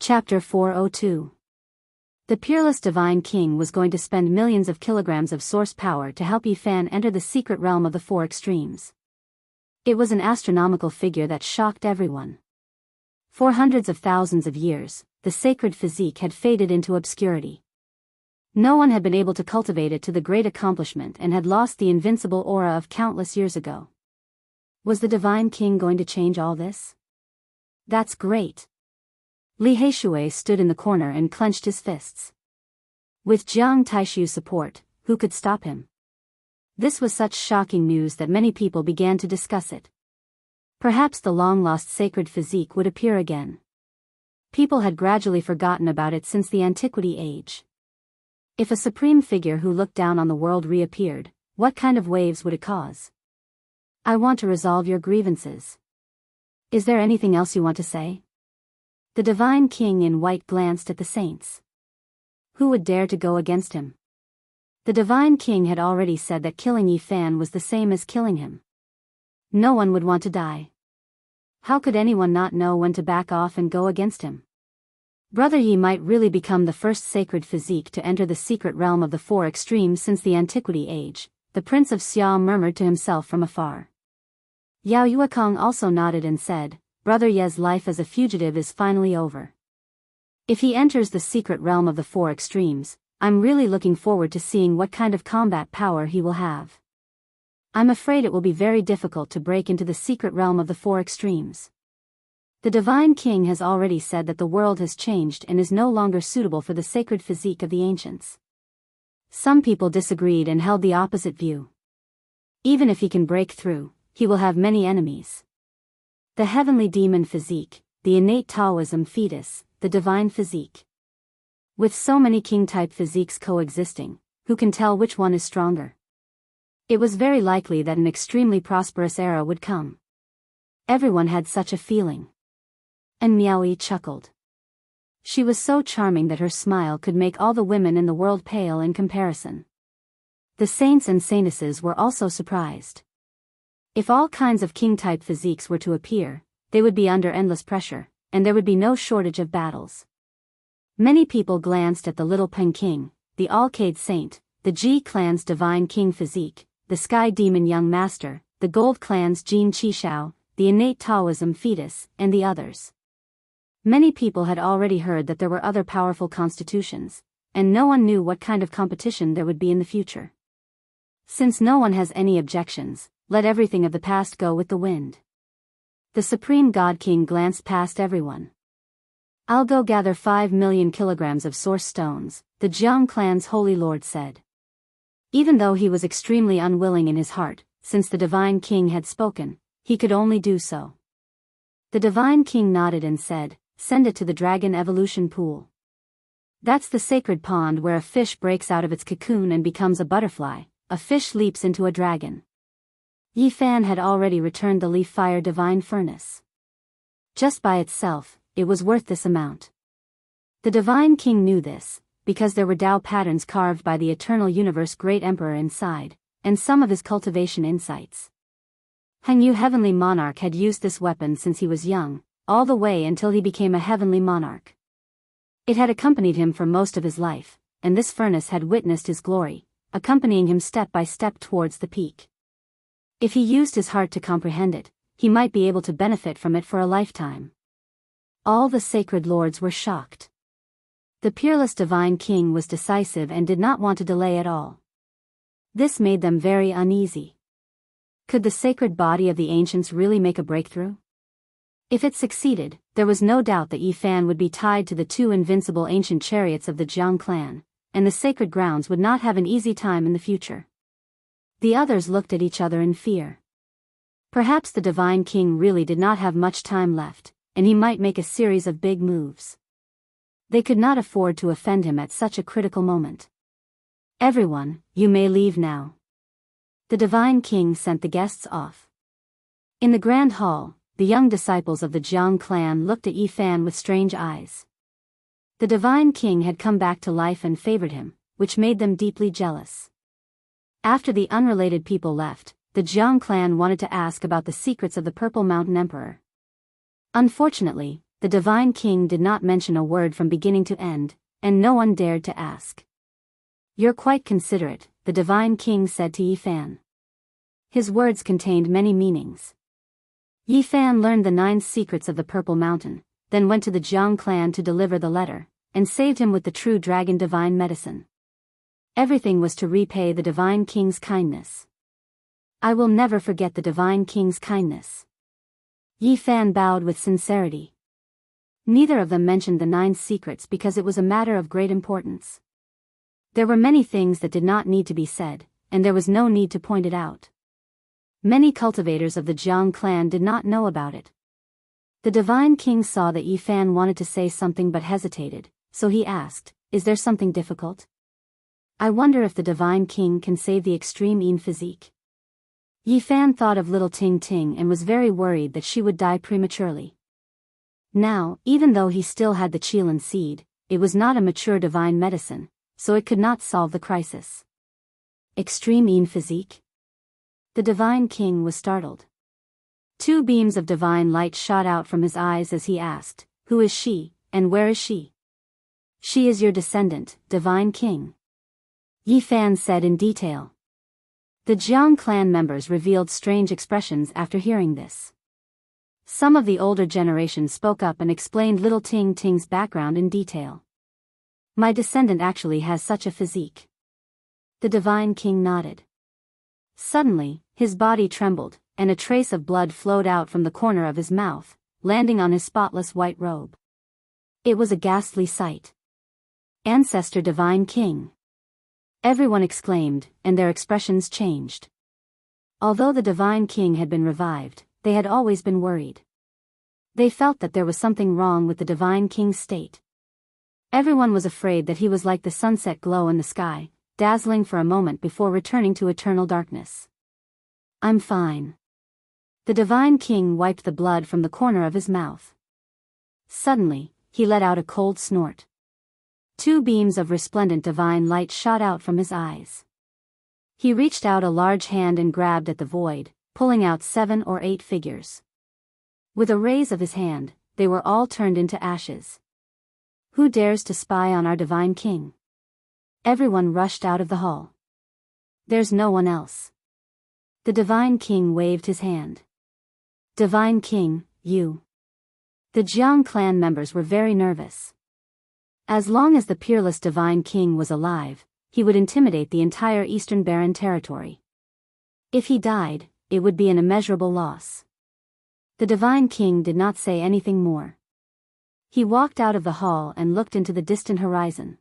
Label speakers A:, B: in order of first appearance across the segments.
A: Chapter 402. The peerless divine king was going to spend millions of kilograms of source power to help Yi Fan enter the secret realm of the four extremes. It was an astronomical figure that shocked everyone. For hundreds of thousands of years, the sacred physique had faded into obscurity. No one had been able to cultivate it to the great accomplishment and had lost the invincible aura of countless years ago. Was the divine king going to change all this? That's great. Li Heishui stood in the corner and clenched his fists. With Jiang Taishu's support, who could stop him? This was such shocking news that many people began to discuss it. Perhaps the long-lost sacred physique would appear again. People had gradually forgotten about it since the Antiquity Age. If a supreme figure who looked down on the world reappeared, what kind of waves would it cause? I want to resolve your grievances. Is there anything else you want to say? The divine king in white glanced at the saints. Who would dare to go against him? The divine king had already said that killing Yi Fan was the same as killing him. No one would want to die. How could anyone not know when to back off and go against him? Brother Yi might really become the first sacred physique to enter the secret realm of the four extremes since the Antiquity Age, the Prince of Xia murmured to himself from afar. Yao Yuekong also nodded and said, Brother Ye's life as a fugitive is finally over. If he enters the secret realm of the four extremes, I'm really looking forward to seeing what kind of combat power he will have. I'm afraid it will be very difficult to break into the secret realm of the four extremes. The divine king has already said that the world has changed and is no longer suitable for the sacred physique of the ancients. Some people disagreed and held the opposite view. Even if he can break through, he will have many enemies. The heavenly demon physique, the innate Taoism fetus, the divine physique. With so many king-type physiques coexisting, who can tell which one is stronger? It was very likely that an extremely prosperous era would come. Everyone had such a feeling. And Miaoyi chuckled. She was so charming that her smile could make all the women in the world pale in comparison. The saints and saintesses were also surprised. If all kinds of king-type physiques were to appear, they would be under endless pressure, and there would be no shortage of battles. Many people glanced at the Little Peng King, the Alcade Saint, the Ji Clan's Divine King physique, the Sky Demon Young Master, the Gold Clan's Jin Qishao, the innate Taoism fetus, and the others. Many people had already heard that there were other powerful constitutions, and no one knew what kind of competition there would be in the future. Since no one has any objections, let everything of the past go with the wind. The Supreme God King glanced past everyone. I'll go gather 5 million kilograms of source stones, the Jiang clan's holy lord said. Even though he was extremely unwilling in his heart, since the divine king had spoken, he could only do so. The divine king nodded and said, send it to the dragon evolution pool. That's the sacred pond where a fish breaks out of its cocoon and becomes a butterfly, a fish leaps into a dragon. Yi Fan had already returned the leaf fire divine furnace. Just by itself, it was worth this amount. The divine king knew this, because there were Tao patterns carved by the eternal universe great emperor inside, and some of his cultivation insights. Hengyu heavenly monarch had used this weapon since he was young, all the way until he became a heavenly monarch. It had accompanied him for most of his life, and this furnace had witnessed his glory, accompanying him step by step towards the peak. If he used his heart to comprehend it, he might be able to benefit from it for a lifetime. All the sacred lords were shocked. The peerless divine king was decisive and did not want to delay at all. This made them very uneasy. Could the sacred body of the ancients really make a breakthrough? If it succeeded, there was no doubt that Yi Fan would be tied to the 2 invincible ancient chariots of the Jiang clan, and the sacred grounds would not have an easy time in the future. The others looked at each other in fear. Perhaps the divine king really did not have much time left, and he might make a series of big moves. They could not afford to offend him at such a critical moment. Everyone, you may leave now. The divine king sent the guests off. In the grand hall, the young disciples of the Jiang clan looked at Yi Fan with strange eyes. The divine king had come back to life and favored him, which made them deeply jealous. After the unrelated people left, the Jiang clan wanted to ask about the secrets of the Purple Mountain Emperor. Unfortunately, the Divine King did not mention a word from beginning to end, and no one dared to ask. "You're quite considerate," the Divine King said to Yi Fan. His words contained many meanings. Yi Fan learned the 9 secrets of the Purple Mountain, then went to the Jiang clan to deliver the letter, and saved him with the true dragon divine medicine. Everything was to repay the Divine King's kindness. "I will never forget the Divine King's kindness." Yi Fan bowed with sincerity. Neither of them mentioned the 9 secrets because it was a matter of great importance. There were many things that did not need to be said, and there was no need to point it out. Many cultivators of the Jiang clan did not know about it. The Divine King saw that Yi Fan wanted to say something but hesitated, so he asked, "Is there something difficult? I wonder if the Divine King can save the extreme Yin physique." Yi Fan thought of little Ting Ting and was very worried that she would die prematurely. Now, even though he still had the Qilin seed, it was not a mature divine medicine, so it could not solve the crisis. Extreme Yin physique? The Divine King was startled. 2 beams of divine light shot out from his eyes as he asked, "Who is she, and where is she?" "She is your descendant, Divine King," Yi Fan said in detail. The Jiang clan members revealed strange expressions after hearing this. Some of the older generation spoke up and explained little Ting Ting's background in detail. "My descendant actually has such a physique." The Divine King nodded. Suddenly, his body trembled, and a trace of blood flowed out from the corner of his mouth, landing on his spotless white robe. It was a ghastly sight. "Ancestor Divine King!" Everyone exclaimed, and their expressions changed. Although the Divine King had been revived, they had always been worried. They felt that there was something wrong with the Divine King's state. Everyone was afraid that he was like the sunset glow in the sky, dazzling for a moment before returning to eternal darkness. "I'm fine." The Divine King wiped the blood from the corner of his mouth. Suddenly, he let out a cold snort. 2 beams of resplendent divine light shot out from his eyes. He reached out a large hand and grabbed at the void, pulling out 7 or 8 figures. With a raise of his hand, they were all turned into ashes. "Who dares to spy on our Divine King?" Everyone rushed out of the hall. "There's no one else." The Divine King waved his hand. "Divine King, you." The Jiang clan members were very nervous. As long as the peerless Divine King was alive, he would intimidate the entire Eastern Barren territory. If he died, it would be an immeasurable loss. The Divine King did not say anything more. He walked out of the hall and looked into the distant horizon.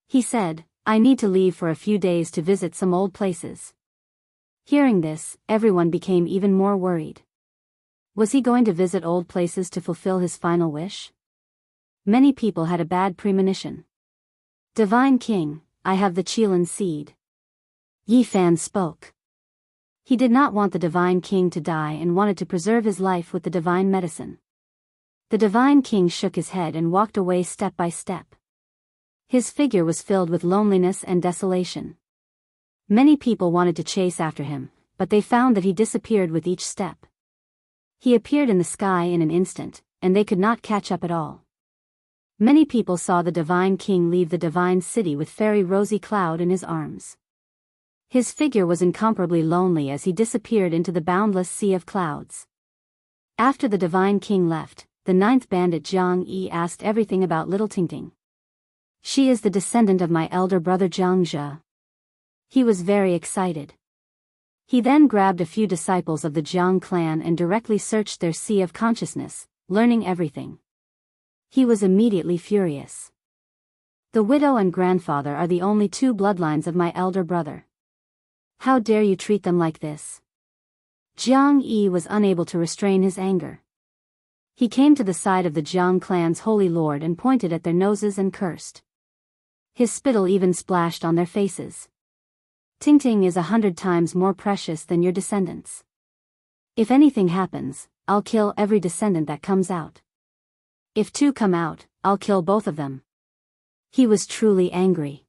A: He said, "I need to leave for a few days to visit some old places." Hearing this, everyone became even more worried. Was he going to visit old places to fulfill his final wish? Many people had a bad premonition. "Divine King, I have the Qilin seed." Yi Fan spoke. He did not want the Divine King to die and wanted to preserve his life with the divine medicine. The Divine King shook his head and walked away step by step. His figure was filled with loneliness and desolation. Many people wanted to chase after him, but they found that he disappeared with each step. He appeared in the sky in an instant, and they could not catch up at all. Many people saw the Divine King leave the divine city with Fairy Rosy Cloud in his arms. His figure was incomparably lonely as he disappeared into the boundless sea of clouds. After the Divine King left, the 9th bandit Jiang Yi asked everything about little Tingting. "She is the descendant of my elder brother Jianghu." He was very excited. He then grabbed a few disciples of the Jiang clan and directly searched their sea of consciousness, learning everything. He was immediately furious. "The widow and grandfather are the only 2 bloodlines of my elder brother. How dare you treat them like this?" Jiang Yi was unable to restrain his anger. He came to the side of the Jiang clan's holy lord and pointed at their noses and cursed. His spittle even splashed on their faces. "Tingting is 100 times more precious than your descendants. If anything happens, I'll kill every descendant that comes out. If 2 come out, I'll kill both of them." He was truly angry.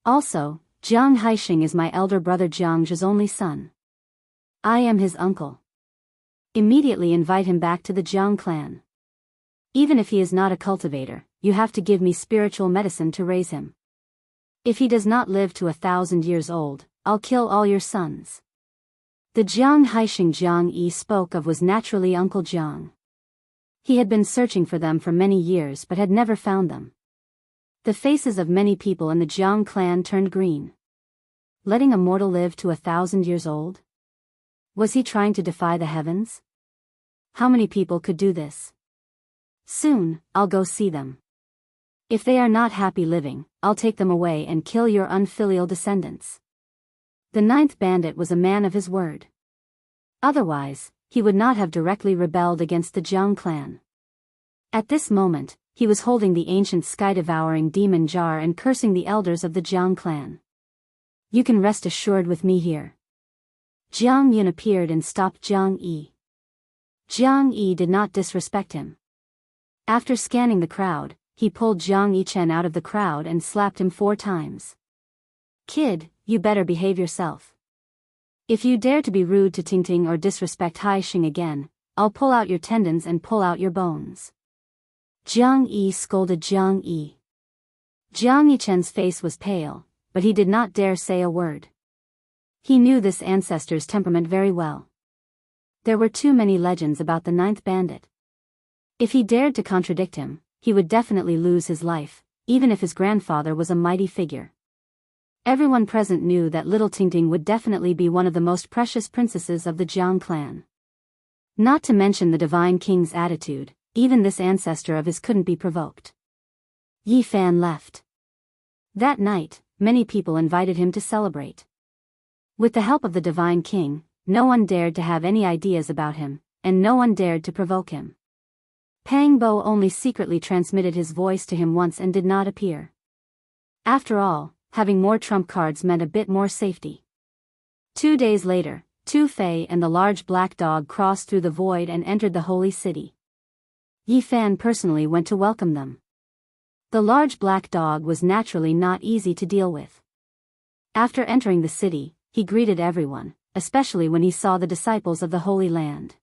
A: "Also, Jiang Haixing is my elder brother Jiang's only son. I am his uncle. Immediately invite him back to the Jiang clan." Even if he is not a cultivator, you have to give me spiritual medicine to raise him. If he does not live to 1,000 years old, I'll kill all your sons. The Jiang Haixing Jiang Yi spoke of was naturally Uncle Jiang. He had been searching for them for many years but had never found them. The faces of many people in the Jiang clan turned green. Letting a mortal live to 1,000 years old? Was he trying to defy the heavens? How many people could do this? Soon, I'll go see them. If they are not happy living, I'll take them away and kill your unfilial descendants. The 9th bandit was a man of his word. Otherwise, he would not have directly rebelled against the Jiang clan. At this moment, he was holding the ancient sky-devouring demon jar and cursing the elders of the Jiang clan. You can rest assured with me here. Jiang Yun appeared and stopped Jiang Yi. Jiang Yi did not disrespect him. After scanning the crowd, he pulled Jiang Yichen out of the crowd and slapped him 4 times. Kid, you better behave yourself. If you dare to be rude to Tingting or disrespect Haixing again, I'll pull out your tendons and pull out your bones. Jiang Yi scolded Jiang Yi. Jiang Yichen's face was pale, but he did not dare say a word. He knew this ancestor's temperament very well. There were too many legends about the 9th bandit. If he dared to contradict him, he would definitely lose his life, even if his grandfather was a mighty figure. Everyone present knew that little Tingting would definitely be one of the most precious princesses of the Jiang clan. Not to mention the divine king's attitude, even this ancestor of his couldn't be provoked. Yi Fan left. That night, many people invited him to celebrate. With the help of the divine king, no one dared to have any ideas about him, and no one dared to provoke him. Pang Bo only secretly transmitted his voice to him once and did not appear. After all, having more trump cards meant a bit more safety. 2 days later, Tu Fei and the large black dog crossed through the void and entered the holy city. Yi Fan personally went to welcome them. The large black dog was naturally not easy to deal with. After entering the city, he greeted everyone, especially when he saw the disciples of the Holy Land.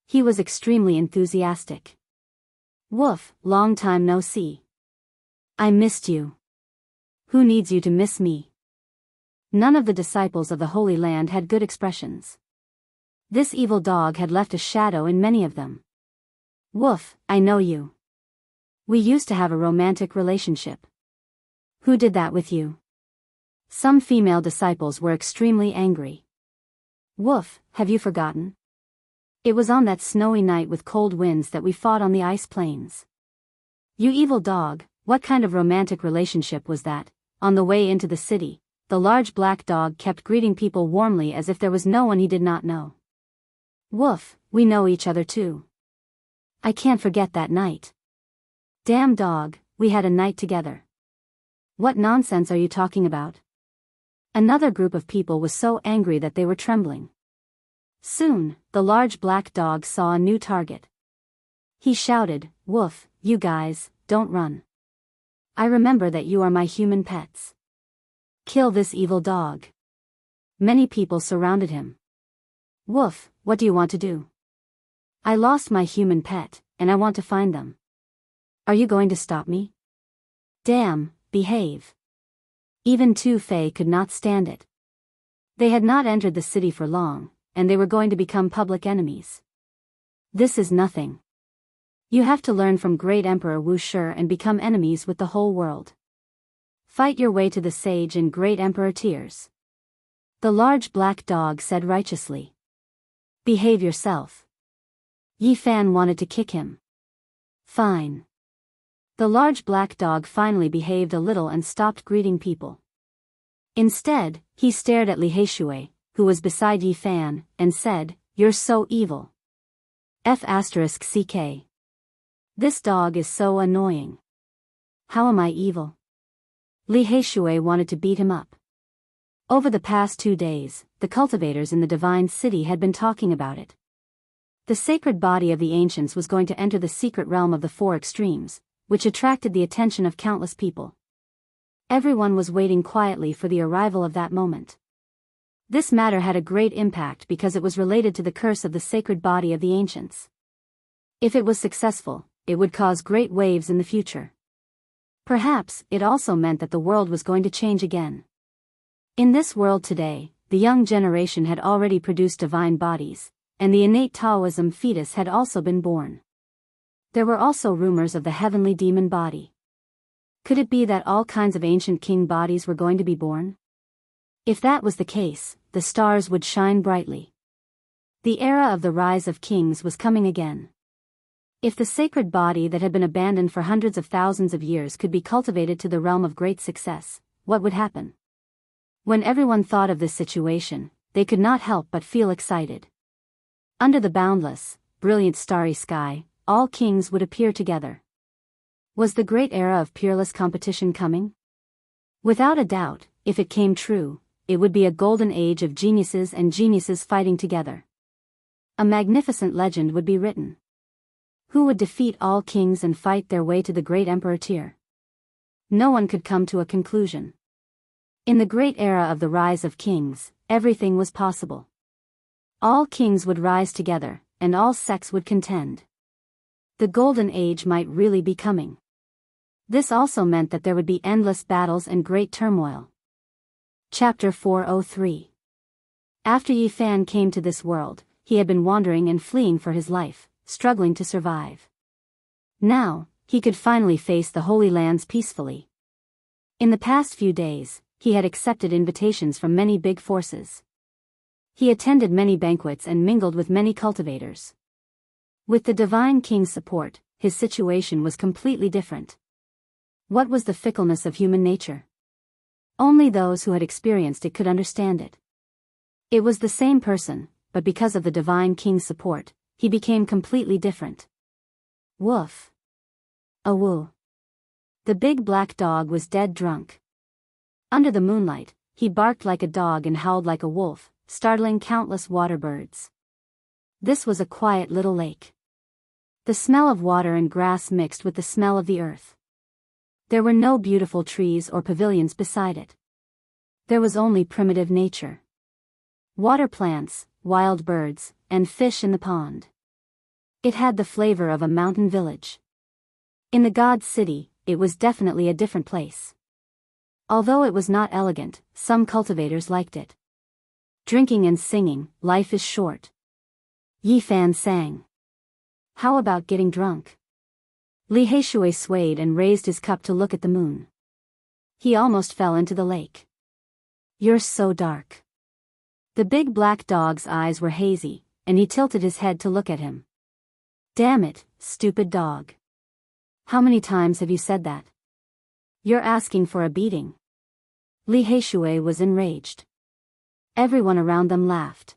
A: He was extremely enthusiastic. Woof, long time no see. I missed you. Who needs you to miss me? None of the disciples of the Holy Land had good expressions. This evil dog had left a shadow in many of them. Woof, I know you. We used to have a romantic relationship. Who did that with you? Some female disciples were extremely angry. Woof, have you forgotten? It was on that snowy night with cold winds that we fought on the ice plains. You evil dog, what kind of romantic relationship was that? On the way into the city, the large black dog kept greeting people warmly as if there was no one he did not know. Woof, we know each other too. I can't forget that night. Damn dog, we had a night together. What nonsense are you talking about? Another group of people was so angry that they were trembling. Soon, the large black dog saw a new target. He shouted, Woof, you guys, don't run. I remember that you are my human pets. Kill this evil dog. Many people surrounded him. Woof, what do you want to do? I lost my human pet, and I want to find them. Are you going to stop me? Damn, behave. Even Tu Fei could not stand it. They had not entered the city for long, and they were going to become public enemies. This is nothing. You have to learn from Great Emperor Wu Shi and become enemies with the whole world. Fight your way to the sage in Great Emperor Tears. The large black dog said righteously. Behave yourself. Yi Fan wanted to kick him. Fine. The large black dog finally behaved a little and stopped greeting people. Instead, he stared at Li Heishui, who was beside Yi Fan, and said, You're so evil. F***ck. This dog is so annoying. How am I evil? Li Heishui wanted to beat him up. Over the past 2 days, the cultivators in the divine city had been talking about it. The sacred body of the ancients was going to enter the secret realm of the 4 extremes, which attracted the attention of countless people. Everyone was waiting quietly for the arrival of that moment. This matter had a great impact because it was related to the curse of the sacred body of the ancients. If it was successful, it would cause great waves in the future. Perhaps it also meant that the world was going to change again. In this world today, the young generation had already produced divine bodies, and the innate Taoism fetus had also been born. There were also rumors of the heavenly demon body. Could it be that all kinds of ancient king bodies were going to be born? If that was the case, the stars would shine brightly. The era of the rise of kings was coming again. If the sacred body that had been abandoned for hundreds of thousands of years could be cultivated to the realm of great success, what would happen? When everyone thought of this situation, they could not help but feel excited. Under the boundless, brilliant starry sky, all kings would appear together. Was the great era of peerless competition coming? Without a doubt, if it came true, it would be a golden age of geniuses and geniuses fighting together. A magnificent legend would be written. Who would defeat all kings and fight their way to the great emperor tier? No one could come to a conclusion. In the great era of the rise of kings, everything was possible. All kings would rise together, and all sects would contend. The golden age might really be coming. This also meant that there would be endless battles and great turmoil. Chapter 403. After Yi Fan came to this world, he had been wandering and fleeing for his life, struggling to survive. Now, he could finally face the Holy Lands peacefully. In the past few days, he had accepted invitations from many big forces. He attended many banquets and mingled with many cultivators. With the Divine King's support, his situation was completely different. What was the fickleness of human nature? Only those who had experienced it could understand it. It was the same person, but because of the Divine King's support, he became completely different. Woof. Awoo. The big black dog was dead drunk. Under the moonlight, he barked like a dog and howled like a wolf, startling countless water birds. This was a quiet little lake. The smell of water and grass mixed with the smell of the earth. There were no beautiful trees or pavilions beside it. There was only primitive nature. Water plants, wild birds, and fish in the pond. It had the flavor of a mountain village. In the God City, it was definitely a different place. Although it was not elegant, some cultivators liked it. Drinking and singing, life is short. Yi Fan sang. How about getting drunk? Li Heishui swayed and raised his cup to look at the moon. He almost fell into the lake. You're so dark. The big black dog's eyes were hazy, and he tilted his head to look at him. Damn it, stupid dog. How many times have you said that? You're asking for a beating. Li Heishui was enraged. Everyone around them laughed.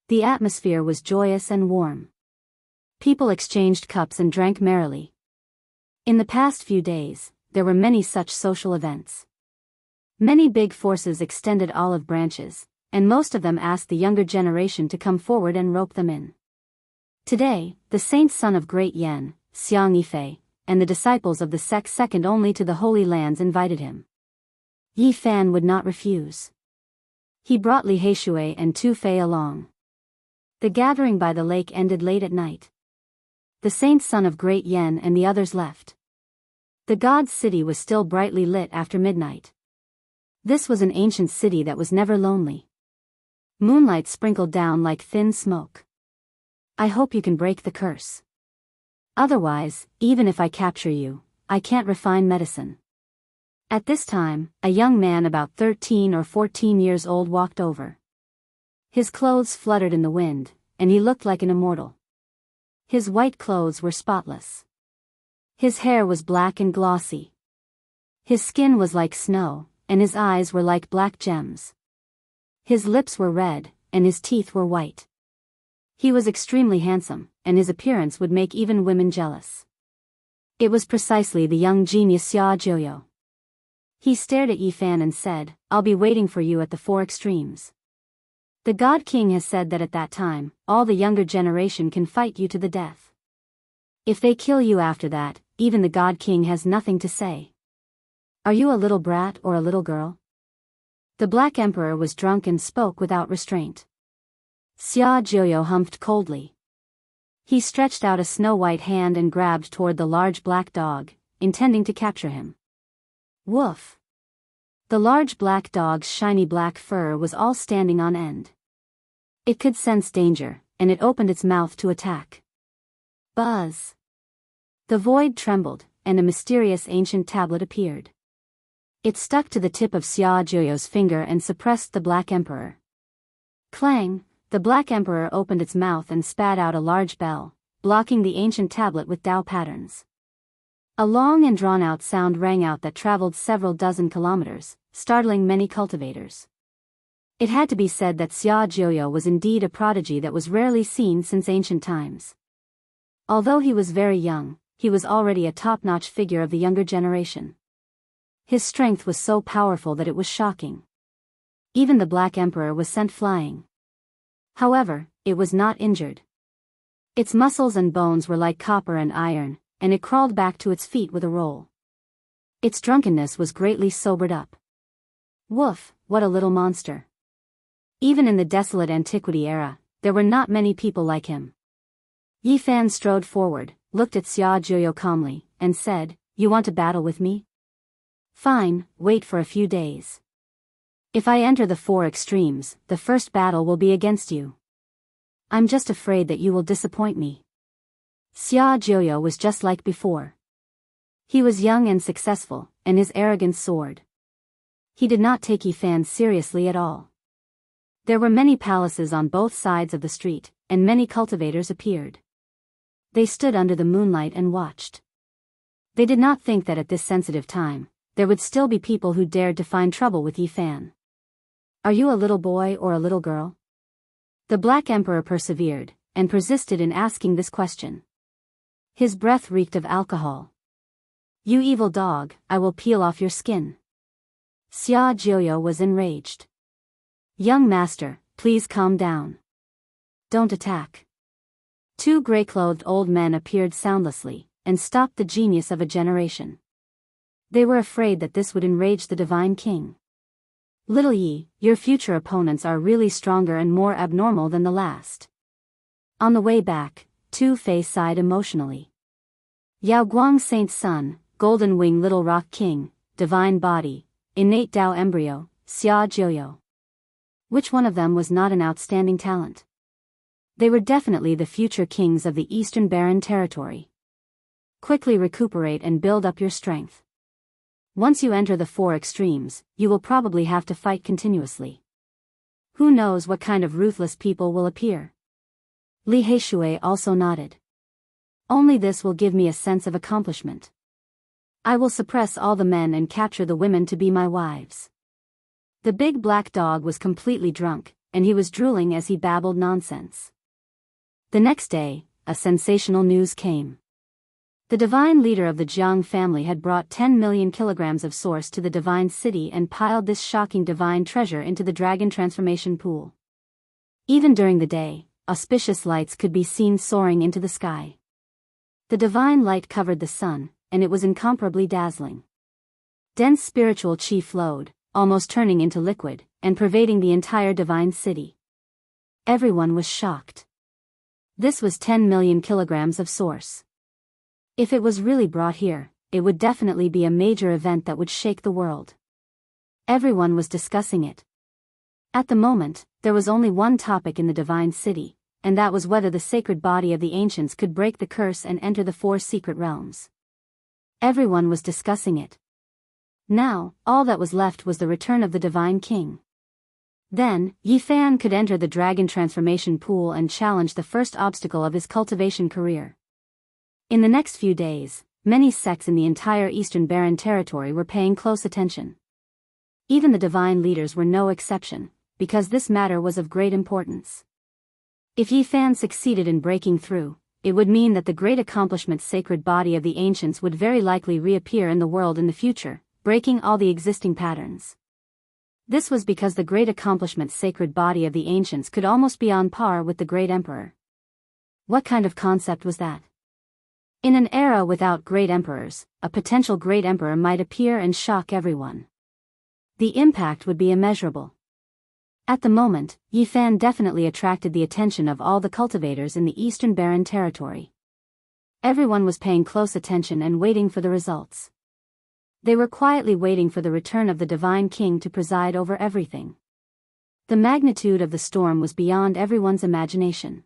A: The atmosphere was joyous and warm. People exchanged cups and drank merrily. In the past few days, there were many such social events. Many big forces extended olive branches, and most of them asked the younger generation to come forward and rope them in. Today, the saint son of Great Yan, Xiang Yifei, and the disciples of the sect second only to the Holy Lands invited him. Yi Fan would not refuse. He brought Li Heishui and Tu Fei along. The gathering by the lake ended late at night. The saint son of Great Yan and the others left. The God City was still brightly lit after midnight. This was an ancient city that was never lonely. Moonlight sprinkled down like thin smoke. I hope you can break the curse. Otherwise, even if I capture you, I can't refine medicine. At this time, a young man about 13 or 14 years old walked over. His clothes fluttered in the wind, and he looked like an immortal. His white clothes were spotless. His hair was black and glossy. His skin was like snow, and his eyes were like black gems. His lips were red, and his teeth were white. He was extremely handsome, and his appearance would make even women jealous. It was precisely the young genius Xia Jianghu. He stared at Yi Fan and said, I'll be waiting for you at the four extremes. The God King has said that at that time, all the younger generation can fight you to the death. If they kill you after that, even the God King has nothing to say. Are you a little brat or a little girl? The Black Emperor was drunk and spoke without restraint. Xia Jianghu humphed coldly. He stretched out a snow-white hand and grabbed toward the large black dog, intending to capture him. Woof! The large black dog's shiny black fur was all standing on end. It could sense danger, and it opened its mouth to attack. Buzz! The void trembled, and a mysterious ancient tablet appeared. It stuck to the tip of Xia Jiuyo's finger and suppressed the Black Emperor. Clang! The Black Emperor opened its mouth and spat out a large bell, blocking the ancient tablet with Dao patterns. A long and drawn-out sound rang out that traveled several dozen kilometers, startling many cultivators. It had to be said that Xia Jiuyo was indeed a prodigy that was rarely seen since ancient times. Although he was very young, he was already a top-notch figure of the younger generation. His strength was so powerful that it was shocking. Even the Black Emperor was sent flying. However, it was not injured. Its muscles and bones were like copper and iron, and it crawled back to its feet with a roll. Its drunkenness was greatly sobered up. Woof, what a little monster. Even in the desolate antiquity era, there were not many people like him. Yi Fan strode forward, looked at Xia Jiuyo calmly, and said, "You want to battle with me? Fine, wait for a few days. If I enter the four extremes, the first battle will be against you. I'm just afraid that you will disappoint me." Xia Jiuyo was just like before. He was young and successful, and his arrogance soared. He did not take Yi Fan seriously at all. There were many palaces on both sides of the street, and many cultivators appeared. They stood under the moonlight and watched. They did not think that at this sensitive time, there would still be people who dared to find trouble with Yi Fan. "Are you a little boy or a little girl?" The Black Emperor persevered, and persisted in asking this question. His breath reeked of alcohol. "You evil dog, I will peel off your skin." Xia Jiuyo was enraged. "Young master, please calm down. Don't attack." Two gray-clothed old men appeared soundlessly, and stopped the genius of a generation. They were afraid that this would enrage the divine king. "Little Yi, your future opponents are really stronger and more abnormal than the last." On the way back, Two-Face sighed emotionally. Yao Guang Saint's son, Golden Wing Little Rock King, Divine Body, Innate Dao Embryo, Xia Jiuyo. Which one of them was not an outstanding talent? They were definitely the future kings of the Eastern Barren Territory. Quickly recuperate and build up your strength. Once you enter the four extremes, you will probably have to fight continuously. Who knows what kind of ruthless people will appear? Li Heishui also nodded. Only this will give me a sense of accomplishment. I will suppress all the men and capture the women to be my wives. The big black dog was completely drunk, and he was drooling as he babbled nonsense. The next day, a sensational news came. The divine leader of the Jiang family had brought 10 million kilograms of source to the divine city and piled this shocking divine treasure into the dragon transformation pool. Even during the day, auspicious lights could be seen soaring into the sky. The divine light covered the sun, and it was incomparably dazzling. Dense spiritual chi flowed, almost turning into liquid, and pervading the entire divine city. Everyone was shocked. This was 10 million kilograms of source. If it was really brought here, it would definitely be a major event that would shake the world. Everyone was discussing it. At the moment, there was only one topic in the divine city, and that was whether the sacred body of the ancients could break the curse and enter the four secret realms. Everyone was discussing it. Now, all that was left was the return of the divine king. Then, Yi Fan could enter the dragon transformation pool and challenge the first obstacle of his cultivation career. In the next few days, many sects in the entire Eastern Barren Territory were paying close attention. Even the divine leaders were no exception, because this matter was of great importance. If Yi Fan succeeded in breaking through, it would mean that the great accomplishment sacred body of the ancients would very likely reappear in the world in the future, breaking all the existing patterns. This was because the great accomplishment sacred body of the ancients could almost be on par with the great emperor. What kind of concept was that? In an era without great emperors, a potential great emperor might appear and shock everyone. The impact would be immeasurable. At the moment, Yi Fan definitely attracted the attention of all the cultivators in the Eastern Barren Territory. Everyone was paying close attention and waiting for the results. They were quietly waiting for the return of the Divine King to preside over everything. The magnitude of the storm was beyond everyone's imagination.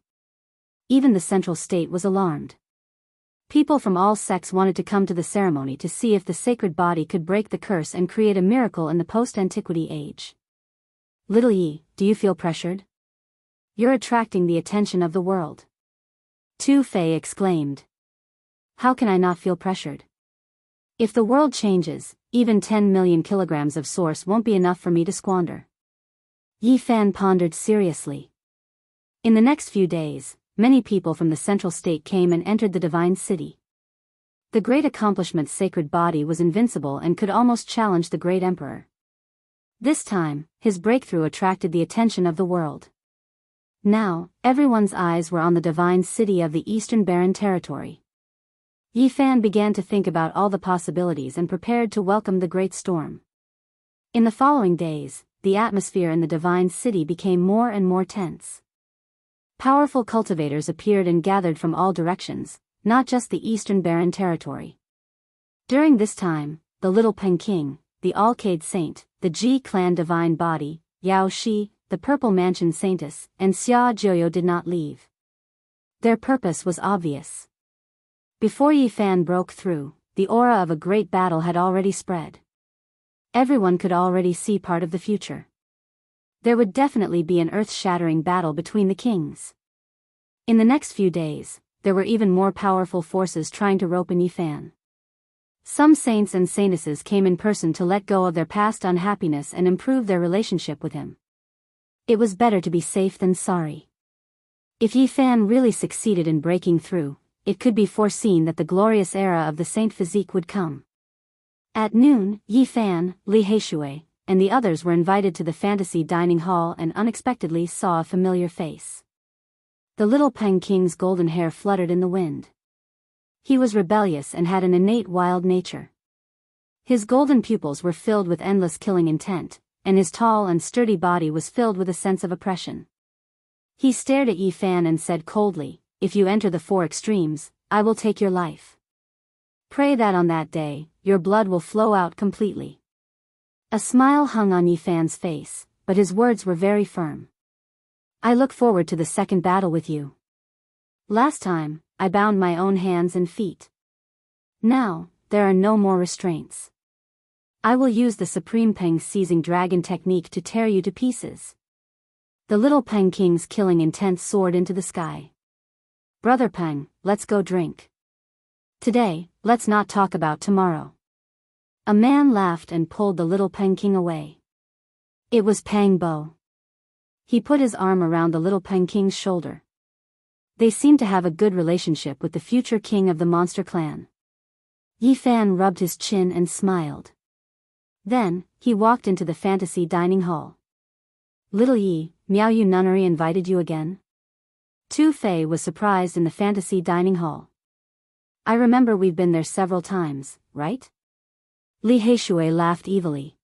A: Even the central state was alarmed. People from all sects wanted to come to the ceremony to see if the sacred body could break the curse and create a miracle in the post-antiquity age. Little Yi, do you feel pressured? You're attracting the attention of the world. Tu Fei exclaimed. How can I not feel pressured? If the world changes, even 10 million kilograms of source won't be enough for me to squander. Yi Fan pondered seriously. In the next few days, many people from the central state came and entered the divine city. The great accomplishment's sacred body was invincible and could almost challenge the great emperor. This time, his breakthrough attracted the attention of the world. Now, everyone's eyes were on the divine city of the Eastern Barren Territory. Yi Fan began to think about all the possibilities and prepared to welcome the great storm. In the following days, the atmosphere in the divine city became more and more tense. Powerful cultivators appeared and gathered from all directions, not just the Eastern Barren Territory. During this time, the Little Peng King, the Alcade Saint, the Ji Clan Divine Body, Yao Shi, the Purple Mansion Saintess, and Xia Jiuyo did not leave. Their purpose was obvious. Before Yi Fan broke through, the aura of a great battle had already spread. Everyone could already see part of the future. There would definitely be an earth-shattering battle between the kings. In the next few days, there were even more powerful forces trying to rope in Yi Fan. Some saints and saintesses came in person to let go of their past unhappiness and improve their relationship with him. It was better to be safe than sorry. If Yi Fan really succeeded in breaking through, it could be foreseen that the glorious era of the saint physique would come. At noon, Yi Fan, Li Heishui, and the others were invited to the fantasy dining hall and unexpectedly saw a familiar face. The Little Peng King's golden hair fluttered in the wind. He was rebellious and had an innate wild nature. His golden pupils were filled with endless killing intent, and his tall and sturdy body was filled with a sense of oppression. He stared at Yi Fan and said coldly, "If you enter the four extremes, I will take your life. Pray that on that day, your blood will flow out completely." A smile hung on Yi Fan's face, but his words were very firm. "I look forward to the second battle with you. Last time, I bound my own hands and feet. Now, there are no more restraints. I will use the Supreme Peng seizing dragon technique to tear you to pieces." The Little Peng King's killing intent soared into the sky. "Brother Peng, let's go drink. Today, let's not talk about tomorrow." A man laughed and pulled the Little Peng King away. It was Pang Bo. He put his arm around the Little Peng King's shoulder. They seemed to have a good relationship with the future king of the monster clan. Yi Fan rubbed his chin and smiled. Then, he walked into the fantasy dining hall. "Little Yi, Miao Yu Nunnery invited you again?" Tu Fei was surprised in the fantasy dining hall. "I remember we've been there several times, right?" Li Heishui laughed evilly.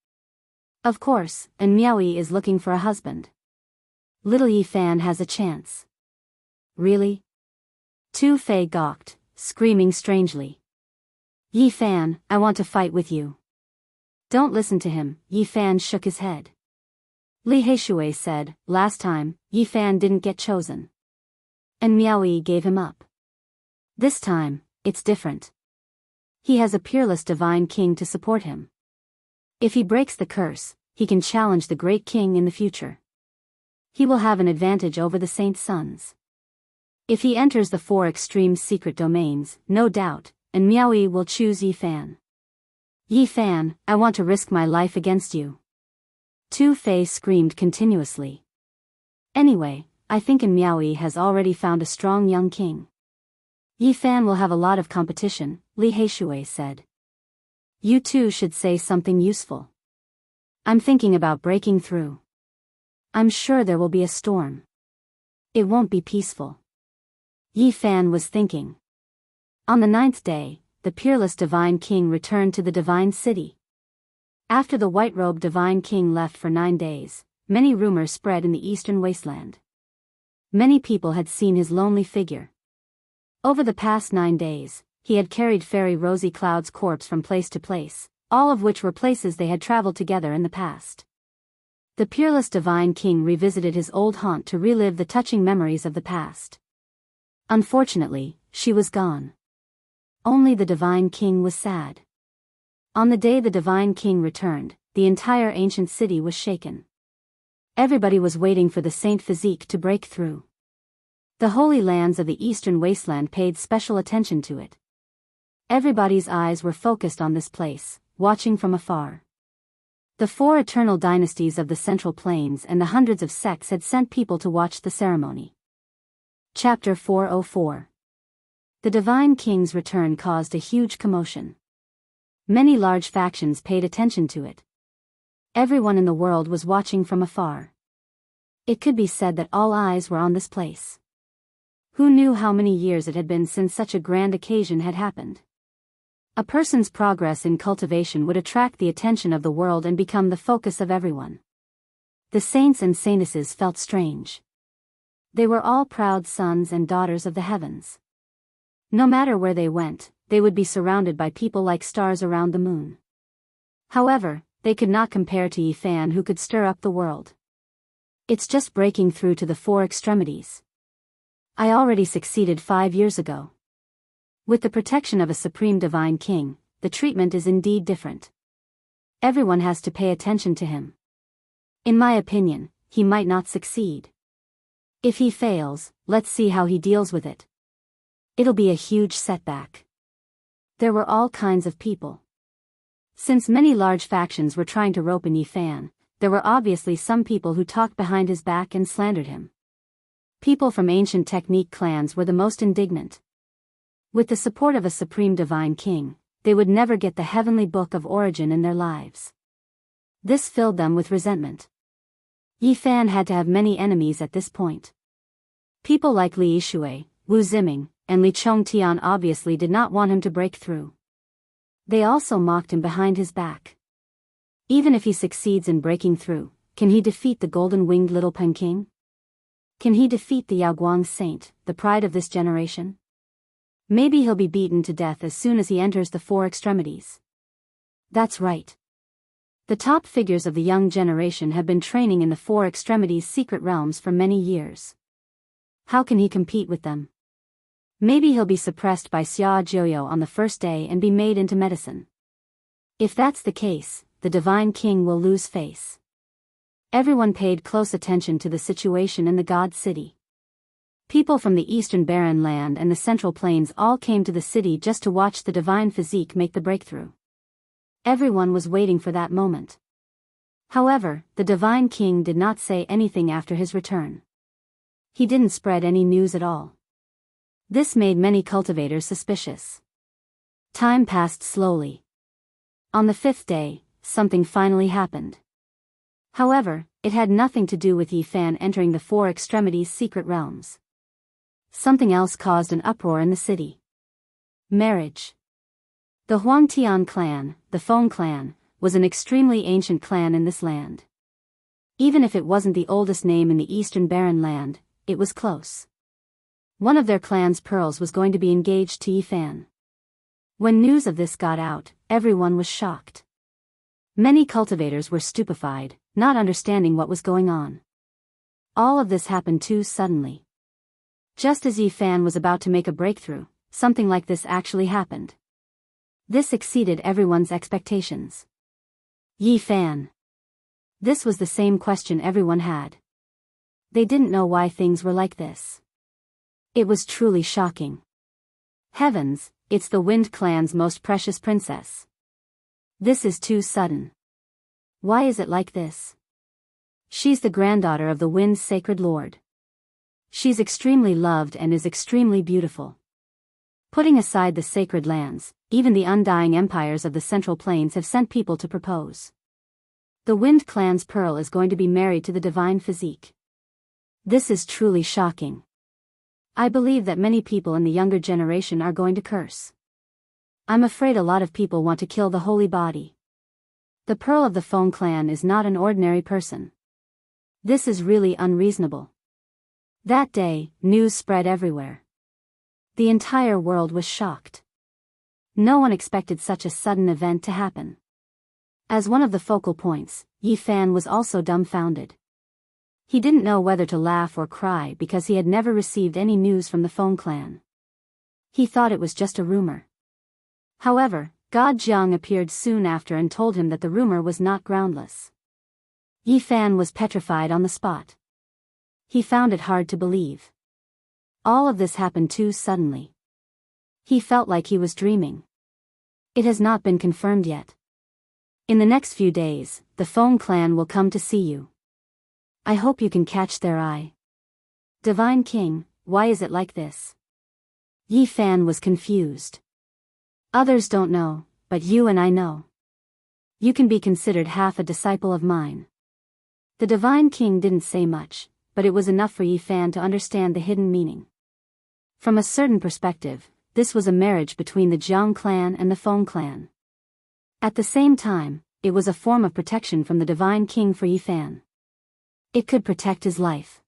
A: "Of course, and Miao Yi is looking for a husband. Little Yi Fan has a chance." "Really?" Tu Fei gawked, screaming strangely. "Yi Fan, I want to fight with you." "Don't listen to him," Yi Fan shook his head. Li Heishui said, "Last time, Yi Fan didn't get chosen. And Miao Yi gave him up. This time, it's different. He has a peerless divine king to support him. If he breaks the curse, he can challenge the great king in the future. He will have an advantage over the saint's sons. If he enters the four extreme secret domains, no doubt, and Miao Yi will choose Yi Fan. Yi Fan, I want to risk my life against you." Tu Fei screamed continuously. "Anyway, I think Miao Yi has already found a strong young king. Yi Fan will have a lot of competition," Li Heishui said. "You two should say something useful. I'm thinking about breaking through. I'm sure there will be a storm. It won't be peaceful." Yi Fan was thinking. On the 9th day, the peerless divine king returned to the divine city. After the white-robed divine king left for 9 days, many rumors spread in the eastern wasteland. Many people had seen his lonely figure. Over the past 9 days, he had carried Fairy Rosy Cloud's corpse from place to place, all of which were places they had traveled together in the past. The peerless Divine King revisited his old haunt to relive the touching memories of the past. Unfortunately, she was gone. Only the Divine King was sad. On the day the Divine King returned, the entire ancient city was shaken. Everybody was waiting for the Saint Physique to break through. The holy lands of the eastern wasteland paid special attention to it. Everybody's eyes were focused on this place, watching from afar. The 4 eternal dynasties of the Central Plains and the hundreds of sects had sent people to watch the ceremony. Chapter 404. The Divine King's return caused a huge commotion. Many large factions paid attention to it. Everyone in the world was watching from afar. It could be said that all eyes were on this place. Who knew how many years it had been since such a grand occasion had happened? A person's progress in cultivation would attract the attention of the world and become the focus of everyone. The saints and saintesses felt strange. They were all proud sons and daughters of the heavens. No matter where they went, they would be surrounded by people like stars around the moon. However, they could not compare to Yifan, who could stir up the world. It's just breaking through to the 4 extremities. I already succeeded 5 years ago. With the protection of a supreme divine king, the treatment is indeed different. Everyone has to pay attention to him. In my opinion, he might not succeed. If he fails, let's see how he deals with it. It'll be a huge setback. There were all kinds of people. Since many large factions were trying to rope in Yifan, there were obviously some people who talked behind his back and slandered him. People from ancient technique clans were the most indignant. With the support of a supreme divine king, they would never get the heavenly book of origin in their lives. This filled them with resentment. Yifan had to have many enemies at this point. People like Li Yishui, Wu Ziming, and Li Chongtian obviously did not want him to break through. They also mocked him behind his back. Even if he succeeds in breaking through, can he defeat the golden-winged little Pen King? Can he defeat the Yaoguang Saint, the pride of this generation? Maybe he'll be beaten to death as soon as he enters the 4 extremities. That's right. The top figures of the young generation have been training in the 4 extremities secret realms for many years. How can he compete with them? Maybe he'll be suppressed by Xia Jiuyo on the first day and be made into medicine. If that's the case, the Divine King will lose face. Everyone paid close attention to the situation in the God City. People from the Eastern Barren Land and the Central Plains all came to the city just to watch the Divine Physique make the breakthrough. Everyone was waiting for that moment. However, the Divine King did not say anything after his return. He didn't spread any news at all. This made many cultivators suspicious. Time passed slowly. On the 5th day, something finally happened. However, it had nothing to do with Yifan entering the 4 extremities secret realms. Something else caused an uproar in the city. Marriage. The Huangtian clan, the Feng clan, was an extremely ancient clan in this land. Even if it wasn't the oldest name in the Eastern Barren Land, it was close. One of their clan's pearls was going to be engaged to Yifan. When news of this got out, everyone was shocked. Many cultivators were stupefied, not understanding what was going on. All of this happened too suddenly. Just as Yifan was about to make a breakthrough, something like this actually happened. This exceeded everyone's expectations. Yifan. This was the same question everyone had. They didn't know why things were like this. It was truly shocking. Heavens, it's the Wind Clan's most precious princess. This is too sudden. Why is it like this? She's the granddaughter of the Wind's sacred lord. She's extremely loved and is extremely beautiful. Putting aside the sacred lands, even the undying empires of the Central Plains have sent people to propose. The Wind Clan's pearl is going to be married to the Divine Physique. This is truly shocking. I believe that many people in the younger generation are going to curse. I'm afraid a lot of people want to kill the holy body. The pearl of the Feng clan is not an ordinary person. This is really unreasonable. That day, news spread everywhere. The entire world was shocked. No one expected such a sudden event to happen. As one of the focal points, Yi Fan was also dumbfounded. He didn't know whether to laugh or cry because he had never received any news from the Feng clan. He thought it was just a rumor. However, God Jiang appeared soon after and told him that the rumor was not groundless. Yi Fan was petrified on the spot. He found it hard to believe. All of this happened too suddenly. He felt like he was dreaming. It has not been confirmed yet. In the next few days, the Feng clan will come to see you. I hope you can catch their eye. Divine King, why is it like this? Yi Fan was confused. Others don't know, but you and I know. You can be considered half a disciple of mine. The Divine King didn't say much, but it was enough for Yi Fan to understand the hidden meaning. From a certain perspective, this was a marriage between the Jiang clan and the Feng clan. At the same time, it was a form of protection from the Divine King for Yi Fan. It could protect his life.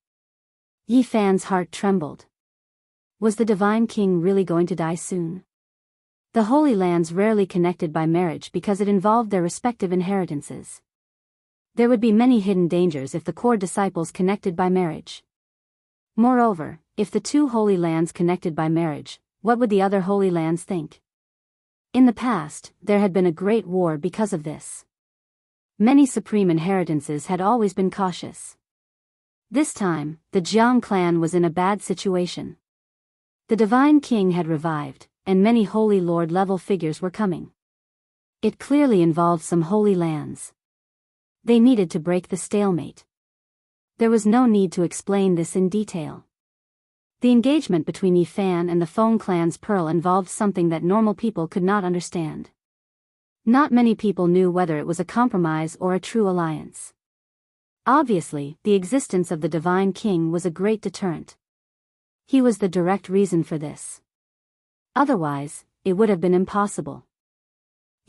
A: Yi Fan's heart trembled. Was the Divine King really going to die soon? The Holy Lands rarely connected by marriage because it involved their respective inheritances. There would be many hidden dangers if the core disciples connected by marriage. Moreover, if the two Holy Lands connected by marriage, what would the other Holy Lands think? In the past, there had been a great war because of this. Many supreme inheritances had always been cautious. This time, the Jiang clan was in a bad situation. The Divine King had revived, and many Holy Lord-level figures were coming. It clearly involved some Holy Lands. They needed to break the stalemate. There was no need to explain this in detail. The engagement between Yi Fan and the Feng clan's pearl involved something that normal people could not understand. Not many people knew whether it was a compromise or a true alliance. Obviously, the existence of the Divine King was a great deterrent. He was the direct reason for this. Otherwise, it would have been impossible.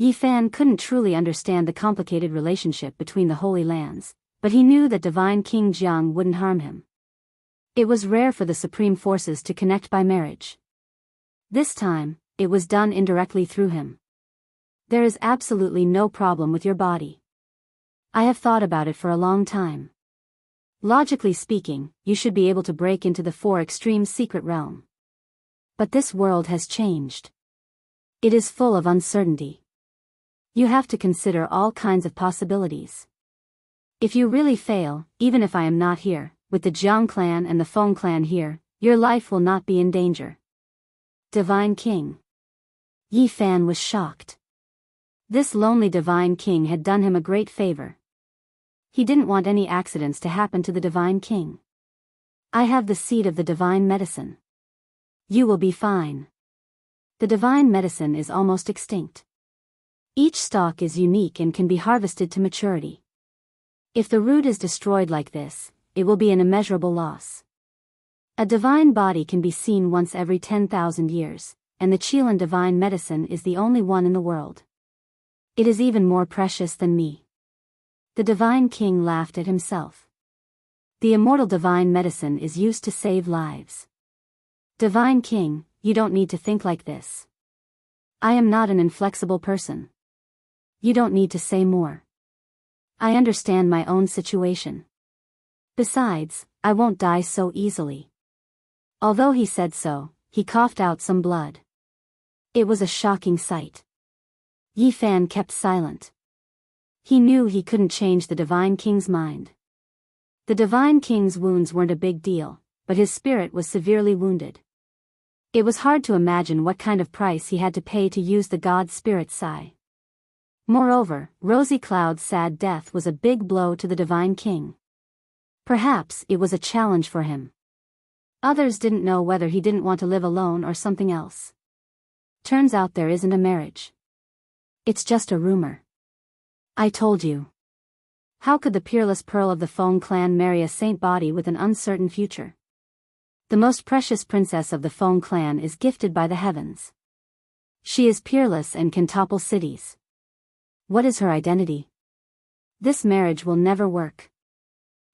A: Yi Fan couldn't truly understand the complicated relationship between the Holy Lands, but he knew that Divine King Jiang wouldn't harm him. It was rare for the supreme forces to connect by marriage. This time, it was done indirectly through him. There is absolutely no problem with your body. I have thought about it for a long time. Logically speaking, you should be able to break into the Four Extremes secret realm. But this world has changed. It is full of uncertainty. You have to consider all kinds of possibilities. If you really fail, even if I am not here, with the Jiang clan and the Feng clan here, your life will not be in danger. Divine King. Yi Fan was shocked. This lonely Divine King had done him a great favor. He didn't want any accidents to happen to the Divine King. I have the seed of the divine medicine. You will be fine. The divine medicine is almost extinct. Each stalk is unique and can be harvested to maturity. If the root is destroyed like this, it will be an immeasurable loss. A divine body can be seen once every 10,000 years, and the Qilan divine medicine is the only one in the world. It is even more precious than me. The Divine King laughed at himself. The immortal divine medicine is used to save lives. Divine King, you don't need to think like this. I am not an inflexible person. You don't need to say more. I understand my own situation. Besides, I won't die so easily. Although he said so, he coughed out some blood. It was a shocking sight. Yi Fan kept silent. He knew he couldn't change the Divine King's mind. The Divine King's wounds weren't a big deal, but his spirit was severely wounded. It was hard to imagine what kind of price he had to pay to use the God Spirit's Sai. Moreover, Rosy Cloud's sad death was a big blow to the Divine King. Perhaps it was a challenge for him. Others didn't know whether he didn't want to live alone or something else. Turns out there isn't a marriage. It's just a rumor. I told you. How could the peerless pearl of the Feng clan marry a saint body with an uncertain future? The most precious princess of the Feng clan is gifted by the heavens. She is peerless and can topple cities. What is her identity? This marriage will never work.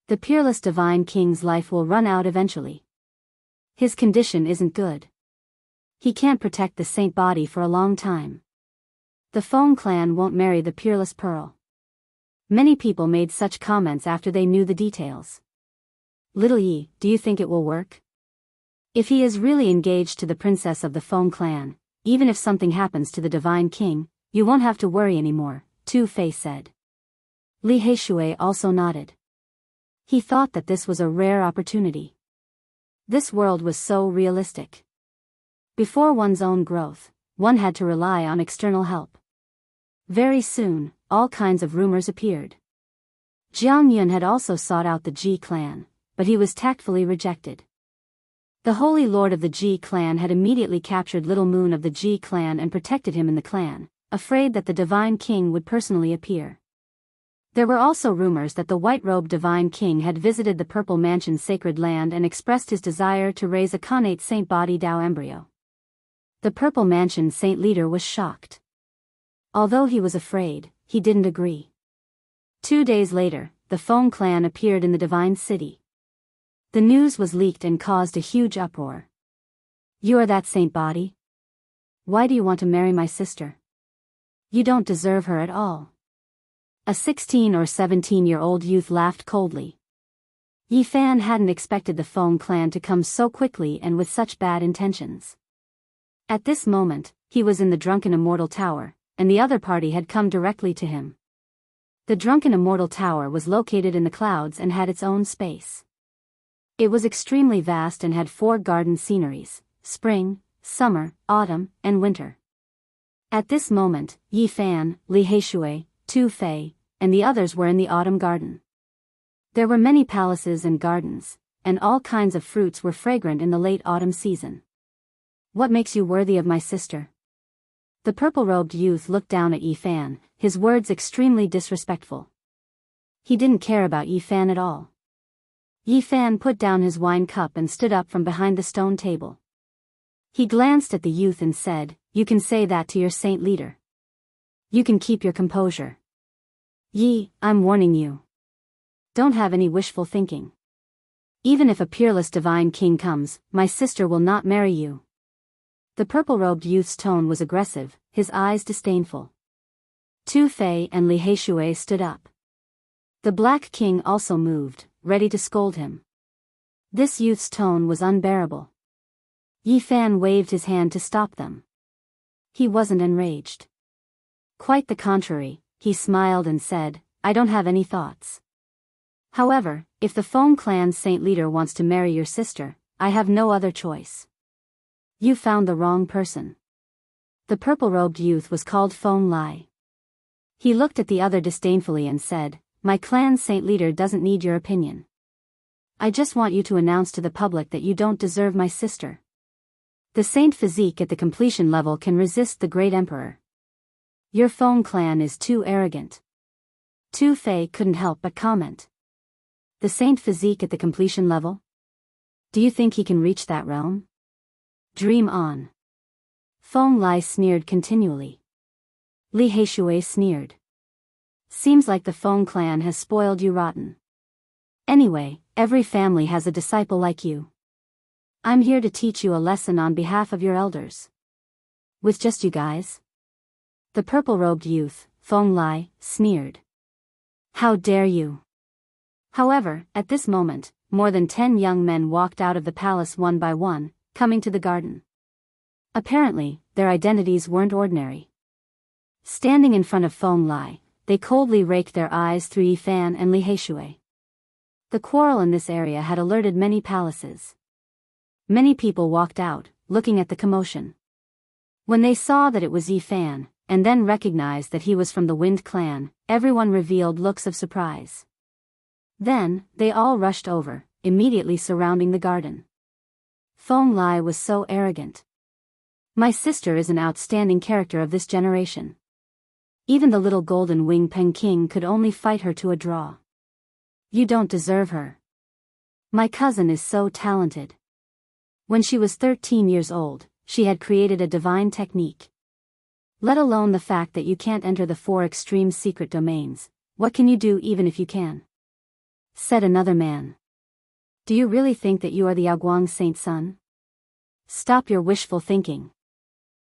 A: The peerless divine king's life will run out eventually. His condition isn't good. He can't protect the saint body for a long time. The Feng clan won't marry the peerless pearl. Many people made such comments after they knew the details. Little Yi, do you think it will work? If he is really engaged to the princess of the Feng clan, even if something happens to the divine king, you won't have to worry anymore, Tu Fei said. Li Heishui also nodded. He thought that this was a rare opportunity. This world was so realistic. Before one's own growth, one had to rely on external help. Very soon, all kinds of rumors appeared. Jiang Yun had also sought out the Ji clan, but he was tactfully rejected. The Holy Lord of the Ji clan had immediately captured Little Moon of the Ji clan and protected him in the clan, afraid that the divine king would personally appear. There were also rumors that the white-robed divine king had visited the Purple Mansion's sacred land and expressed his desire to raise a connate saint body Dao embryo. The Purple Mansion saint leader was shocked. Although he was afraid, he didn't agree. 2 days later, the Feng clan appeared in the divine city. The news was leaked and caused a huge uproar. You are that saint body? Why do you want to marry my sister? You don't deserve her at all. A 16 or 17-year-old youth laughed coldly. Yi Fan hadn't expected the Feng clan to come so quickly and with such bad intentions. At this moment, he was in the Drunken Immortal Tower, and the other party had come directly to him. The Drunken Immortal Tower was located in the clouds and had its own space. It was extremely vast and had 4 garden sceneries: spring, summer, autumn, and winter. At this moment, Yi Fan, Li Heishui, Tu Fei, and the others were in the autumn garden. There were many palaces and gardens, and all kinds of fruits were fragrant in the late autumn season. What makes you worthy of my sister? The purple-robed youth looked down at Yi Fan, his words extremely disrespectful. He didn't care about Yi Fan at all. Yi Fan put down his wine cup and stood up from behind the stone table. He glanced at the youth and said, "You can say that to your saint leader. You can keep your composure. Yi, I'm warning you. Don't have any wishful thinking. Even if a peerless divine king comes, my sister will not marry you." The purple-robed youth's tone was aggressive, his eyes disdainful. Tu Fei and Li Heishui stood up. The Black King also moved, ready to scold him. This youth's tone was unbearable. Yi Fan waved his hand to stop them. He wasn't enraged. Quite the contrary, he smiled and said, "I don't have any thoughts. However, if the Feng clan's saint leader wants to marry your sister, I have no other choice." You found the wrong person. The purple-robed youth was called Feng Lai. He looked at the other disdainfully and said, "My clan's saint leader doesn't need your opinion. I just want you to announce to the public that you don't deserve my sister. The saint physique at the completion level can resist the great emperor. Your Feng clan is too arrogant." Tu Fei couldn't help but comment. The saint physique at the completion level? Do you think he can reach that realm? Dream on. Feng Lai sneered continually. Li Heishui sneered. Seems like the Feng clan has spoiled you rotten. Anyway, every family has a disciple like you. I'm here to teach you a lesson on behalf of your elders. With just you guys? The purple-robed youth, Feng Lai, sneered. How dare you? However, at this moment, more than 10 young men walked out of the palace one by one, coming to the garden. Apparently, their identities weren't ordinary. Standing in front of Feng Lai, they coldly raked their eyes through Yi Fan and Li Heishui. The quarrel in this area had alerted many palaces. Many people walked out, looking at the commotion. When they saw that it was Yi Fan, and then recognized that he was from the Wind clan, everyone revealed looks of surprise. Then, they all rushed over, immediately surrounding the garden. Feng Lai was so arrogant. My sister is an outstanding character of this generation. Even the little golden wing Peng King could only fight her to a draw. You don't deserve her. My cousin is so talented. When she was 13 years old, she had created a divine technique. Let alone the fact that you can't enter the 4 extreme secret domains, what can you do even if you can? said another man. Do you really think that you are the Yaoguang Saint Sun? Stop your wishful thinking.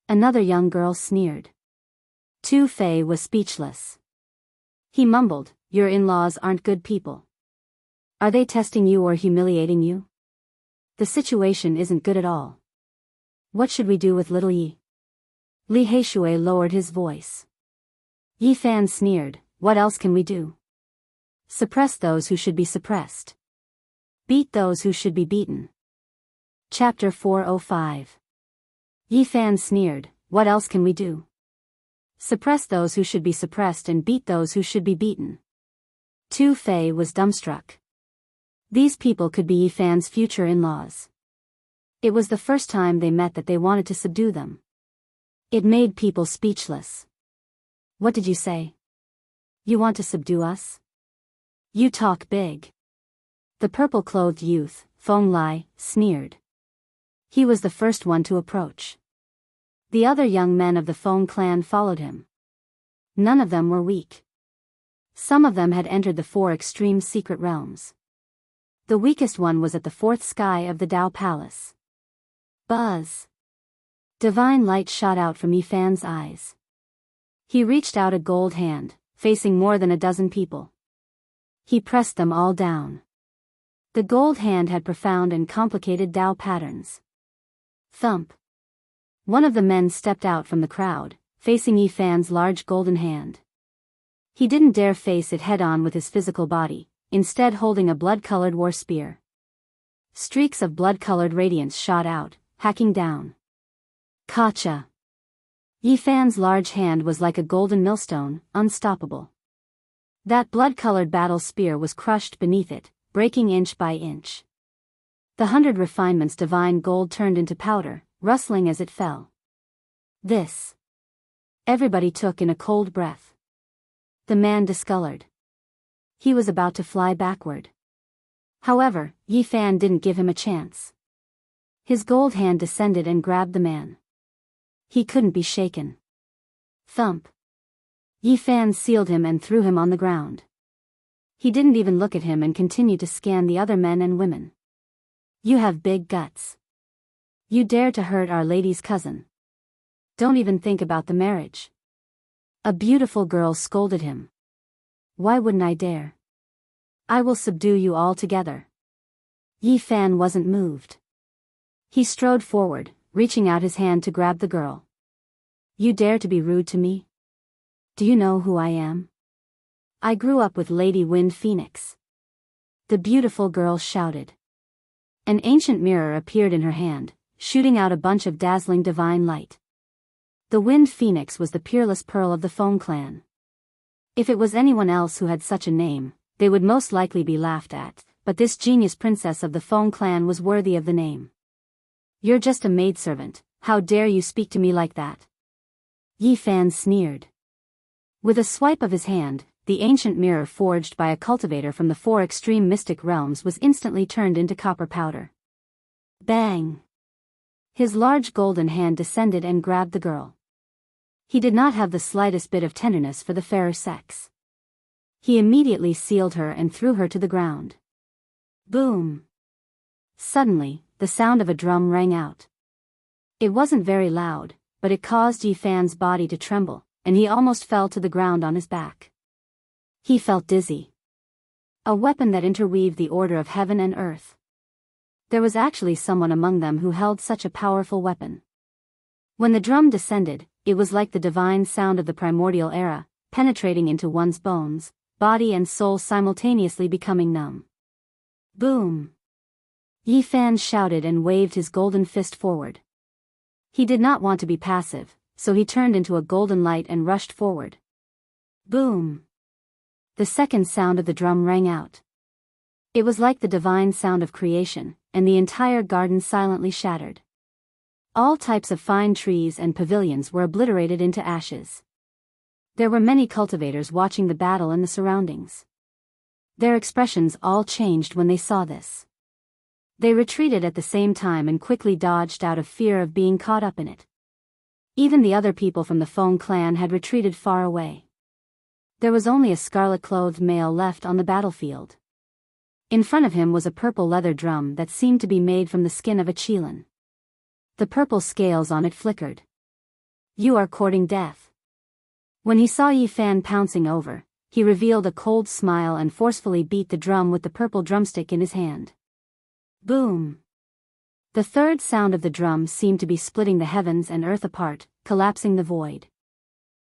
A: Another young girl sneered. Tu Fei was speechless. He mumbled, your in-laws aren't good people. Are they testing you or humiliating you? The situation isn't good at all. What should we do with little Yi? Li Heishui lowered his voice. Yi Fan sneered, what else can we do? Suppress those who should be suppressed. Beat those who should be beaten. Chapter 405. Yi Fan sneered, what else can we do? Suppress those who should be suppressed and beat those who should be beaten. Tu Fei was dumbstruck. These people could be Yi Fan's future in-laws. It was the first time they met that they wanted to subdue them. It made people speechless. What did you say? You want to subdue us? You talk big. The purple-clothed youth, Feng Lai, sneered. He was the first one to approach. The other young men of the Feng clan followed him. None of them were weak. Some of them had entered the 4 extreme secret realms. The weakest one was at the 4th sky of the Dao Palace. Buzz! Divine light shot out from Yi Fan's eyes. He reached out a gold hand, facing more than a dozen people. He pressed them all down. The gold hand had profound and complicated Dao patterns. Thump! One of the men stepped out from the crowd, facing Yi Fan's large golden hand. He didn't dare face it head-on with his physical body, instead holding a blood-colored war spear. Streaks of blood-colored radiance shot out, hacking down. Kacha! Yi Fan's large hand was like a golden millstone, unstoppable. That blood-colored battle spear was crushed beneath it, breaking inch by inch. The 100 refinements divine gold turned into powder, rustling as it fell. This. Everybody took in a cold breath. The man discolored. He was about to fly backward. However, Yi Fan didn't give him a chance. His gold hand descended and grabbed the man. He couldn't be shaken. Thump. Yi Fan sealed him and threw him on the ground. He didn't even look at him and continued to scan the other men and women. You have big guts. You dare to hurt Our Lady's cousin. Don't even think about the marriage. A beautiful girl scolded him. Why wouldn't I dare? I will subdue you all together. Yi Fan wasn't moved. He strode forward, reaching out his hand to grab the girl. You dare to be rude to me? Do you know who I am? I grew up with Lady Wind Phoenix. The beautiful girl shouted. An ancient mirror appeared in her hand, shooting out a bunch of dazzling divine light. The Wind Phoenix was the peerless pearl of the Feng clan. If it was anyone else who had such a name, they would most likely be laughed at, but this genius princess of the Feng clan was worthy of the name. You're just a maidservant, how dare you speak to me like that? Yi Fan sneered. With a swipe of his hand, the ancient mirror forged by a cultivator from the 4 extreme mystic realms was instantly turned into copper powder. Bang! His large golden hand descended and grabbed the girl. He did not have the slightest bit of tenderness for the fairer sex. He immediately sealed her and threw her to the ground. Boom! Suddenly, the sound of a drum rang out. It wasn't very loud, but it caused Yi Fan's body to tremble, and he almost fell to the ground on his back. He felt dizzy. A weapon that interweaved the order of heaven and earth. There was actually someone among them who held such a powerful weapon. When the drum descended, it was like the divine sound of the primordial era, penetrating into one's bones, body and soul simultaneously becoming numb. Boom! Yi Fan shouted and waved his golden fist forward. He did not want to be passive, so he turned into a golden light and rushed forward. Boom! The second sound of the drum rang out. It was like the divine sound of creation, and the entire garden silently shattered. All types of fine trees and pavilions were obliterated into ashes. There were many cultivators watching the battle in the surroundings. Their expressions all changed when they saw this. They retreated at the same time and quickly dodged out of fear of being caught up in it. Even the other people from the Feng clan had retreated far away. There was only a scarlet-clothed male left on the battlefield. In front of him was a purple leather drum that seemed to be made from the skin of a qilin. The purple scales on it flickered. You are courting death. When he saw Yi Fan pouncing over, he revealed a cold smile and forcefully beat the drum with the purple drumstick in his hand. Boom! The third sound of the drum seemed to be splitting the heavens and earth apart, collapsing the void.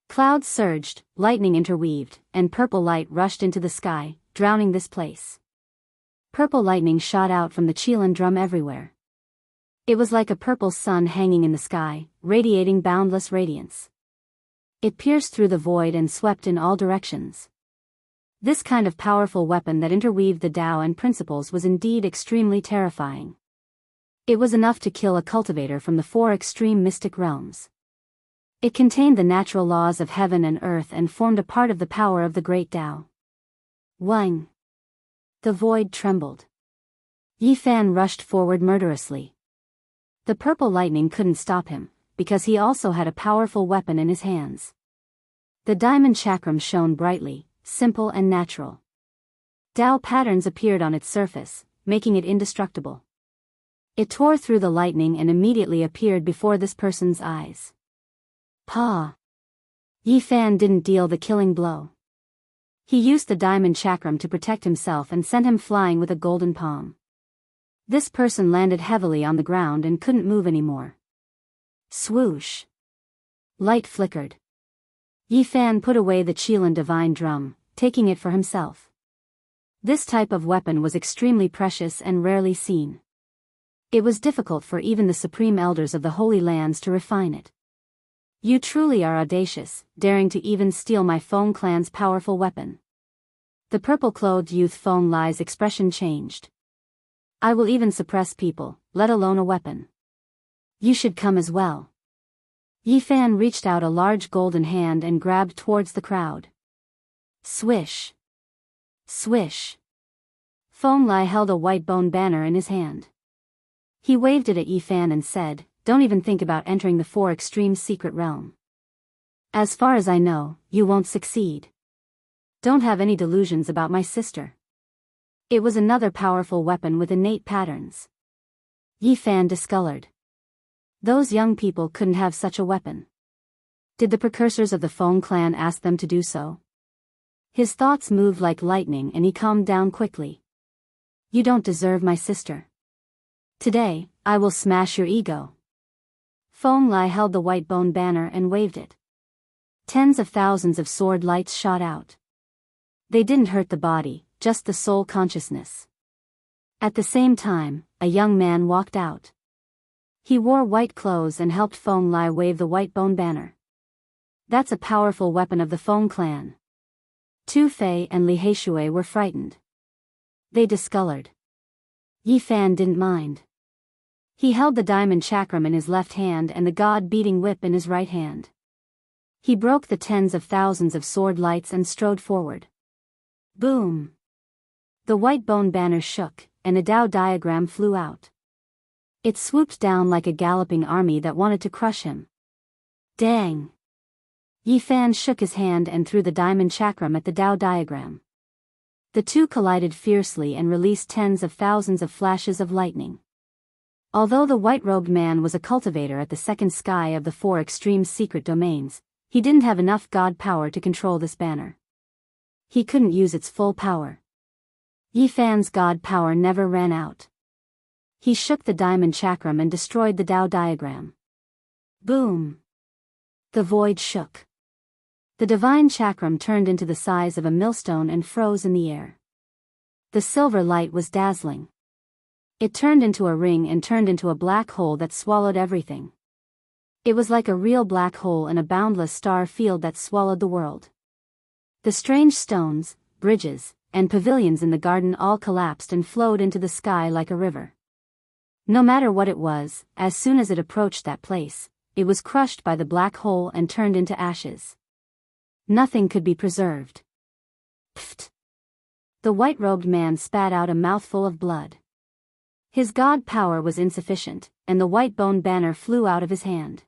A: Clouds surged, lightning interweaved, and purple light rushed into the sky, drowning this place. Purple lightning shot out from the qilin drum everywhere. It was like a purple sun hanging in the sky, radiating boundless radiance. It pierced through the void and swept in all directions. This kind of powerful weapon that interweaved the Tao and principles was indeed extremely terrifying. It was enough to kill a cultivator from the 4 extreme mystic realms. It contained the natural laws of heaven and earth and formed a part of the power of the great Tao. Wang! The void trembled. Yi Fan rushed forward murderously. The purple lightning couldn't stop him, because he also had a powerful weapon in his hands. The diamond chakram shone brightly, simple and natural. Tao patterns appeared on its surface, making it indestructible. It tore through the lightning and immediately appeared before this person's eyes. Pa! Yi Fan didn't deal the killing blow. He used the diamond chakram to protect himself and sent him flying with a golden palm. This person landed heavily on the ground and couldn't move anymore. Swoosh! Light flickered. Yi Fan put away the qilin divine drum, taking it for himself. This type of weapon was extremely precious and rarely seen. It was difficult for even the supreme elders of the Holy Lands to refine it. You truly are audacious, daring to even steal my Feng clan's powerful weapon. The purple-clothed youth Feng Lai's expression changed. I will even suppress people, let alone a weapon. You should come as well. Yi Fan reached out a large golden hand and grabbed towards the crowd. Swish! Swish! Feng Lai held a white bone banner in his hand. He waved it at Yi Fan and said, "Don't even think about entering the 4 extreme secret realm. As far as I know, you won't succeed. Don't have any delusions about my sister." It was another powerful weapon with innate patterns. Yi Fan discolored. Those young people couldn't have such a weapon. Did the precursors of the Feng clan ask them to do so? His thoughts moved like lightning and he calmed down quickly. You don't deserve my sister. Today, I will smash your ego. Feng Lai held the white bone banner and waved it. Tens of thousands of sword lights shot out. They didn't hurt the body, just the soul consciousness. At the same time, a young man walked out. He wore white clothes and helped Feng Lai wave the white bone banner. That's a powerful weapon of the Feng clan. Tu Fei and Li Heishui were frightened. They discolored. Yi Fan didn't mind. He held the diamond chakram in his left hand and the god-beating whip in his right hand. He broke the tens of thousands of sword lights and strode forward. Boom! The white bone banner shook, and a Tao diagram flew out. It swooped down like a galloping army that wanted to crush him. Dang! Yi Fan shook his hand and threw the diamond chakram at the Tao diagram. The two collided fiercely and released tens of thousands of flashes of lightning. Although the white-robed man was a cultivator at the second sky of the 4 extreme secret domains, he didn't have enough god power to control this banner. He couldn't use its full power. Yi Fan's god power never ran out. He shook the diamond chakram and destroyed the Tao diagram. Boom! The void shook. The divine chakram turned into the size of a millstone and froze in the air. The silver light was dazzling. It turned into a ring and turned into a black hole that swallowed everything. It was like a real black hole in a boundless star field that swallowed the world. The strange stones, bridges, and pavilions in the garden all collapsed and flowed into the sky like a river. No matter what it was, as soon as it approached that place, it was crushed by the black hole and turned into ashes. Nothing could be preserved. Pfft! The white-robed man spat out a mouthful of blood. His god power was insufficient, and the white bone banner flew out of his hand.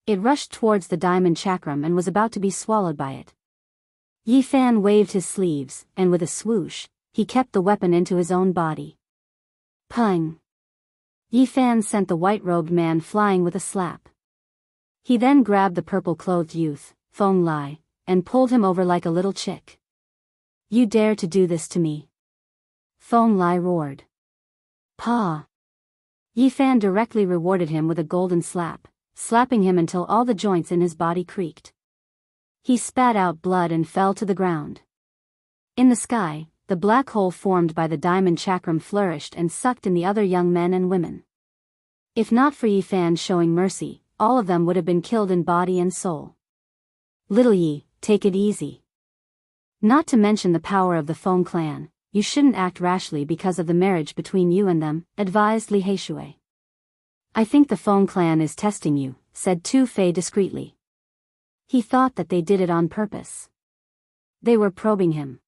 A: It rushed towards the diamond chakram and was about to be swallowed by it. Yi Fan waved his sleeves, and with a swoosh, he kept the weapon into his own body. Pung! Yi Fan sent the white-robed man flying with a slap. He then grabbed the purple-clothed youth, Feng Lai, and pulled him over like a little chick. You dare to do this to me? Feng Lai roared. Pa! Yi Fan directly rewarded him with a golden slap, slapping him until all the joints in his body creaked. He spat out blood and fell to the ground. In the sky, the black hole formed by the diamond chakram flourished and sucked in the other young men and women. If not for Yi Fan showing mercy, all of them would have been killed in body and soul. Little Yi, take it easy. Not to mention the power of the Feng clan, you shouldn't act rashly because of the marriage between you and them, advised Li Heishui. I think the Feng clan is testing you, said Tu Fei discreetly. He thought that they did it on purpose. They were probing him.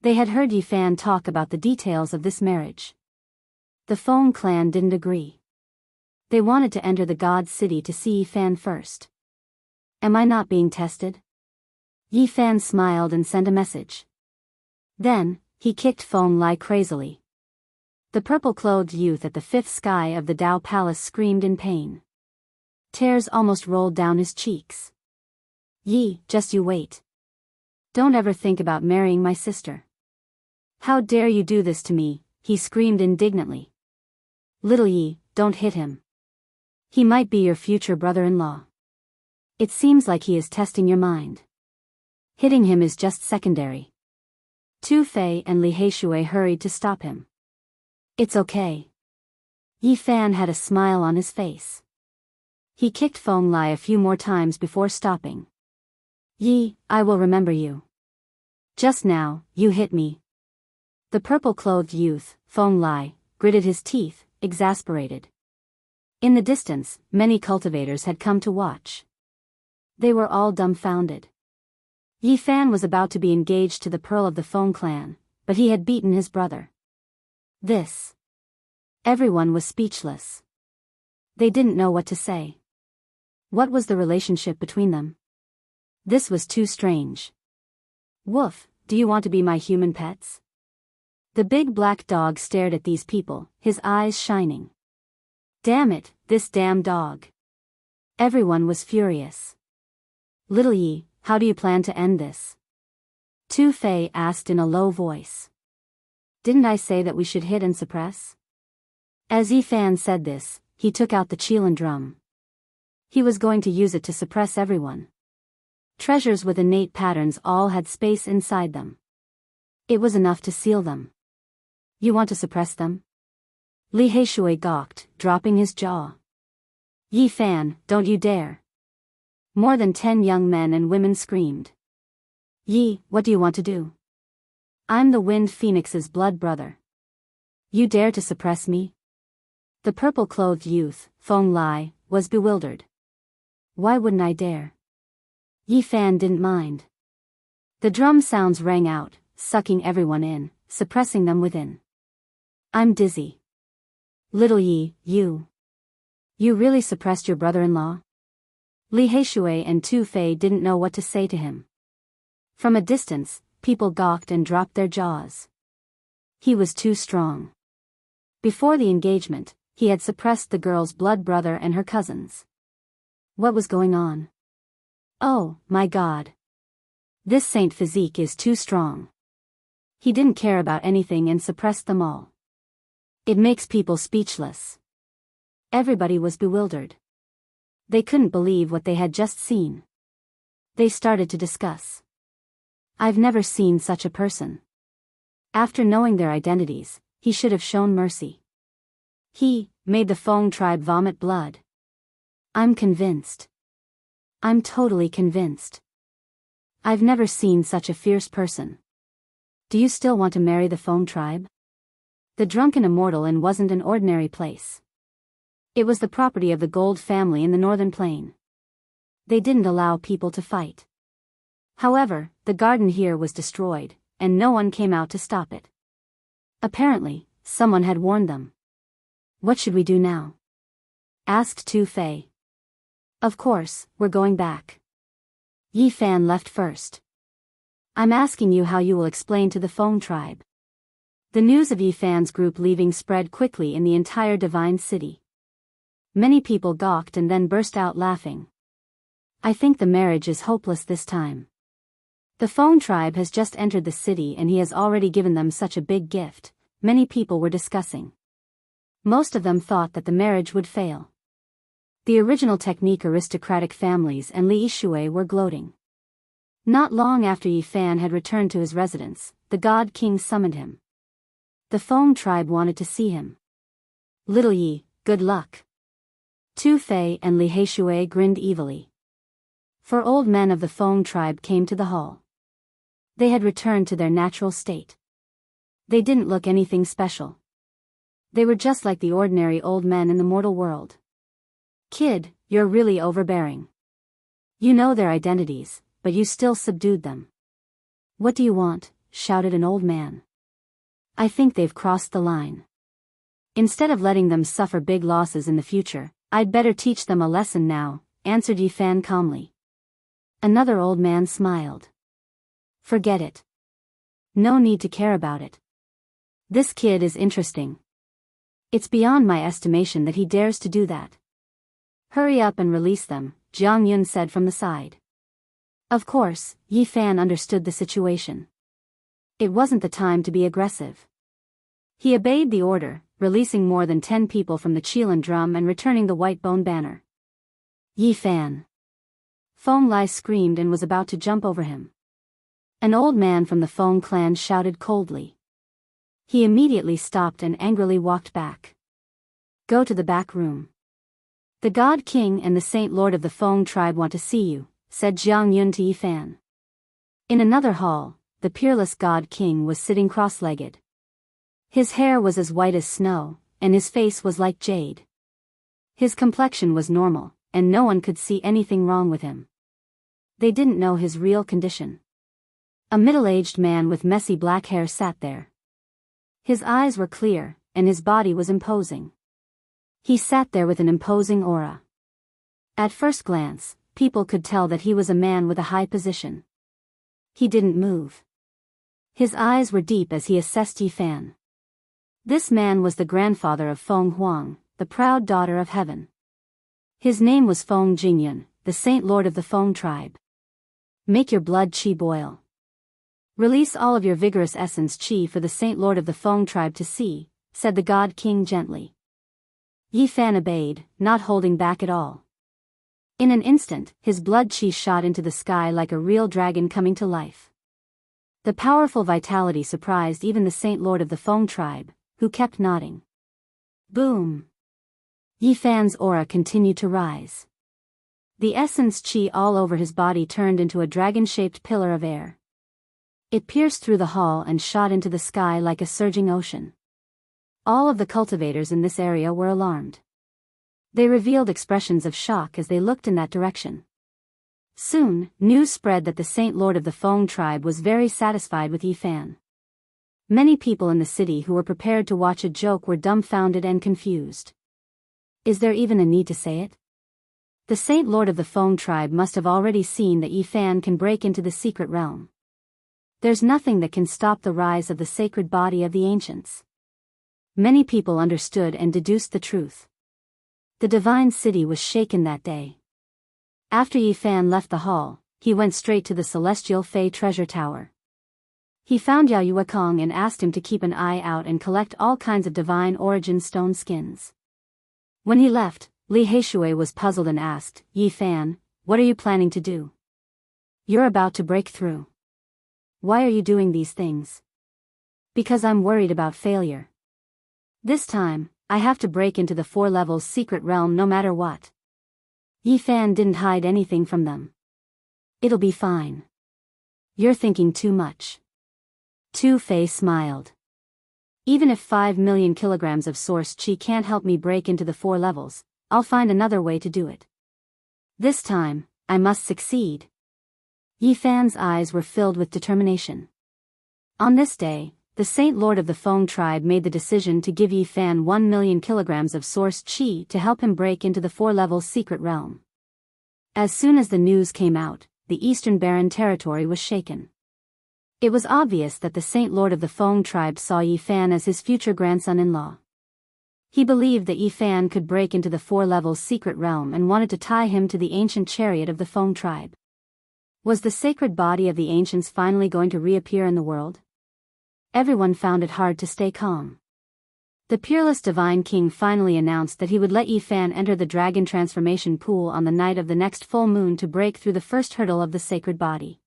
A: They had heard Yi Fan talk about the details of this marriage. The Feng clan didn't agree. They wanted to enter the God's city to see Yi Fan first. Am I not being tested? Yi Fan smiled and sent a message. Then, he kicked Feng Lai crazily. The purple-clothed youth at the fifth sky of the Dao Palace screamed in pain. Tears almost rolled down his cheeks. Yi, just you wait. Don't ever think about marrying my sister. How dare you do this to me, he screamed indignantly. Little Yi, don't hit him. He might be your future brother-in-law. It seems like he is testing your mind. Hitting him is just secondary. Tu Fei and Li Heishui hurried to stop him. It's okay. Yi Fan had a smile on his face. He kicked Feng Lai a few more times before stopping. Yi, I will remember you. Just now, you hit me. The purple-clothed youth, Feng Lai, gritted his teeth, exasperated. In the distance, many cultivators had come to watch. They were all dumbfounded. Yi Fan was about to be engaged to the pearl of the Feng clan, but he had beaten his brother. This. Everyone was speechless. They didn't know what to say. What was the relationship between them? This was too strange. Woof, do you want to be my human pets? The big black dog stared at these people, his eyes shining. Damn it, this damn dog. Everyone was furious. Little Yi, how do you plan to end this? Tu Fei asked in a low voice. Didn't I say that we should hit and suppress? As Yi Fan said this, he took out the Qilin drum. He was going to use it to suppress everyone. Treasures with innate patterns all had space inside them. It was enough to seal them. You want to suppress them? Li Heishui gawked, dropping his jaw. Yi Fan, don't you dare. More than 10 young men and women screamed. Yi, what do you want to do? I'm the Wind Phoenix's blood brother. You dare to suppress me? The purple-clothed youth, Feng Lai, was bewildered. Why wouldn't I dare? Yi Fan didn't mind. The drum sounds rang out, sucking everyone in, suppressing them within. I'm dizzy. Little Yi, you really suppressed your brother-in-law? Li Heishui and Tu Fei didn't know what to say to him. From a distance, people gawked and dropped their jaws. He was too strong. Before the engagement, he had suppressed the girl's blood brother and her cousins. What was going on? Oh, my God. This saint physique is too strong. He didn't care about anything and suppressed them all. It makes people speechless. Everybody was bewildered. They couldn't believe what they had just seen. They started to discuss. I've never seen such a person. After knowing their identities, he should have shown mercy. He made the Feng tribe vomit blood. I'm convinced. I'm totally convinced. I've never seen such a fierce person. Do you still want to marry the Feng tribe? The drunken immortal inn wasn't an ordinary place. It was the property of the Gold family in the northern plain. They didn't allow people to fight. However, the garden here was destroyed, and no one came out to stop it. Apparently, someone had warned them. What should we do now? Asked Tu Fei. Of course, we're going back. Yi Fan left first. I'm asking you how you will explain to the Feng tribe. The news of Yifan's group leaving spread quickly in the entire divine city. Many people gawked and then burst out laughing. I think the marriage is hopeless this time. The Feng tribe has just entered the city and he has already given them such a big gift, many people were discussing. Most of them thought that the marriage would fail. The original technique aristocratic families and Li Yishui were gloating. Not long after Yifan had returned to his residence, the God King summoned him. The Feng tribe wanted to see him. Little Yi, good luck. Tu Fei and Li Heishui grinned evilly. 4 old men of the Feng tribe came to the hall. They had returned to their natural state. They didn't look anything special. They were just like the ordinary old men in the mortal world. Kid, you're really overbearing. You know their identities, but you still subdued them. What do you want? Shouted an old man. I think they've crossed the line. Instead of letting them suffer big losses in the future, I'd better teach them a lesson now, answered Yifan calmly. Another old man smiled. Forget it. No need to care about it. This kid is interesting. It's beyond my estimation that he dares to do that. Hurry up and release them, Jianghu said from the side. Of course, Yifan understood the situation. It wasn't the time to be aggressive. He obeyed the order, releasing more than 10 people from the Qilin drum and returning the white bone banner. Yifan. Feng Lai screamed and was about to jump over him. An old man from the Feng clan shouted coldly. He immediately stopped and angrily walked back. Go to the back room. The God King and the Saint Lord of the Feng tribe want to see you, said Jianghu to Yifan. In another hall, the peerless God King was sitting cross-legged. His hair was as white as snow, and his face was like jade. His complexion was normal, and no one could see anything wrong with him. They didn't know his real condition. A middle-aged man with messy black hair sat there. His eyes were clear, and his body was imposing. He sat there with an imposing aura. At first glance, people could tell that he was a man with a high position. He didn't move. His eyes were deep as he assessed Yifan. This man was the grandfather of Feng Huang, the proud daughter of heaven. His name was Feng Jingyun, the Saint Lord of the Feng tribe. Make your blood qi boil. Release all of your vigorous essence qi for the Saint Lord of the Feng tribe to see, said the God King gently. Yifan obeyed, not holding back at all. In an instant, his blood qi shot into the sky like a real dragon coming to life. The powerful vitality surprised even the Saint Lord of the Feng tribe, who kept nodding. Boom! Yifan's aura continued to rise. The essence qi all over his body turned into a dragon-shaped pillar of air. It pierced through the hall and shot into the sky like a surging ocean. All of the cultivators in this area were alarmed. They revealed expressions of shock as they looked in that direction. Soon, news spread that the Saint Lord of the Feng tribe was very satisfied with Yifan. Many people in the city who were prepared to watch a joke were dumbfounded and confused. Is there even a need to say it? The Saint Lord of the Feng tribe must have already seen that Yifan can break into the secret realm. There's nothing that can stop the rise of the sacred body of the ancients. Many people understood and deduced the truth. The divine city was shaken that day. After Yifan left the hall, he went straight to the celestial Fei treasure tower. He found Yao Yuekong and asked him to keep an eye out and collect all kinds of divine origin stone skins. When he left, Li Heishui was puzzled and asked, Yifan, what are you planning to do? You're about to break through. Why are you doing these things? Because I'm worried about failure. This time, I have to break into the 4 levels secret realm no matter what. Yifan didn't hide anything from them. It'll be fine. You're thinking too much. Tu Fei smiled. Even if 5 million kilograms of source qi can't help me break into the 4 levels, I'll find another way to do it. This time, I must succeed. Yifan's eyes were filled with determination. On this day, the Saint Lord of the Feng tribe made the decision to give Yifan 1 million kilograms of source qi to help him break into the 4 levels secret realm. As soon as the news came out, the Eastern Barren territory was shaken. It was obvious that the Saint Lord of the Feng tribe saw Yi Fan as his future grandson-in-law. He believed that Yi Fan could break into the four-level secret realm and wanted to tie him to the ancient chariot of the Feng tribe. Was the sacred body of the ancients finally going to reappear in the world? Everyone found it hard to stay calm. The peerless divine king finally announced that he would let Yi Fan enter the dragon transformation pool on the night of the next full moon to break through the first hurdle of the sacred body.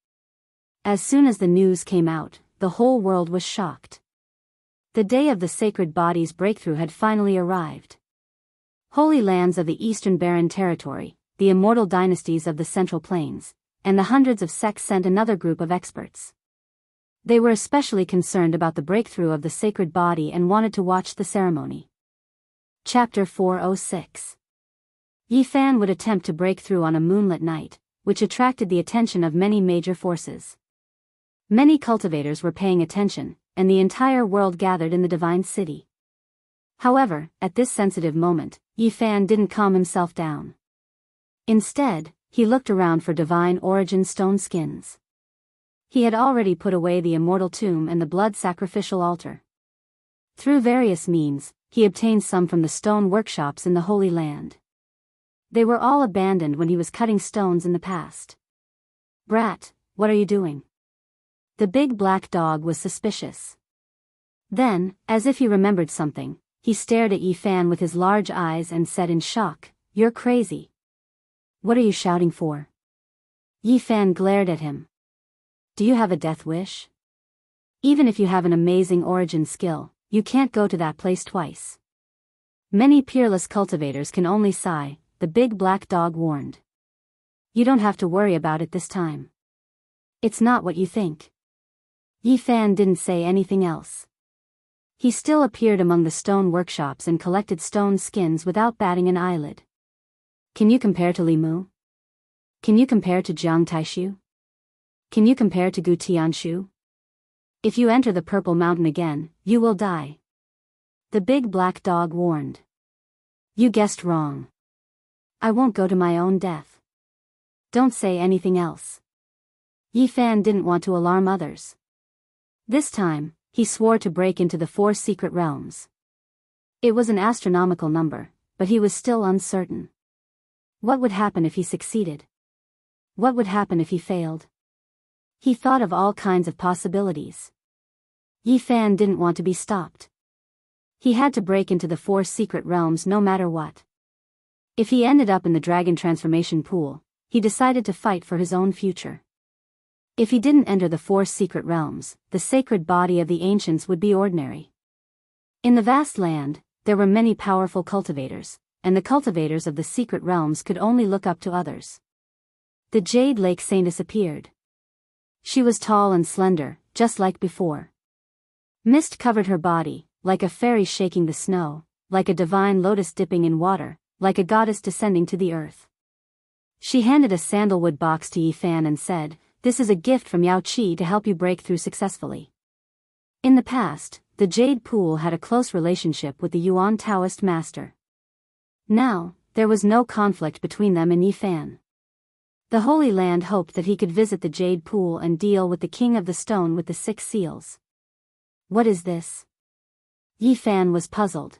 A: As soon as the news came out, the whole world was shocked. The day of the sacred body's breakthrough had finally arrived. Holy lands of the Eastern Barren Territory, the immortal dynasties of the Central Plains, and the hundreds of sects sent another group of experts. They were especially concerned about the breakthrough of the sacred body and wanted to watch the ceremony. Chapter 406. Yi Fan would attempt to break through on a moonlit night, which attracted the attention of many major forces. Many cultivators were paying attention, and the entire world gathered in the divine city. However, at this sensitive moment, Yi Fan didn't calm himself down. Instead, he looked around for divine origin stone skins. He had already put away the immortal tomb and the blood sacrificial altar. Through various means, he obtained some from the stone workshops in the Holy Land. They were all abandoned when he was cutting stones in the past. "Brat, what are you doing?" The big black dog was suspicious. Then, as if he remembered something, he stared at Yi Fan with his large eyes and said in shock, "You're crazy. What are you shouting for?" Yi Fan glared at him. "Do you have a death wish? Even if you have an amazing origin skill, you can't go to that place twice." "Many peerless cultivators can only sigh," the big black dog warned. "You don't have to worry about it this time. It's not what you think." Yi Fan didn't say anything else. He still appeared among the stone workshops and collected stone skins without batting an eyelid. "Can you compare to Li Mu? Can you compare to Jiang Taishu? Can you compare to Gu Tianshu? If you enter the Purple Mountain again, you will die." The big black dog warned. "You guessed wrong. I won't go to my own death. Don't say anything else." Yi Fan didn't want to alarm others. This time, he swore to break into the 4 secret realms. It was an astronomical number, but he was still uncertain. What would happen if he succeeded? What would happen if he failed? He thought of all kinds of possibilities. Yi Fan didn't want to be stopped. He had to break into the 4 secret realms no matter what. If he ended up in the dragon transformation pool, he decided to fight for his own future. If he didn't enter the 4 secret realms, the sacred body of the ancients would be ordinary. In the vast land, there were many powerful cultivators, and the cultivators of the secret realms could only look up to others. The Jade Lake Saintess appeared. She was tall and slender, just like before. Mist covered her body, like a fairy shaking the snow, like a divine lotus dipping in water, like a goddess descending to the earth. She handed a sandalwood box to Yi Fan and said, "This is a gift from Yao Qi to help you break through successfully." In the past, the Jade Pool had a close relationship with the Yuan Daoist master. Now, there was no conflict between them and Yi Fan. The Holy Land hoped that he could visit the Jade Pool and deal with the King of the Stone with the 6 seals. "What is this?" Yi Fan was puzzled.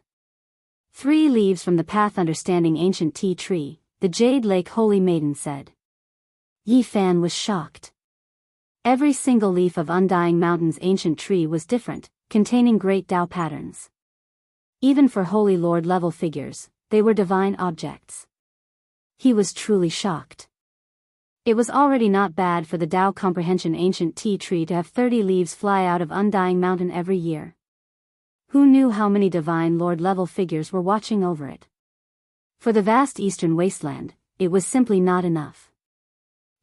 A: 3 leaves from the path understanding ancient tea tree, the Jade Lake Holy Maiden said. Yi Fan was shocked. Every single leaf of Undying Mountain's ancient tree was different, containing great Tao patterns. Even for Holy Lord level figures, they were divine objects. He was truly shocked. It was already not bad for the Tao Comprehension ancient tea tree to have 30 leaves fly out of Undying Mountain every year. Who knew how many divine Lord level figures were watching over it? For the vast eastern wasteland, it was simply not enough.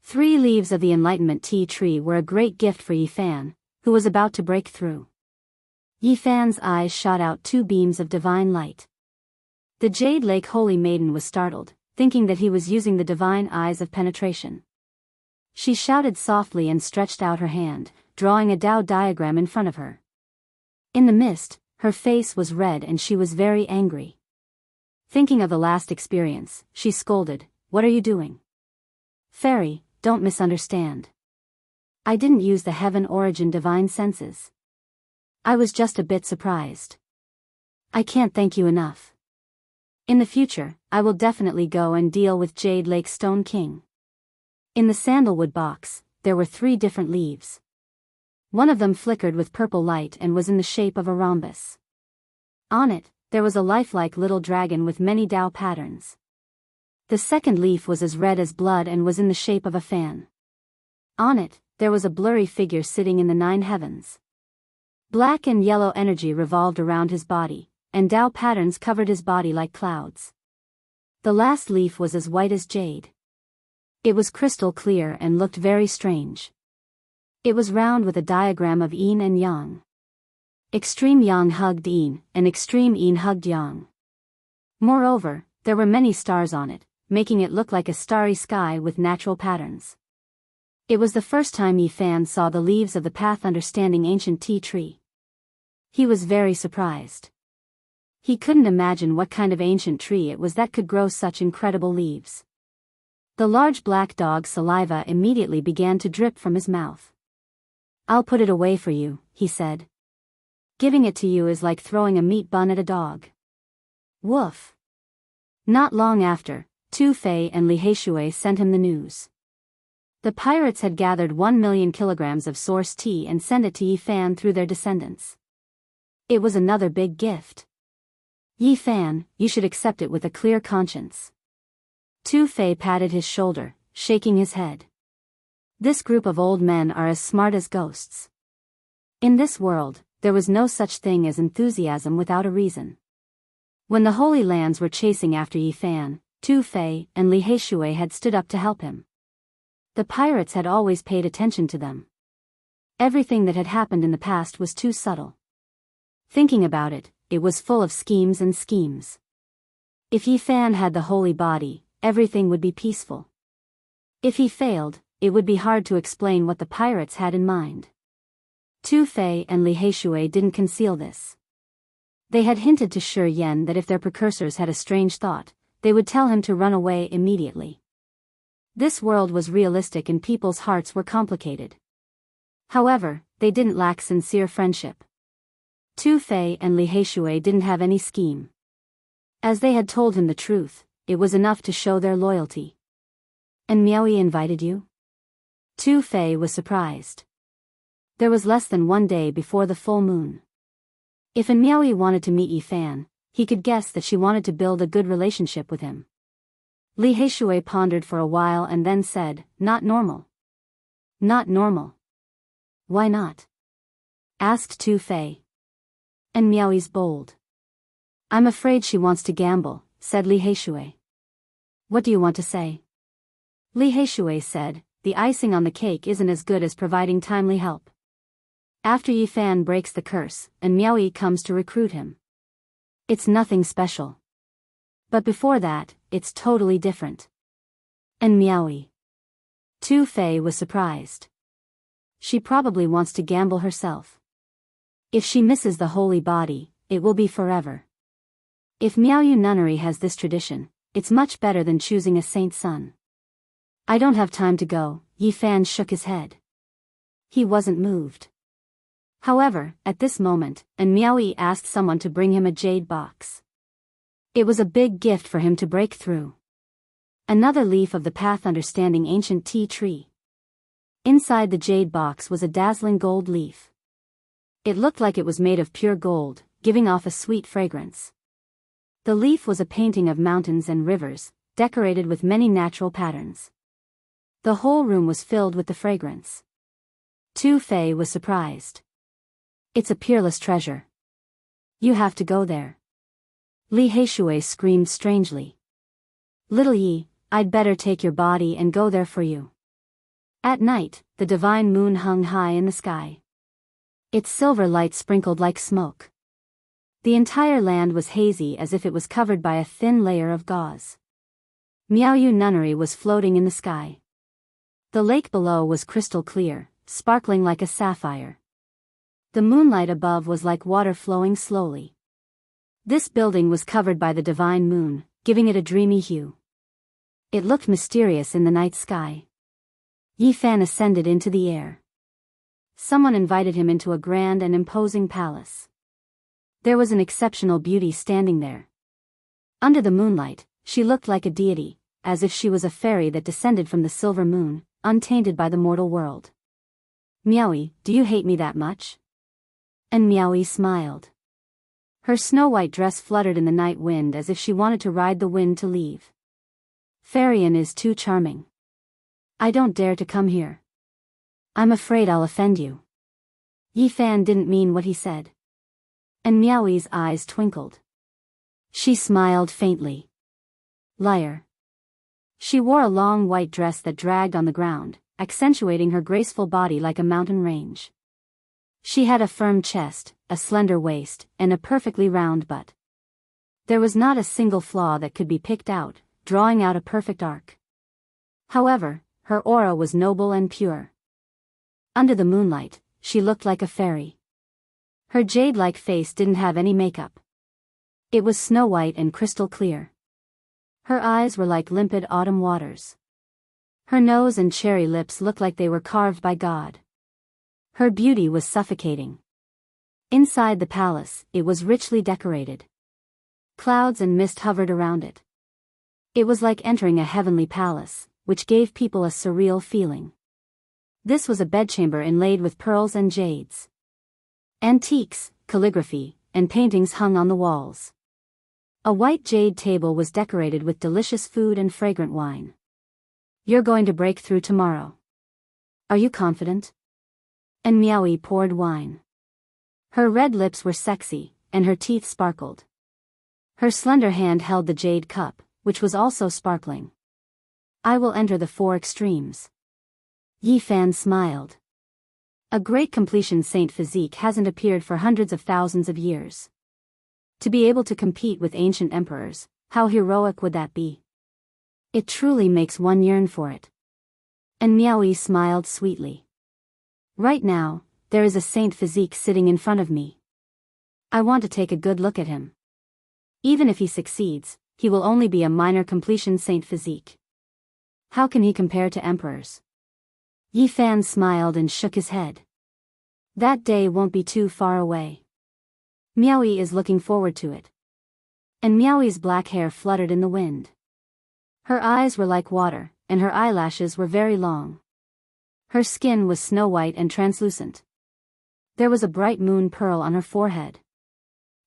A: 3 leaves of the Enlightenment tea tree were a great gift for Yi Fan, who was about to break through. Yi Fan's eyes shot out 2 beams of divine light. The Jade Lake Holy Maiden was startled, thinking that he was using the divine eyes of penetration. She shouted softly and stretched out her hand, drawing a Tao diagram in front of her. In the mist, her face was red and she was very angry. Thinking of the last experience, she scolded, "What are you doing? Fairy, don't misunderstand. I didn't use the heaven origin divine senses. I was just a bit surprised. I can't thank you enough. In the future, I will definitely go and deal with Jade Lake Stone King. In the sandalwood box, there were 3 different leaves. One of them flickered with purple light and was in the shape of a rhombus. On it, there was a lifelike little dragon with many Dao patterns. The second leaf was as red as blood and was in the shape of a fan. On it, there was a blurry figure sitting in the 9 heavens. Black and yellow energy revolved around his body, and Dao patterns covered his body like clouds. The last leaf was as white as jade. It was crystal clear and looked very strange. It was round with a diagram of yin and yang. Extreme yang hugged yin, and extreme yin hugged yang. Moreover, there were many stars on it, making it look like a starry sky with natural patterns. It was the first time Yi Fan saw the leaves of the path understanding ancient tea tree. He was very surprised. He couldn't imagine what kind of ancient tree it was that could grow such incredible leaves. The large black dog's saliva immediately began to drip from his mouth. "I'll put it away for you," he said. "Giving it to you is like throwing a meat bun at a dog." Woof. Not long after, Tu Fei and Li Heishui sent him the news. The pirates had gathered 1 million kilograms of source tea and sent it to Yi Fan through their descendants. It was another big gift. "Yi Fan, you should accept it with a clear conscience." Tu Fei patted his shoulder, shaking his head. "This group of old men are as smart as ghosts." In this world, there was no such thing as enthusiasm without a reason. When the Holy Lands were chasing after Yi Fan, Tu Fei and Li Heishui had stood up to help him. The pirates had always paid attention to them. Everything that had happened in the past was too subtle. Thinking about it, it was full of schemes and schemes. If Yi Fan had the holy body, everything would be peaceful. If he failed, it would be hard to explain what the pirates had in mind. Tu Fei and Li Heishui didn't conceal this. They had hinted to Shi Yan that if their precursors had a strange thought, they would tell him to run away immediately. This world was realistic and people's hearts were complicated. However, they didn't lack sincere friendship. Tu Fei and Li Heishui didn't have any scheme. As they had told him the truth, it was enough to show their loyalty. "And Miaoyi invited you?" Tu Fei was surprised. There was less than 1 day before the full moon. If Miaoyi wanted to meet Yi Fan, he could guess that she wanted to build a good relationship with him. Li Heishui pondered for a while and then said, "Not normal." "Not normal? Why not?" asked Tu Fei. "And Miaoyi's bold." "I'm afraid she wants to gamble," said Li Heishui. "What do you want to say?" Li Heishui said, "The icing on the cake isn't as good as providing timely help. After Yi Fan breaks the curse, and Miaoyi comes to recruit him. It's nothing special. But before that, it's totally different." "And Miaoyi?" Tu Fei was surprised. "She probably wants to gamble herself. If she misses the holy body, it will be forever. If Miaoyu nunnery has this tradition, it's much better than choosing a saint's son." "I don't have time to go," Yi Fan shook his head. He wasn't moved. However, at this moment, Miaoyi asked someone to bring him a jade box. It was a big gift for him to break through. Another leaf of the path understanding ancient tea tree. Inside the jade box was a dazzling gold leaf. It looked like it was made of pure gold, giving off a sweet fragrance. The leaf was a painting of mountains and rivers, decorated with many natural patterns. The whole room was filled with the fragrance. Tu Fei was surprised. "It's a peerless treasure. You have to go there." Li Heishui screamed strangely. "Little Yi, I'd better take your body and go there for you." At night, the divine moon hung high in the sky. Its silver light sprinkled like smoke. The entire land was hazy as if it was covered by a thin layer of gauze. Miaoyu nunnery was floating in the sky. The lake below was crystal clear, sparkling like a sapphire. The moonlight above was like water flowing slowly. This building was covered by the divine moon, giving it a dreamy hue. It looked mysterious in the night sky. Yi Fan ascended into the air. Someone invited him into a grand and imposing palace. There was an exceptional beauty standing there. Under the moonlight, she looked like a deity, as if she was a fairy that descended from the silver moon, untainted by the mortal world. "Miaoi, do you hate me that much?" And Miaoi smiled. Her snow-white dress fluttered in the night wind as if she wanted to ride the wind to leave. "Fairyun is too charming. I don't dare to come here. I'm afraid I'll offend you." Yi Fan didn't mean what he said. And Miaoi's eyes twinkled. She smiled faintly. Liar. She wore a long white dress that dragged on the ground, accentuating her graceful body like a mountain range. She had a firm chest, a slender waist, and a perfectly round butt. There was not a single flaw that could be picked out, drawing out a perfect arc. However, her aura was noble and pure. Under the moonlight, she looked like a fairy. Her jade-like face didn't have any makeup. It was snow-white and crystal clear. Her eyes were like limpid autumn waters. Her nose and cherry lips looked like they were carved by God. Her beauty was suffocating. Inside the palace, it was richly decorated. Clouds and mist hovered around it. It was like entering a heavenly palace, which gave people a surreal feeling. This was a bedchamber inlaid with pearls and jades. Antiques, calligraphy, and paintings hung on the walls. A white jade table was decorated with delicious food and fragrant wine. "You're going to break through tomorrow. Are you confident?" And Miaoi poured wine. Her red lips were sexy, and her teeth sparkled. Her slender hand held the jade cup, which was also sparkling. "I will enter the four extremes." Yi Fan smiled. A great completion saint physique hasn't appeared for hundreds of thousands of years. To be able to compete with ancient emperors, how heroic would that be? It truly makes one yearn for it. And Miaoi smiled sweetly. Right now, there is a saint physique sitting in front of me. I want to take a good look at him. Even if he succeeds, he will only be a minor completion saint physique. How can he compare to emperors? Yi Fan smiled and shook his head. That day won't be too far away. Miaoi is looking forward to it. And Miaoi's black hair fluttered in the wind. Her eyes were like water, and her eyelashes were very long. Her skin was snow-white and translucent. There was a bright moon pearl on her forehead.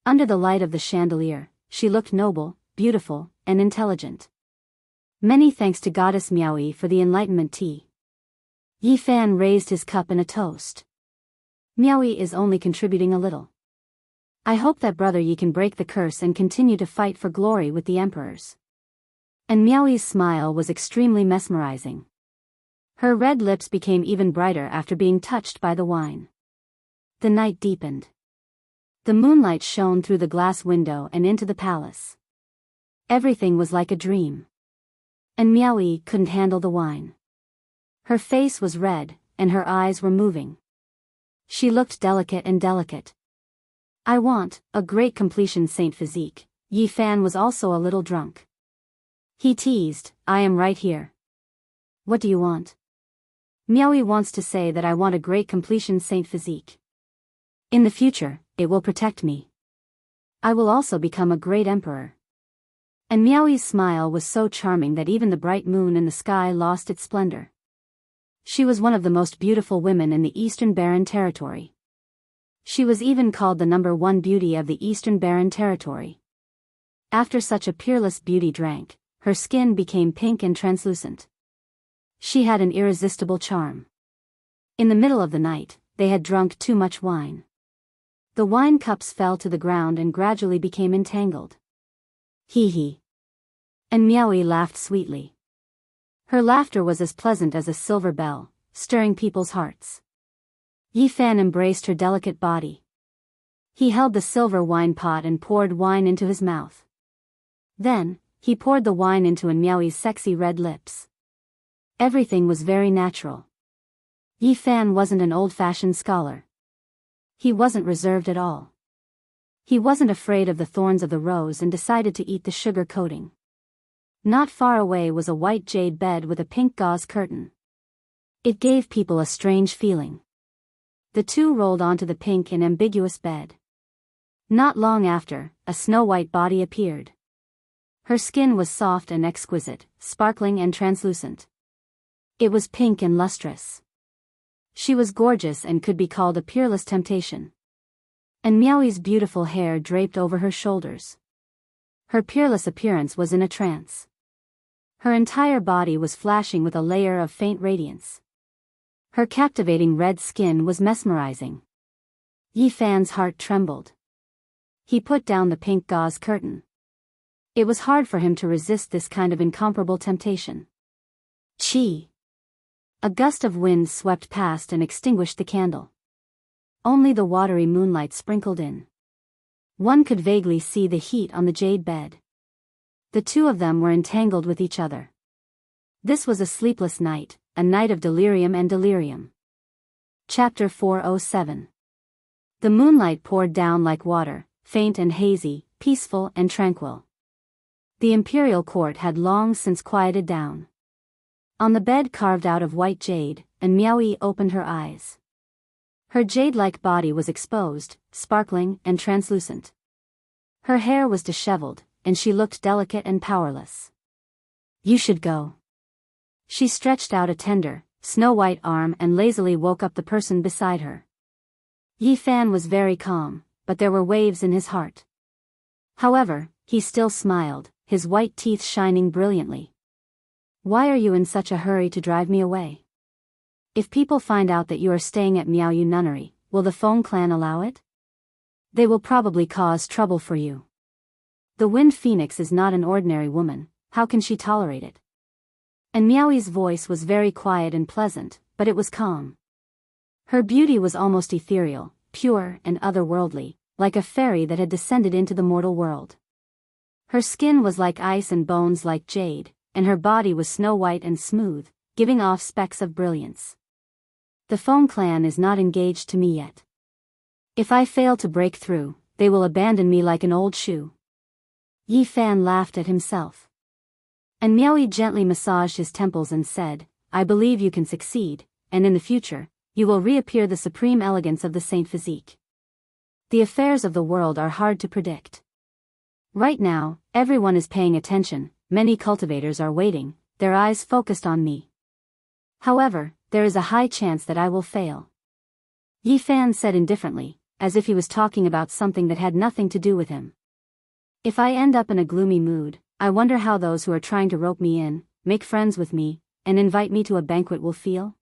A: Under the light of the chandelier, she looked noble, beautiful, and intelligent. Many thanks to Goddess Miaoi for the enlightenment tea. Yi Fan raised his cup in a toast. Miaoi is only contributing a little. I hope that brother Yi can break the curse and continue to fight for glory with the emperors. And Miaoi's smile was extremely mesmerizing. Her red lips became even brighter after being touched by the wine. The night deepened. The moonlight shone through the glass window and into the palace. Everything was like a dream. And Miaoi couldn't handle the wine. Her face was red, and her eyes were moving. She looked delicate and delicate. I want a great completion saint physique. Yi Fan was also a little drunk. He teased, I am right here. What do you want? Miaoi wants to say that I want a great completion saint physique. In the future, it will protect me. I will also become a great emperor. And Miaoi's smile was so charming that even the bright moon in the sky lost its splendor. She was one of the most beautiful women in the Eastern Barren Territory. She was even called the #1 beauty of the Eastern Barren Territory. After such a peerless beauty drank, her skin became pink and translucent. She had an irresistible charm. In the middle of the night, they had drunk too much wine. The wine cups fell to the ground and gradually became entangled. Hee hee. And Miaoi laughed sweetly. Her laughter was as pleasant as a silver bell, stirring people's hearts. Yi Fan embraced her delicate body. He held the silver wine pot and poured wine into his mouth. Then, he poured the wine into Miaoi's sexy red lips. Everything was very natural. Yi Fan wasn't an old-fashioned scholar. He wasn't reserved at all. He wasn't afraid of the thorns of the rose and decided to eat the sugar coating. Not far away was a white jade bed with a pink gauze curtain. It gave people a strange feeling. The two rolled onto the pink and ambiguous bed. Not long after, a snow-white body appeared. Her skin was soft and exquisite, sparkling and translucent. It was pink and lustrous. She was gorgeous and could be called a peerless temptation. And Miaoi's beautiful hair draped over her shoulders. Her peerless appearance was in a trance. Her entire body was flashing with a layer of faint radiance. Her captivating red skin was mesmerizing. Yi Fan's heart trembled. He put down the pink gauze curtain. It was hard for him to resist this kind of incomparable temptation. Chi! A gust of wind swept past and extinguished the candle. Only the watery moonlight sprinkled in. One could vaguely see the heat on the jade bed. The two of them were entangled with each other. This was a sleepless night, a night of delirium and delirium. Chapter 407. The moonlight poured down like water, faint and hazy, peaceful and tranquil. The imperial court had long since quieted down. On the bed carved out of white jade, and Miaoi opened her eyes. Her jade-like body was exposed, sparkling and translucent. Her hair was disheveled, and she looked delicate and powerless. You should go. She stretched out a tender, snow-white arm and lazily woke up the person beside her. Yi Fan was very calm, but there were waves in his heart. However, he still smiled, his white teeth shining brilliantly. Why are you in such a hurry to drive me away? If people find out that you are staying at Miaoyu Nunnery, will the Feng clan allow it? They will probably cause trouble for you. The Wind Phoenix is not an ordinary woman, how can she tolerate it? And Miaoi's voice was very quiet and pleasant, but it was calm. Her beauty was almost ethereal, pure and otherworldly, like a fairy that had descended into the mortal world. Her skin was like ice and bones like jade, and her body was snow-white and smooth, giving off specks of brilliance. The Feng clan is not engaged to me yet. If I fail to break through, they will abandon me like an old shoe. Yi Fan laughed at himself. And Miaoi gently massaged his temples and said, I believe you can succeed, and in the future, you will reappear the supreme elegance of the saint physique. The affairs of the world are hard to predict. Right now, everyone is paying attention, many cultivators are waiting, their eyes focused on me. However, there is a high chance that I will fail. Yi Fan said indifferently, as if he was talking about something that had nothing to do with him. If I end up in a gloomy mood, I wonder how those who are trying to rope me in, make friends with me, and invite me to a banquet will feel?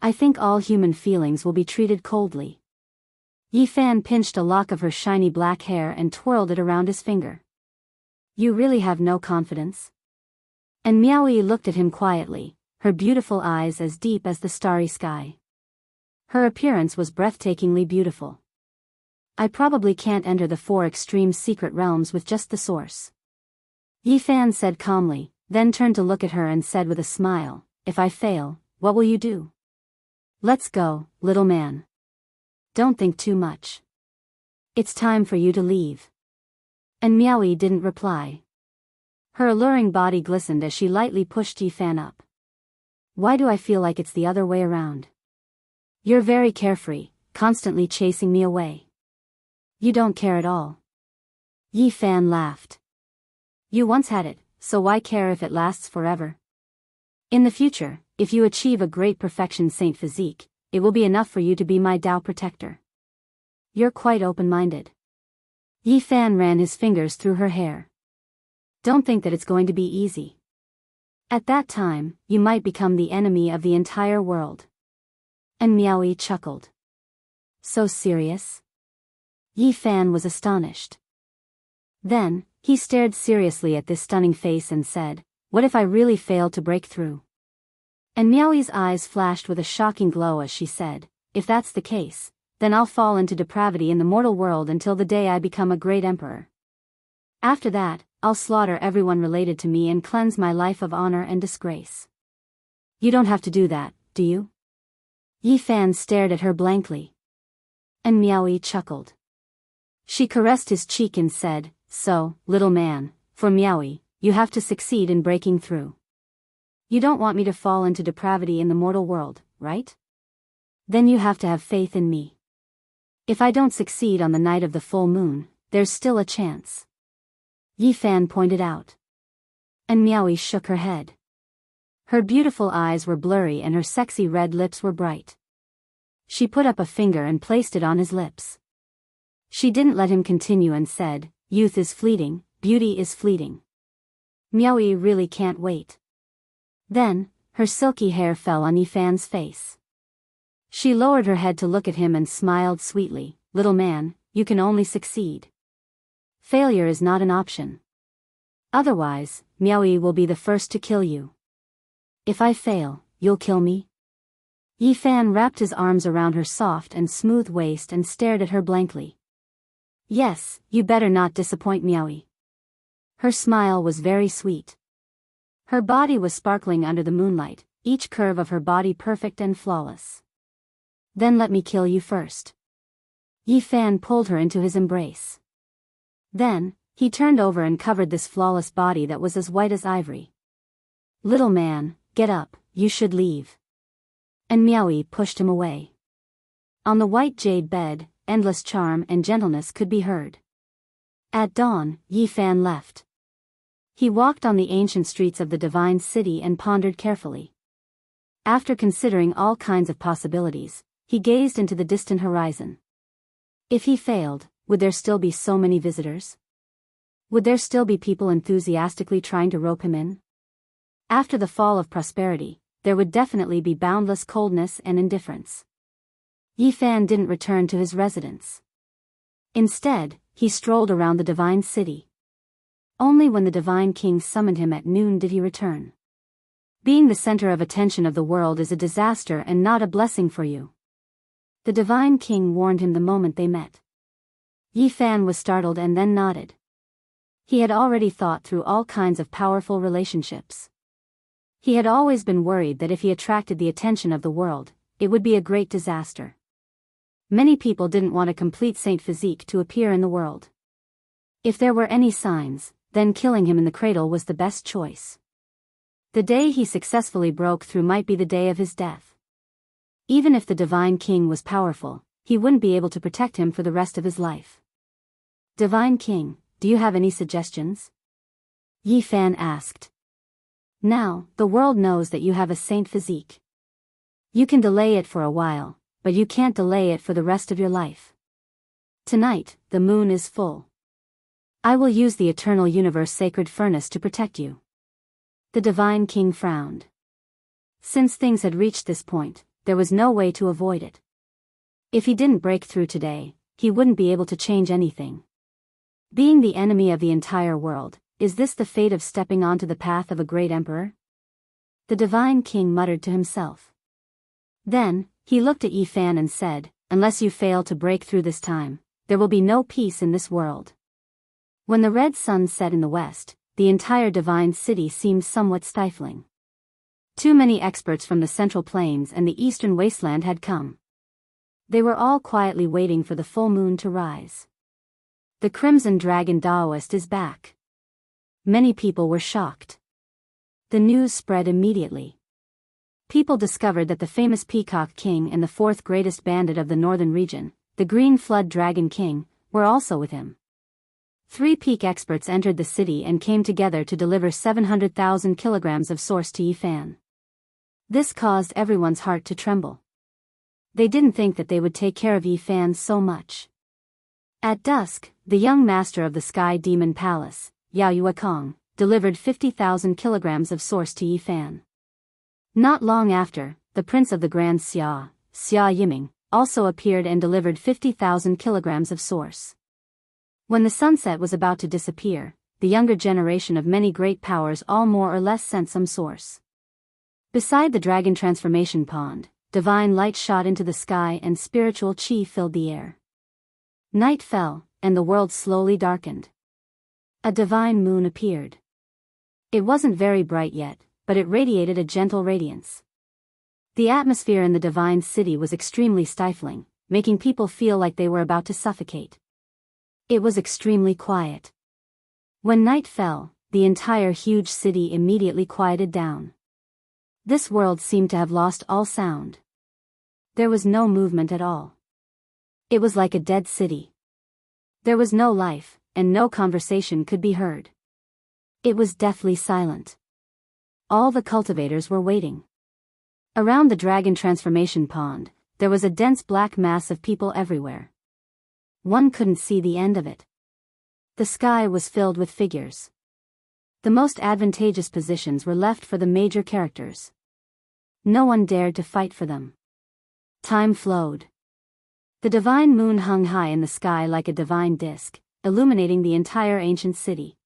A: I think all human feelings will be treated coldly. Yi Fan pinched a lock of her shiny black hair and twirled it around his finger. You really have no confidence? And Miaoi looked at him quietly, her beautiful eyes as deep as the starry sky. Her appearance was breathtakingly beautiful. I probably can't enter the 4 extreme secret realms with just the source. Yi Fan said calmly, then turned to look at her and said with a smile, if I fail, what will you do? Let's go, little man. Don't think too much. It's time for you to leave. And Miaoi didn't reply. Her alluring body glistened as she lightly pushed Yi Fan up. Why do I feel like it's the other way around? You're very carefree, constantly chasing me away. You don't care at all. Yi Fan laughed. You once had it, so why care if it lasts forever? In the future, if you achieve a great perfection saint physique, it will be enough for you to be my Dao protector. You're quite open-minded. Yi Fan ran his fingers through her hair. Don't think that it's going to be easy. At that time, you might become the enemy of the entire world. And Miaoi chuckled. So serious? Yi Fan was astonished. Then, he stared seriously at this stunning face and said, what if I really fail to break through? And Miaoi's eyes flashed with a shocking glow as she said, if that's the case, then I'll fall into depravity in the mortal world until the day I become a great emperor. After that, I'll slaughter everyone related to me and cleanse my life of honor and disgrace. You don't have to do that, do you? Yi Fan stared at her blankly. And Miaoi chuckled. She caressed his cheek and said, so, little man, for Miaoi, you have to succeed in breaking through. You don't want me to fall into depravity in the mortal world, right? Then you have to have faith in me. If I don't succeed on the night of the full moon, there's still a chance. Yi Fan pointed out. And Miaoi shook her head. Her beautiful eyes were blurry and her sexy red lips were bright. She put up a finger and placed it on his lips. She didn't let him continue and said, "Youth is fleeting, beauty is fleeting. Miaoi really can't wait." Then, her silky hair fell on Yi Fan's face. She lowered her head to look at him and smiled sweetly. "Little man, you can only succeed. Failure is not an option. Otherwise, Miaoi will be the first to kill you. If I fail, you'll kill me?" Yi Fan wrapped his arms around her soft and smooth waist and stared at her blankly. "Yes, you better not disappoint Miaoi." Her smile was very sweet. Her body was sparkling under the moonlight, each curve of her body perfect and flawless. "Then let me kill you first." Yi Fan pulled her into his embrace. Then, he turned over and covered this flawless body that was as white as ivory. "Little man, get up, you should leave." And Miaoi pushed him away. On the white jade bed, endless charm and gentleness could be heard. At dawn, Yi Fan left. He walked on the ancient streets of the divine city and pondered carefully. After considering all kinds of possibilities, he gazed into the distant horizon. If he failed, would there still be so many visitors? Would there still be people enthusiastically trying to rope him in? After the fall of prosperity, there would definitely be boundless coldness and indifference. Yi Fan didn't return to his residence. Instead, he strolled around the divine city. Only when the divine king summoned him at noon did he return. Being the center of attention of the world is a disaster and not a blessing for you. The divine king warned him the moment they met. Yi Fan was startled and then nodded. He had already thought through all kinds of powerful relationships. He had always been worried that if he attracted the attention of the world, it would be a great disaster. Many people didn't want a complete saint physique to appear in the world. If there were any signs, then killing him in the cradle was the best choice. The day he successfully broke through might be the day of his death. Even if the divine king was powerful, he wouldn't be able to protect him for the rest of his life. "Divine king, do you have any suggestions?" Yi Fan asked. "Now, the world knows that you have a saint physique. You can delay it for a while, but you can't delay it for the rest of your life. Tonight, the moon is full. I will use the eternal universe sacred furnace to protect you." The divine king frowned. Since things had reached this point, there was no way to avoid it. If he didn't break through today, he wouldn't be able to change anything. Being the enemy of the entire world, is this the fate of stepping onto the path of a great emperor? The divine king muttered to himself. Then, he looked at Yi Fan and said, "Unless you fail to break through this time, there will be no peace in this world." When the red sun set in the west, the entire divine city seemed somewhat stifling. Too many experts from the Central Plains and the Eastern Wasteland had come. They were all quietly waiting for the full moon to rise. The Crimson Dragon Daoist is back. Many people were shocked. The news spread immediately. People discovered that the famous Peacock King and the fourth greatest bandit of the northern region, the Green Flood Dragon King, were also with him. 3 peak experts entered the city and came together to deliver 700,000 kilograms of source to Yi Fan. This caused everyone's heart to tremble. They didn't think that they would take care of Yi Fan so much. At dusk, the young master of the Sky Demon Palace, Yao Yuekong, delivered 50,000 kilograms of source to Yi Fan. Not long after, the prince of the Grand Xia, Xia Yiming, also appeared and delivered 50,000 kilograms of source. When the sunset was about to disappear, the younger generation of many great powers all more or less sent some source. Beside the dragon transformation pond, divine light shot into the sky and spiritual chi filled the air. Night fell, and the world slowly darkened. A divine moon appeared. It wasn't very bright yet, but it radiated a gentle radiance. The atmosphere in the divine city was extremely stifling, making people feel like they were about to suffocate. It was extremely quiet. When night fell, the entire huge city immediately quieted down. This world seemed to have lost all sound. There was no movement at all. It was like a dead city. There was no life, and no conversation could be heard. It was deathly silent. All the cultivators were waiting. Around the dragon transformation pond, there was a dense black mass of people everywhere. One couldn't see the end of it. The sky was filled with figures. The most advantageous positions were left for the major characters. No one dared to fight for them. Time flowed. The divine moon hung high in the sky like a divine disk, illuminating the entire ancient city.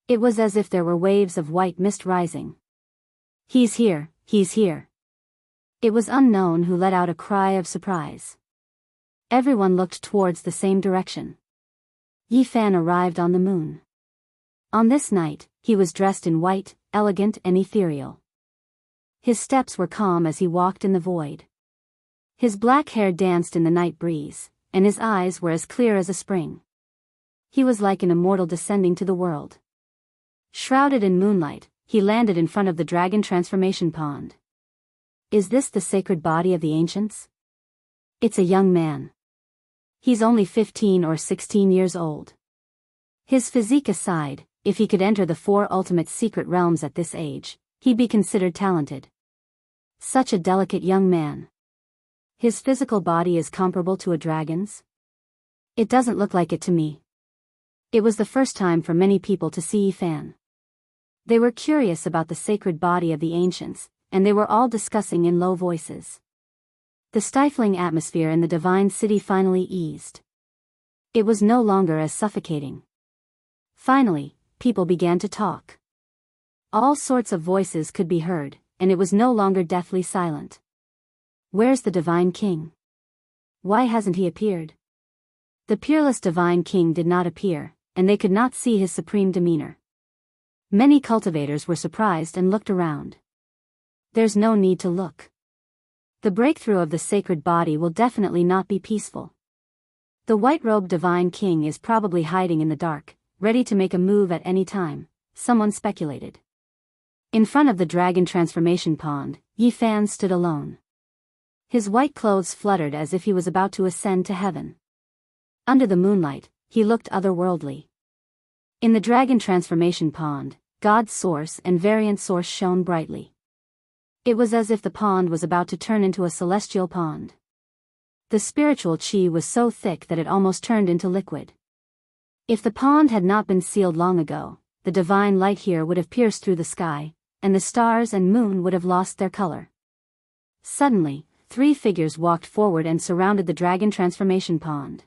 A: It was as if there were waves of white mist rising. "He's here, he's here." It was Unknown who let out a cry of surprise. Everyone looked towards the same direction. Yi Fan arrived on the moon. On this night, he was dressed in white, elegant and ethereal. His steps were calm as he walked in the void. His black hair danced in the night breeze, and his eyes were as clear as a spring. He was like an immortal descending to the world. Shrouded in moonlight, he landed in front of the dragon transformation pond. Is this the sacred body of the ancients? It's a young man. He's only 15 or 16 years old. His physique aside, if he could enter the 4 ultimate secret realms at this age, he'd be considered talented. Such a delicate young man. His physical body is comparable to a dragon's? It doesn't look like it to me. It was the first time for many people to see Yi Fan. They were curious about the sacred body of the ancients, and they were all discussing in low voices. The stifling atmosphere in the divine city finally eased. It was no longer as suffocating. Finally, people began to talk. All sorts of voices could be heard, and it was no longer deathly silent. Where's the Divine King? Why hasn't he appeared? The peerless Divine King did not appear, and they could not see his supreme demeanor. Many cultivators were surprised and looked around. There's no need to look. The breakthrough of the sacred body will definitely not be peaceful. The white-robed Divine King is probably hiding in the dark, ready to make a move at any time, someone speculated. In front of the dragon transformation pond, Yi Fan stood alone. His white clothes fluttered as if he was about to ascend to heaven. Under the moonlight, he looked otherworldly. In the dragon transformation pond, God's source and variant source shone brightly. It was as if the pond was about to turn into a celestial pond. The spiritual chi was so thick that it almost turned into liquid. If the pond had not been sealed long ago, the divine light here would have pierced through the sky, and the stars and moon would have lost their color. Suddenly, 3 figures walked forward and surrounded the dragon transformation pond.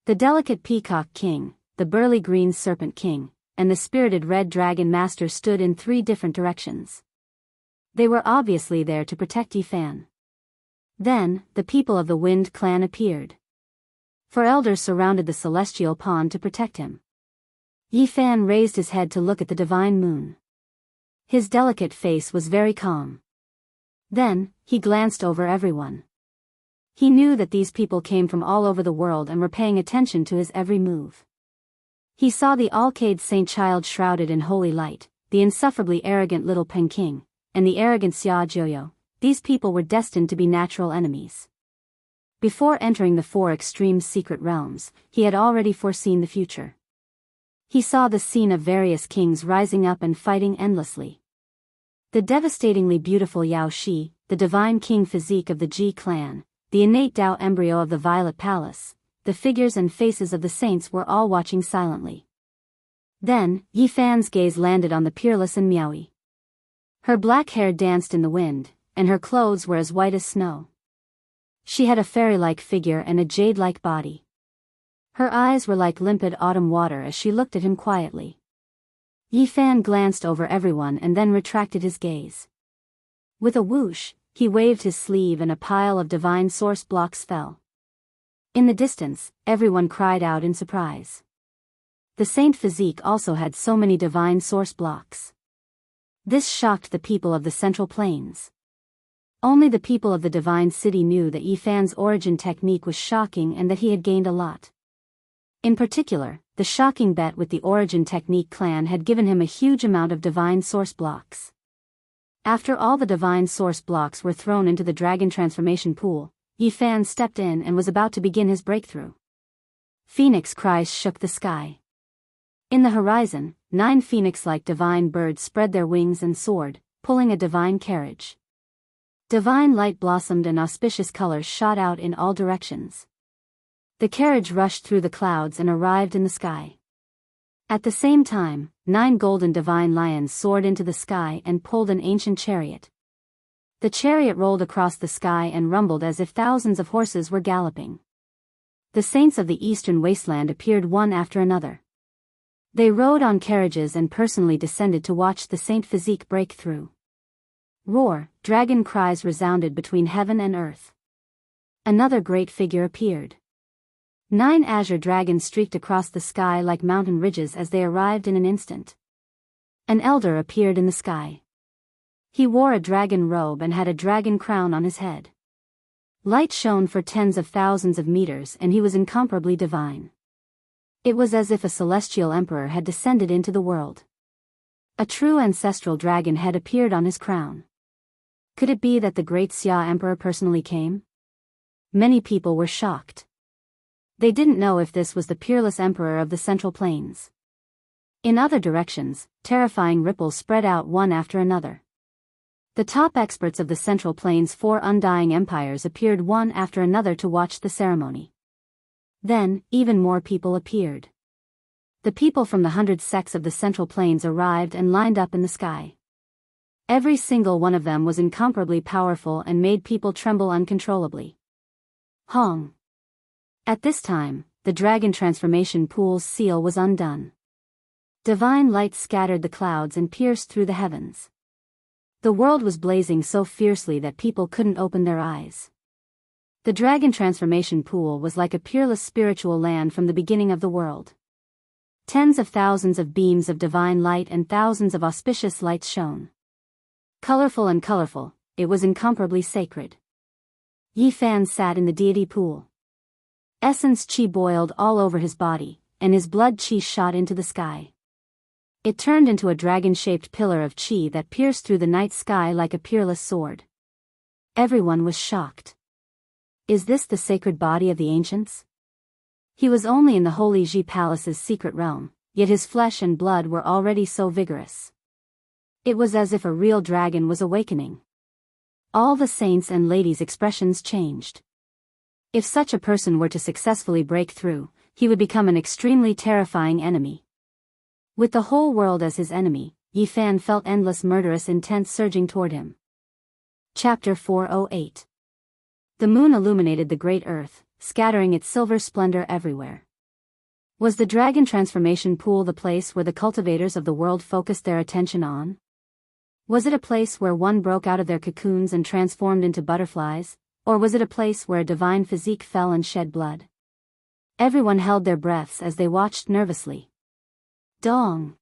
A: The delicate peacock king, the burly green serpent king, and the spirited red dragon master stood in 3 different directions. They were obviously there to protect Yi Fan. Then, the people of the Wind clan appeared. 4 elders surrounded the celestial pond to protect him. Yi Fan raised his head to look at the divine moon. His delicate face was very calm. Then, he glanced over everyone. He knew that these people came from all over the world and were paying attention to his every move. He saw the Alcade Saint Child shrouded in holy light, the insufferably arrogant little Peking, and the arrogant Xia Joyo. These people were destined to be natural enemies. Before entering the 4 extreme secret realms, he had already foreseen the future. He saw the scene of various kings rising up and fighting endlessly. The devastatingly beautiful Yao Shi, the divine king physique of the Ji clan, the innate Tao embryo of the Violet Palace, the figures and faces of the saints were all watching silently. Then, Yi Fan's gaze landed on the peerless and Miaoyi. Her black hair danced in the wind, and her clothes were as white as snow. She had a fairy-like figure and a jade-like body. Her eyes were like limpid autumn water as she looked at him quietly. Yi Fan glanced over everyone and then retracted his gaze. With a whoosh, he waved his sleeve and a pile of divine source blocks fell. In the distance, everyone cried out in surprise. The saint physique also had so many divine source blocks. This shocked the people of the Central Plains. Only the people of the divine city knew that Yi Fan's origin technique was shocking and that he had gained a lot. In particular, the shocking bet with the origin technique clan had given him a huge amount of divine source blocks. After all the divine source blocks were thrown into the dragon transformation pool, Yi Fan stepped in and was about to begin his breakthrough. Phoenix cries shook the sky. In the horizon, 9 phoenix-like divine birds spread their wings and soared, pulling a divine carriage. Divine light blossomed and auspicious colors shot out in all directions. The carriage rushed through the clouds and arrived in the sky. At the same time, 9 golden divine lions soared into the sky and pulled an ancient chariot. The chariot rolled across the sky and rumbled as if thousands of horses were galloping. The saints of the eastern wasteland appeared one after another. They rode on carriages and personally descended to watch the saint physique break through. Roar, dragon cries resounded between heaven and earth. Another great figure appeared. 9 azure dragons streaked across the sky like mountain ridges as they arrived in an instant. An elder appeared in the sky. He wore a dragon robe and had a dragon crown on his head. Light shone for tens of thousands of meters and he was incomparably divine. It was as if a celestial emperor had descended into the world. A true ancestral dragon head appeared on his crown. Could it be that the great Xia emperor personally came? Many people were shocked. They didn't know if this was the peerless emperor of the Central Plains. In other directions, terrifying ripples spread out one after another. The top experts of the Central Plains' 4 undying empires appeared one after another to watch the ceremony. Then, even more people appeared. The people from the 100 sects of the Central Plains arrived and lined up in the sky. Every single one of them was incomparably powerful and made people tremble uncontrollably. Hong. At this time, the dragon transformation pool's seal was undone. Divine light scattered the clouds and pierced through the heavens. The world was blazing so fiercely that people couldn't open their eyes. The dragon transformation pool was like a peerless spiritual land from the beginning of the world. Tens of thousands of beams of divine light and thousands of auspicious lights shone. Colorful and colorful, it was incomparably sacred. Yi Fan sat in the deity pool. Essence chi boiled all over his body, and his blood chi shot into the sky. It turned into a dragon-shaped pillar of chi that pierced through the night sky like a peerless sword. Everyone was shocked. Is this the sacred body of the ancients? He was only in the Holy Ji Palace's secret realm, yet his flesh and blood were already so vigorous. It was as if a real dragon was awakening. All the saints' and ladies' expressions changed. If such a person were to successfully break through, he would become an extremely terrifying enemy. With the whole world as his enemy, Yi Fan felt endless murderous intent surging toward him. Chapter 408. The moon illuminated the great earth, scattering its silver splendor everywhere. Was the dragon transformation pool the place where the cultivators of the world focused their attention on? Was it a place where one broke out of their cocoons and transformed into butterflies, or was it a place where a divine physique fell and shed blood? Everyone held their breaths as they watched nervously. Dong!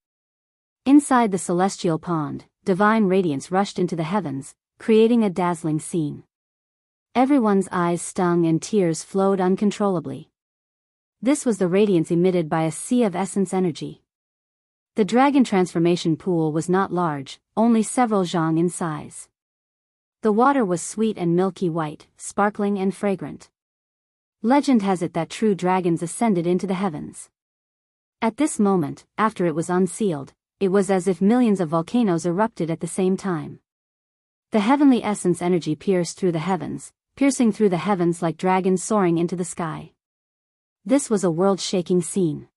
A: Inside the celestial pond, divine radiance rushed into the heavens, creating a dazzling scene. Everyone's eyes stung and tears flowed uncontrollably. This was the radiance emitted by a sea of essence energy. The dragon transformation pool was not large, only several zhang in size. The water was sweet and milky white, sparkling and fragrant. Legend has it that true dragons ascended into the heavens. At this moment, after it was unsealed, it was as if millions of volcanoes erupted at the same time. The heavenly essence energy pierced through the heavens, piercing through the heavens like dragons soaring into the sky. This was a world-shaking scene.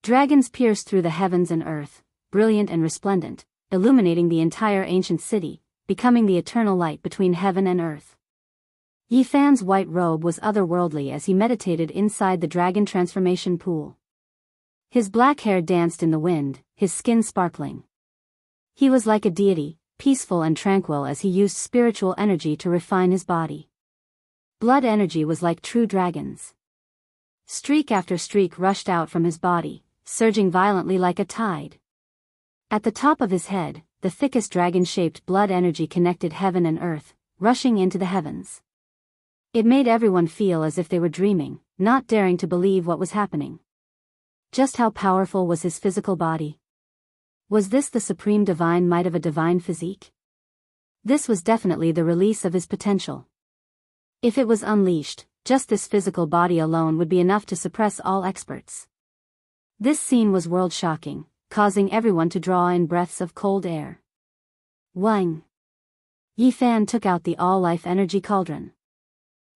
A: Dragons pierced through the heavens and earth, brilliant and resplendent, illuminating the entire ancient city, becoming the eternal light between heaven and earth. Yi Fan's white robe was otherworldly as he meditated inside the dragon transformation pool. His black hair danced in the wind, his skin sparkling. He was like a deity, peaceful and tranquil as he used spiritual energy to refine his body. Blood energy was like true dragons. Streak after streak rushed out from his body, surging violently like a tide. At the top of his head, the thickest dragon-shaped blood energy connected heaven and earth, rushing into the heavens. It made everyone feel as if they were dreaming, not daring to believe what was happening. Just how powerful was his physical body? Was this the supreme divine might of a divine physique? This was definitely the release of his potential. If it was unleashed, just this physical body alone would be enough to suppress all experts. This scene was world-shocking, causing everyone to draw in breaths of cold air. Wang. Yifan took out the all-life energy cauldron.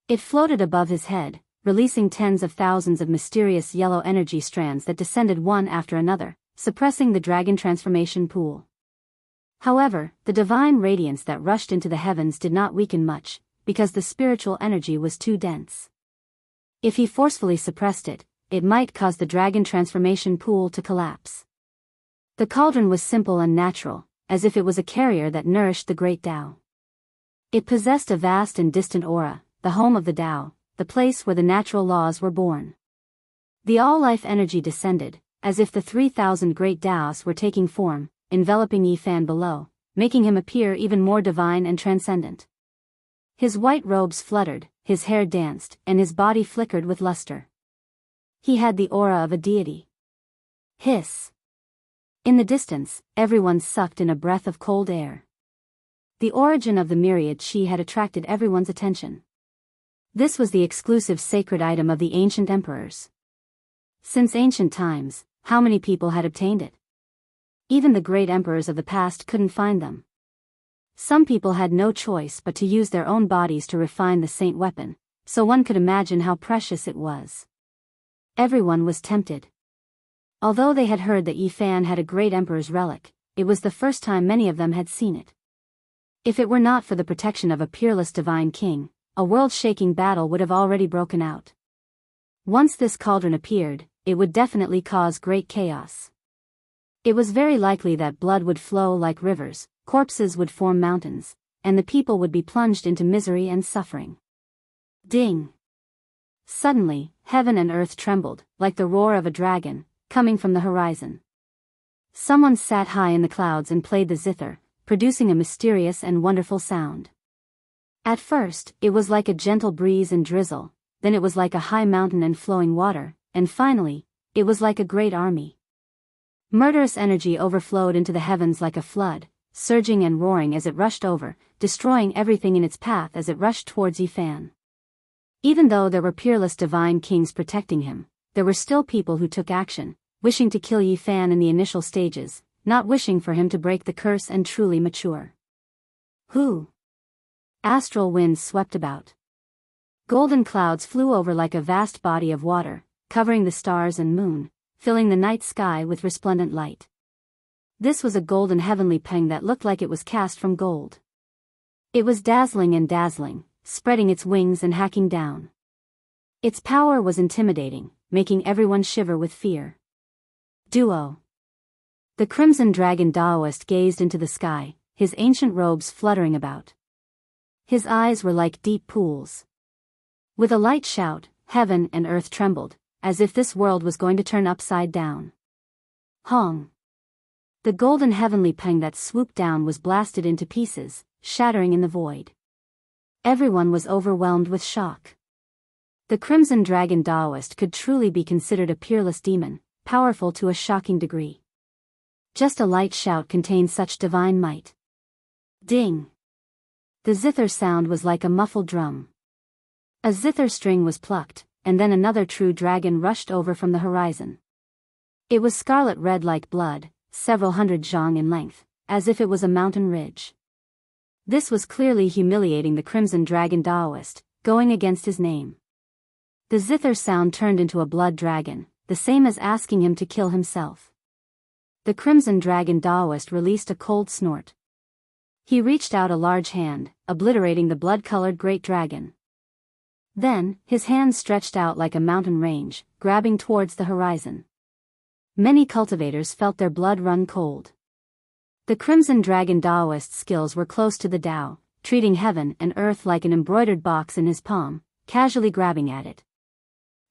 A: It floated above his head, releasing tens of thousands of mysterious yellow energy strands that descended one after another, suppressing the dragon transformation pool. However, the divine radiance that rushed into the heavens did not weaken much, because the spiritual energy was too dense. If he forcefully suppressed it, it might cause the dragon transformation pool to collapse. The cauldron was simple and natural, as if it was a carrier that nourished the great Tao. It possessed a vast and distant aura, the home of the Tao, the place where the natural laws were born. The all-life energy descended, as if the 3,000 great Daoists were taking form, enveloping Yifan below, making him appear even more divine and transcendent. His white robes fluttered, his hair danced, and his body flickered with luster. He had the aura of a deity. Hiss. In the distance, everyone sucked in a breath of cold air. The origin of the myriad chi had attracted everyone's attention. This was the exclusive sacred item of the ancient emperors. Since ancient times, how many people had obtained it? Even the great emperors of the past couldn't find them. Some people had no choice but to use their own bodies to refine the saint weapon, so one could imagine how precious it was. Everyone was tempted. Although they had heard that Yifan had a great emperor's relic, it was the first time many of them had seen it. If it were not for the protection of a peerless divine king, a world-shaking battle would have already broken out. Once this cauldron appeared, it would definitely cause great chaos. It was very likely that blood would flow like rivers, corpses would form mountains, and the people would be plunged into misery and suffering. Ding! Suddenly, heaven and earth trembled, like the roar of a dragon, coming from the horizon. Someone sat high in the clouds and played the zither, producing a mysterious and wonderful sound. At first, it was like a gentle breeze and drizzle, then it was like a high mountain and flowing water, and finally, it was like a great army. Murderous energy overflowed into the heavens like a flood, surging and roaring as it rushed over, destroying everything in its path as it rushed towards Yifan. Even though there were peerless divine kings protecting him, there were still people who took action, wishing to kill Yifan in the initial stages, not wishing for him to break the curse and truly mature. Who? Astral winds swept about. Golden clouds flew over like a vast body of water, covering the stars and moon, filling the night sky with resplendent light. This was a golden heavenly peng that looked like it was cast from gold. It was dazzling and dazzling, spreading its wings and hacking down. Its power was intimidating, making everyone shiver with fear. Duo. The crimson dragon Daoist gazed into the sky, his ancient robes fluttering about. His eyes were like deep pools. With a light shout, heaven and earth trembled, as if this world was going to turn upside down. Hong. The golden heavenly peng that swooped down was blasted into pieces, shattering in the void. Everyone was overwhelmed with shock. The crimson dragon Daoist could truly be considered a peerless demon, powerful to a shocking degree. Just a light shout contained such divine might. Ding! The zither sound was like a muffled drum. A zither string was plucked, and then another true dragon rushed over from the horizon. It was scarlet red like blood, several hundred zhang in length, as if it was a mountain ridge. This was clearly humiliating the crimson dragon Daoist, going against his name. The zither sound turned into a blood dragon, the same as asking him to kill himself. The crimson dragon Daoist released a cold snort. He reached out a large hand, obliterating the blood-colored great dragon. Then, his hand stretched out like a mountain range, grabbing towards the horizon. Many cultivators felt their blood run cold. The crimson dragon Daoist's skills were close to the Tao, treating heaven and earth like an embroidered box in his palm, casually grabbing at it.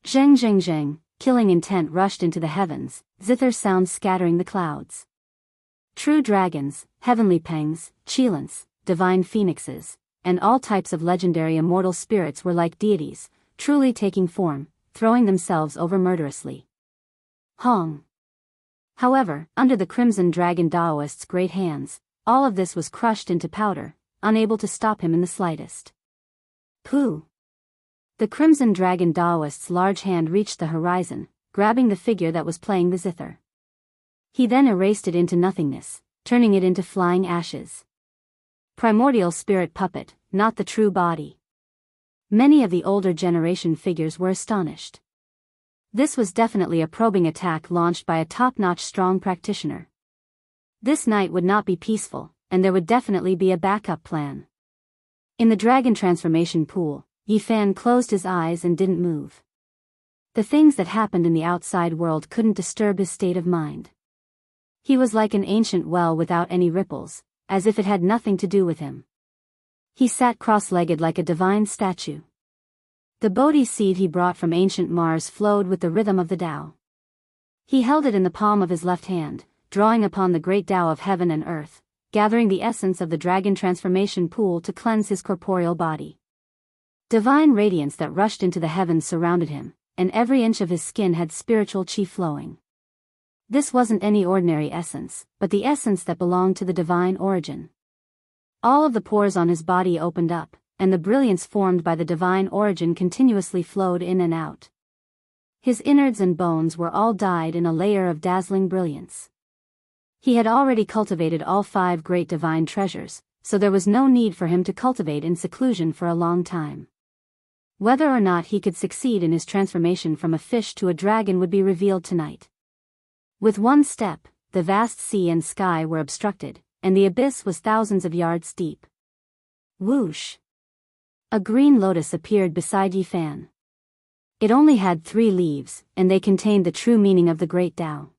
A: Zheng zheng zheng, killing intent rushed into the heavens, zither sounds scattering the clouds. True dragons, heavenly pengs, chilants, divine phoenixes, and all types of legendary immortal spirits were like deities, truly taking form, throwing themselves over murderously. Hong. However, under the crimson dragon Daoist's great hands, all of this was crushed into powder, unable to stop him in the slightest. Pooh! The crimson dragon Daoist's large hand reached the horizon, grabbing the figure that was playing the zither. He then erased it into nothingness, turning it into flying ashes. Primordial spirit puppet, not the true body. Many of the older generation figures were astonished. This was definitely a probing attack launched by a top-notch strong practitioner. This night would not be peaceful, and there would definitely be a backup plan. In the dragon transformation pool, Yifan closed his eyes and didn't move. The things that happened in the outside world couldn't disturb his state of mind. He was like an ancient well without any ripples, as if it had nothing to do with him. He sat cross-legged like a divine statue. The Bodhi seed he brought from ancient Mars flowed with the rhythm of the Tao. He held it in the palm of his left hand, drawing upon the great Tao of heaven and earth, gathering the essence of the dragon transformation pool to cleanse his corporeal body. Divine radiance that rushed into the heavens surrounded him, and every inch of his skin had spiritual chi flowing. This wasn't any ordinary essence, but the essence that belonged to the divine origin. All of the pores on his body opened up, and the brilliance formed by the divine origin continuously flowed in and out. His innards and bones were all dyed in a layer of dazzling brilliance. He had already cultivated all 5 great divine treasures, so there was no need for him to cultivate in seclusion for a long time. Whether or not he could succeed in his transformation from a fish to a dragon would be revealed tonight. With one step, the vast sea and sky were obstructed, and the abyss was thousands of yards deep. Whoosh! A green lotus appeared beside Yifan. It only had 3 leaves, and they contained the true meaning of the great Tao.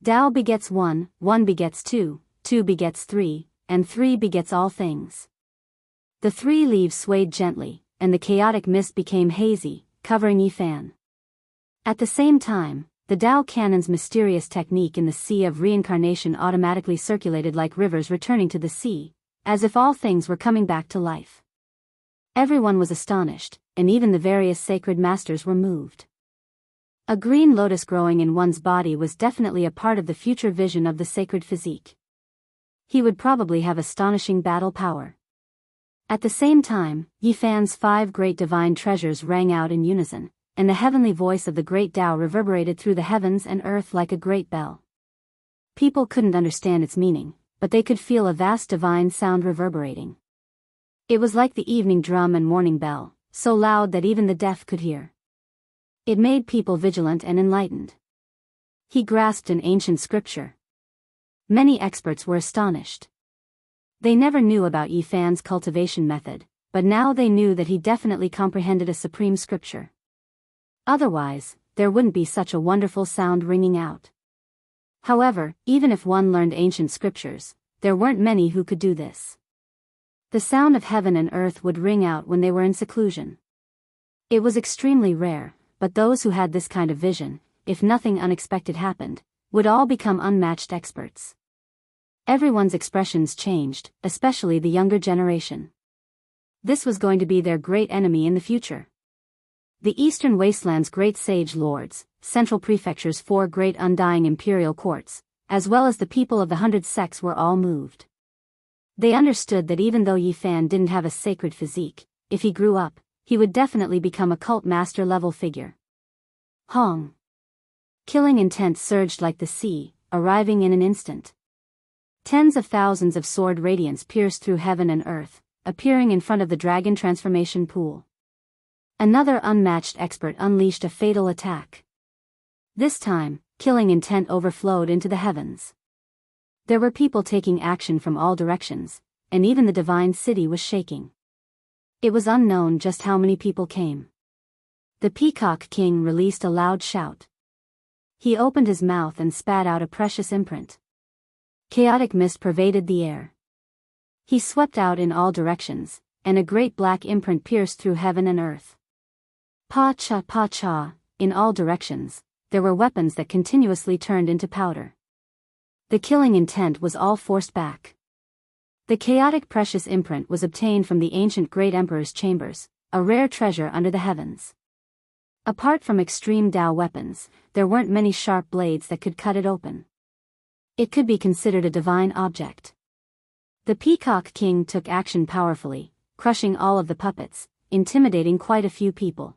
A: Tao begets 1, 1 begets 2, 2 begets 3, and 3 begets all things. The 3 leaves swayed gently, and the chaotic mist became hazy, covering Yifan. At the same time, the Tao Canon's mysterious technique in the sea of reincarnation automatically circulated like rivers returning to the sea, as if all things were coming back to life. Everyone was astonished, and even the various sacred masters were moved. A green lotus growing in one's body was definitely a part of the future vision of the sacred physique. He would probably have astonishing battle power. At the same time, Yifan's 5 great divine treasures rang out in unison, and the heavenly voice of the great Tao reverberated through the heavens and earth like a great bell. People couldn't understand its meaning, but they could feel a vast divine sound reverberating. It was like the evening drum and morning bell, so loud that even the deaf could hear. It made people vigilant and enlightened. He grasped an ancient scripture. Many experts were astonished. They never knew about Yifan's cultivation method, but now they knew that he definitely comprehended a supreme scripture. Otherwise, there wouldn't be such a wonderful sound ringing out. However, even if one learned ancient scriptures, there weren't many who could do this. The sound of heaven and earth would ring out when they were in seclusion. It was extremely rare, but those who had this kind of vision, if nothing unexpected happened, would all become unmatched experts. Everyone's expressions changed, especially the younger generation. This was going to be their great enemy in the future. The Eastern Wasteland's great sage lords, Central Prefecture's 4 great undying imperial courts, as well as the people of the 100 sects were all moved. They understood that even though Yifan didn't have a sacred physique, if he grew up, he would definitely become a cult master level figure. Hong! Killing intent surged like the sea, arriving in an instant. Tens of thousands of sword radiance pierced through heaven and earth, appearing in front of the dragon transformation pool. Another unmatched expert unleashed a fatal attack. This time, killing intent overflowed into the heavens. There were people taking action from all directions, and even the divine city was shaking. It was unknown just how many people came. The Peacock King released a loud shout. He opened his mouth and spat out a precious imprint. Chaotic mist pervaded the air. He swept out in all directions, and a great black imprint pierced through heaven and earth. Pa-cha, in all directions, there were weapons that continuously turned into powder. The killing intent was all forced back. The chaotic precious imprint was obtained from the ancient Great Emperor's chambers, a rare treasure under the heavens. Apart from extreme Tao weapons, there weren't many sharp blades that could cut it open. It could be considered a divine object. The Peacock King took action powerfully, crushing all of the puppets, intimidating quite a few people.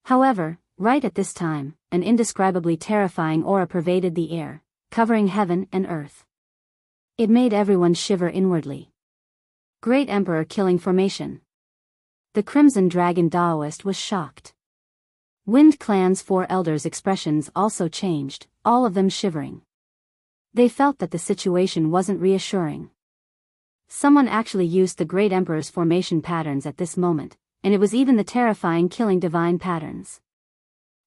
A: However, right at this time, an indescribably terrifying aura pervaded the air, covering heaven and earth. It made everyone shiver inwardly. Great Emperor killing formation. The Crimson Dragon Daoist was shocked. Wind Clan's 4 elders' expressions also changed, all of them shivering. They felt that the situation wasn't reassuring. Someone actually used the Great Emperor's formation patterns at this moment, and it was even the terrifying killing divine patterns.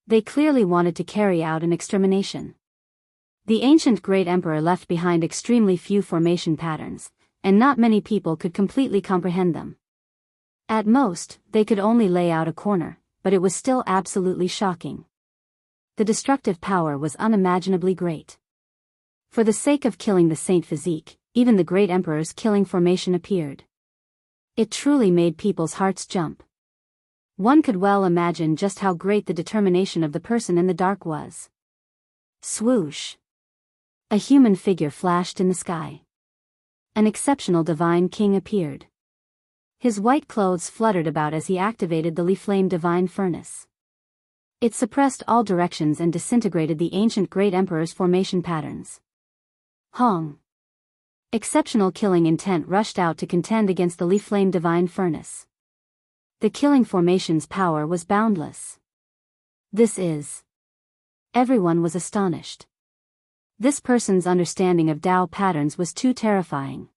A: They clearly wanted to carry out an extermination. The ancient Great Emperor left behind extremely few formation patterns, and not many people could completely comprehend them. At most, they could only lay out a corner, but it was still absolutely shocking. The destructive power was unimaginably great. For the sake of killing the Saint Physique, even the Great Emperor's killing formation appeared. It truly made people's hearts jump. One could well imagine just how great the determination of the person in the dark was. Swoosh! A human figure flashed in the sky. An exceptional divine king appeared. His white clothes fluttered about as he activated the Leaflame Divine Furnace. It suppressed all directions and disintegrated the ancient Great Emperor's formation patterns. Hong! Exceptional killing intent rushed out to contend against the Leaflame Divine Furnace. The killing formation's power was boundless. This is... Everyone was astonished. This person's understanding of Tao patterns was too terrifying.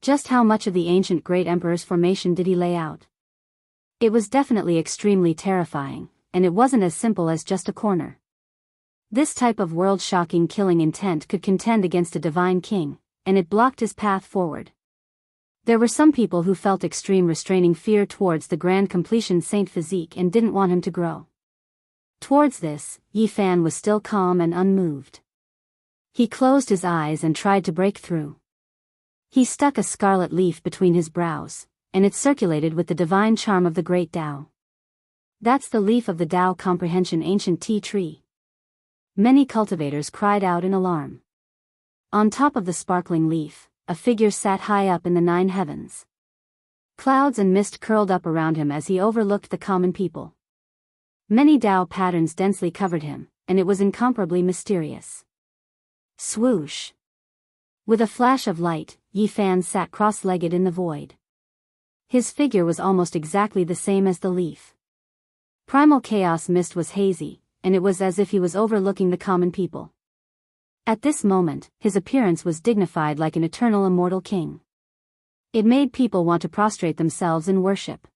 A: Just how much of the ancient Great Emperor's formation did he lay out? It was definitely extremely terrifying, and it wasn't as simple as just a corner. This type of world-shocking killing intent could contend against a divine king, and it blocked his path forward. There were some people who felt extreme restraining fear towards the grand completion Saint Physique and didn't want him to grow. Towards this, Yi Fan was still calm and unmoved. He closed his eyes and tried to break through. He stuck a scarlet leaf between his brows, and it circulated with the divine charm of the great Tao. That's the leaf of the Tao Comprehension Ancient Tea Tree. Many cultivators cried out in alarm. On top of the sparkling leaf, a figure sat high up in the 9 heavens. Clouds and mist curled up around him as he overlooked the common people. Many Tao patterns densely covered him, and it was incomparably mysterious. Swoosh! With a flash of light, Yi Fan sat cross-legged in the void. His figure was almost exactly the same as the leaf. Primal chaos mist was hazy, and it was as if he was overlooking the common people. At this moment, his appearance was dignified like an eternal immortal king. It made people want to prostrate themselves in worship.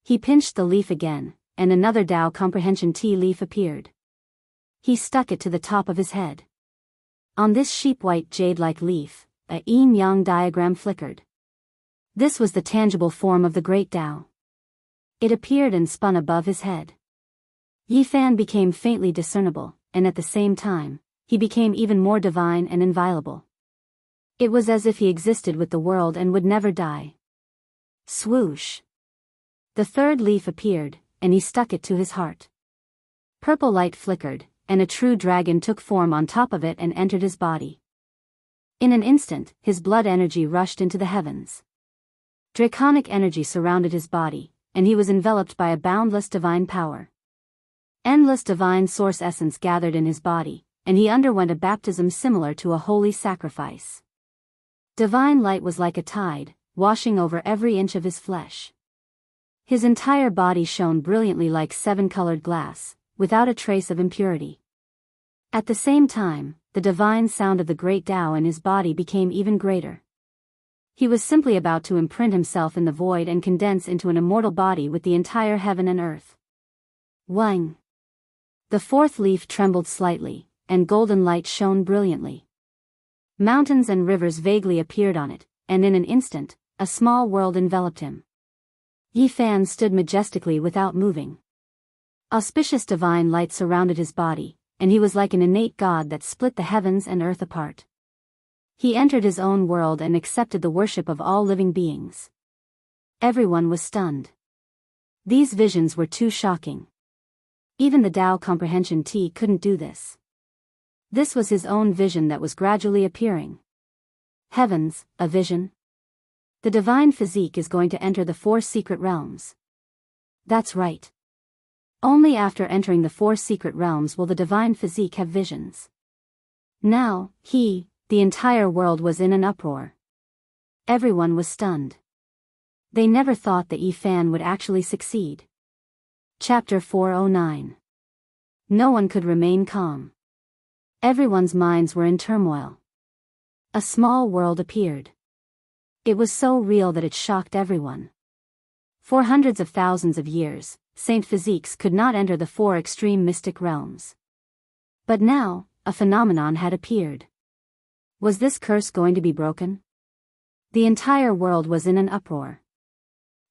A: He pinched the leaf again, and another Tao Comprehension tea leaf appeared. He stuck it to the top of his head. On this sheep-white jade-like leaf, a yin-yang diagram flickered. This was the tangible form of the great Tao. It appeared and spun above his head. Yi Fan became faintly discernible, and at the same time, he became even more divine and inviolable. It was as if he existed with the world and would never die. Swoosh! The third leaf appeared, and he stuck it to his heart. Purple light flickered, and a true dragon took form on top of it and entered his body. In an instant, his blood energy rushed into the heavens. Draconic energy surrounded his body, and he was enveloped by a boundless divine power. Endless divine source essence gathered in his body, and he underwent a baptism similar to a holy sacrifice. Divine light was like a tide, washing over every inch of his flesh. His entire body shone brilliantly like 7-colored glass, without a trace of impurity. At the same time, the divine sound of the great Tao in his body became even greater. He was simply about to imprint himself in the void and condense into an immortal body with the entire heaven and earth. Wang! The fourth leaf trembled slightly, and golden light shone brilliantly. Mountains and rivers vaguely appeared on it, and in an instant, a small world enveloped him. Yi Fan stood majestically without moving. Auspicious divine light surrounded his body, and he was like an innate god that split the heavens and earth apart. He entered his own world and accepted the worship of all living beings. Everyone was stunned. These visions were too shocking. Even the Tao Comprehension Tea couldn't do this. This was his own vision that was gradually appearing. Heavens, a vision? The divine physique is going to enter the 4 secret realms. That's right. Only after entering the 4 secret realms will the divine physique have visions. Now, the entire world was in an uproar. Everyone was stunned. They never thought that Yi Fan would actually succeed. Chapter 409. No one could remain calm. Everyone's minds were in turmoil. A small world appeared. It was so real that it shocked everyone. For hundreds of thousands of years, Saint Physiques could not enter the 4 extreme mystic realms. But now, a phenomenon had appeared. Was this curse going to be broken? The entire world was in an uproar.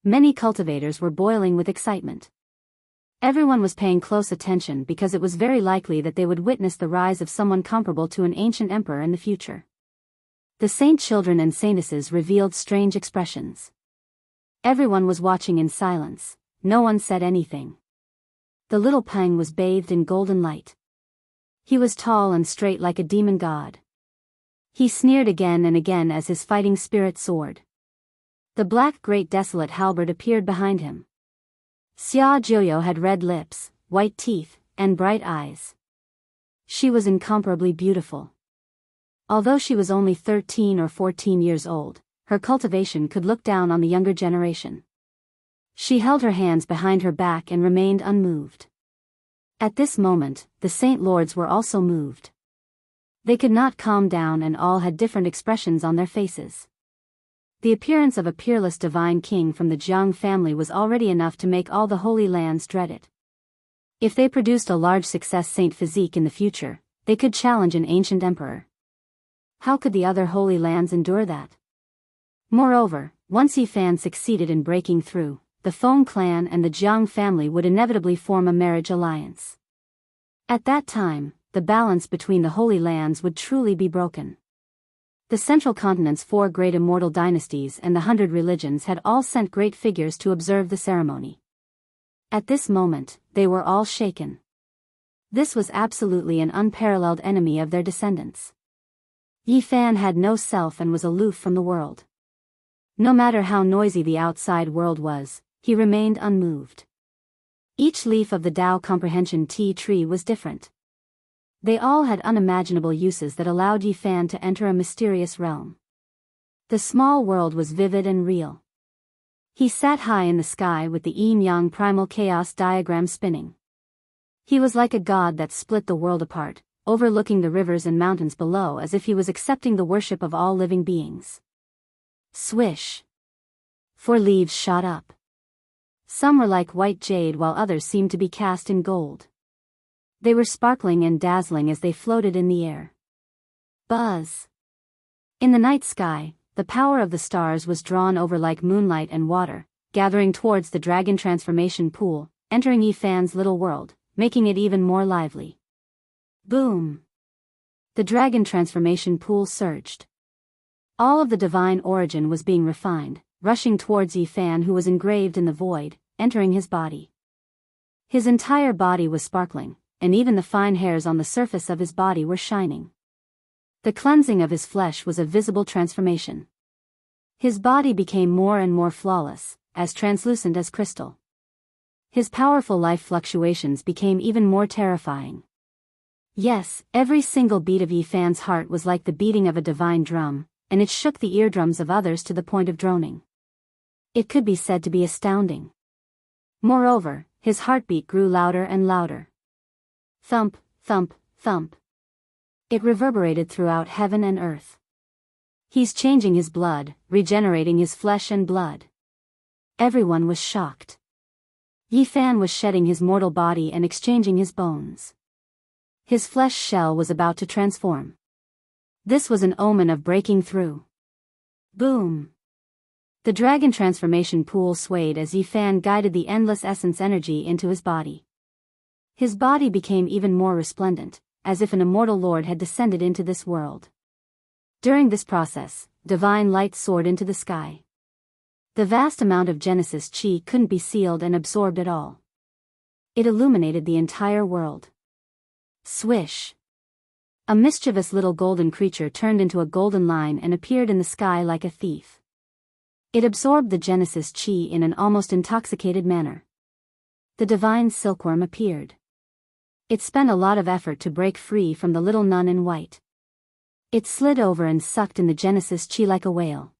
A: Many cultivators were boiling with excitement. Everyone was paying close attention because it was very likely that they would witness the rise of someone comparable to an ancient emperor in the future. The saint children and saintesses revealed strange expressions. Everyone was watching in silence. No one said anything. The little Peng was bathed in golden light. He was tall and straight like a demon god. He sneered again and again as his fighting spirit soared. The black great desolate halberd appeared behind him. Xia Jiuyo had red lips, white teeth, and bright eyes. She was incomparably beautiful. Although she was only 13 or 14 years old, her cultivation could look down on the younger generation. She held her hands behind her back and remained unmoved. At this moment, the saint lords were also moved. They could not calm down and all had different expressions on their faces. The appearance of a peerless divine king from the Jianghu family was already enough to make all the holy lands dread it. If they produced a large success Saint Physique in the future, they could challenge an ancient emperor. How could the other holy lands endure that? Moreover, once Yi Fan succeeded in breaking through, the Feng clan and the Jianghu family would inevitably form a marriage alliance. At that time, the balance between the holy lands would truly be broken. The central continent's 4 great immortal dynasties and the 100 religions had all sent great figures to observe the ceremony. At this moment, they were all shaken. This was absolutely an unparalleled enemy of their descendants. Yi Fan had no self and was aloof from the world. No matter how noisy the outside world was, he remained unmoved. Each leaf of the Tao Comprehension tea tree was different. They all had unimaginable uses that allowed Yi Fan to enter a mysterious realm. The small world was vivid and real. He sat high in the sky with the yin-yang primal chaos diagram spinning. He was like a god that split the world apart, overlooking the rivers and mountains below as if he was accepting the worship of all living beings. Swish! 4 leaves shot up. Some were like white jade while others seemed to be cast in gold. They were sparkling and dazzling as they floated in the air. Buzz! In the night sky, the power of the stars was drawn over like moonlight and water, gathering towards the dragon transformation pool, entering Yi Fan's little world, making it even more lively. Boom! The dragon transformation pool surged. All of the divine origin was being refined, rushing towards Yi Fan who was engraved in the void, entering his body. His entire body was sparkling, and even the fine hairs on the surface of his body were shining. The cleansing of his flesh was a visible transformation. His body became more and more flawless, as translucent as crystal. His powerful life fluctuations became even more terrifying. Yes, every single beat of Yi Fan's heart was like the beating of a divine drum, and it shook the eardrums of others to the point of droning. It could be said to be astounding. Moreover, his heartbeat grew louder and louder. Thump, thump, thump. It reverberated throughout heaven and earth. He's changing his blood, regenerating his flesh and blood. Everyone was shocked. Yi Fan was shedding his mortal body and exchanging his bones. His flesh shell was about to transform. This was an omen of breaking through. Boom! The dragon transformation pool swayed as Yi Fan guided the endless essence energy into his body. His body became even more resplendent, as if an immortal lord had descended into this world. During this process, divine light soared into the sky. The vast amount of Genesis chi couldn't be sealed and absorbed at all. It illuminated the entire world. Swish! A mischievous little golden creature turned into a golden line and appeared in the sky like a thief. It absorbed the Genesis chi in an almost intoxicated manner. The divine silkworm appeared. It spent a lot of effort to break free from the little nun in white. It slid over and sucked in the Genesis chi like a whale.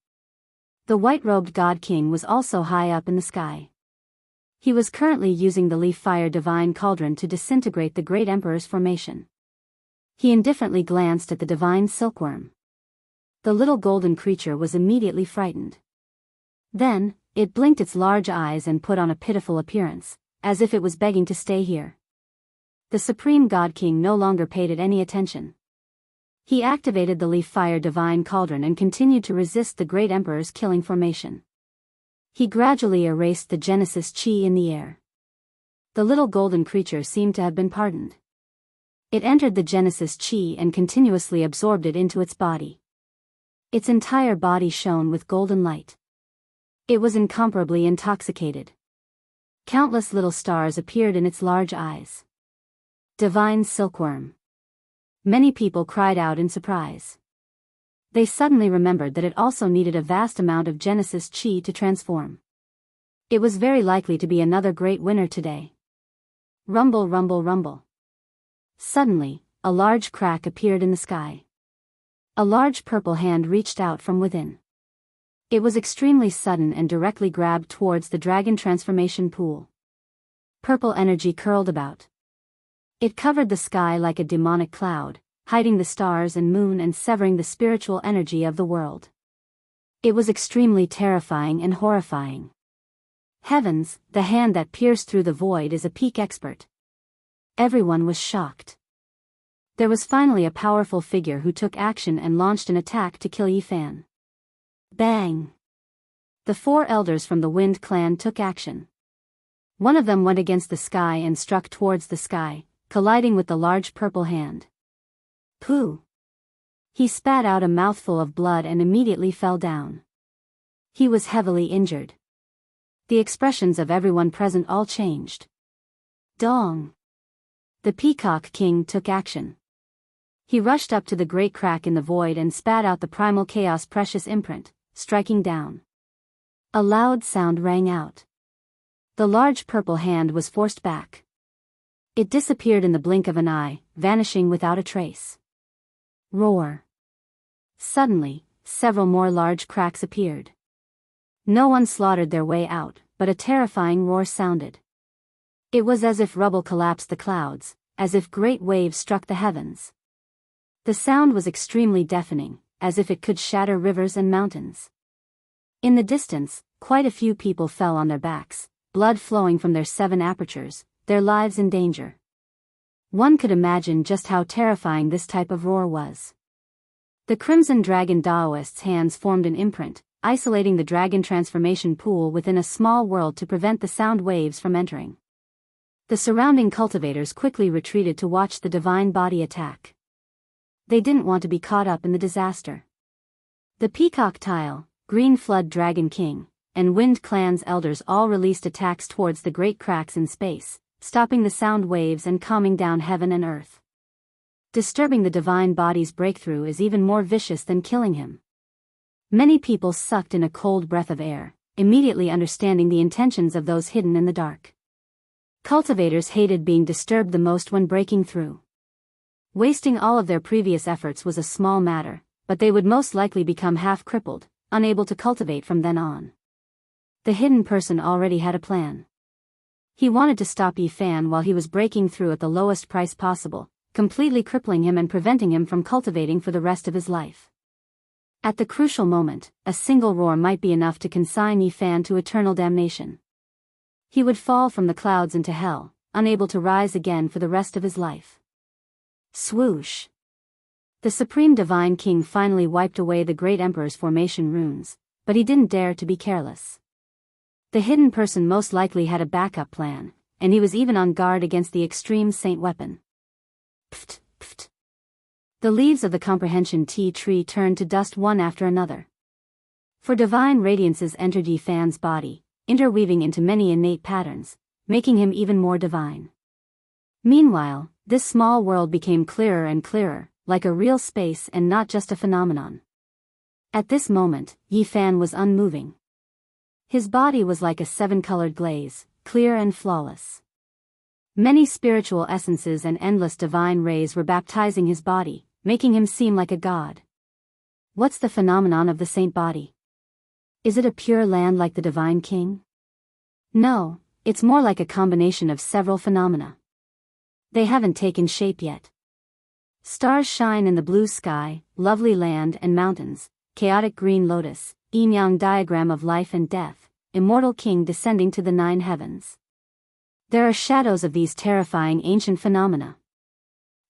A: The white-robed God King was also high up in the sky. He was currently using the leaf fire divine cauldron to disintegrate the great emperor's formation. He indifferently glanced at the divine silkworm. The little golden creature was immediately frightened. Then, it blinked its large eyes and put on a pitiful appearance, as if it was begging to stay here. The Supreme God King no longer paid it any attention. He activated the leaf fire divine cauldron and continued to resist the great emperor's killing formation. He gradually erased the Genesis chi in the air. The little golden creature seemed to have been pardoned. It entered the Genesis chi and continuously absorbed it into its body. Its entire body shone with golden light. It was incomparably intoxicated. Countless little stars appeared in its large eyes. Divine silkworm. Many people cried out in surprise. They suddenly remembered that it also needed a vast amount of Genesis chi to transform. It was very likely to be another great winner today. Rumble, rumble, rumble. Suddenly, a large crack appeared in the sky. A large purple hand reached out from within. It was extremely sudden and directly grabbed towards the dragon transformation pool. Purple energy curled about. It covered the sky like a demonic cloud, hiding the stars and moon and severing the spiritual energy of the world. It was extremely terrifying and horrifying. Heavens, the hand that pierced through the void is a peak expert. Everyone was shocked. There was finally a powerful figure who took action and launched an attack to kill Yi Fan. Bang! The 4 elders from the Wind clan took action. One of them went against the sky and struck towards the sky, colliding with the large purple hand. Pooh! He spat out a mouthful of blood and immediately fell down. He was heavily injured. The expressions of everyone present all changed. Dong! The Peacock King took action. He rushed up to the great crack in the void and spat out the primal chaos precious imprint, striking down. A loud sound rang out. The large purple hand was forced back. It disappeared in the blink of an eye, vanishing without a trace. Roar. Suddenly, several more large cracks appeared. No one slaughtered their way out, but a terrifying roar sounded. It was as if rubble collapsed the clouds, as if great waves struck the heavens. The sound was extremely deafening, as if it could shatter rivers and mountains. In the distance, quite a few people fell on their backs, blood flowing from their 7 apertures, their lives in danger. One could imagine just how terrifying this type of roar was. The Crimson Dragon Daoist's hands formed an imprint, isolating the dragon transformation pool within a small world to prevent the sound waves from entering. The surrounding cultivators quickly retreated to watch the divine body attack. They didn't want to be caught up in the disaster. The Peacock Tile, Green Flood Dragon King, and Wind Clan's elders all released attacks towards the great cracks in space, stopping the sound waves and calming down heaven and earth. Disturbing the divine body's breakthrough is even more vicious than killing him. Many people sucked in a cold breath of air, immediately understanding the intentions of those hidden in the dark. Cultivators hated being disturbed the most when breaking through. Wasting all of their previous efforts was a small matter, but they would most likely become half-crippled, unable to cultivate from then on. The hidden person already had a plan. He wanted to stop Yi Fan while he was breaking through at the lowest price possible, completely crippling him and preventing him from cultivating for the rest of his life. At the crucial moment, a single roar might be enough to consign Yi Fan to eternal damnation. He would fall from the clouds into hell, unable to rise again for the rest of his life. Swoosh! The Supreme Divine King finally wiped away the Great Emperor's formation runes, but he didn't dare to be careless. The hidden person most likely had a backup plan, and he was even on guard against the extreme saint weapon. Pft, pft. The leaves of the comprehension tea tree turned to dust one after another. For divine radiances entered Yi Fan's body, interweaving into many innate patterns, making him even more divine. Meanwhile, this small world became clearer and clearer, like a real space and not just a phenomenon. At this moment, Yi Fan was unmoving. His body was like a seven-colored glaze, clear and flawless. Many spiritual essences and endless divine rays were baptizing his body, making him seem like a god. What's the phenomenon of the saint body? Is it a pure land like the divine king? No, it's more like a combination of several phenomena. They haven't taken shape yet. Stars shine in the blue sky, lovely land and mountains, chaotic green lotus, yin-yang diagram of life and death, immortal king descending to the 9 heavens. There are shadows of these terrifying ancient phenomena.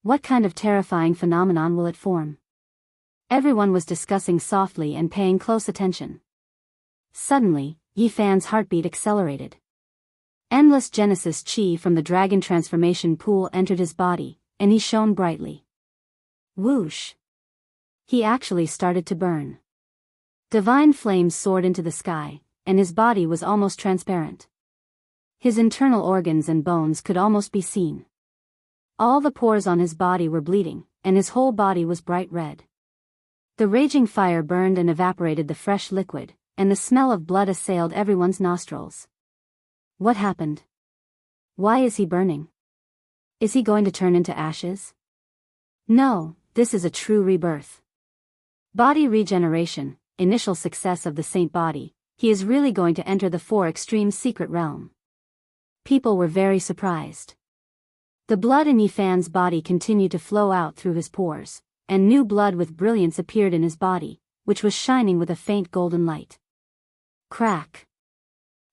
A: What kind of terrifying phenomenon will it form? Everyone was discussing softly and paying close attention. Suddenly, Yi Fan's heartbeat accelerated. Endless Genesis chi from the dragon transformation pool entered his body, and he shone brightly. Whoosh! He actually started to burn. Divine flames soared into the sky, and his body was almost transparent. His internal organs and bones could almost be seen. All the pores on his body were bleeding, and his whole body was bright red. The raging fire burned and evaporated the fresh liquid, and the smell of blood assailed everyone's nostrils. What happened? Why is he burning? Is he going to turn into ashes? No, this is a true rebirth. Body regeneration, initial success of the saint body, he is really going to enter the 4 extreme secret realm. People were very surprised. The blood in Yi Fan's body continued to flow out through his pores, and new blood with brilliance appeared in his body, which was shining with a faint golden light. Crack!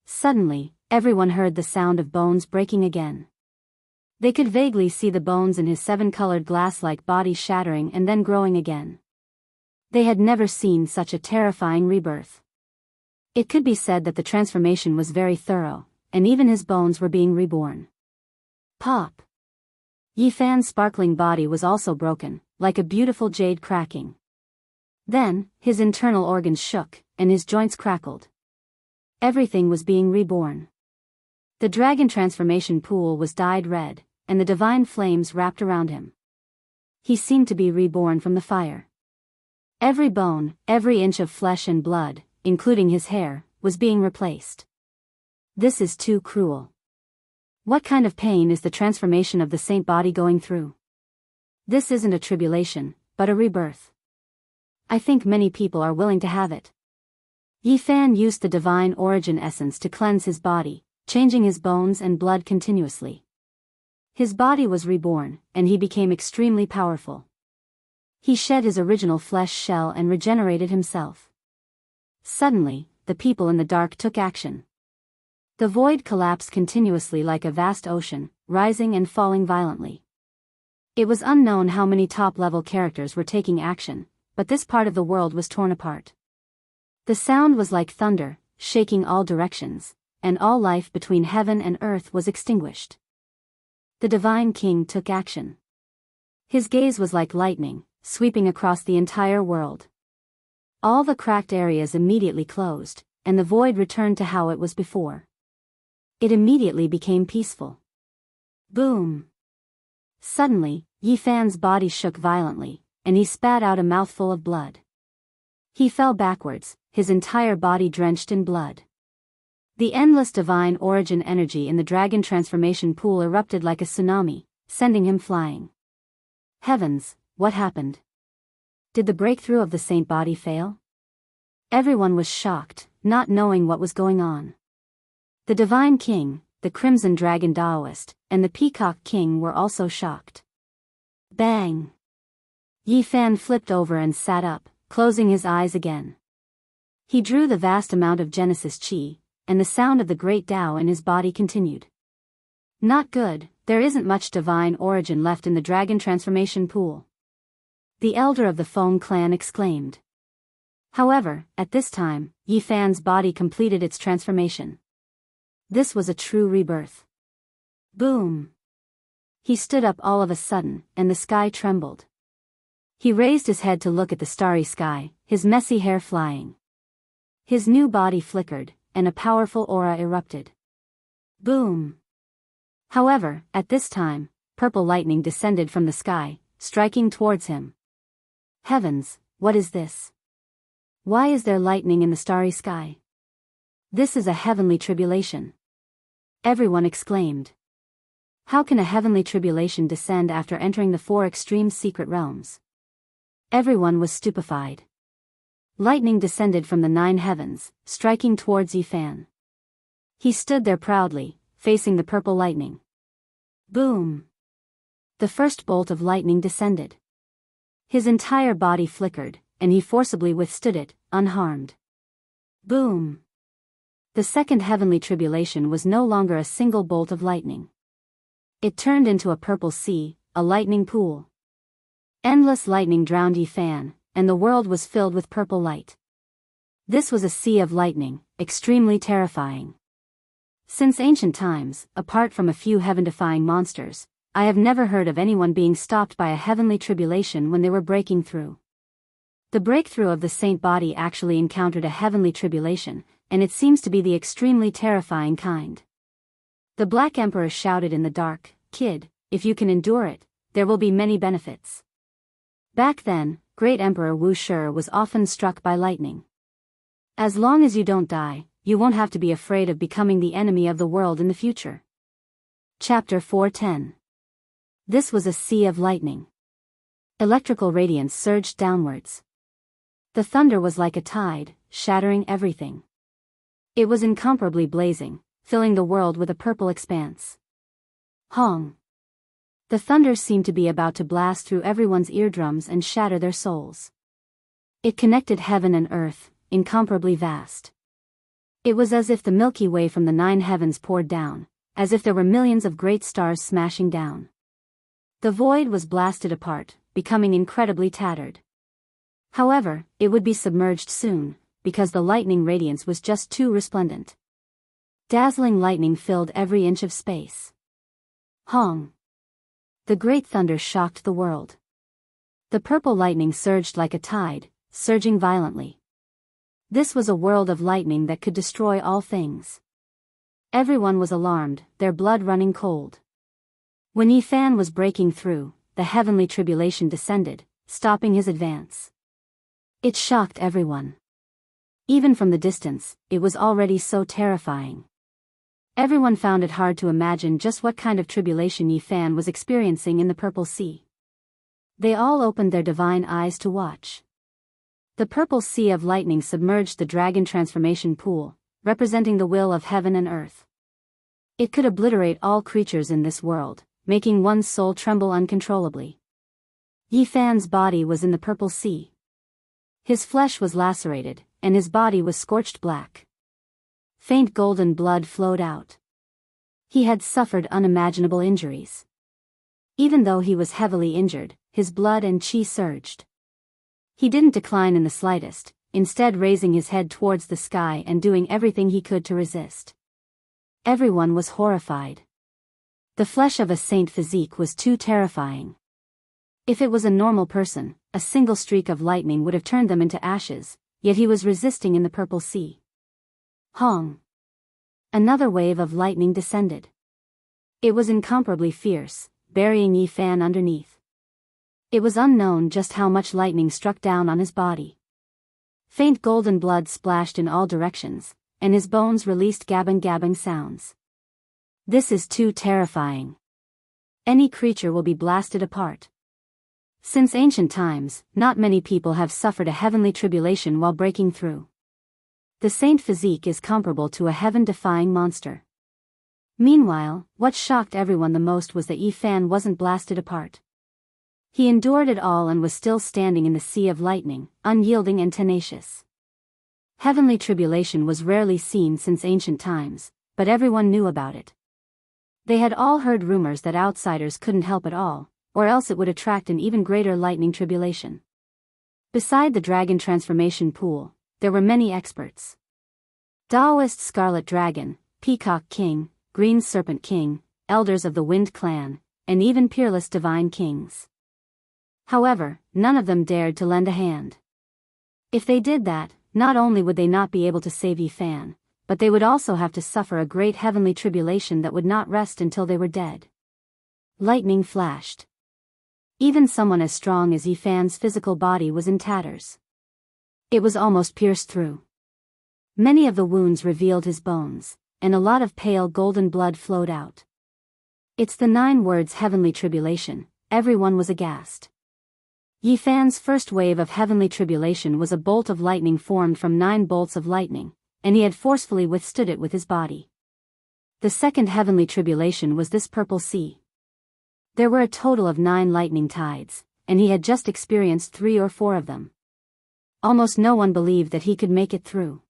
A: Suddenly, everyone heard the sound of bones breaking again. They could vaguely see the bones in his 7-colored glass-like body shattering and then growing again. They had never seen such a terrifying rebirth. It could be said that the transformation was very thorough, and even his bones were being reborn. Pop! Yi Fan's sparkling body was also broken, like a beautiful jade cracking. Then, his internal organs shook, and his joints crackled. Everything was being reborn. The dragon transformation pool was dyed red, and the divine flames wrapped around him. He seemed to be reborn from the fire. Every bone, every inch of flesh and blood, including his hair, was being replaced. This is too cruel. What kind of pain is the transformation of the saint body going through? This isn't a tribulation, but a rebirth. I think many people are willing to have it. Yi Fan used the divine origin essence to cleanse his body, changing his bones and blood continuously. His body was reborn, and he became extremely powerful. He shed his original flesh shell and regenerated himself. Suddenly, the people in the dark took action. The void collapsed continuously like a vast ocean, rising and falling violently. It was unknown how many top-level characters were taking action, but this part of the world was torn apart. The sound was like thunder, shaking all directions, and all life between heaven and earth was extinguished. The divine king took action. His gaze was like lightning, sweeping across the entire world. All the cracked areas immediately closed, and the void returned to how it was before. It immediately became peaceful. Boom! Suddenly, Yi Fan's body shook violently, and he spat out a mouthful of blood. He fell backwards, his entire body drenched in blood. The endless divine origin energy in the dragon transformation pool erupted like a tsunami, sending him flying. Heavens, what happened? Did the breakthrough of the saint body fail? Everyone was shocked, not knowing what was going on. The divine king, the crimson dragon Daoist, and the peacock king were also shocked. Bang! Yi Fan flipped over and sat up, closing his eyes again. He drew the vast amount of Genesis chi, and the sound of the great Tao in his body continued. Not good, there isn't much divine origin left in the dragon transformation pool. The elder of the Feng clan exclaimed. However, at this time, Yi Fan's body completed its transformation. This was a true rebirth. Boom! He stood up all of a sudden, and the sky trembled. He raised his head to look at the starry sky, his messy hair flying. His new body flickered, and a powerful aura erupted. Boom! However, at this time, purple lightning descended from the sky, striking towards him. Heavens, what is this? Why is there lightning in the starry sky? This is a heavenly tribulation. Everyone exclaimed. How can a heavenly tribulation descend after entering the four extreme secret realms? Everyone was stupefied. Lightning descended from the 9 heavens, striking towards Yifan. He stood there proudly, facing the purple lightning. Boom! The first bolt of lightning descended. His entire body flickered, and he forcibly withstood it, unharmed. Boom! The second heavenly tribulation was no longer a single bolt of lightning. It turned into a purple sea, a lightning pool. Endless lightning drowned Yifan, and the world was filled with purple light. This was a sea of lightning, extremely terrifying. Since ancient times, apart from a few heaven-defying monsters, I have never heard of anyone being stopped by a heavenly tribulation when they were breaking through. The breakthrough of the saint body actually encountered a heavenly tribulation, and it seems to be the extremely terrifying kind. The Black Emperor shouted in the dark, "Kid, if you can endure it, there will be many benefits." Back then, Great Emperor Wuxia was often struck by lightning. As long as you don't die, you won't have to be afraid of becoming the enemy of the world in the future. Chapter 410. This was a sea of lightning. Electrical radiance surged downwards. The thunder was like a tide, shattering everything. It was incomparably blazing, filling the world with a purple expanse. Hong! The thunder seemed to be about to blast through everyone's eardrums and shatter their souls. It connected heaven and earth, incomparably vast. It was as if the Milky Way from the 9 heavens poured down, as if there were millions of great stars smashing down. The void was blasted apart, becoming incredibly tattered. However, it would be submerged soon, because the lightning radiance was just too resplendent. Dazzling lightning filled every inch of space. Hong! The great thunder shocked the world. The purple lightning surged like a tide, surging violently. This was a world of lightning that could destroy all things. Everyone was alarmed, their blood running cold. When Yifan was breaking through, the heavenly tribulation descended, stopping his advance. It shocked everyone. Even from the distance, it was already so terrifying. Everyone found it hard to imagine just what kind of tribulation Yifan was experiencing in the Purple Sea. They all opened their divine eyes to watch. The purple sea of lightning submerged the dragon transformation pool, representing the will of heaven and earth. It could obliterate all creatures in this world, making one's soul tremble uncontrollably. Yifan's body was in the purple sea. His flesh was lacerated, and his body was scorched black. Faint golden blood flowed out. He had suffered unimaginable injuries. Even though he was heavily injured, his blood and chi surged. He didn't decline in the slightest, instead raising his head towards the sky and doing everything he could to resist. Everyone was horrified. The flesh of a saint physique was too terrifying. If it was a normal person, a single streak of lightning would have turned them into ashes, yet he was resisting in the purple sea. Hong! Another wave of lightning descended. It was incomparably fierce, burying Yifan underneath. It was unknown just how much lightning struck down on his body. Faint golden blood splashed in all directions, and his bones released gabbing sounds. This is too terrifying. Any creature will be blasted apart. Since ancient times, not many people have suffered a heavenly tribulation while breaking through. The saint physique is comparable to a heaven-defying monster. Meanwhile, what shocked everyone the most was that Yifan wasn't blasted apart. He endured it all and was still standing in the sea of lightning, unyielding and tenacious. Heavenly tribulation was rarely seen since ancient times, but everyone knew about it. They had all heard rumors that outsiders couldn't help at all, or else it would attract an even greater lightning tribulation. Beside the dragon transformation pool, there were many experts. Daoist Scarlet Dragon, Peacock King, Green Serpent King, Elders of the Wind Clan, and even peerless Divine Kings. However, none of them dared to lend a hand. If they did that, not only would they not be able to save Yifan, but they would also have to suffer a great heavenly tribulation that would not rest until they were dead. Lightning flashed. Even someone as strong as Yi Fan's physical body was in tatters. It was almost pierced through. Many of the wounds revealed his bones, and a lot of pale golden blood flowed out. It's the 9 words heavenly tribulation. Everyone was aghast. Yi Fan's first wave of heavenly tribulation was a bolt of lightning formed from 9 bolts of lightning, and he had forcefully withstood it with his body. The second heavenly tribulation was this purple sea. There were a total of 9 lightning tides, and he had just experienced 3 or 4 of them. Almost no one believed that he could make it through.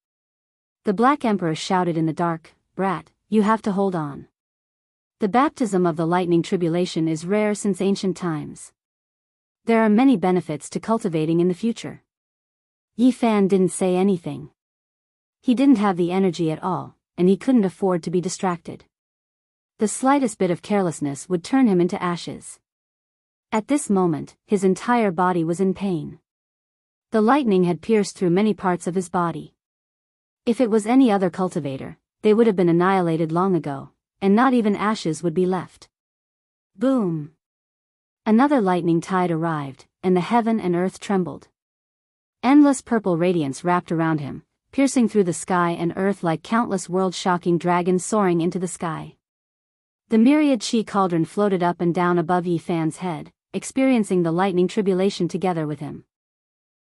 A: The Black Emperor shouted in the dark, "Brat, you have to hold on. The baptism of the lightning tribulation is rare since ancient times. There are many benefits to cultivating in the future." Yi Fan didn't say anything. He didn't have the energy at all, and he couldn't afford to be distracted. The slightest bit of carelessness would turn him into ashes. At this moment, his entire body was in pain. The lightning had pierced through many parts of his body. If it was any other cultivator, they would have been annihilated long ago, and not even ashes would be left. Boom! Another lightning tide arrived, and the heaven and earth trembled. Endless purple radiance wrapped around him, piercing through the sky and earth like countless world-shocking dragons soaring into the sky. The myriad chi cauldron floated up and down above Yi Fan's head, experiencing the lightning tribulation together with him.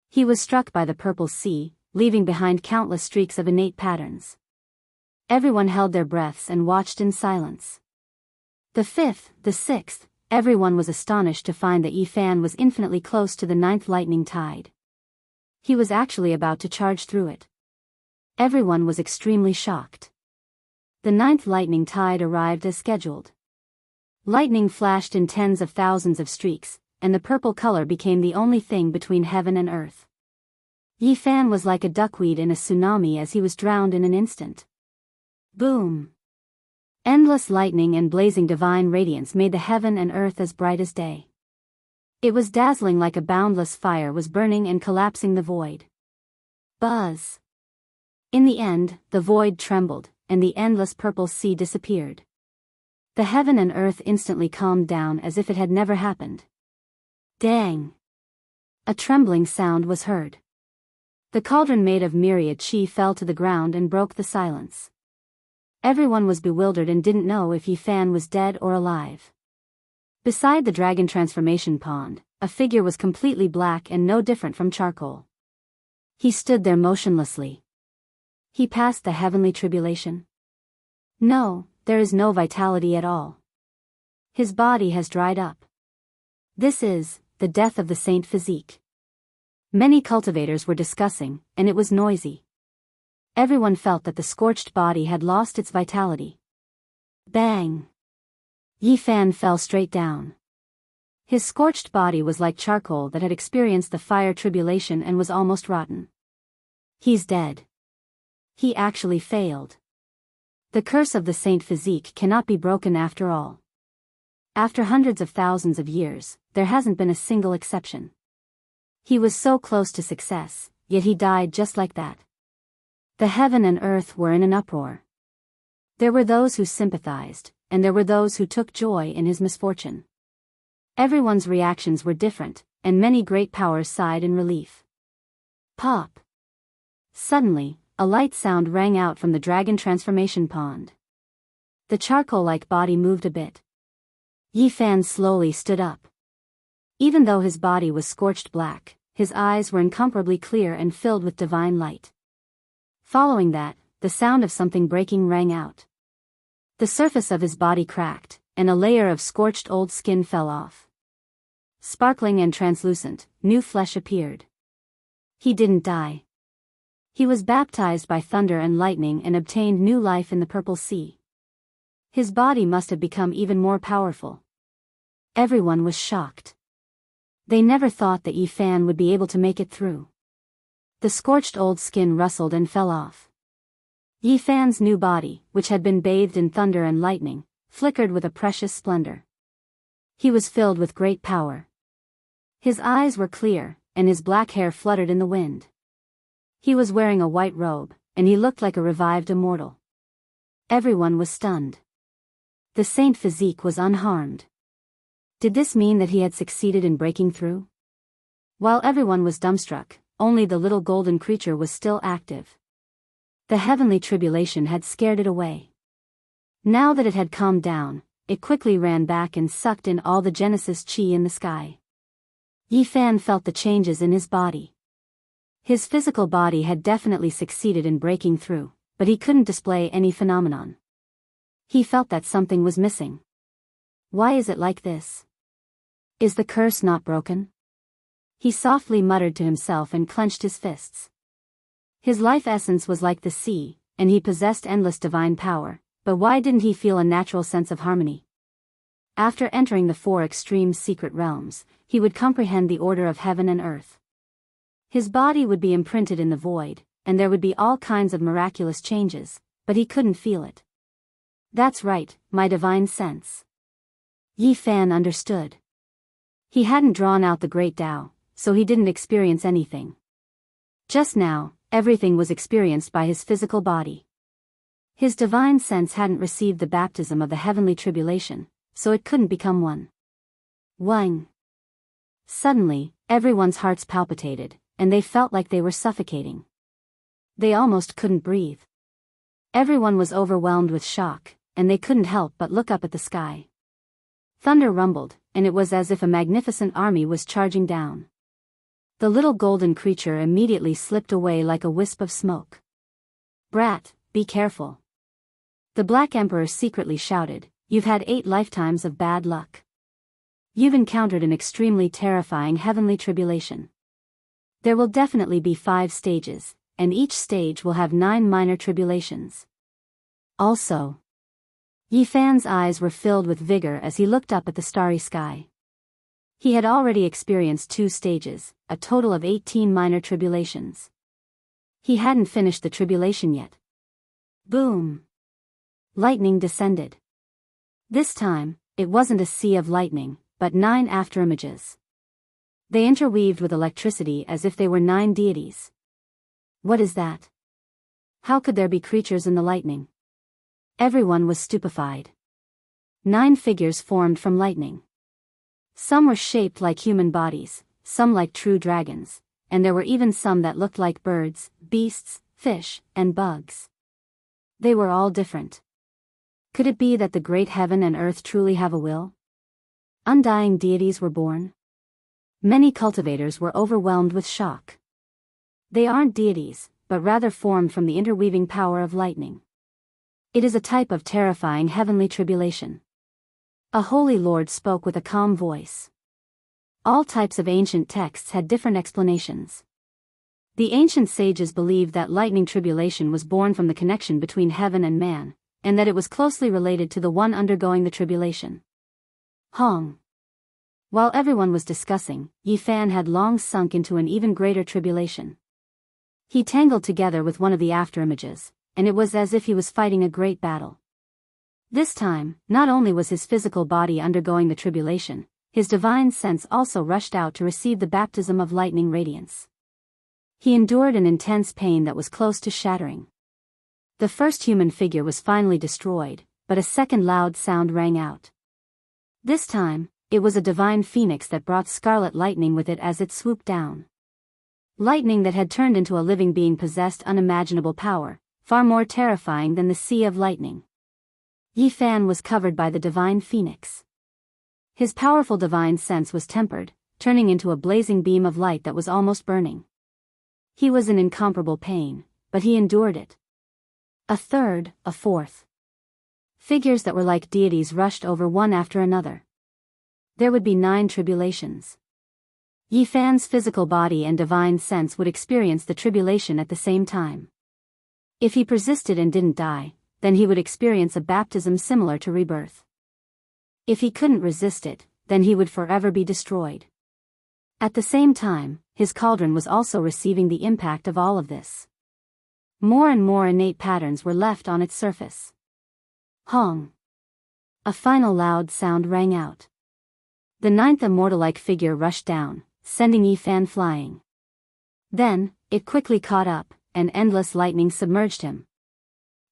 A: He was struck by the purple sea, leaving behind countless streaks of innate patterns. Everyone held their breaths and watched in silence. The 5th, the 6th, everyone was astonished to find that Yi Fan was infinitely close to the 9th lightning tide. He was actually about to charge through it. Everyone was extremely shocked. The 9th lightning tide arrived as scheduled. Lightning flashed in tens of thousands of streaks, and the purple color became the only thing between heaven and earth. Yi Fan was like a duckweed in a tsunami as he was drowned in an instant. Boom! Endless lightning and blazing divine radiance made the heaven and earth as bright as day. It was dazzling, like a boundless fire was burning and collapsing the void. Buzz! In the end, the void trembled, and the endless purple sea disappeared. The heaven and earth instantly calmed down as if it had never happened. Dang! A trembling sound was heard. The cauldron made of myriad chi fell to the ground and broke the silence. Everyone was bewildered and didn't know if Yi Fan was dead or alive. Beside the dragon transformation pond, a figure was completely black and no different from charcoal. He stood there motionlessly. He passed the heavenly tribulation? No, there is no vitality at all. His body has dried up. This is the death of the saint physique. Many cultivators were discussing, and it was noisy. Everyone felt that the scorched body had lost its vitality. Bang! Yi Fan fell straight down. His scorched body was like charcoal that had experienced the fire tribulation and was almost rotten. He's dead. He actually failed. The curse of the saint physique cannot be broken after all. After hundreds of thousands of years, there hasn't been a single exception. He was so close to success, yet he died just like that. The heaven and earth were in an uproar. There were those who sympathized, and there were those who took joy in his misfortune. Everyone's reactions were different, and many great powers sighed in relief. Pop! Suddenly, a light sound rang out from the dragon transformation pond. The charcoal-like body moved a bit. Yi Fan slowly stood up. Even though his body was scorched black, his eyes were incomparably clear and filled with divine light. Following that, the sound of something breaking rang out. The surface of his body cracked, and a layer of scorched old skin fell off. Sparkling and translucent, new flesh appeared. He didn't die. He was baptized by thunder and lightning and obtained new life in the purple sea. His body must have become even more powerful. Everyone was shocked. They never thought that Yi Fan would be able to make it through. The scorched old skin rustled and fell off. Yi Fan's new body, which had been bathed in thunder and lightning, flickered with a precious splendor. He was filled with great power. His eyes were clear, and his black hair fluttered in the wind. He was wearing a white robe, and he looked like a revived immortal. Everyone was stunned. The saint physique was unharmed. Did this mean that he had succeeded in breaking through? While everyone was dumbstruck, only the little golden creature was still active. The heavenly tribulation had scared it away. Now that it had calmed down, it quickly ran back and sucked in all the Genesis chi in the sky. Yi Fan felt the changes in his body. His physical body had definitely succeeded in breaking through, but he couldn't display any phenomenon. He felt that something was missing. Why is it like this? Is the curse not broken? He softly muttered to himself and clenched his fists. His life essence was like the sea, and he possessed endless divine power, but why didn't he feel a natural sense of harmony? After entering the 4 extreme secret realms, he would comprehend the order of heaven and earth. His body would be imprinted in the void, and there would be all kinds of miraculous changes, but he couldn't feel it. That's right, my divine sense. Yi Fan understood. He hadn't drawn out the great Tao, so he didn't experience anything. Just now, everything was experienced by his physical body. His divine sense hadn't received the baptism of the heavenly tribulation, so it couldn't become one. Wang. Suddenly, everyone's hearts palpitated, and they felt like they were suffocating. They almost couldn't breathe. Everyone was overwhelmed with shock, and they couldn't help but look up at the sky. Thunder rumbled, and it was as if a magnificent army was charging down. The little golden creature immediately slipped away like a wisp of smoke. Brat, be careful. The Black Emperor secretly shouted, you've had 8 lifetimes of bad luck. You've encountered an extremely terrifying heavenly tribulation. There will definitely be 5 stages, and each stage will have 9 minor tribulations. Also, Yi Fan's eyes were filled with vigor as he looked up at the starry sky. He had already experienced 2 stages, a total of 18 minor tribulations. He hadn't finished the tribulation yet. Boom! Lightning descended. This time, it wasn't a sea of lightning, but 9 afterimages. They interweaved with electricity as if they were 9 deities. What is that? How could there be creatures in the lightning? Everyone was stupefied. 9 figures formed from lightning. Some were shaped like human bodies, some like true dragons, and there were even some that looked like birds, beasts, fish, and bugs. They were all different. Could it be that the great heaven and earth truly have a will? Undying deities were born? Many cultivators were overwhelmed with shock. They aren't deities, but rather formed from the interweaving power of lightning. It is a type of terrifying heavenly tribulation. A holy lord spoke with a calm voice. All types of ancient texts had different explanations. The ancient sages believed that lightning tribulation was born from the connection between heaven and man, and that it was closely related to the one undergoing the tribulation. Hong. While everyone was discussing, Yi Fan had long sunk into an even greater tribulation. He tangled together with one of the afterimages, and it was as if he was fighting a great battle. This time, not only was his physical body undergoing the tribulation, his divine sense also rushed out to receive the baptism of lightning radiance. He endured an intense pain that was close to shattering. The first human figure was finally destroyed, but a second loud sound rang out. This time, it was a divine phoenix that brought scarlet lightning with it as it swooped down. Lightning that had turned into a living being possessed unimaginable power, far more terrifying than the sea of lightning. Yi Fan was covered by the divine phoenix. His powerful divine sense was tempered, turning into a blazing beam of light that was almost burning. He was in incomparable pain, but he endured it. A third, a fourth. Figures that were like deities rushed over one after another. There would be 9 tribulations. Yi Fan's physical body and divine sense would experience the tribulation at the same time. If he persisted and didn't die, then he would experience a baptism similar to rebirth. If he couldn't resist it, then he would forever be destroyed. At the same time, his cauldron was also receiving the impact of all of this. More and more innate patterns were left on its surface. Hong. A final loud sound rang out. The 9th immortal-like figure rushed down, sending Yi Fan flying. Then, it quickly caught up, and endless lightning submerged him.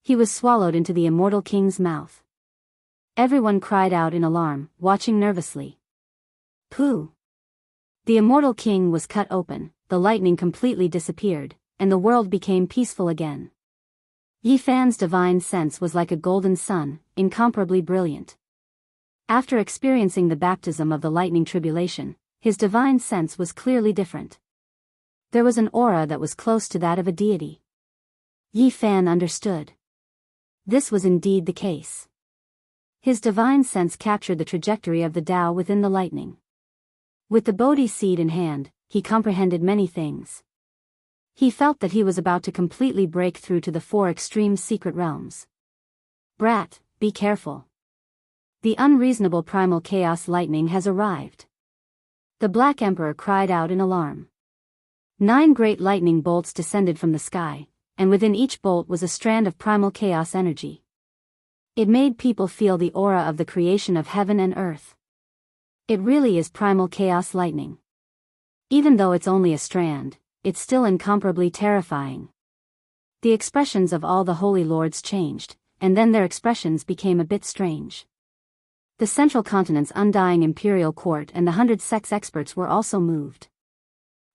A: He was swallowed into the immortal king's mouth. Everyone cried out in alarm, watching nervously. Pooh! The immortal king was cut open, the lightning completely disappeared, and the world became peaceful again. Yi Fan's divine sense was like a golden sun, incomparably brilliant. After experiencing the baptism of the lightning tribulation, his divine sense was clearly different. There was an aura that was close to that of a deity. Yi Fan understood. This was indeed the case. His divine sense captured the trajectory of the Tao within the lightning. With the Bodhi seed in hand, he comprehended many things. He felt that he was about to completely break through to the four extreme secret realms. Brat, be careful. The unreasonable primal chaos lightning has arrived. The Black Emperor cried out in alarm. 9 great lightning bolts descended from the sky, and within each bolt was a strand of primal chaos energy. It made people feel the aura of the creation of heaven and earth. It really is primal chaos lightning. Even though it's only a strand, it's still incomparably terrifying. The expressions of all the holy lords changed, and then their expressions became a bit strange. The Central Continent's undying imperial court and the 100 sex experts were also moved.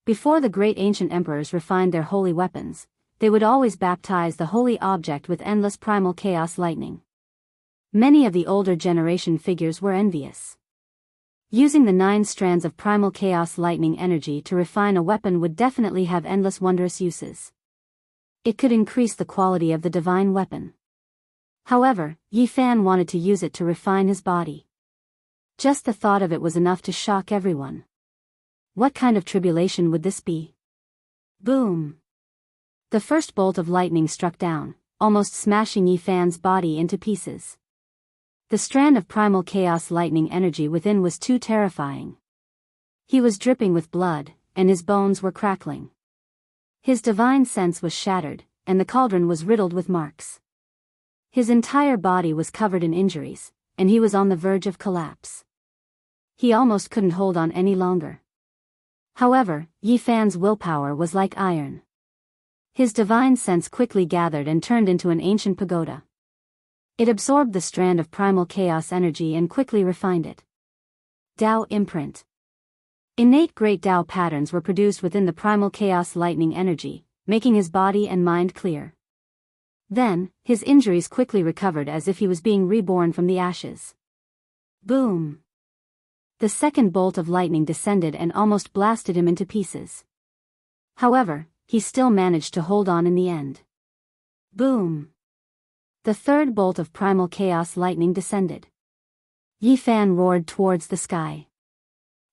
A: Before the great ancient emperors refined their holy weapons, they would always baptize the holy object with endless primal chaos lightning. Many of the older generation figures were envious. Using the 9 strands of primal chaos lightning energy to refine a weapon would definitely have endless wondrous uses. It could increase the quality of the divine weapon. However, Yi Fan wanted to use it to refine his body. Just the thought of it was enough to shock everyone. What kind of tribulation would this be? Boom! The first bolt of lightning struck down, almost smashing Yi Fan's body into pieces. The strand of primal chaos lightning energy within was too terrifying. He was dripping with blood, and his bones were crackling. His divine sense was shattered, and the cauldron was riddled with marks. His entire body was covered in injuries, and he was on the verge of collapse. He almost couldn't hold on any longer. However, Yi Fan's willpower was like iron. His divine sense quickly gathered and turned into an ancient pagoda. It absorbed the strand of primal chaos energy and quickly refined it. Tao imprint. Innate great Tao patterns were produced within the primal chaos lightning energy, making his body and mind clear. Then, his injuries quickly recovered as if he was being reborn from the ashes. Boom! The second bolt of lightning descended and almost blasted him into pieces. However, he still managed to hold on in the end. Boom! The third bolt of primal chaos lightning descended. Yi Fan roared towards the sky.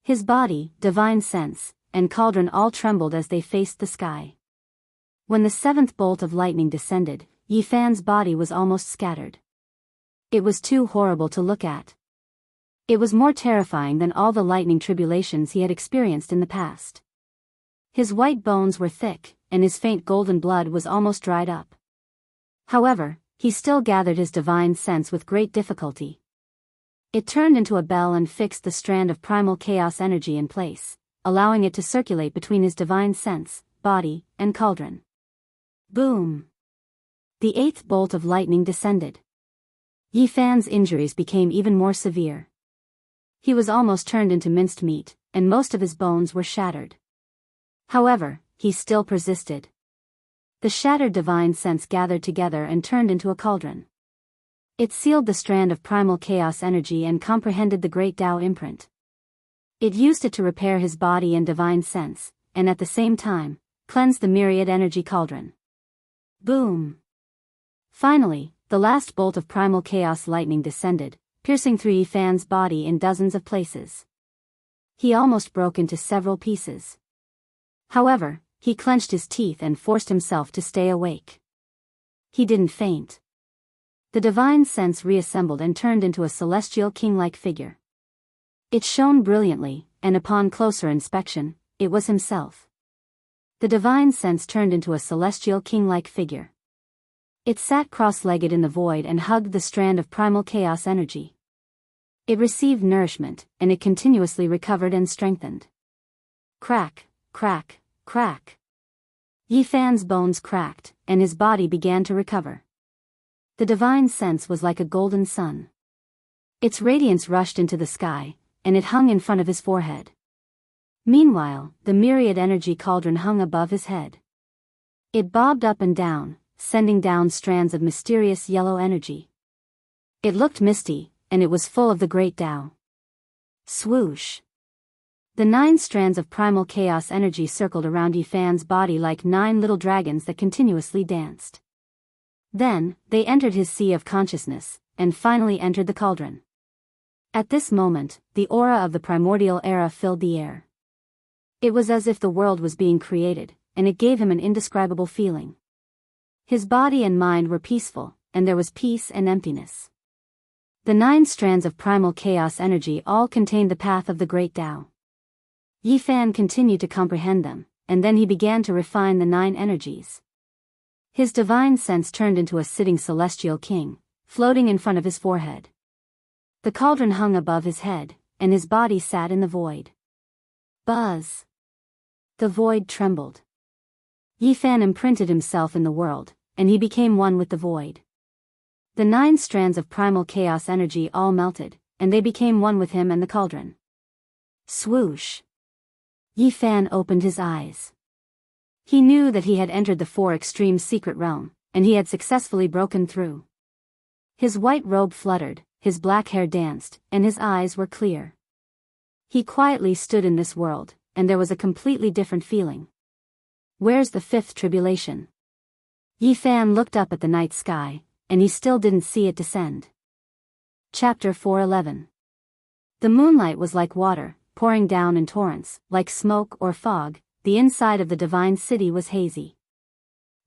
A: His body, divine sense, and cauldron all trembled as they faced the sky. When the 7th bolt of lightning descended, Yi Fan's body was almost scattered. It was too horrible to look at. It was more terrifying than all the lightning tribulations he had experienced in the past. His white bones were thick, and his faint golden blood was almost dried up. However, he still gathered his divine sense with great difficulty. It turned into a bell and fixed the strand of primal chaos energy in place, allowing it to circulate between his divine sense, body, and cauldron. Boom! The 8th bolt of lightning descended. Yi Fan's injuries became even more severe. He was almost turned into minced meat, and most of his bones were shattered. However, he still persisted. The shattered divine sense gathered together and turned into a cauldron. It sealed the strand of primal chaos energy and comprehended the great Tao imprint. It used it to repair his body and divine sense, and at the same time, cleanse the myriad energy cauldron. Boom! Finally, the last bolt of primal chaos lightning descended, piercing through Yi Fan's body in dozens of places. He almost broke into several pieces. However, he clenched his teeth and forced himself to stay awake. He didn't faint. The divine sense reassembled and turned into a celestial king-like figure. It shone brilliantly, and upon closer inspection, it was himself. The divine sense turned into a celestial king-like figure. It sat cross-legged in the void and hugged the strand of primal chaos energy. It received nourishment, and it continuously recovered and strengthened. Crack, crack, crack. Yi Fan's bones cracked, and his body began to recover. The divine sense was like a golden sun. Its radiance rushed into the sky, and it hung in front of his forehead. Meanwhile, the myriad energy cauldron hung above his head. It bobbed up and down, sending down strands of mysterious yellow energy. It looked misty, and it was full of the great Tao. Swoosh! The 9 strands of primal chaos energy circled around Yifan's body like 9 little dragons that continuously danced. Then, they entered his sea of consciousness, and finally entered the cauldron. At this moment, the aura of the primordial era filled the air. It was as if the world was being created, and it gave him an indescribable feeling. His body and mind were peaceful, and there was peace and emptiness. The 9 strands of primal chaos energy all contained the path of the great Tao. Yifan continued to comprehend them, and then he began to refine the 9 energies. His divine sense turned into a sitting celestial king, floating in front of his forehead. The cauldron hung above his head, and his body sat in the void. Buzz! The void trembled. Yifan imprinted himself in the world, and he became one with the void. The 9 strands of primal chaos energy all melted, and they became one with him and the cauldron. Swoosh! Yifan opened his eyes. He knew that he had entered the 4 extreme secret realm, and he had successfully broken through. His white robe fluttered, his black hair danced, and his eyes were clear. He quietly stood in this world, and there was a completely different feeling. Where's the 5th tribulation? Yifan looked up at the night sky, and he still didn't see it descend. Chapter 4:11. The moonlight was like water, pouring down in torrents, like smoke or fog. The inside of the divine city was hazy.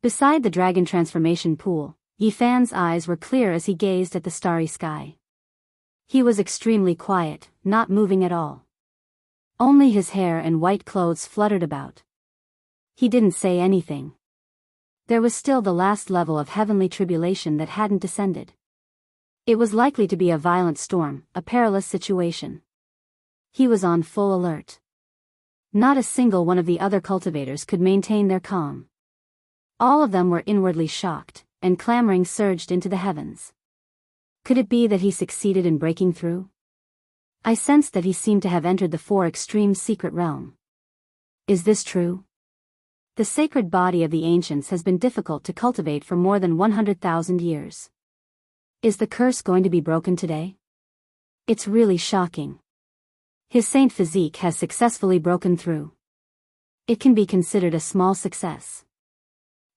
A: Beside the dragon transformation pool, Yifan's eyes were clear as he gazed at the starry sky. He was extremely quiet, not moving at all. Only his hair and white clothes fluttered about. He didn't say anything. There was still the last level of heavenly tribulation that hadn't descended. It was likely to be a violent storm, a perilous situation. He was on full alert. Not a single one of the other cultivators could maintain their calm. All of them were inwardly shocked, and clamoring surged into the heavens. Could it be that he succeeded in breaking through? I sensed that he seemed to have entered the 4 extreme secret realm. Is this true? The sacred body of the ancients has been difficult to cultivate for more than 100,000 years. Is the curse going to be broken today? It's really shocking. His saint physique has successfully broken through. It can be considered a small success.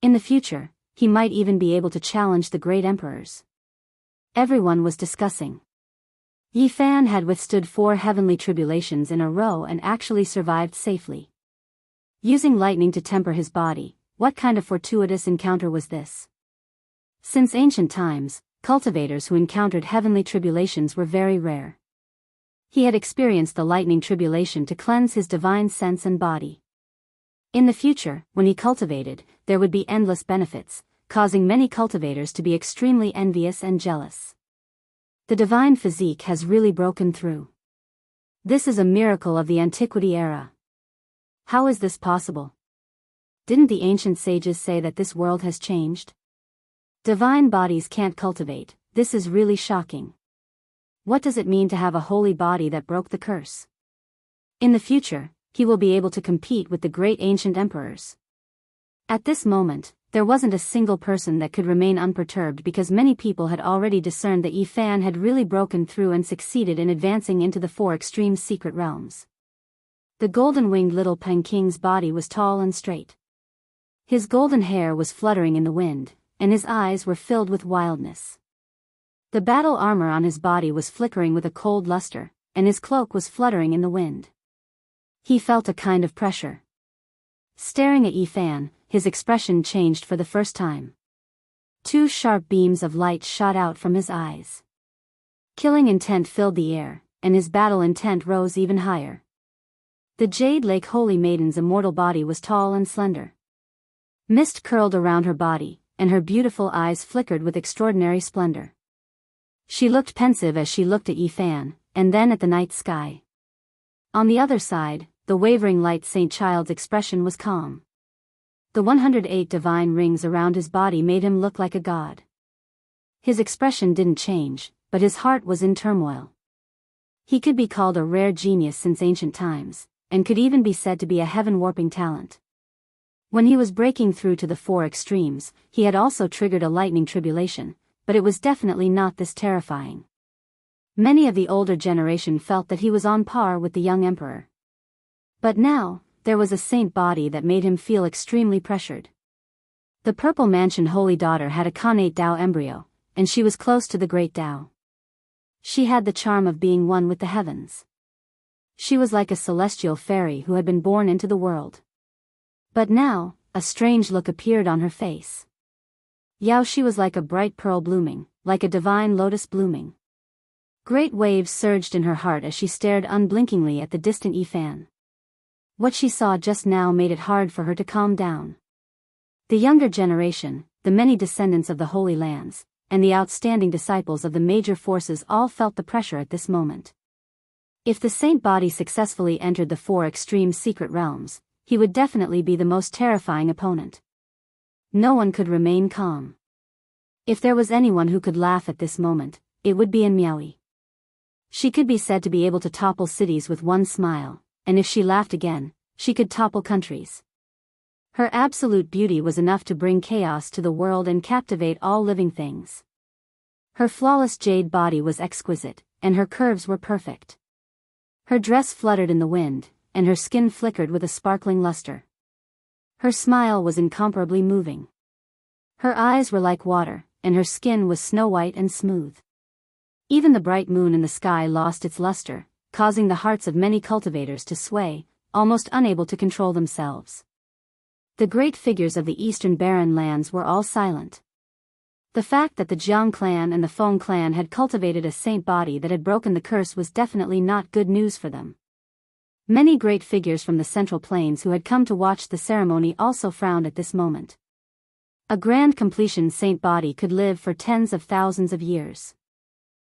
A: In the future, he might even be able to challenge the great emperors. Everyone was discussing. Yifan had withstood 4 heavenly tribulations in a row and actually survived safely. Using lightning to temper his body, what kind of fortuitous encounter was this? Since ancient times, cultivators who encountered heavenly tribulations were very rare. He had experienced the lightning tribulation to cleanse his divine sense and body. In the future, when he cultivated, there would be endless benefits, causing many cultivators to be extremely envious and jealous. The divine physique has really broken through. This is a miracle of the antiquity era. How is this possible? Didn't the ancient sages say that this world has changed? Divine bodies can't cultivate. This is really shocking. What does it mean to have a holy body that broke the curse? In the future, he will be able to compete with the great ancient emperors. At this moment, there wasn't a single person that could remain unperturbed because many people had already discerned that Yifan had really broken through and succeeded in advancing into the 4 extreme secret realms. The golden-winged little Pen King's body was tall and straight. His golden hair was fluttering in the wind, and his eyes were filled with wildness. The battle armor on his body was flickering with a cold luster, and his cloak was fluttering in the wind. He felt a kind of pressure. Staring at Yifan, his expression changed for the first time. 2 sharp beams of light shot out from his eyes. Killing intent filled the air, and his battle intent rose even higher. The Jade Lake Holy Maiden's immortal body was tall and slender. Mist curled around her body, and her beautiful eyes flickered with extraordinary splendor. She looked pensive as she looked at Yifan, and then at the night sky. On the other side, the wavering light Saint Child's expression was calm. The 108 divine rings around his body made him look like a god. His expression didn't change, but his heart was in turmoil. He could be called a rare genius since ancient times, and could even be said to be a heaven-warping talent. When he was breaking through to the four extremes, he had also triggered a lightning tribulation, but it was definitely not this terrifying. Many of the older generation felt that he was on par with the young emperor. But now, there was a saint body that made him feel extremely pressured. The Purple Mansion Holy Daughter had a connate Dao embryo, and she was close to the great Dao. She had the charm of being one with the heavens. She was like a celestial fairy who had been born into the world. But now, a strange look appeared on her face. She was like a bright pearl blooming, like a divine lotus blooming. Great waves surged in her heart as she stared unblinkingly at the distant Yifan. What she saw just now made it hard for her to calm down. The younger generation, the many descendants of the Holy Lands, and the outstanding disciples of the major forces all felt the pressure at this moment. If the saint body successfully entered the four extreme secret realms, he would definitely be the most terrifying opponent. No one could remain calm. If there was anyone who could laugh at this moment, it would be Miaoyi. She could be said to be able to topple cities with one smile, and if she laughed again, she could topple countries. Her absolute beauty was enough to bring chaos to the world and captivate all living things. Her flawless jade body was exquisite, and her curves were perfect. Her dress fluttered in the wind, and her skin flickered with a sparkling luster. Her smile was incomparably moving. Her eyes were like water, and her skin was snow-white and smooth. Even the bright moon in the sky lost its luster, causing the hearts of many cultivators to sway, almost unable to control themselves. The great figures of the eastern barren lands were all silent. The fact that the Jiang clan and the Feng clan had cultivated a saint body that had broken the curse was definitely not good news for them. Many great figures from the Central Plains who had come to watch the ceremony also frowned at this moment. A grand completion saint body could live for tens of thousands of years.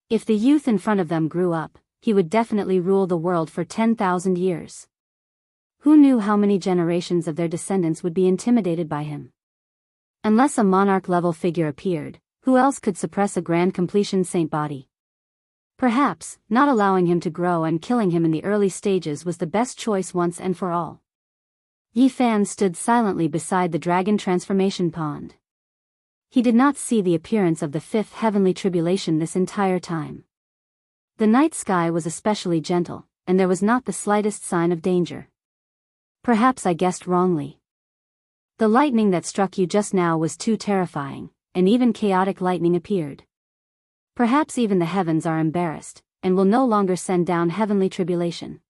A: If the youth in front of them grew up, he would definitely rule the world for 10,000 years. Who knew how many generations of their descendants would be intimidated by him? Unless a monarch-level figure appeared, who else could suppress a grand completion saint body? Perhaps, not allowing him to grow and killing him in the early stages was the best choice once and for all. Yifan stood silently beside the dragon transformation pond. He did not see the appearance of the fifth heavenly tribulation this entire time. The night sky was especially gentle, and there was not the slightest sign of danger. Perhaps I guessed wrongly. The lightning that struck you just now was too terrifying, and even chaotic lightning appeared. Perhaps even the heavens are embarrassed, and will no longer send down heavenly tribulation.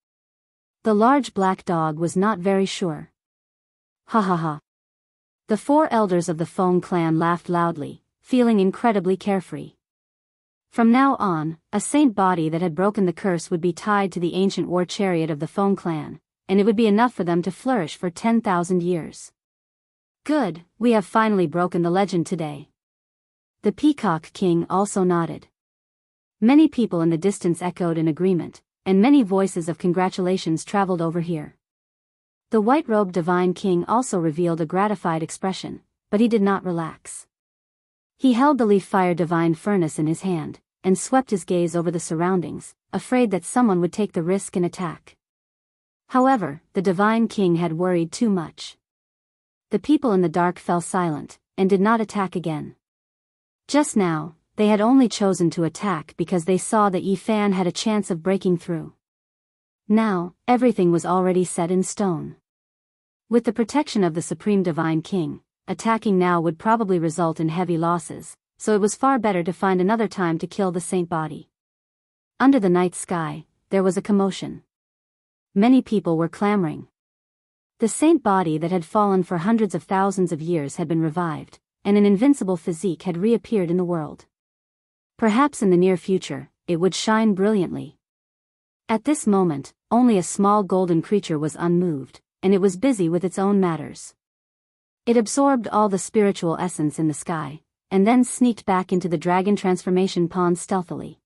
A: The large black dog was not very sure. Ha ha ha. The four elders of the Feng clan laughed loudly, feeling incredibly carefree. From now on, a saint body that had broken the curse would be tied to the ancient war chariot of the Feng clan, and it would be enough for them to flourish for 10,000 years. Good, we have finally broken the legend today. The Peacock King also nodded. Many people in the distance echoed in agreement, and many voices of congratulations traveled over here. The white-robed Divine King also revealed a gratified expression, but he did not relax. He held the leaf-fire divine furnace in his hand, and swept his gaze over the surroundings, afraid that someone would take the risk and attack. However, the Divine King had worried too much. The people in the dark fell silent, and did not attack again. Just now, they had only chosen to attack because they saw that Yifan had a chance of breaking through. Now, everything was already set in stone. With the protection of the Supreme Divine King, attacking now would probably result in heavy losses, so it was far better to find another time to kill the saint body. Under the night sky, there was a commotion. Many people were clamoring. The saint body that had fallen for hundreds of thousands of years had been revived, and an invincible physique had reappeared in the world. Perhaps in the near future, it would shine brilliantly. At this moment, only a small golden creature was unmoved, and it was busy with its own matters. It absorbed all the spiritual essence in the sky, and then sneaked back into the dragon transformation pond stealthily.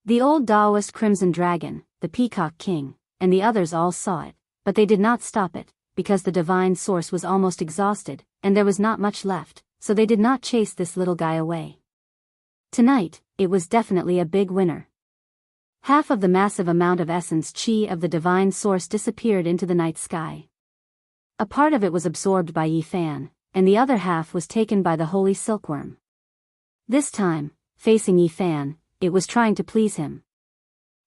A: The old Daoist Crimson Dragon, the Peacock King, and the others all saw it, but they did not stop it, because the divine source was almost exhausted, and there was not much left, so they did not chase this little guy away. Tonight, it was definitely a big winner. Half of the massive amount of essence qi of the divine source disappeared into the night sky. A part of it was absorbed by Yi Fan, and the other half was taken by the holy silkworm. This time, facing Yi Fan, it was trying to please him.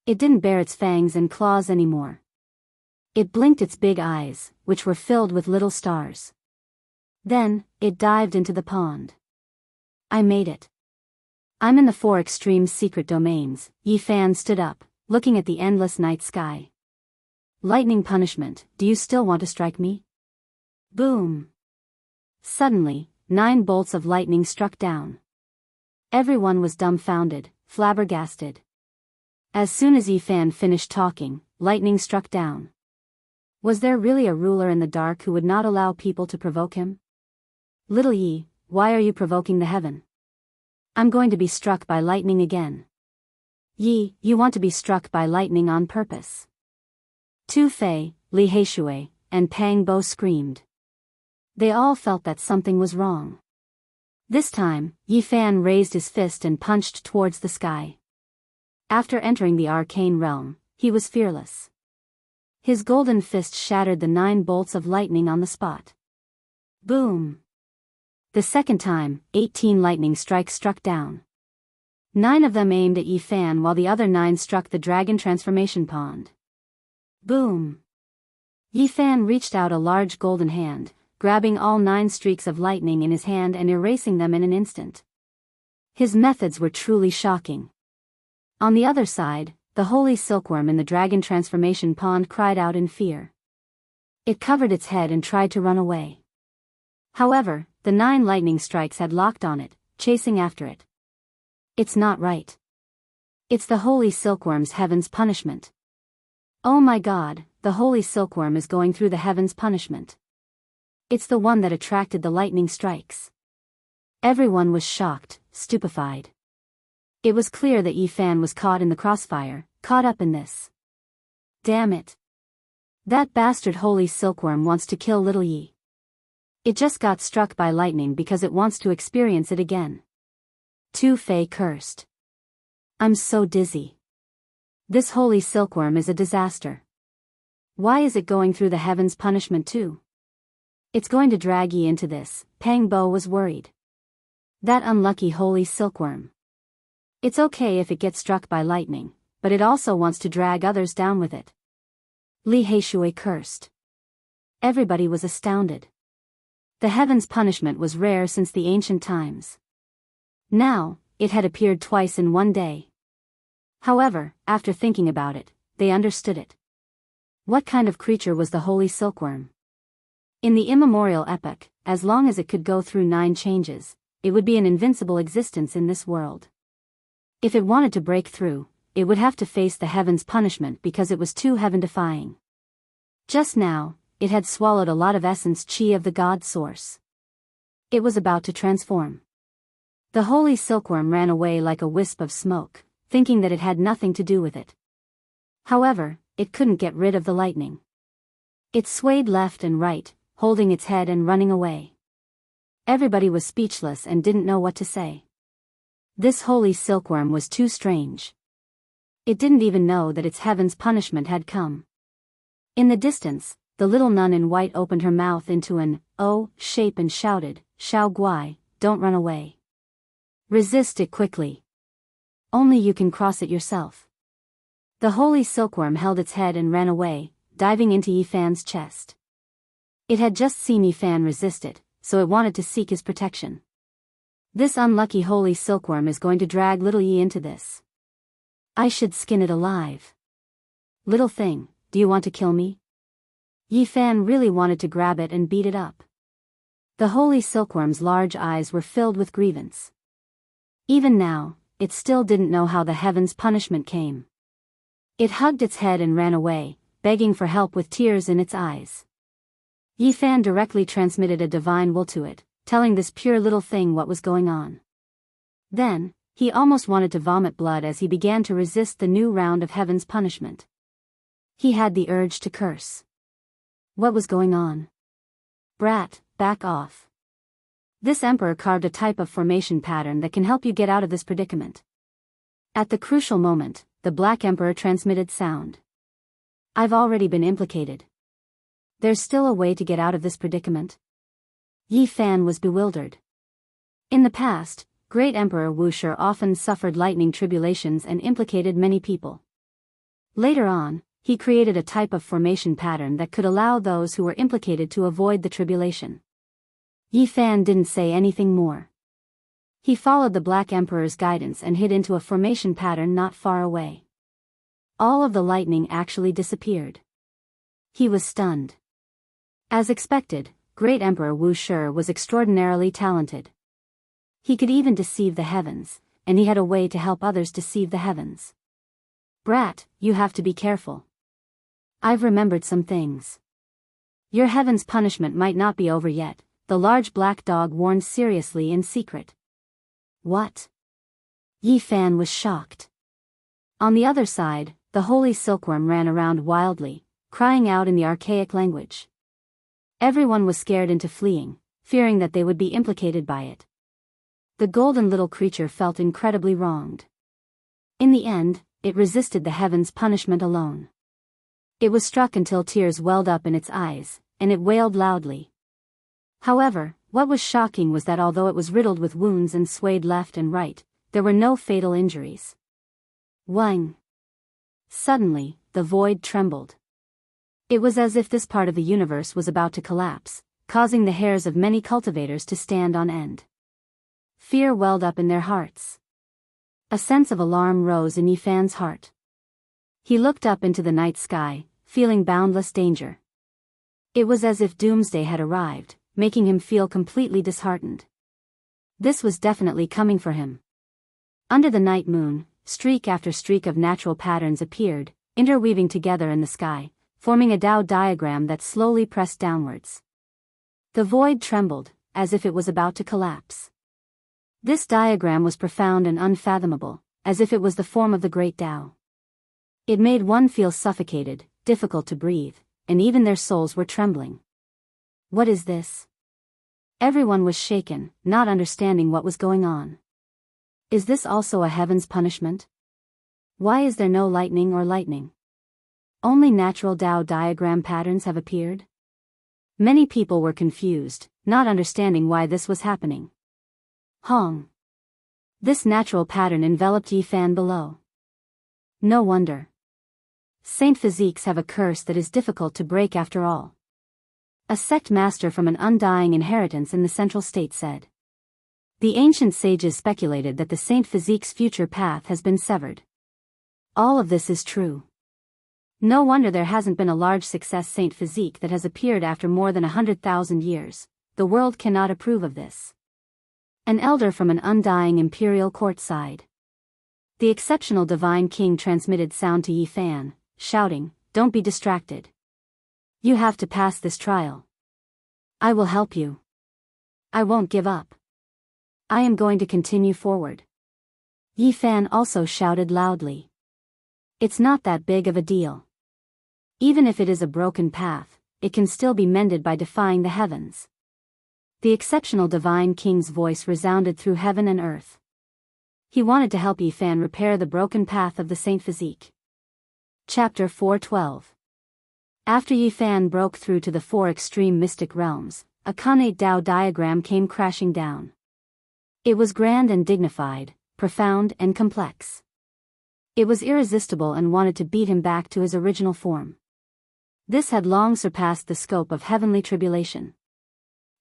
A: It didn't bare its fangs and claws anymore. It blinked its big eyes, which were filled with little stars. Then, it dived into the pond. I made it. I'm in the 4 extreme secret domains. Yi Fan stood up, looking at the endless night sky. Lightning punishment, do you still want to strike me? Boom. Suddenly, 9 bolts of lightning struck down. Everyone was dumbfounded, flabbergasted. As soon as Yi Fan finished talking, lightning struck down. Was there really a ruler in the dark who would not allow people to provoke him? Little Yi, why are you provoking the heaven? I'm going to be struck by lightning again. Yi, you want to be struck by lightning on purpose. Tu Fei, Li Heishui, and Pang Bo screamed. They all felt that something was wrong. This time, Yi Fan raised his fist and punched towards the sky. After entering the arcane realm, he was fearless. His golden fist shattered the 9 bolts of lightning on the spot. Boom! The second time, 18 lightning strikes struck down. 9 of them aimed at Yi Fan while the other 9 struck the dragon transformation pond. Boom! Yi Fan reached out a large golden hand, grabbing all 9 streaks of lightning in his hand and erasing them in an instant. His methods were truly shocking. On the other side, the holy silkworm in the dragon transformation pond cried out in fear. It covered its head and tried to run away. However, the 9 lightning strikes had locked on it, chasing after it. It's not right. It's the holy silkworm's heaven's punishment. Oh my God, the holy silkworm is going through the heaven's punishment. It's the one that attracted the lightning strikes. Everyone was shocked, stupefied. It was clear that Yi Fan was caught in the crossfire, caught up in this. Damn it. That bastard holy silkworm wants to kill little Yi. It just got struck by lightning because it wants to experience it again. Tu Fei cursed. I'm so dizzy. This holy silkworm is a disaster. Why is it going through the heaven's punishment too? It's going to drag Yi into this, Pang Bo was worried. That unlucky holy silkworm. It's okay if it gets struck by lightning, but it also wants to drag others down with it. Li Heishui cursed. Everybody was astounded. The heaven's punishment was rare since the ancient times. Now, it had appeared twice in one day. However, after thinking about it, they understood it. What kind of creature was the holy silkworm? In the immemorial epoch, as long as it could go through 9 changes, it would be an invincible existence in this world. If it wanted to break through, it would have to face the heaven's punishment because it was too heaven-defying. Just now, it had swallowed a lot of essence qi of the god source. It was about to transform. The holy silkworm ran away like a wisp of smoke, thinking that it had nothing to do with it. However, it couldn't get rid of the lightning. It swayed left and right, holding its head and running away. Everybody was speechless and didn't know what to say. This holy silkworm was too strange. It didn't even know that its heaven's punishment had come. In the distance, the little nun in white opened her mouth into an O shape and shouted, Xiao Guai, don't run away. Resist it quickly. Only you can cross it yourself. The holy silkworm held its head and ran away, diving into Yi Fan's chest. It had just seen Yi Fan resist it, so it wanted to seek his protection. This unlucky holy silkworm is going to drag little Yi into this. I should skin it alive. Little thing, do you want to kill me? Yi Fan really wanted to grab it and beat it up. The holy silkworm's large eyes were filled with grievance. Even now, it still didn't know how the heaven's punishment came. It hugged its head and ran away, begging for help with tears in its eyes. Yi Fan directly transmitted a divine will to it, telling this pure little thing what was going on. Then, he almost wanted to vomit blood as he began to resist the new round of heaven's punishment. He had the urge to curse. What was going on? Brat, back off. This emperor carved a type of formation pattern that can help you get out of this predicament. At the crucial moment, the Black Emperor transmitted sound. I've already been implicated. There's still a way to get out of this predicament? Yi Fan was bewildered. In the past, Great Emperor Wuxia often suffered lightning tribulations and implicated many people. Later on, he created a type of formation pattern that could allow those who were implicated to avoid the tribulation. Yi Fan didn't say anything more. He followed the Black Emperor's guidance and hid into a formation pattern not far away. All of the lightning actually disappeared. He was stunned. As expected, Great Emperor Wuxia was extraordinarily talented. He could even deceive the heavens, and he had a way to help others deceive the heavens. Brat, you have to be careful. I've remembered some things. Your heaven's punishment might not be over yet, the large black dog warned seriously in secret. What? Yi Fan was shocked. On the other side, the holy silkworm ran around wildly, crying out in the archaic language. Everyone was scared into fleeing, fearing that they would be implicated by it. The golden little creature felt incredibly wronged. In the end, it resisted the heaven's punishment alone. It was struck until tears welled up in its eyes, and it wailed loudly. However, what was shocking was that although it was riddled with wounds and swayed left and right, there were no fatal injuries. Wang! Suddenly, the void trembled. It was as if this part of the universe was about to collapse, causing the hairs of many cultivators to stand on end. Fear welled up in their hearts. A sense of alarm rose in Yi Fan's heart. He looked up into the night sky, feeling boundless danger. It was as if doomsday had arrived, making him feel completely disheartened. This was definitely coming for him. Under the night moon, streak after streak of natural patterns appeared, interweaving together in the sky, forming a Dao diagram that slowly pressed downwards. The void trembled, as if it was about to collapse. This diagram was profound and unfathomable, as if it was the form of the great Tao. It made one feel suffocated, difficult to breathe, and even their souls were trembling. What is this? Everyone was shaken, not understanding what was going on. Is this also a heaven's punishment? Why is there no lightning or lightning? Only natural Tao diagram patterns have appeared? Many people were confused, not understanding why this was happening. Hong. This natural pattern enveloped Yi Fan below. No wonder. Saint physiques have a curse that is difficult to break after all. A sect master from an undying inheritance in the central state said. The ancient sages speculated that the Saint physique's future path has been severed. All of this is true. No wonder there hasn't been a large success Saint physique that has appeared after more than 100,000 years. The world cannot approve of this. An elder from an undying imperial court sighed. The exceptional divine king transmitted sound to Yi Fan, shouting, "Don't be distracted. You have to pass this trial. I will help you. I won't give up. I am going to continue forward." Yi Fan also shouted loudly. It's not that big of a deal. Even if it is a broken path, it can still be mended by defying the heavens. The exceptional divine king's voice resounded through heaven and earth. He wanted to help Yi Fan repair the broken path of the Saint Physique. Chapter 412. After Yi Fan broke through to the four extreme mystic realms, a connate Dao diagram came crashing down. It was grand and dignified, profound and complex. It was irresistible and wanted to beat him back to his original form. This had long surpassed the scope of heavenly tribulation.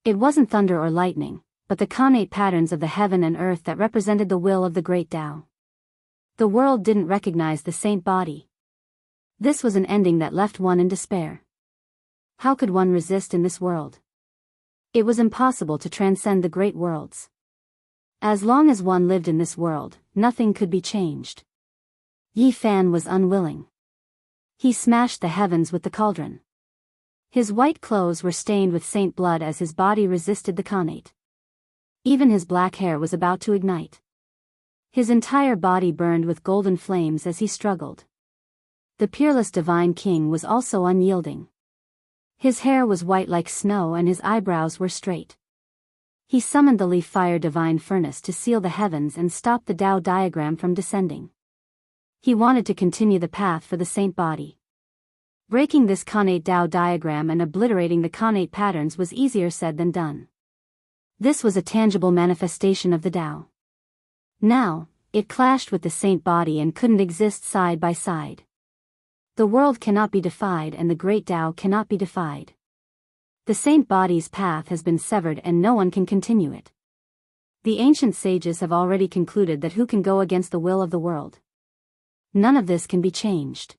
A: It wasn't thunder or lightning, but the connate patterns of the heaven and earth that represented the will of the great Tao. The world didn't recognize the saint body. This was an ending that left one in despair. How could one resist in this world? It was impossible to transcend the great worlds. As long as one lived in this world, nothing could be changed. Yi Fan was unwilling. He smashed the heavens with the cauldron. His white clothes were stained with saint blood as his body resisted the connate. Even his black hair was about to ignite. His entire body burned with golden flames as he struggled. The peerless divine king was also unyielding. His hair was white like snow and his eyebrows were straight. He summoned the leaf fire divine furnace to seal the heavens and stop the Tao diagram from descending. He wanted to continue the path for the saint body. Breaking this connate Dao diagram and obliterating the connate patterns was easier said than done. This was a tangible manifestation of the Dao. Now, it clashed with the saint body and couldn't exist side by side. The world cannot be defied and the great Dao cannot be defied. The saint body's path has been severed and no one can continue it. The ancient sages have already concluded that who can go against the will of the world? None of this can be changed.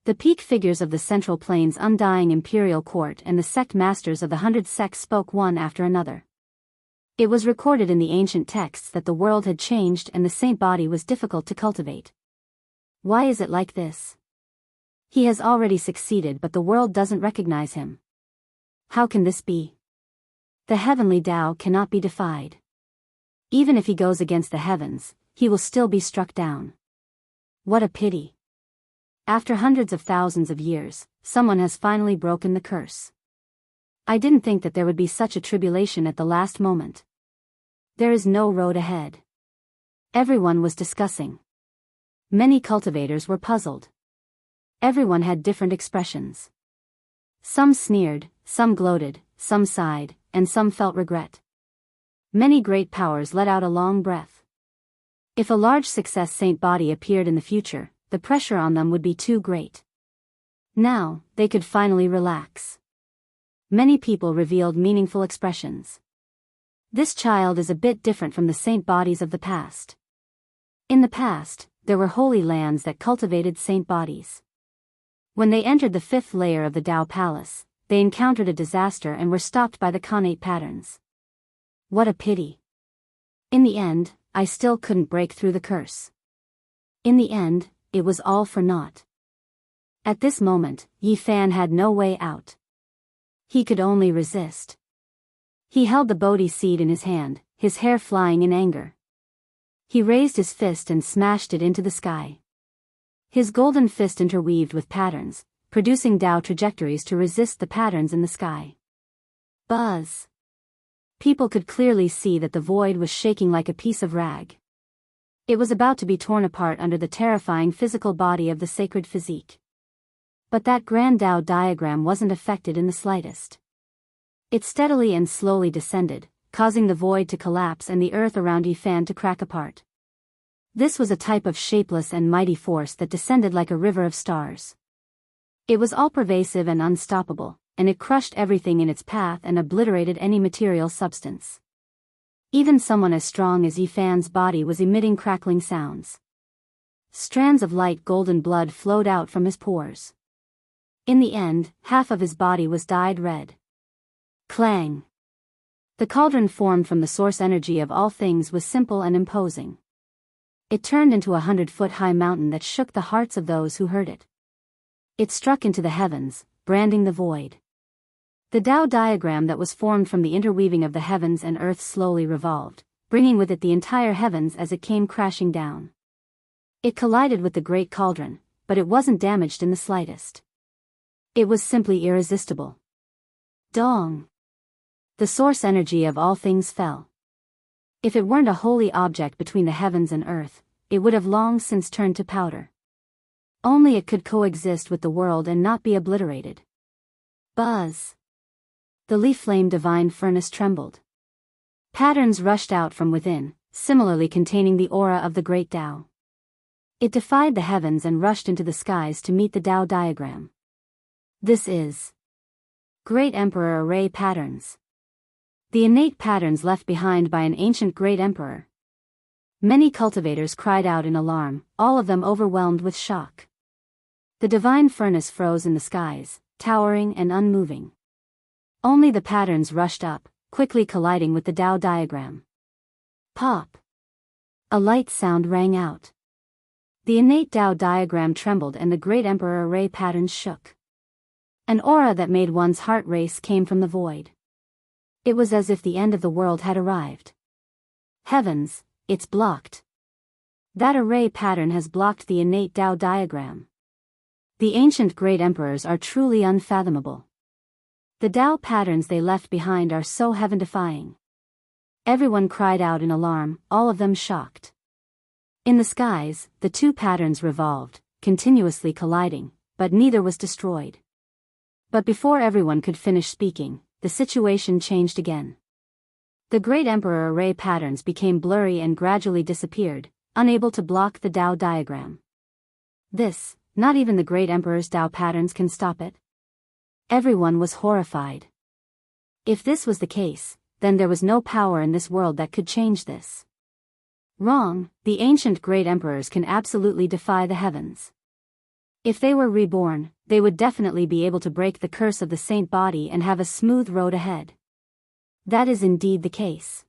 A: The peak figures of the Central Plains' undying imperial court and the sect masters of the 100 sects spoke one after another. It was recorded in the ancient texts that the world had changed and the saint body was difficult to cultivate. Why is it like this? He has already succeeded but the world doesn't recognize him. How can this be? The heavenly Dao cannot be defied. Even if he goes against the heavens, he will still be struck down. What a pity. After hundreds of thousands of years, someone has finally broken the curse. I didn't think that there would be such a tribulation at the last moment. There is no road ahead. Everyone was discussing. Many cultivators were puzzled. Everyone had different expressions. Some sneered, some gloated, some sighed, and some felt regret. Many great powers let out a long breath. If a large success saint body appeared in the future, the pressure on them would be too great. Now, they could finally relax. Many people revealed meaningful expressions. This child is a bit different from the saint bodies of the past. In the past, there were holy lands that cultivated saint bodies. When they entered the fifth layer of the Dao Palace, they encountered a disaster and were stopped by the connate patterns. What a pity. In the end, I still couldn't break through the curse. In the end, it was all for naught. At this moment, Yi Fan had no way out. He could only resist. He held the Bodhi seed in his hand, his hair flying in anger. He raised his fist and smashed it into the sky. His golden fist interweaved with patterns, producing Dao trajectories to resist the patterns in the sky. Buzz. People could clearly see that the void was shaking like a piece of rag. It was about to be torn apart under the terrifying physical body of the sacred physique. But that grand Dao diagram wasn't affected in the slightest. It steadily and slowly descended, causing the void to collapse and the earth around Yi Fan to crack apart. This was a type of shapeless and mighty force that descended like a river of stars. It was all-pervasive and unstoppable, and it crushed everything in its path and obliterated any material substance. Even someone as strong as Yi Fan's body was emitting crackling sounds. Strands of light golden blood flowed out from his pores. In the end, half of his body was dyed red. Clang! The cauldron formed from the source energy of all things was simple and imposing. It turned into a 100-foot-high mountain that shook the hearts of those who heard it. It struck into the heavens, branding the void. The Dao diagram that was formed from the interweaving of the heavens and earth slowly revolved, bringing with it the entire heavens as it came crashing down. It collided with the great cauldron, but it wasn't damaged in the slightest. It was simply irresistible. Dong! The source energy of all things fell. If it weren't a holy object between the heavens and earth, it would have long since turned to powder. Only it could coexist with the world and not be obliterated. Buzz! The leaf-flame divine furnace trembled. Patterns rushed out from within, similarly containing the aura of the great Dao. It defied the heavens and rushed into the skies to meet the Dao diagram. This is Great Emperor Array Patterns. The innate patterns left behind by an ancient great emperor. Many cultivators cried out in alarm, all of them overwhelmed with shock. The divine furnace froze in the skies, towering and unmoving. Only the patterns rushed up, quickly colliding with the Dao diagram. Pop! A light sound rang out. The innate Dao diagram trembled and the great emperor array patterns shook. An aura that made one's heart race came from the void. It was as if the end of the world had arrived. Heavens, it's blocked. That array pattern has blocked the innate Dao diagram. The ancient great emperors are truly unfathomable. The Dao patterns they left behind are so heaven-defying. Everyone cried out in alarm, all of them shocked. In the skies, the two patterns revolved, continuously colliding, but neither was destroyed. But before everyone could finish speaking, the situation changed again. The Great Emperor array patterns became blurry and gradually disappeared, unable to block the Dao diagram. Not even the Great Emperor's Dao patterns can stop it. Everyone was horrified. If this was the case, then there was no power in this world that could change this. Wrong, the ancient Great Emperors can absolutely defy the heavens. If they were reborn, they would definitely be able to break the curse of the saint body and have a smooth road ahead. That is indeed the case.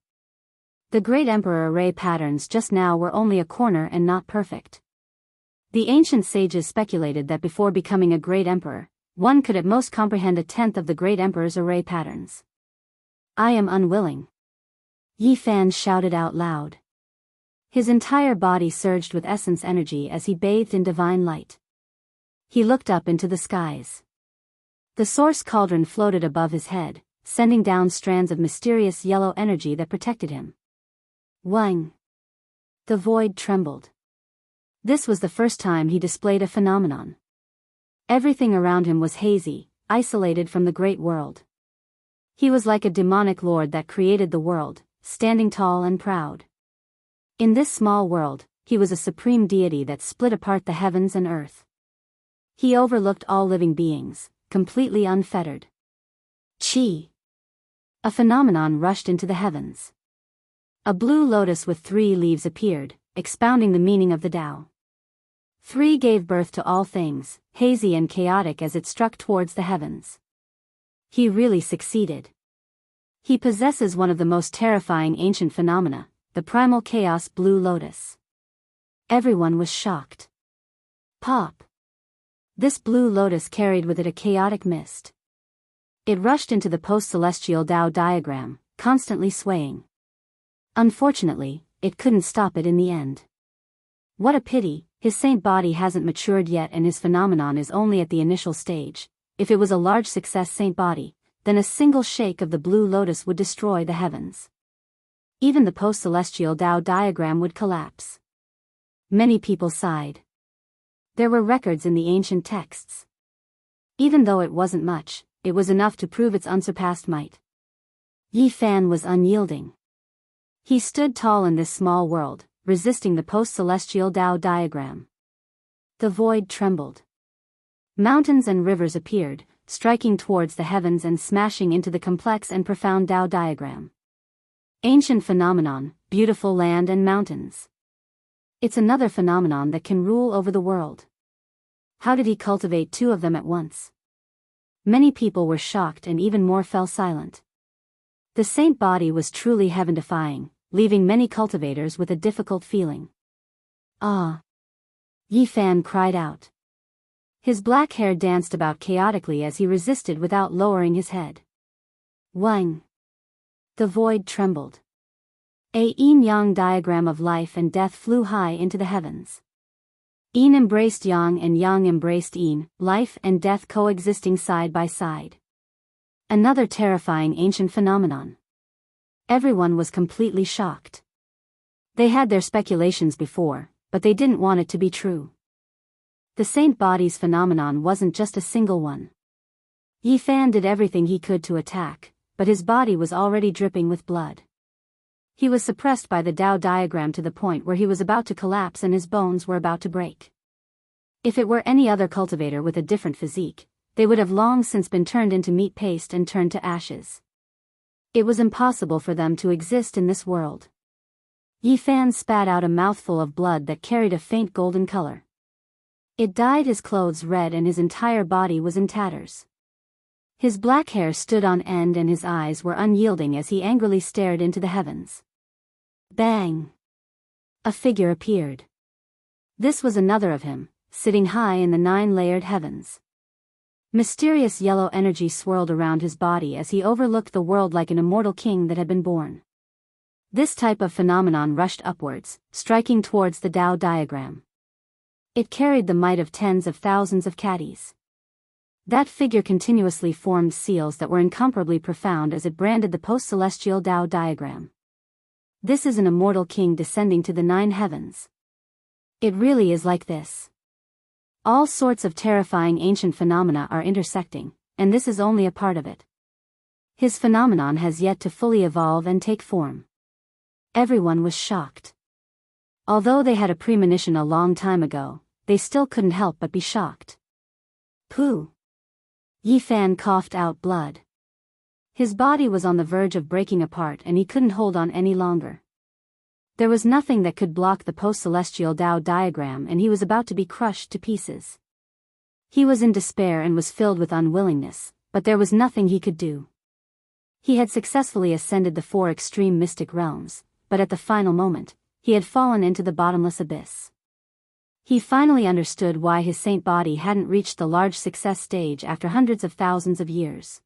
A: The Great Emperor array patterns just now were only a corner and not perfect. The ancient sages speculated that before becoming a Great Emperor, one could at most comprehend a tenth of the Great Emperor's array patterns. I am unwilling. Yi Fan shouted out loud. His entire body surged with essence energy as he bathed in divine light. He looked up into the skies. The source cauldron floated above his head, sending down strands of mysterious yellow energy that protected him. Wang! The void trembled. This was the first time he displayed a phenomenon. Everything around him was hazy, isolated from the great world. He was like a demonic lord that created the world, standing tall and proud. In this small world, he was a supreme deity that split apart the heavens and earth. He overlooked all living beings, completely unfettered. Qi! A phenomenon rushed into the heavens. A blue lotus with 3 leaves appeared, expounding the meaning of the Tao. 3 gave birth to all things, hazy and chaotic as it struck towards the heavens. He really succeeded. He possesses one of the most terrifying ancient phenomena, the primal chaos blue lotus. Everyone was shocked. Pop! This blue lotus carried with it a chaotic mist. It rushed into the post-celestial Tao diagram, constantly swaying. Unfortunately, it couldn't stop it in the end. What a pity, his saint body hasn't matured yet and his phenomenon is only at the initial stage. If it was a large success saint body, then a single shake of the blue lotus would destroy the heavens. Even the post-celestial Tao diagram would collapse. Many people sighed. There were records in the ancient texts. Even though it wasn't much, it was enough to prove its unsurpassed might. Yi Fan was unyielding. He stood tall in this small world, resisting the post-celestial Tao diagram. The void trembled. Mountains and rivers appeared, striking towards the heavens and smashing into the complex and profound Tao diagram. Ancient phenomenon, beautiful land and mountains. It's another phenomenon that can rule over the world. How did he cultivate 2 of them at once? Many people were shocked and even more fell silent. The saint body was truly heaven-defying, leaving many cultivators with a difficult feeling. Ah! Yi Fan cried out. His black hair danced about chaotically as he resisted without lowering his head. Wang! The void trembled. A yin-yang diagram of life and death flew high into the heavens. Yin embraced yang and yang embraced yin, life and death coexisting side by side. Another terrifying ancient phenomenon. Everyone was completely shocked. They had their speculations before, but they didn't want it to be true. The saint body's phenomenon wasn't just a single one. Yi Fan did everything he could to attack, but his body was already dripping with blood. He was suppressed by the Tao diagram to the point where he was about to collapse and his bones were about to break. If it were any other cultivator with a different physique, they would have long since been turned into meat paste and turned to ashes. It was impossible for them to exist in this world. Yi Fan spat out a mouthful of blood that carried a faint golden color. It dyed his clothes red and his entire body was in tatters. His black hair stood on end and his eyes were unyielding as he angrily stared into the heavens. Bang! A figure appeared. This was another of him, sitting high in the 9-layered heavens. Mysterious yellow energy swirled around his body as he overlooked the world like an immortal king that had been born. This type of phenomenon rushed upwards, striking towards the Tao diagram. It carried the might of tens of thousands of caddies. That figure continuously formed seals that were incomparably profound as it branded the post-celestial Tao diagram. This is an immortal king descending to the 9 heavens. It really is like this. All sorts of terrifying ancient phenomena are intersecting, and this is only a part of it. His phenomenon has yet to fully evolve and take form. Everyone was shocked. Although they had a premonition a long time ago, they still couldn't help but be shocked. Pooh! Yi Fan coughed out blood. His body was on the verge of breaking apart and he couldn't hold on any longer. There was nothing that could block the post-celestial Dao diagram and he was about to be crushed to pieces. He was in despair and was filled with unwillingness, but there was nothing he could do. He had successfully ascended the 4 extreme mystic realms, but at the final moment, he had fallen into the bottomless abyss. He finally understood why his saint body hadn't reached the large success stage after hundreds of thousands of years.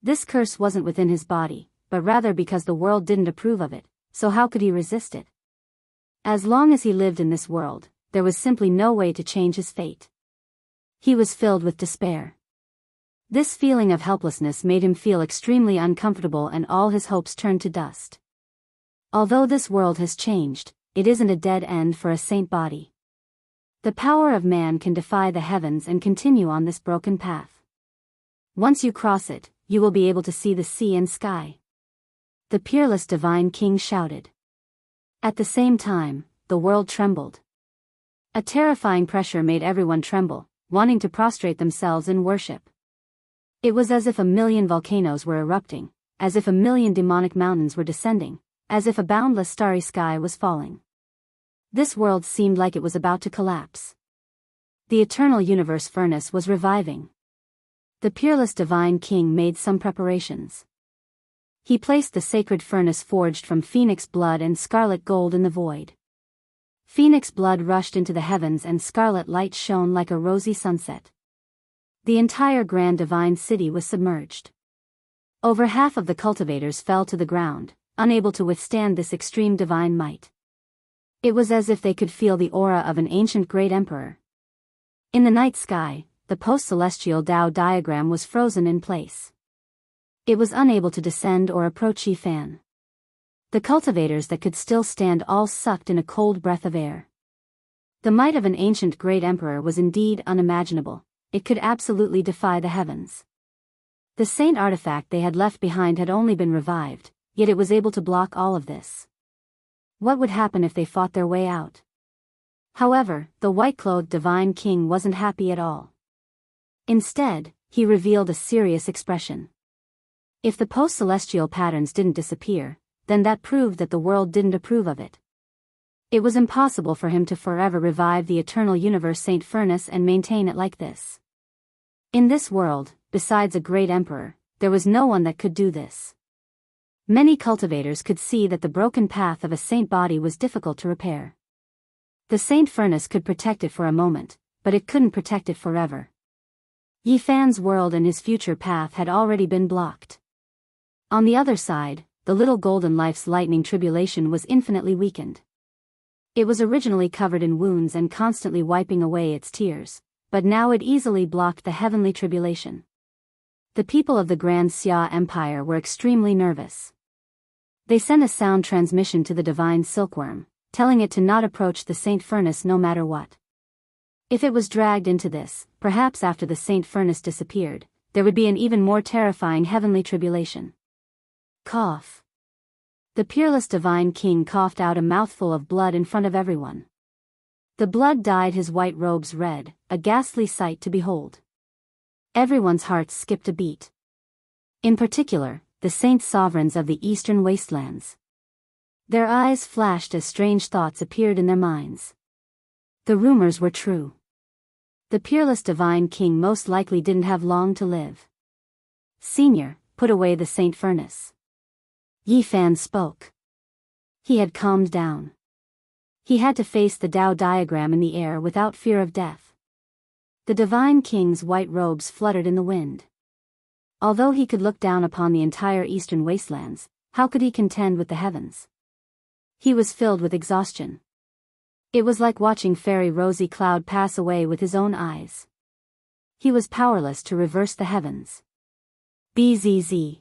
A: This curse wasn't within his body, but rather because the world didn't approve of it, so how could he resist it? As long as he lived in this world, there was simply no way to change his fate. He was filled with despair. This feeling of helplessness made him feel extremely uncomfortable and all his hopes turned to dust. Although this world has changed, it isn't a dead end for a saint body. The power of man can defy the heavens and continue on this broken path. Once you cross it, you will be able to see the sea and sky. The peerless divine king shouted. At the same time, the world trembled. A terrifying pressure made everyone tremble, wanting to prostrate themselves in worship. It was as if a million volcanoes were erupting, as if a million demonic mountains were descending, as if a boundless starry sky was falling. This world seemed like it was about to collapse. The eternal universe furnace was reviving. The peerless divine king made some preparations. He placed the sacred furnace forged from phoenix blood and scarlet gold in the void. Phoenix blood rushed into the heavens and scarlet light shone like a rosy sunset. The entire grand divine city was submerged. Over half of the cultivators fell to the ground, unable to withstand this extreme divine might. It was as if they could feel the aura of an ancient great emperor. In the night sky, the post-celestial Dao diagram was frozen in place. It was unable to descend or approach Yi Fan. The cultivators that could still stand all sucked in a cold breath of air. The might of an ancient great emperor was indeed unimaginable. It could absolutely defy the heavens. The saint artifact they had left behind had only been revived, yet it was able to block all of this. What would happen if they fought their way out? However, the white-clothed divine king wasn't happy at all. Instead, he revealed a serious expression. If the post-celestial patterns didn't disappear, then that proved that the world didn't approve of it. It was impossible for him to forever revive the eternal universe saint furnace and maintain it like this. In this world, besides a great emperor, there was no one that could do this. Many cultivators could see that the broken path of a saint body was difficult to repair. The saint furnace could protect it for a moment, but it couldn't protect it forever. Yi Fan's world and his future path had already been blocked. On the other side, the little golden life's lightning tribulation was infinitely weakened. It was originally covered in wounds and constantly wiping away its tears, but now it easily blocked the heavenly tribulation. The people of the Grand Xia Empire were extremely nervous. They sent a sound transmission to the divine silkworm, telling it to not approach the saint furnace no matter what. If it was dragged into this, perhaps after the saint furnace disappeared, there would be an even more terrifying heavenly tribulation. Cough. The peerless divine king coughed out a mouthful of blood in front of everyone. The blood dyed his white robes red, a ghastly sight to behold. Everyone's hearts skipped a beat. In particular, the saint sovereigns of the eastern wastelands. Their eyes flashed as strange thoughts appeared in their minds. The rumors were true. The peerless divine king most likely didn't have long to live. Senior, put away the saint furnace. Yi Fan spoke. He had calmed down. He had to face the Dao diagram in the air without fear of death. The divine king's white robes fluttered in the wind. Although he could look down upon the entire eastern wastelands, how could he contend with the heavens? He was filled with exhaustion. It was like watching fairy Rosy Cloud pass away with his own eyes. He was powerless to reverse the heavens. Bzz.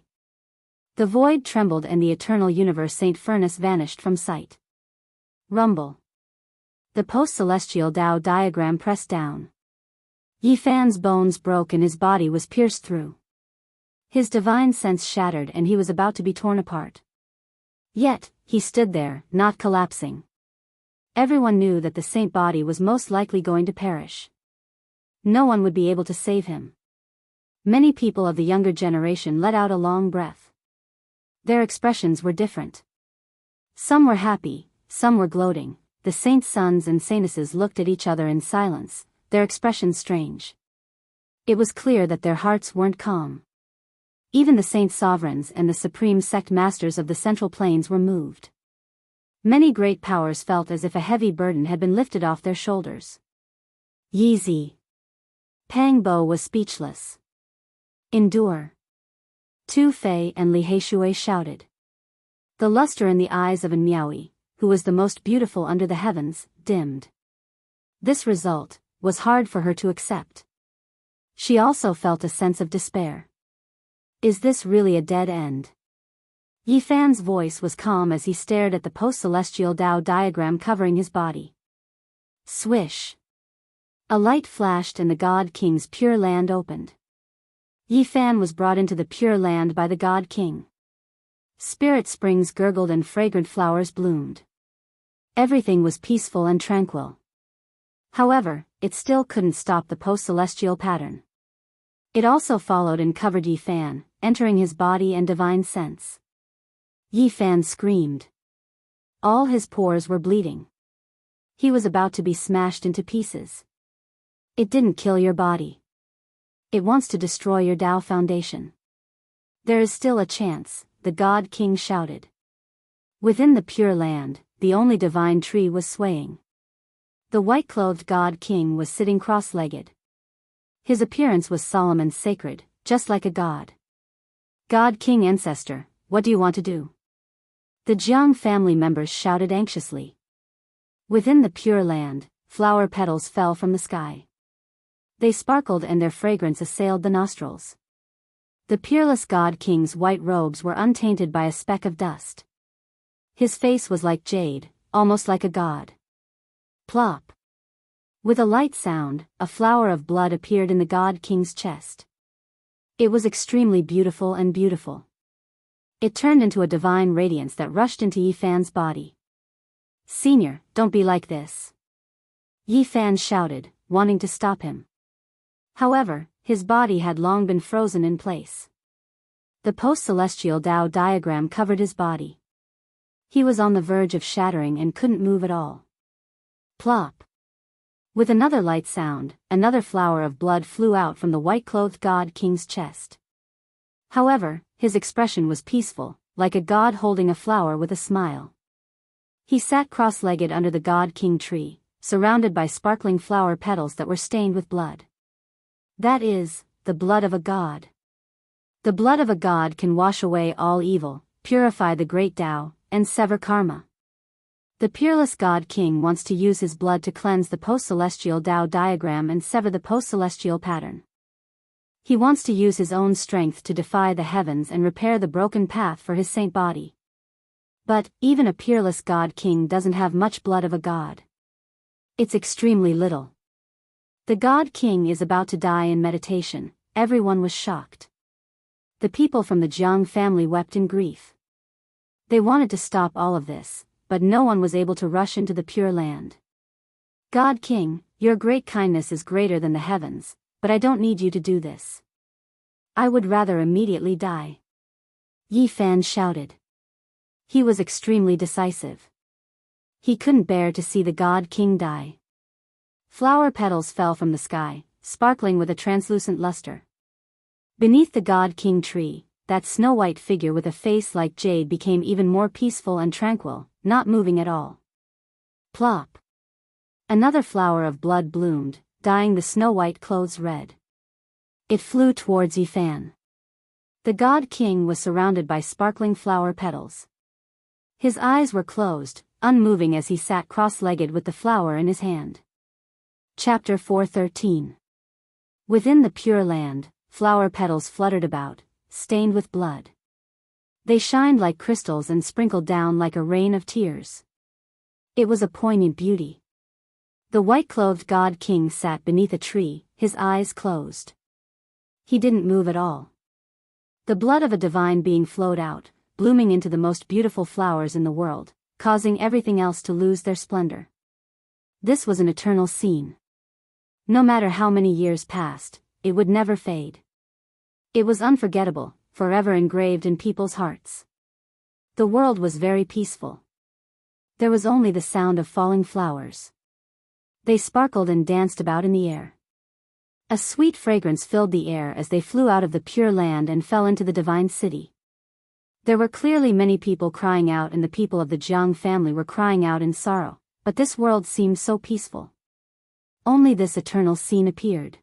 A: The void trembled and the eternal universe saint furnace vanished from sight. Rumble. The post-celestial Tao diagram pressed down. Yi Fan's bones broke and his body was pierced through. His divine sense shattered and he was about to be torn apart. Yet, he stood there, not collapsing. Everyone knew that the saint body was most likely going to perish. No one would be able to save him. Many people of the younger generation let out a long breath. Their expressions were different. Some were happy, some were gloating. The saints' sons and saintesses looked at each other in silence, their expressions strange. It was clear that their hearts weren't calm. Even the saint sovereigns and the supreme sect masters of the Central Plains were moved. Many great powers felt as if a heavy burden had been lifted off their shoulders. Yi Zi. Pang Bo was speechless. Endure. Tu Fei and Li Heishui shouted. The luster in the eyes of Miaoyi, who was the most beautiful under the heavens, dimmed. This result was hard for her to accept. She also felt a sense of despair. Is this really a dead end? Yi Fan's voice was calm as he stared at the post-celestial Tao diagram covering his body. Swish. A light flashed and the God King's Pure Land opened. Yi Fan was brought into the Pure Land by the God King. Spirit springs gurgled and fragrant flowers bloomed. Everything was peaceful and tranquil. However, it still couldn't stop the post-celestial pattern. It also followed and covered Yi Fan, entering his body and divine sense. Yi Fan screamed. All his pores were bleeding. He was about to be smashed into pieces. It didn't kill your body. It wants to destroy your Tao foundation. There is still a chance, the God King shouted. Within the Pure Land, the only divine tree was swaying. The white-clothed God King was sitting cross-legged. His appearance was solemn and sacred, just like a god. God King Ancestor, what do you want to do? The Jiang family members shouted anxiously. Within the Pure Land, flower petals fell from the sky. They sparkled and their fragrance assailed the nostrils. The peerless God King's white robes were untainted by a speck of dust. His face was like jade, almost like a god. Plop. With a light sound, a flower of blood appeared in the God King's chest. It was extremely beautiful and beautiful. It turned into a divine radiance that rushed into Yi Fan's body. Senior, don't be like this. Yi Fan shouted, wanting to stop him. However, his body had long been frozen in place. The post-celestial Tao diagram covered his body. He was on the verge of shattering and couldn't move at all. Plop. With another light sound, another flower of blood flew out from the white-clothed God King's chest. However, his expression was peaceful, like a god holding a flower with a smile. He sat cross-legged under the God King tree, surrounded by sparkling flower petals that were stained with blood. That is, the blood of a god. The blood of a god can wash away all evil, purify the great Tao, and sever karma. The peerless God King wants to use his blood to cleanse the post-celestial Tao diagram and sever the post-celestial pattern. He wants to use his own strength to defy the heavens and repair the broken path for his saint body. But, even a peerless God King doesn't have much blood of a god. It's extremely little. The God King is about to die in meditation. Everyone was shocked. The people from the Jiang family wept in grief. They wanted to stop all of this, but no one was able to rush into the Pure Land. God King, your great kindness is greater than the heavens, but I don't need you to do this. I would rather immediately die. Yi Fan shouted. He was extremely decisive. He couldn't bear to see the God King die. Flower petals fell from the sky, sparkling with a translucent luster. Beneath the God King tree, that snow-white figure with a face like jade became even more peaceful and tranquil, not moving at all. Plop. Another flower of blood bloomed, dyeing the snow-white clothes red. It flew towards Yi Fan. The God King was surrounded by sparkling flower petals. His eyes were closed, unmoving as he sat cross-legged with the flower in his hand. Chapter 413. Within the Pure Land, flower petals fluttered about, stained with blood. They shined like crystals and sprinkled down like a rain of tears. It was a poignant beauty. The white-clothed god king sat beneath a tree, his eyes closed. He didn't move at all. The blood of a divine being flowed out, blooming into the most beautiful flowers in the world, causing everything else to lose their splendor. This was an eternal scene. No matter how many years passed, it would never fade. It was unforgettable, forever engraved in people's hearts. The world was very peaceful. There was only the sound of falling flowers. They sparkled and danced about in the air. A sweet fragrance filled the air as they flew out of the pure land and fell into the divine city. There were clearly many people crying out, and the people of the Jiang family were crying out in sorrow, but this world seemed so peaceful. Only this eternal scene appeared.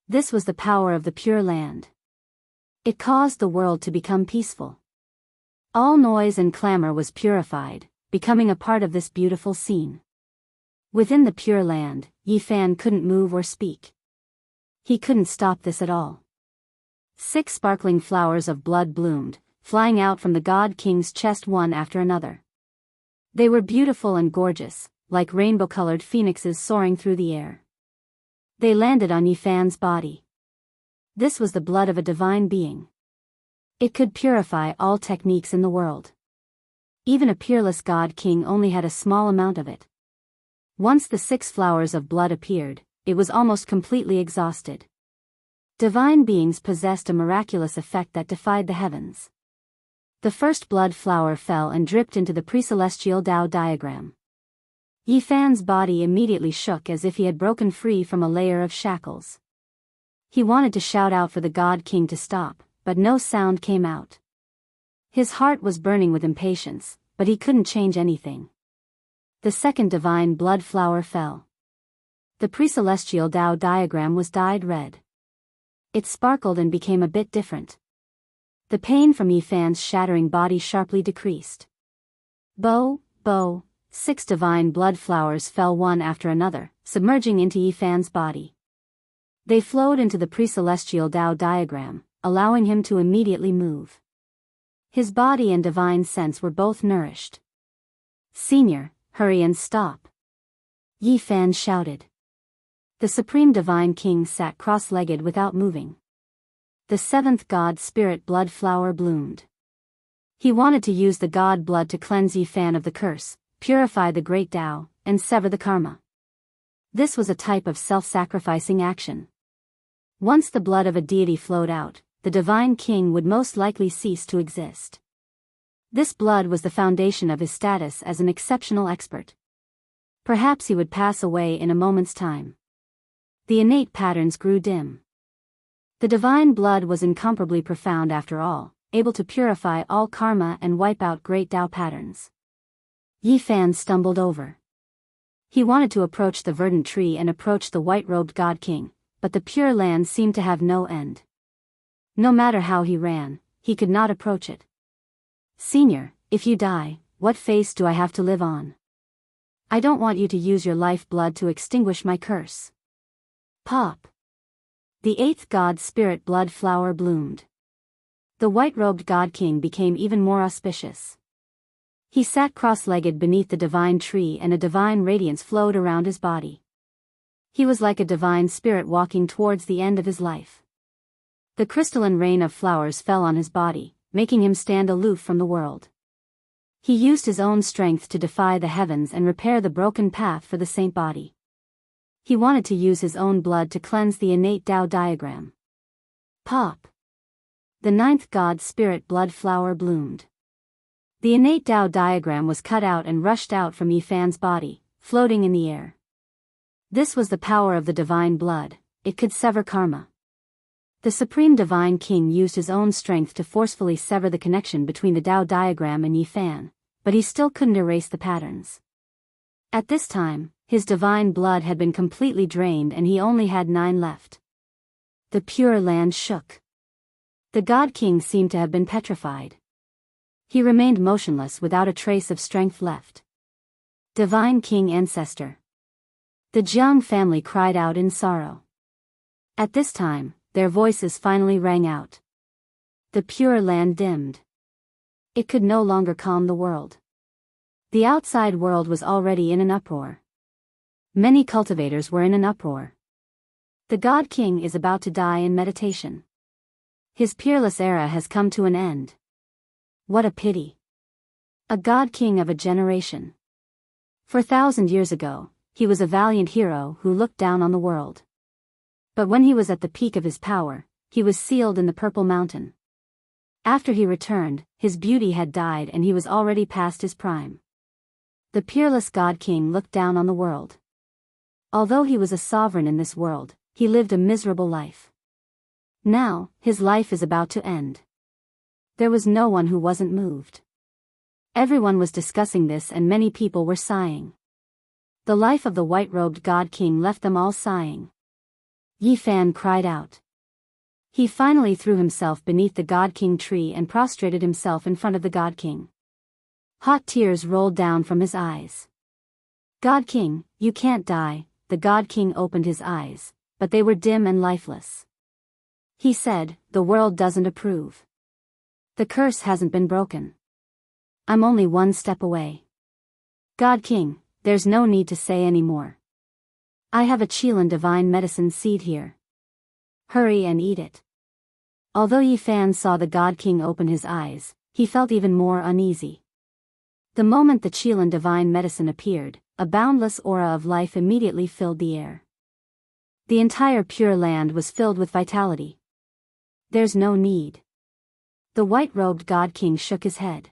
A: This was the power of the pure land. It caused the world to become peaceful. All noise and clamor was purified, becoming a part of this beautiful scene. Within the pure land, Yifan couldn't move or speak. He couldn't stop this at all. 6 sparkling flowers of blood bloomed, flying out from the god king's chest one after another. They were beautiful and gorgeous, like rainbow-colored phoenixes soaring through the air. They landed on Yifan's body. This was the blood of a divine being. It could purify all techniques in the world. Even a peerless god king only had a small amount of it. Once the 6 flowers of blood appeared, it was almost completely exhausted. Divine beings possessed a miraculous effect that defied the heavens. The first blood flower fell and dripped into the pre-celestial Tao diagram. Yifan's body immediately shook as if he had broken free from a layer of shackles. He wanted to shout out for the god king to stop, but no sound came out. His heart was burning with impatience, but he couldn't change anything. The second divine blood flower fell. The pre-celestial Tao diagram was dyed red. It sparkled and became a bit different. The pain from Yifan's shattering body sharply decreased. 6 divine blood flowers fell one after another, submerging into Yifan's body. They flowed into the pre-celestial Tao diagram, allowing him to immediately move. His body and divine sense were both nourished. "Senior, hurry and stop!" Yifan shouted. The Supreme Divine King sat cross-legged without moving. The 7th God Spirit blood flower bloomed. He wanted to use the God blood to cleanse Yifan of the curse, purify the great Tao, and sever the karma. This was a type of self-sacrificing action. Once the blood of a deity flowed out, the Divine King would most likely cease to exist. This blood was the foundation of his status as an exceptional expert. Perhaps he would pass away in a moment's time. The innate patterns grew dim. The divine blood was incomparably profound after all, able to purify all karma and wipe out great Tao patterns. Yifan stumbled over. He wanted to approach the verdant tree and approach the white-robed god king, but the pure land seemed to have no end. No matter how he ran, he could not approach it. "Senior, if you die, what face do I have to live on? I don't want you to use your life blood to extinguish my curse." Pop. The 8th God Spirit blood flower bloomed. The white-robed god king became even more auspicious. He sat cross-legged beneath the divine tree and a divine radiance flowed around his body. He was like a divine spirit walking towards the end of his life. The crystalline rain of flowers fell on his body, making him stand aloof from the world. He used his own strength to defy the heavens and repair the broken path for the saint body. He wanted to use his own blood to cleanse the innate Tao diagram. Pop. The 9th God Spirit blood flower bloomed. The innate Tao diagram was cut out and rushed out from Yifan's body, floating in the air. This was the power of the divine blood, it could sever karma. The Supreme Divine King used his own strength to forcefully sever the connection between the Tao diagram and Yifan, but he still couldn't erase the patterns. At this time, his divine blood had been completely drained and he only had 9 left. The pure land shook. The God King seemed to have been petrified. He remained motionless without a trace of strength left. Divine King Ancestor. The Jiang family cried out in sorrow. At this time, their voices finally rang out. The pure land dimmed. It could no longer calm the world. The outside world was already in an uproar. Many cultivators were in an uproar. The God King is about to die in meditation. His peerless era has come to an end. What a pity. A God King of a generation. 4,000 years ago, he was a valiant hero who looked down on the world. But when he was at the peak of his power, he was sealed in the Purple Mountain. After he returned, his beauty had died and he was already past his prime. The peerless God King looked down on the world. Although he was a sovereign in this world, he lived a miserable life. Now, his life is about to end. There was no one who wasn't moved. Everyone was discussing this and many people were sighing. The life of the white-robed God King left them all sighing. Yi Fan cried out. He finally threw himself beneath the God King tree and prostrated himself in front of the God King. Hot tears rolled down from his eyes. God King, you can't die. The God King opened his eyes, but they were dim and lifeless. He said, the world doesn't approve. The curse hasn't been broken. I'm only one step away. God King, there's no need to say any more. I have a Qilin divine medicine seed here. Hurry and eat it. Although Yi Fan saw the God King open his eyes, he felt even more uneasy. The moment the Qilin divine medicine appeared, a boundless aura of life immediately filled the air. The entire Pure Land was filled with vitality. There's no need. The white-robed God King shook his head.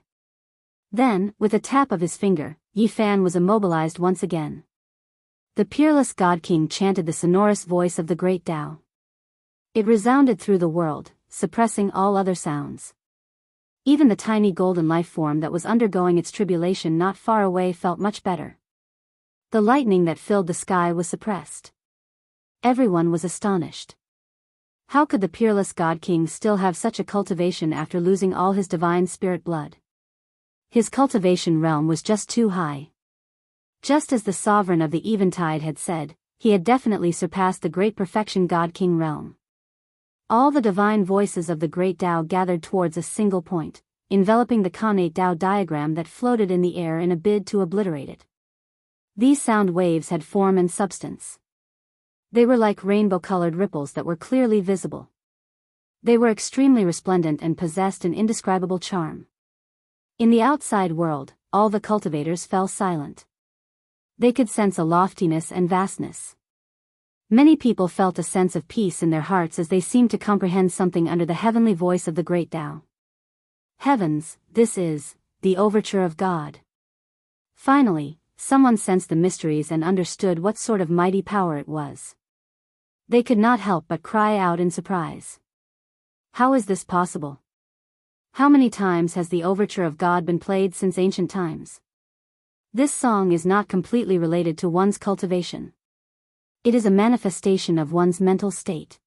A: Then, with a tap of his finger, Yi Fan was immobilized once again. The peerless God King chanted the sonorous voice of the great Tao. It resounded through the world, suppressing all other sounds. Even the tiny golden life form that was undergoing its tribulation not far away felt much better. The lightning that filled the sky was suppressed. Everyone was astonished. How could the peerless God King still have such a cultivation after losing all his divine spirit blood? His cultivation realm was just too high. Just as the sovereign of the Eventide had said, he had definitely surpassed the great perfection God King realm. All the divine voices of the great Tao gathered towards a single point, enveloping the connate Tao diagram that floated in the air in a bid to obliterate it. These sound waves had form and substance. They were like rainbow-colored ripples that were clearly visible. They were extremely resplendent and possessed an indescribable charm. In the outside world, all the cultivators fell silent. They could sense a loftiness and vastness. Many people felt a sense of peace in their hearts as they seemed to comprehend something under the heavenly voice of the great Tao. Heavens, this is the overture of God. Finally, someone sensed the mysteries and understood what sort of mighty power it was. They could not help but cry out in surprise. How is this possible? How many times has the overture of God been played since ancient times? This song is not completely related to one's cultivation. It is a manifestation of one's mental state.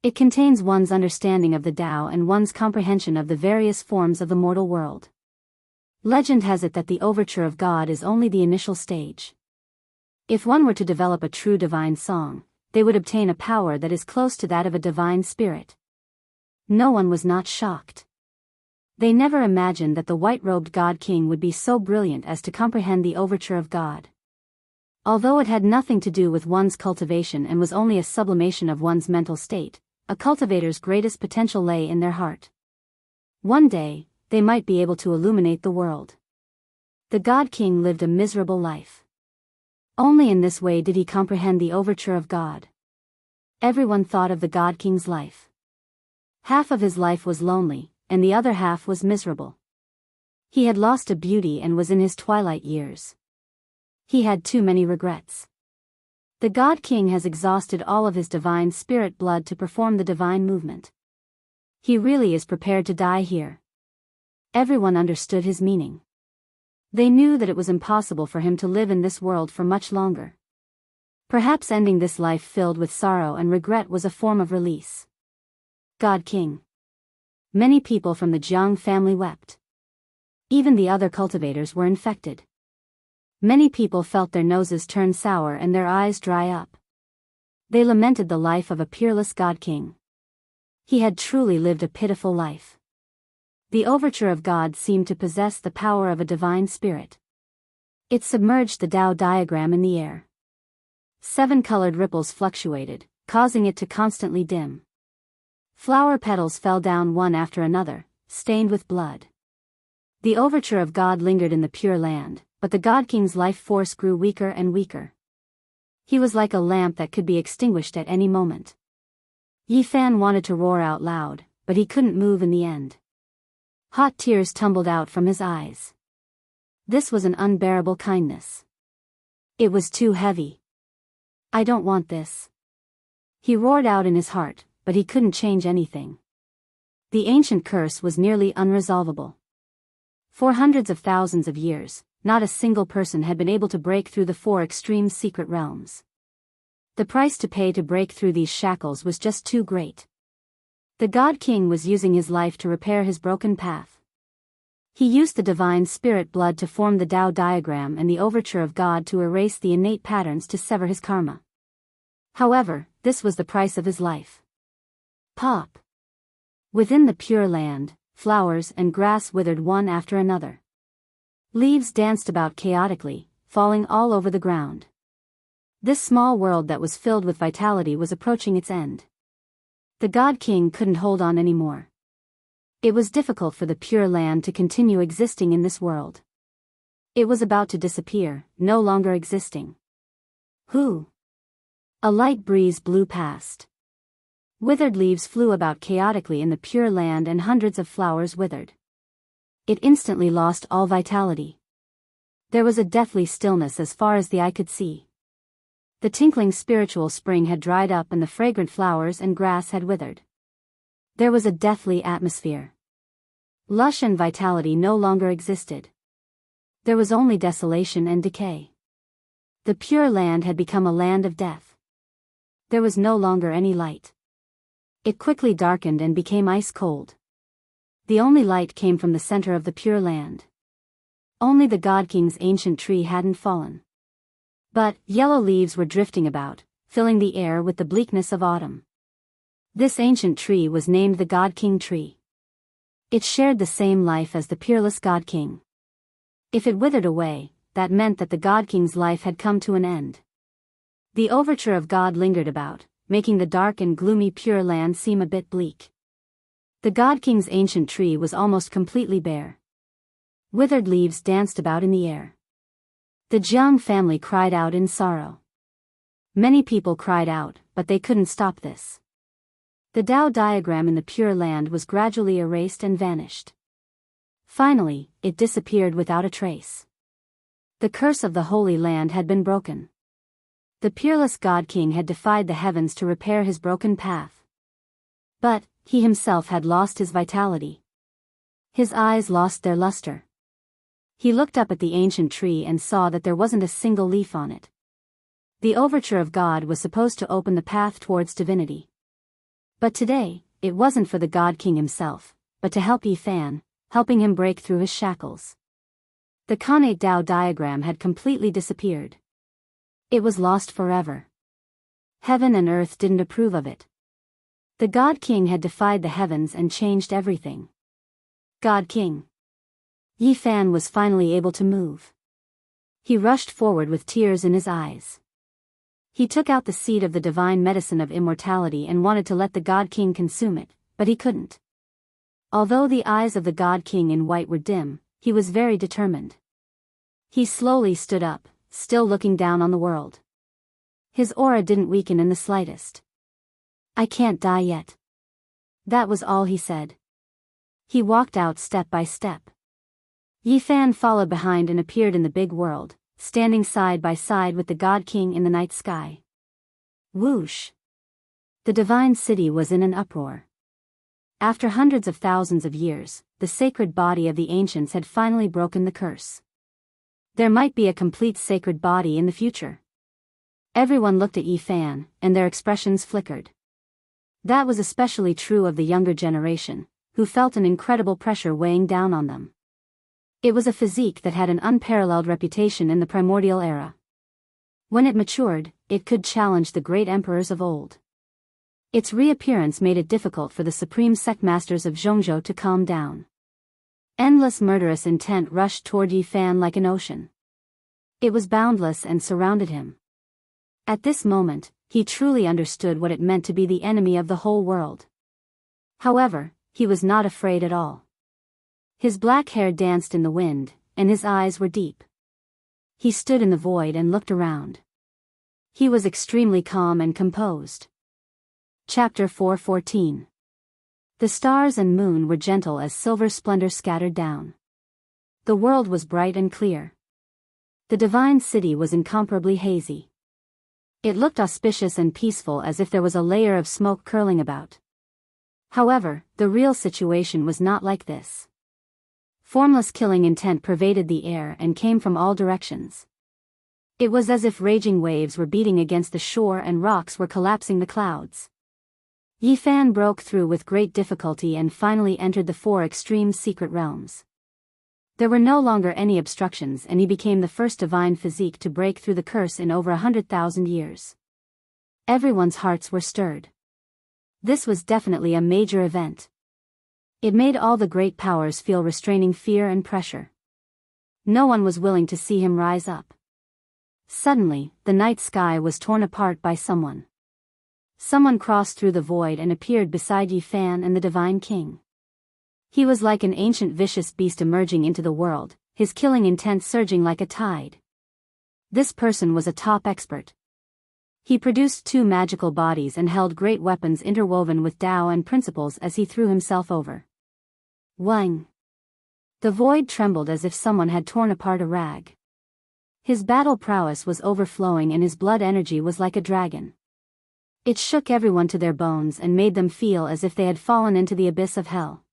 A: It contains one's understanding of the Tao and one's comprehension of the various forms of the mortal world. Legend has it that the overture of God is only the initial stage. If one were to develop a true divine song, they would obtain a power that is close to that of a divine spirit. No one was not shocked. They never imagined that the white-robed God King would be so brilliant as to comprehend the overture of God. Although it had nothing to do with one's cultivation and was only a sublimation of one's mental state, a cultivator's greatest potential lay in their heart. One day, they might be able to illuminate the world. The God King lived a miserable life. Only in this way did he comprehend the overture of God. Everyone thought of the God King's life. Half of his life was lonely, and the other half was miserable. He had lost a beauty and was in his twilight years. He had too many regrets. The God King has exhausted all of his divine spirit blood to perform the divine movement. He really is prepared to die here. Everyone understood his meaning. They knew that it was impossible for him to live in this world for much longer. Perhaps ending this life filled with sorrow and regret was a form of release. God King. Many people from the Jianghu family wept. Even the other cultivators were infected. Many people felt their noses turn sour and their eyes dry up. They lamented the life of a peerless God King. He had truly lived a pitiful life. The overture of God seemed to possess the power of a divine spirit. It submerged the Tao diagram in the air. 7 colored ripples fluctuated, causing it to constantly dim. Flower petals fell down one after another, stained with blood. The overture of God lingered in the Pure Land, but the God King's life force grew weaker and weaker. He was like a lamp that could be extinguished at any moment. Yi Fan wanted to roar out loud, but he couldn't move in the end. Hot tears tumbled out from his eyes. This was an unbearable kindness. It was too heavy. I don't want this. He roared out in his heart, but he couldn't change anything. The ancient curse was nearly unresolvable. For hundreds of thousands of years, not a single person had been able to break through the 4 extreme secret realms. The price to pay to break through these shackles was just too great. The God King was using his life to repair his broken path. He used the divine spirit blood to form the Tao diagram and the overture of God to erase the innate patterns to sever his karma. However, this was the price of his life. Pop. Within the Pure Land, flowers and grass withered one after another. Leaves danced about chaotically, falling all over the ground. This small world that was filled with vitality was approaching its end. The God King couldn't hold on anymore. It was difficult for the Pure Land to continue existing in this world. It was about to disappear, no longer existing. Who? A light breeze blew past. Withered leaves flew about chaotically in the Pure Land and hundreds of flowers withered. It instantly lost all vitality. There was a deathly stillness as far as the eye could see. The tinkling spiritual spring had dried up and the fragrant flowers and grass had withered. There was a deathly atmosphere. Lush and vitality no longer existed. There was only desolation and decay. The Pure Land had become a land of death. There was no longer any light. It quickly darkened and became ice cold. The only light came from the center of the Pure Land. Only the God King's ancient tree hadn't fallen. But yellow leaves were drifting about, filling the air with the bleakness of autumn. This ancient tree was named the God King tree. It shared the same life as the peerless God King. If it withered away, that meant that the God King's life had come to an end. The overture of God lingered about, making the dark and gloomy Pure Land seem a bit bleak. The God King's ancient tree was almost completely bare. Withered leaves danced about in the air. The Jianghu family cried out in sorrow. Many people cried out, but they couldn't stop this. The Tao diagram in the Pure Land was gradually erased and vanished. Finally, it disappeared without a trace. The curse of the Holy Land had been broken. The peerless God King had defied the heavens to repair his broken path. But he himself had lost his vitality. His eyes lost their luster. He looked up at the ancient tree and saw that there wasn't a single leaf on it. The overture of God was supposed to open the path towards divinity. But today, it wasn't for the God King himself, but to help Yi Fan, helping him break through his shackles. The Connate Tao diagram had completely disappeared. It was lost forever. Heaven and earth didn't approve of it. The God King had defied the heavens and changed everything. God King. Yi Fan was finally able to move. He rushed forward with tears in his eyes. He took out the seed of the divine medicine of immortality and wanted to let the God King consume it, but he couldn't. Although the eyes of the God King in white were dim, he was very determined. He slowly stood up, still looking down on the world. His aura didn't weaken in the slightest. I can't die yet. That was all he said. He walked out step by step. Yi Fan followed behind and appeared in the big world, standing side by side with the God King in the night sky. Whoosh! The divine city was in an uproar. After hundreds of thousands of years, the sacred body of the ancients had finally broken the curse. There might be a complete sacred body in the future. Everyone looked at Yi Fan, and their expressions flickered. That was especially true of the younger generation, who felt an incredible pressure weighing down on them. It was a physique that had an unparalleled reputation in the primordial era. When it matured, it could challenge the great emperors of old. Its reappearance made it difficult for the supreme sectmasters of Jianghu to calm down. Endless murderous intent rushed toward Yi Fan like an ocean. It was boundless and surrounded him. At this moment, he truly understood what it meant to be the enemy of the whole world. However, he was not afraid at all. His black hair danced in the wind, and his eyes were deep. He stood in the void and looked around. He was extremely calm and composed. Chapter 4:14. The stars and moon were gentle as silver splendor scattered down. The world was bright and clear. The divine city was incomparably hazy. It looked auspicious and peaceful, as if there was a layer of smoke curling about. However, the real situation was not like this. Formless killing intent pervaded the air and came from all directions. It was as if raging waves were beating against the shore and rocks were collapsing the clouds. Yi Fan broke through with great difficulty and finally entered the four extreme secret realms. There were no longer any obstructions, and he became the first divine physique to break through the curse in over 100,000 years. Everyone's hearts were stirred. This was definitely a major event. It made all the great powers feel restraining fear and pressure. No one was willing to see him rise up. Suddenly, the night sky was torn apart by someone. Someone crossed through the void and appeared beside Yi Fan and the Divine King. He was like an ancient vicious beast emerging into the world, his killing intent surging like a tide. This person was a top expert. He produced two magical bodies and held great weapons interwoven with Tao and principles as he threw himself over. Wang! The void trembled as if someone had torn apart a rag. His battle prowess was overflowing and his blood energy was like a dragon. It shook everyone to their bones and made them feel as if they had fallen into the abyss of hell.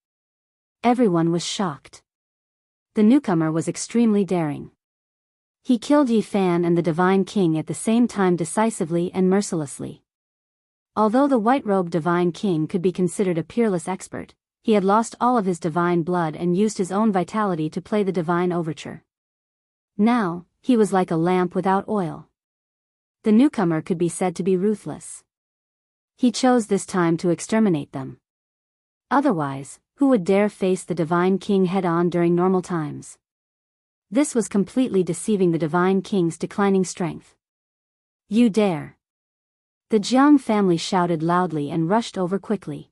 A: Everyone was shocked. The newcomer was extremely daring. He killed Yi Fan and the Divine King at the same time decisively and mercilessly. Although the white-robed Divine King could be considered a peerless expert, he had lost all of his divine blood and used his own vitality to play the divine overture. Now, he was like a lamp without oil. The newcomer could be said to be ruthless. He chose this time to exterminate them. Otherwise, who would dare face the Divine King head-on during normal times? This was completely deceiving the Divine King's declining strength. You dare! The Jiang family shouted loudly and rushed over quickly.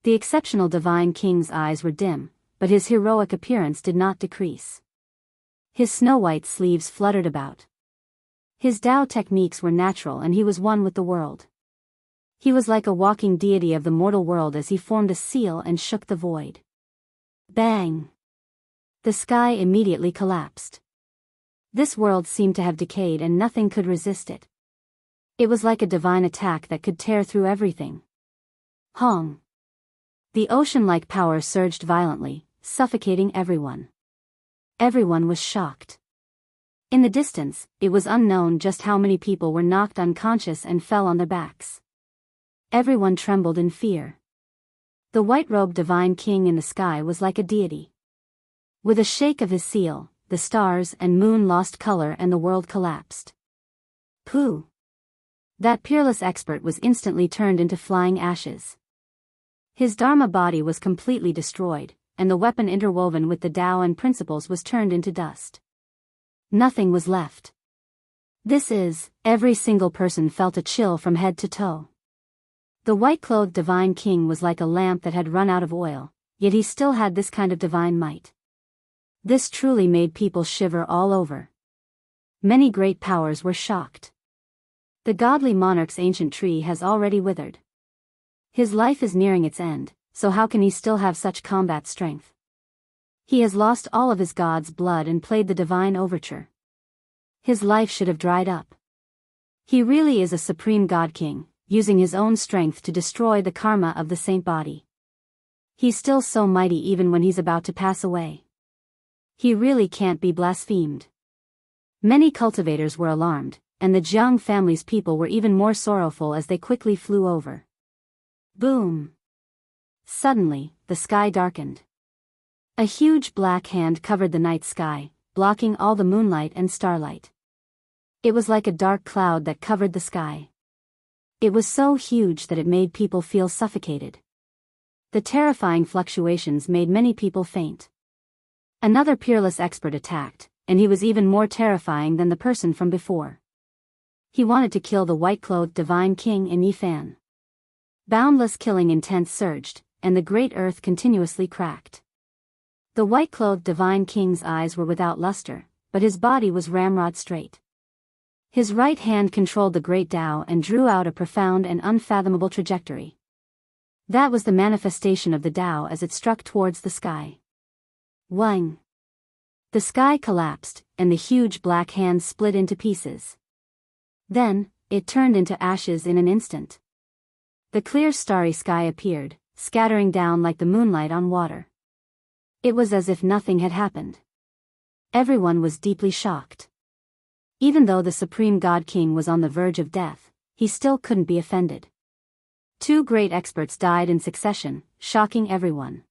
A: The exceptional Divine King's eyes were dim, but his heroic appearance did not decrease. His snow-white sleeves fluttered about. His Tao techniques were natural and he was one with the world. He was like a walking deity of the mortal world as he formed a seal and shook the void. Bang! The sky immediately collapsed. This world seemed to have decayed and nothing could resist it. It was like a divine attack that could tear through everything. Hong! The ocean-like power surged violently, suffocating everyone. Everyone was shocked. In the distance, it was unknown just how many people were knocked unconscious and fell on their backs. Everyone trembled in fear. The white-robed Divine King in the sky was like a deity. With a shake of his seal, the stars and moon lost color and the world collapsed. Pooh! That peerless expert was instantly turned into flying ashes. His Dharma body was completely destroyed, and the weapon interwoven with the Tao and principles was turned into dust. Nothing was left. Every single person felt a chill from head to toe. The white-clothed Divine King was like a lamp that had run out of oil, yet he still had this kind of divine might. This truly made people shiver all over. Many great powers were shocked. The godly monarch's ancient tree has already withered. His life is nearing its end, so how can he still have such combat strength? He has lost all of his god's blood and played the divine overture. His life should have dried up. He really is a supreme god king, using his own strength to destroy the karma of the saint body. He's still so mighty even when he's about to pass away. He really can't be blasphemed. Many cultivators were alarmed, and the Jiang family's people were even more sorrowful as they quickly flew over. Boom! Suddenly, the sky darkened. A huge black hand covered the night sky, blocking all the moonlight and starlight. It was like a dark cloud that covered the sky. It was so huge that it made people feel suffocated. The terrifying fluctuations made many people faint. Another peerless expert attacked, and he was even more terrifying than the person from before. He wanted to kill the white-clothed divine king and Yifan. Boundless killing intent surged, and the great earth continuously cracked. The white-clothed divine king's eyes were without luster, but his body was ramrod straight. His right hand controlled the great Tao and drew out a profound and unfathomable trajectory. That was the manifestation of the Tao as it struck towards the sky. Wang! The sky collapsed, and the huge black hand split into pieces. Then, it turned into ashes in an instant. The clear starry sky appeared, scattering down like the moonlight on water. It was as if nothing had happened. Everyone was deeply shocked. Even though the Supreme God King was on the verge of death, he still couldn't be offended. Two great experts died in succession, shocking everyone.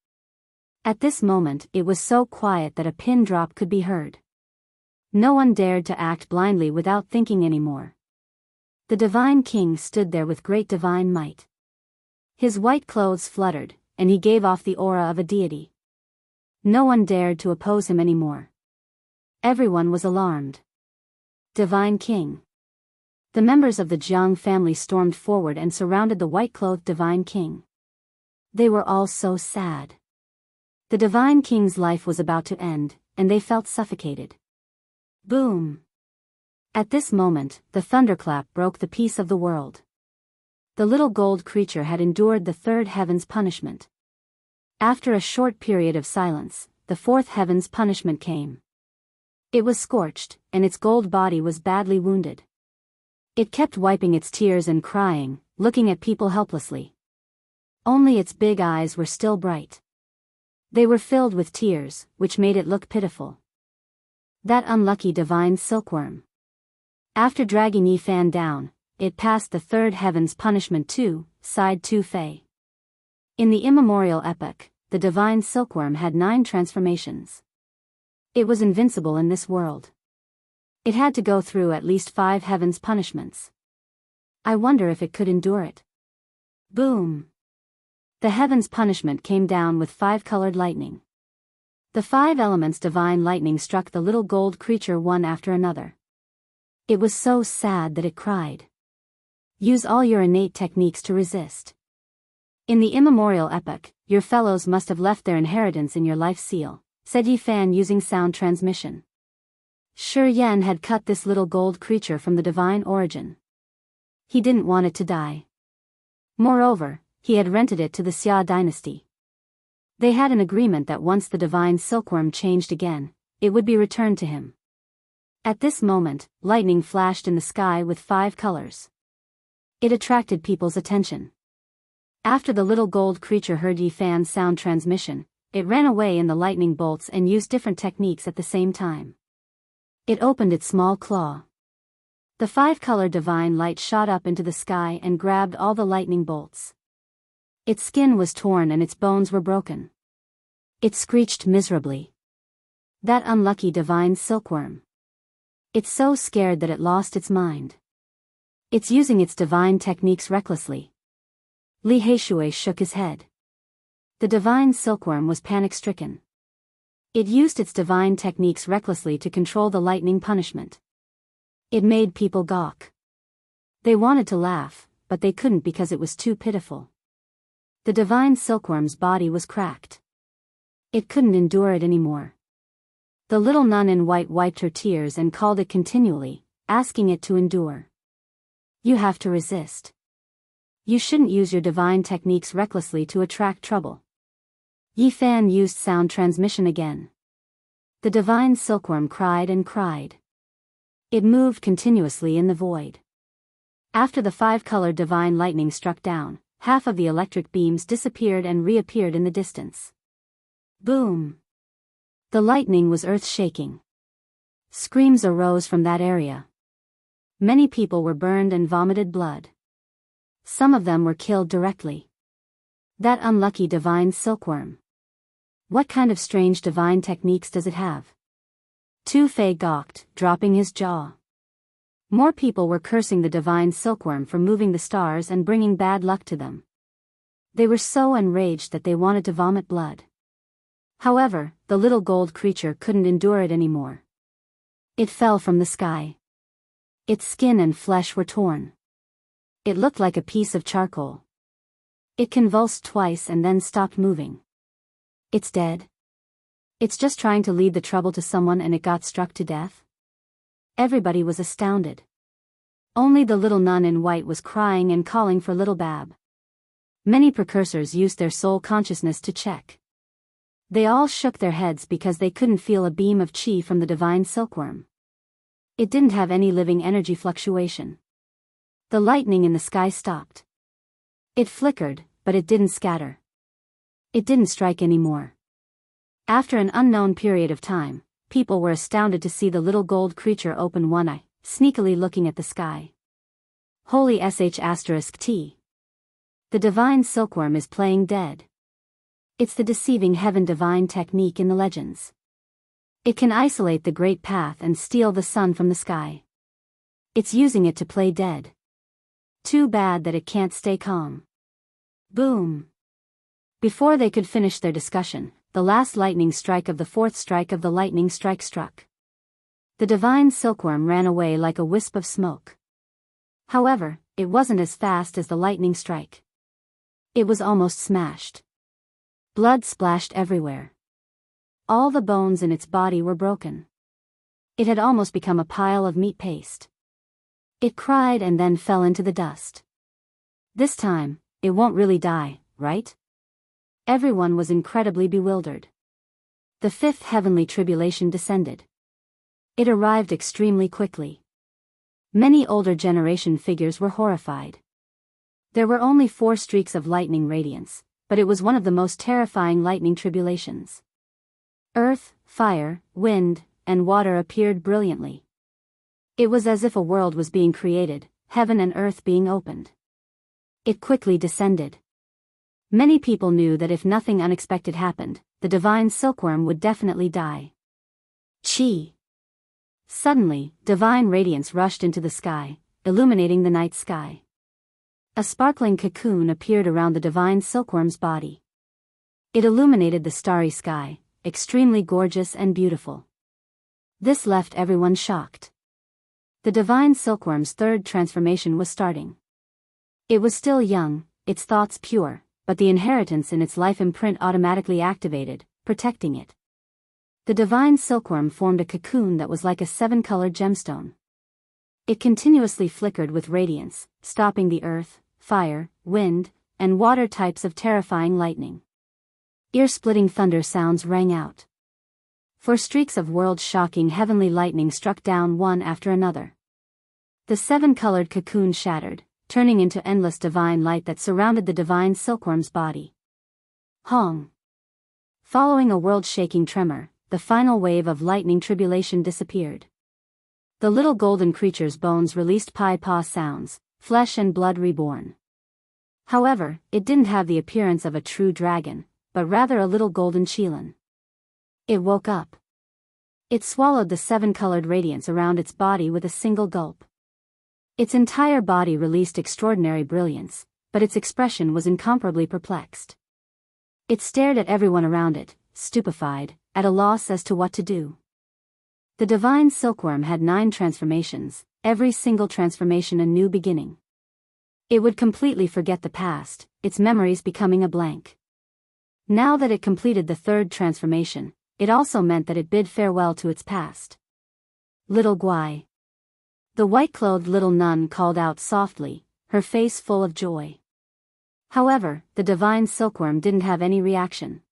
A: At this moment it was so quiet that a pin drop could be heard. No one dared to act blindly without thinking anymore. The divine king stood there with great divine might. His white clothes fluttered, and he gave off the aura of a deity. No one dared to oppose him anymore. Everyone was alarmed. Divine King. The members of the Jianghu family stormed forward and surrounded the white-clothed divine king. They were all so sad. The divine king's life was about to end, and they felt suffocated. Boom! At this moment, the thunderclap broke the peace of the world. The little gold creature had endured the third heaven's punishment. After a short period of silence, the fourth heaven's punishment came. It was scorched, and its gold body was badly wounded. It kept wiping its tears and crying, looking at people helplessly. Only its big eyes were still bright. They were filled with tears, which made it look pitiful. That unlucky divine silkworm. After dragging Yifan down, it passed the third heaven's punishment too, sighed Tu Fei. In the immemorial epoch, the divine silkworm had 9 transformations. It was invincible in this world. It had to go through at least 5 heaven's punishments. I wonder if it could endure it. Boom! The heaven's punishment came down with 5-colored lightning. The 5 elements divine lightning struck the little gold creature one after another. It was so sad that it cried. Use all your innate techniques to resist. In the immemorial epoch, your fellows must have left their inheritance in your life seal, said Yifan using sound transmission. Shi Yan had cut this little gold creature from the divine origin. He didn't want it to die. Moreover, he had rented it to the Xia dynasty. They had an agreement that once the divine silkworm changed again, it would be returned to him. At this moment, lightning flashed in the sky with 5 colors. It attracted people's attention. After the little gold creature heard Yifan's sound transmission, it ran away in the lightning bolts and used different techniques at the same time. It opened its small claw. The 5-color divine light shot up into the sky and grabbed all the lightning bolts. Its skin was torn and its bones were broken. It screeched miserably. That unlucky divine silkworm. It's so scared that it lost its mind. It's using its divine techniques recklessly. Li Heishui shook his head. The divine silkworm was panic-stricken. It used its divine techniques recklessly to control the lightning punishment. It made people gawk. They wanted to laugh, but they couldn't because it was too pitiful. The divine silkworm's body was cracked. It couldn't endure it anymore. The little nun in white wiped her tears and called it continually, asking it to endure. You have to resist. You shouldn't use your divine techniques recklessly to attract trouble. Yifan used sound transmission again. The divine silkworm cried and cried. It moved continuously in the void. After the 5-colored divine lightning struck down, half of the electric beams disappeared and reappeared in the distance. Boom! The lightning was earth-shaking. Screams arose from that area. Many people were burned and vomited blood. Some of them were killed directly. That unlucky divine silkworm. What kind of strange divine techniques does it have? Tu Fei gawked, dropping his jaw. More people were cursing the divine silkworm for moving the stars and bringing bad luck to them. They were so enraged that they wanted to vomit blood. However, the little gold creature couldn't endure it anymore. It fell from the sky. Its skin and flesh were torn. It looked like a piece of charcoal. It convulsed twice and then stopped moving. It's dead. It's just trying to lead the trouble to someone and it got struck to death? Everybody was astounded. Only the little nun in white was crying and calling for little Bab. Many precursors used their soul consciousness to check. They all shook their heads because they couldn't feel a beam of chi from the divine silkworm. It didn't have any living energy fluctuation. The lightning in the sky stopped. It flickered, but it didn't scatter. It didn't strike anymore. After an unknown period of time, people were astounded to see the little gold creature open one eye, sneakily looking at the sky. Holy sh*t. The divine silkworm is playing dead. It's the deceiving heaven divine technique in the legends. It can isolate the great path and steal the sun from the sky. It's using it to play dead. Too bad that it can't stay calm. Boom. Before they could finish their discussion, the last lightning strike of the fourth strike of the lightning strike struck. The divine silkworm ran away like a wisp of smoke. However, it wasn't as fast as the lightning strike. It was almost smashed. Blood splashed everywhere. All the bones in its body were broken. It had almost become a pile of meat paste. It cried and then fell into the dust. This time, it won't really die, right? Everyone was incredibly bewildered. The fifth heavenly tribulation descended. It arrived extremely quickly. Many older generation figures were horrified. There were only 4 streaks of lightning radiance, but it was one of the most terrifying lightning tribulations. Earth, fire, wind, and water appeared brilliantly. It was as if a world was being created, heaven and earth being opened. It quickly descended. Many people knew that if nothing unexpected happened, the divine silkworm would definitely die. Chi. Suddenly, divine radiance rushed into the sky, illuminating the night sky. A sparkling cocoon appeared around the divine silkworm's body. It illuminated the starry sky, extremely gorgeous and beautiful. This left everyone shocked. The divine silkworm's third transformation was starting. It was still young, its thoughts pure, but the inheritance in its life imprint automatically activated, protecting it. The divine silkworm formed a cocoon that was like a 7-colored gemstone. It continuously flickered with radiance, stopping the earth, fire, wind, and water types of terrifying lightning. Ear-splitting thunder sounds rang out. 4 streaks of world-shocking heavenly lightning struck down one after another. The 7-colored cocoon shattered, turning into endless divine light that surrounded the divine silkworm's body. Hong. Following a world-shaking tremor, the final wave of lightning tribulation disappeared. The little golden creature's bones released pi-pa sounds, flesh and blood reborn. However, it didn't have the appearance of a true dragon, but rather a little golden qilin. It woke up. It swallowed the 7-colored radiance around its body with a single gulp. Its entire body released extraordinary brilliance, but its expression was incomparably perplexed. It stared at everyone around it, stupefied, at a loss as to what to do. The divine silkworm had 9 transformations, every single transformation a new beginning. It would completely forget the past, its memories becoming a blank. Now that it completed the 3rd transformation, it also meant that it bid farewell to its past. Little Guai. The white-clothed little nun called out softly, her face full of joy. However, the divine silkworm didn't have any reaction.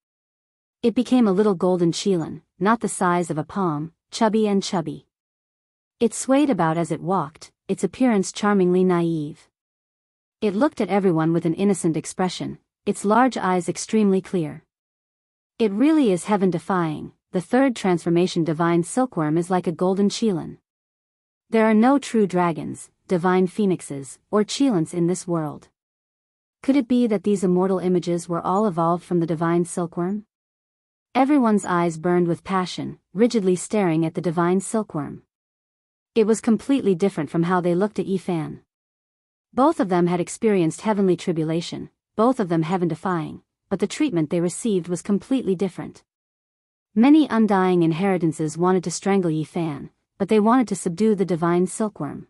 A: It became a little golden qilin, not the size of a palm, chubby and chubby. It swayed about as it walked, its appearance charmingly naive. It looked at everyone with an innocent expression, its large eyes extremely clear. It really is heaven-defying. The 3rd transformation divine silkworm is like a golden qilin. There are no true dragons, divine phoenixes, or qilins in this world. Could it be that these immortal images were all evolved from the divine silkworm? Everyone's eyes burned with passion, rigidly staring at the divine silkworm. It was completely different from how they looked at Yifan. Both of them had experienced heavenly tribulation, both of them heaven-defying, but the treatment they received was completely different. Many undying inheritances wanted to strangle Yifan, but they wanted to subdue the divine silkworm.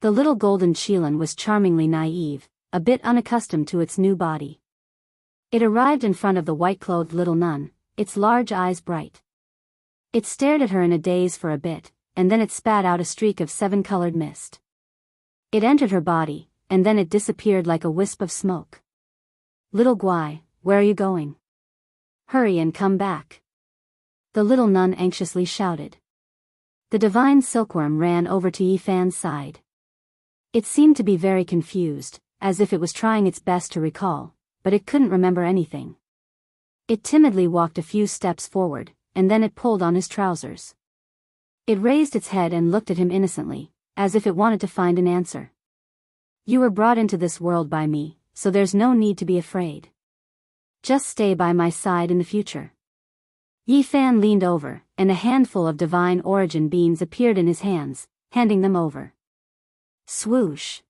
A: The little golden Qilin was charmingly naive, a bit unaccustomed to its new body. It arrived in front of the white-clothed little nun, its large eyes bright. It stared at her in a daze for a bit, and then it spat out a streak of 7-colored mist. It entered her body, and then it disappeared like a wisp of smoke. "Little Guai, where are you going? Hurry and come back," the little nun anxiously shouted. The divine silkworm ran over to Yifan's side. It seemed to be very confused, as if it was trying its best to recall, but it couldn't remember anything. It timidly walked a few steps forward, and then it pulled on his trousers. It raised its head and looked at him innocently, as if it wanted to find an answer. "You were brought into this world by me, so there's no need to be afraid. Just stay by my side in the future." Yifan leaned over, and a handful of divine origin beans appeared in his hands, handing them over. Swoosh!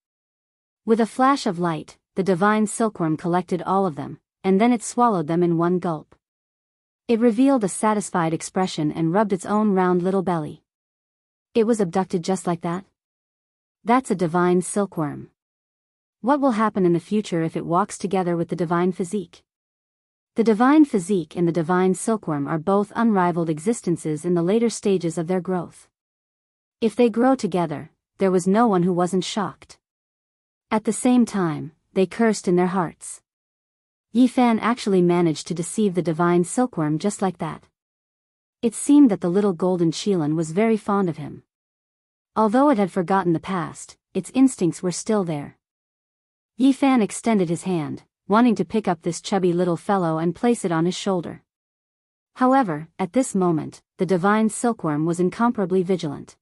A: With a flash of light, the divine silkworm collected all of them, and then it swallowed them in one gulp. It revealed a satisfied expression and rubbed its own round little belly. It was abducted just like that? That's a divine silkworm. What will happen in the future if it walks together with the divine physique? The divine physique and the divine silkworm are both unrivaled existences in the later stages of their growth. If they grow together, there was no one who wasn't shocked. At the same time, they cursed in their hearts. Yifan actually managed to deceive the divine silkworm just like that. It seemed that the little golden Qilin was very fond of him. Although it had forgotten the past, its instincts were still there. Yifan extended his hand, wanting to pick up this chubby little fellow and place it on his shoulder. However, at this moment, the divine silkworm was incomparably vigilant.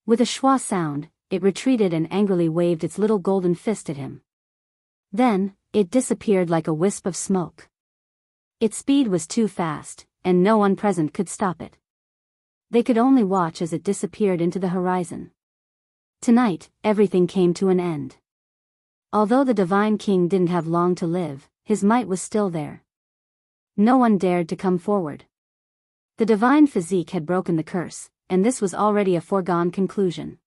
A: With a schwa sound, it retreated and angrily waved its little golden fist at him. Then, it disappeared like a wisp of smoke. Its speed was too fast, and no one present could stop it. They could only watch as it disappeared into the horizon. Tonight, everything came to an end. Although the divine king didn't have long to live, his might was still there. No one dared to come forward. The divine physique had broken the curse, and this was already a foregone conclusion.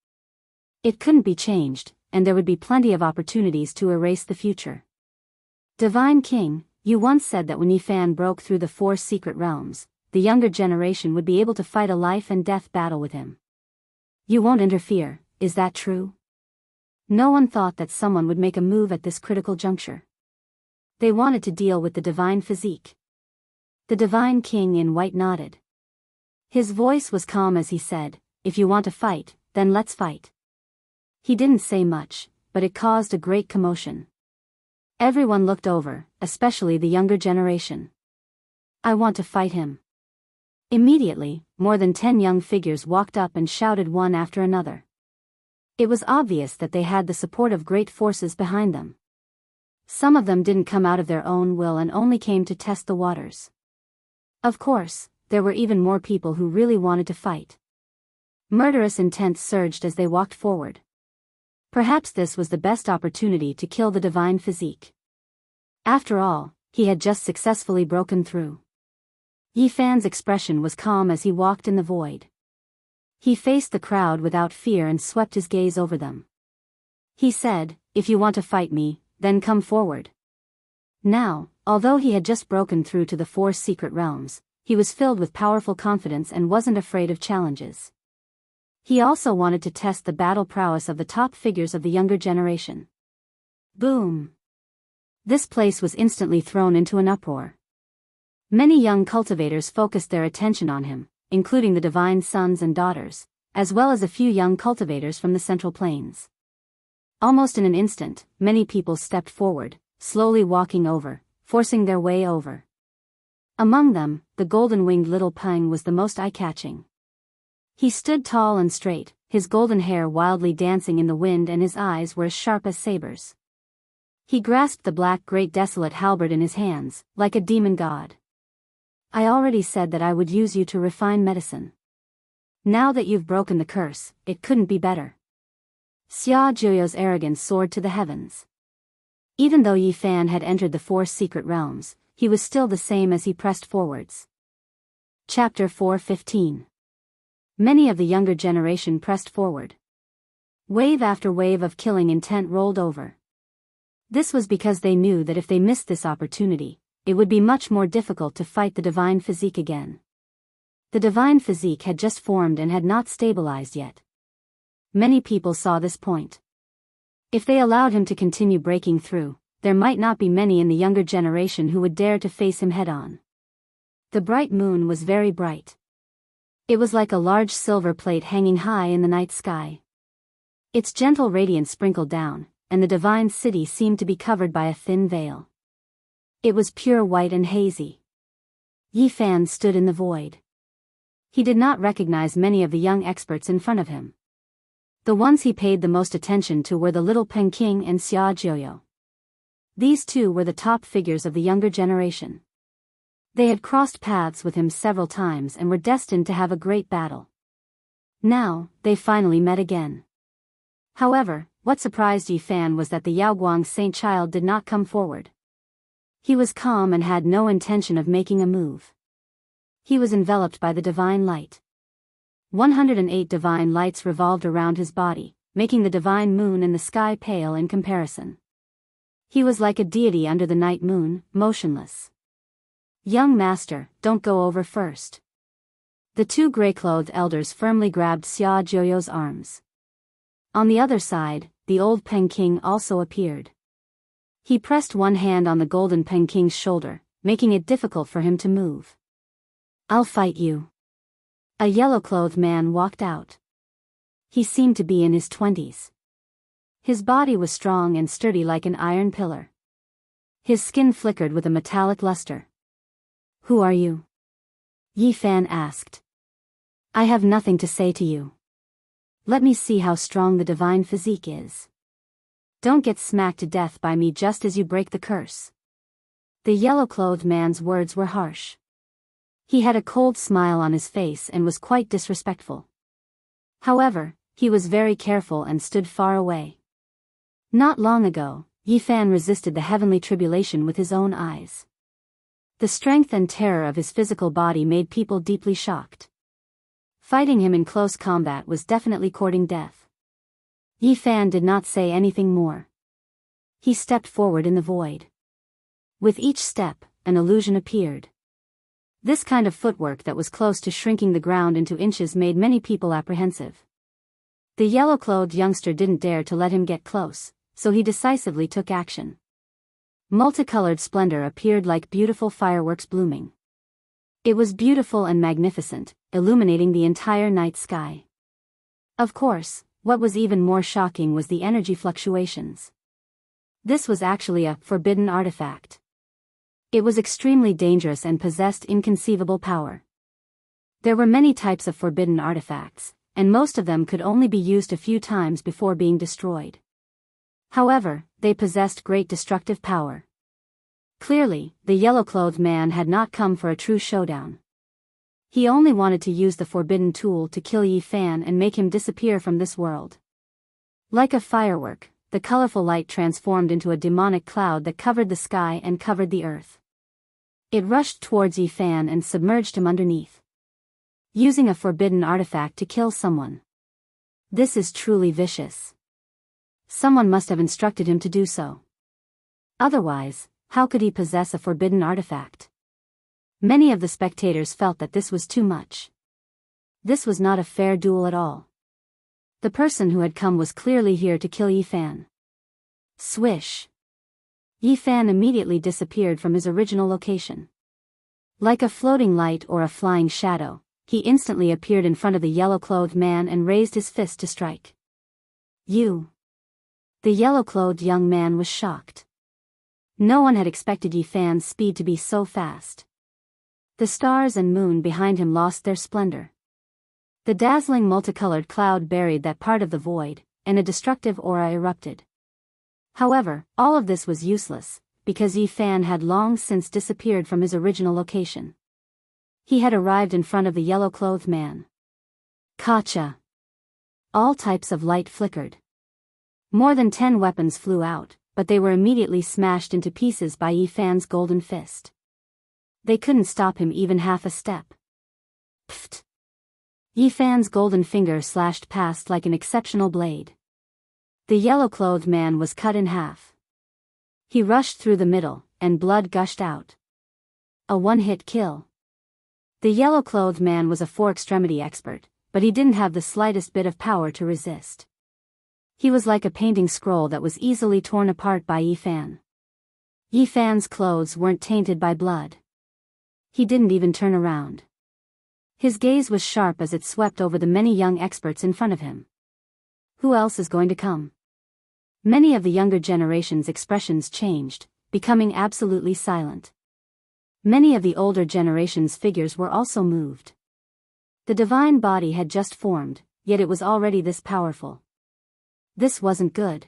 A: It couldn't be changed, and there would be plenty of opportunities to erase the future. "Divine King, you once said that when Yifan broke through the 4 secret realms, the younger generation would be able to fight a life and death battle with him. You won't interfere, is that true?" No one thought that someone would make a move at this critical juncture. They wanted to deal with the divine physique. The divine king in white nodded. His voice was calm as he said, "If you want to fight, then let's fight." He didn't say much, but it caused a great commotion. Everyone looked over, especially the younger generation. "I want to fight him." Immediately, more than 10 young figures walked up and shouted one after another. It was obvious that they had the support of great forces behind them. Some of them didn't come out of their own will and only came to test the waters. Of course, there were even more people who really wanted to fight. Murderous intent surged as they walked forward. Perhaps this was the best opportunity to kill the divine physique. After all, he had just successfully broken through. Yifan's expression was calm as he walked in the void. He faced the crowd without fear and swept his gaze over them. He said, "If you want to fight me, then come forward." Now, although he had just broken through to the 4 secret realms, he was filled with powerful confidence and wasn't afraid of challenges. He also wanted to test the battle prowess of the top figures of the younger generation. Boom! This place was instantly thrown into an uproar. Many young cultivators focused their attention on him, including the divine sons and daughters, as well as a few young cultivators from the Central Plains. Almost in an instant, many people stepped forward, slowly walking over, forcing their way over. Among them, the golden-winged little Peng was the most eye-catching. He stood tall and straight, his golden hair wildly dancing in the wind and his eyes were as sharp as sabers. He grasped the black great desolate halberd in his hands, like a demon god. "I already said that I would use you to refine medicine. Now that you've broken the curse, it couldn't be better." Xia Zhuo's arrogance soared to the heavens. Even though Yifan had entered the 4 secret realms, he was still the same as he pressed forwards. Chapter 4:15. Many of the younger generation pressed forward. Wave after wave of killing intent rolled over. This was because they knew that if they missed this opportunity, it would be much more difficult to fight the divine physique again. The divine physique had just formed and had not stabilized yet. Many people saw this point. If they allowed him to continue breaking through, there might not be many in the younger generation who would dare to face him head-on. The bright moon was very bright. It was like a large silver plate hanging high in the night sky. Its gentle radiance sprinkled down, and the divine city seemed to be covered by a thin veil. It was pure white and hazy. Yi Fan stood in the void. He did not recognize many of the young experts in front of him. The ones he paid the most attention to were the little Pengqing and Xia Jiuyo. These two were the top figures of the younger generation. They had crossed paths with him several times and were destined to have a great battle. Now, they finally met again. However, what surprised Yi Fan was that the Yaoguang Saint Child did not come forward. He was calm and had no intention of making a move. He was enveloped by the divine light. 108 divine lights revolved around his body, making the divine moon in the sky pale in comparison. He was like a deity under the night moon, motionless. "Young master, don't go over first." The two gray-clothed elders firmly grabbed Xia Jiuyo's arms. On the other side, the old Pengqing also appeared. He pressed one hand on the golden Pengqing's shoulder, making it difficult for him to move. "I'll fight you." A yellow-clothed man walked out. He seemed to be in his 20s. His body was strong and sturdy like an iron pillar. His skin flickered with a metallic luster. "Who are you?" Yi Fan asked. "I have nothing to say to you. Let me see how strong the divine physique is. Don't get smacked to death by me just as you break the curse." The yellow-clothed man's words were harsh. He had a cold smile on his face and was quite disrespectful. However, he was very careful and stood far away. Not long ago, Yi Fan resisted the heavenly tribulation with his own eyes. The strength and terror of his physical body made people deeply shocked. Fighting him in close combat was definitely courting death. Yi Fan did not say anything more. He stepped forward in the void. With each step, an illusion appeared. This kind of footwork that was close to shrinking the ground into inches made many people apprehensive. The yellow-clothed youngster didn't dare to let him get close, so he decisively took action. Multicolored splendor appeared like beautiful fireworks blooming. It was beautiful and magnificent, illuminating the entire night sky. Of course, what was even more shocking was the energy fluctuations. This was actually a forbidden artifact. It was extremely dangerous and possessed inconceivable power. There were many types of forbidden artifacts, and most of them could only be used a few times before being destroyed. However, they possessed great destructive power. Clearly, the yellow-clothed man had not come for a true showdown. He only wanted to use the forbidden tool to kill Yi Fan and make him disappear from this world. Like a firework, the colorful light transformed into a demonic cloud that covered the sky and covered the earth. It rushed towards Yi Fan and submerged him underneath. Using a forbidden artifact to kill someone. This is truly vicious. Someone must have instructed him to do so. Otherwise, how could he possess a forbidden artifact? Many of the spectators felt that this was too much. This was not a fair duel at all. The person who had come was clearly here to kill Yi Fan. Swish! Yi Fan immediately disappeared from his original location. Like a floating light or a flying shadow, he instantly appeared in front of the yellow-clothed man and raised his fist to strike. "You!" The yellow-clothed young man was shocked. No one had expected Yi Fan's speed to be so fast. The stars and moon behind him lost their splendor. The dazzling multicolored cloud buried that part of the void, and a destructive aura erupted. However, all of this was useless, because Yi Fan had long since disappeared from his original location. He had arrived in front of the yellow-clothed man. Kacha! All types of light flickered. More than 10 weapons flew out, but they were immediately smashed into pieces by Yi Fan's golden fist. They couldn't stop him even half a step. Pfft! Yi Fan's golden finger slashed past like an exceptional blade. The yellow-clothed man was cut in half. He rushed through the middle, and blood gushed out. A one-hit kill. The yellow-clothed man was a four-extremity expert, but he didn't have the slightest bit of power to resist. He was like a painting scroll that was easily torn apart by Yi Fan. Yi Fan's clothes weren't tainted by blood. He didn't even turn around. His gaze was sharp as it swept over the many young experts in front of him. Who else is going to come? Many of the younger generation's expressions changed, becoming absolutely silent. Many of the older generation's figures were also moved. The divine body had just formed, yet it was already this powerful. This wasn't good.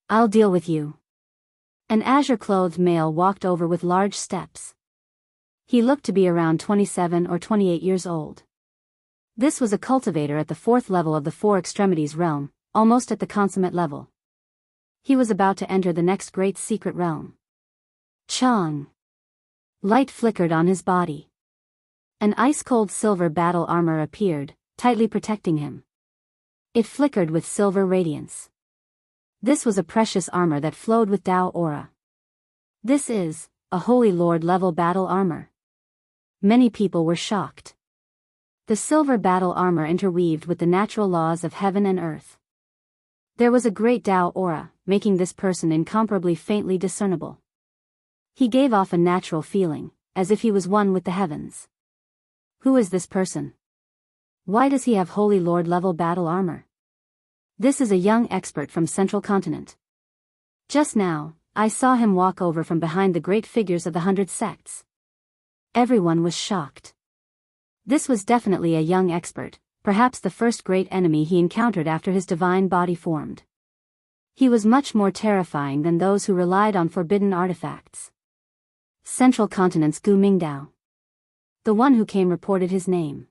A: I'll deal with you. An azure-clothed male walked over with large steps. He looked to be around 27 or 28 years old. This was a cultivator at the fourth level of the Four Extremities realm, almost at the consummate level. He was about to enter the next great secret realm. Chang. Light flickered on his body. An ice-cold silver battle armor appeared, tightly protecting him. It flickered with silver radiance. This was a precious armor that flowed with Dao aura. This is a Holy Lord level battle armor. Many people were shocked. The silver battle armor interweaved with the natural laws of heaven and earth. There was a great Dao aura, making this person incomparably faintly discernible. He gave off a natural feeling, as if he was one with the heavens. Who is this person? Why does he have Holy Lord level battle armor? This is a young expert from Central Continent. Just now, I saw him walk over from behind the great figures of the 100 sects. Everyone was shocked. This was definitely a young expert, perhaps the first great enemy he encountered after his divine body formed. He was much more terrifying than those who relied on forbidden artifacts. Central Continent's Gu Mingdao. The one who came reported his name.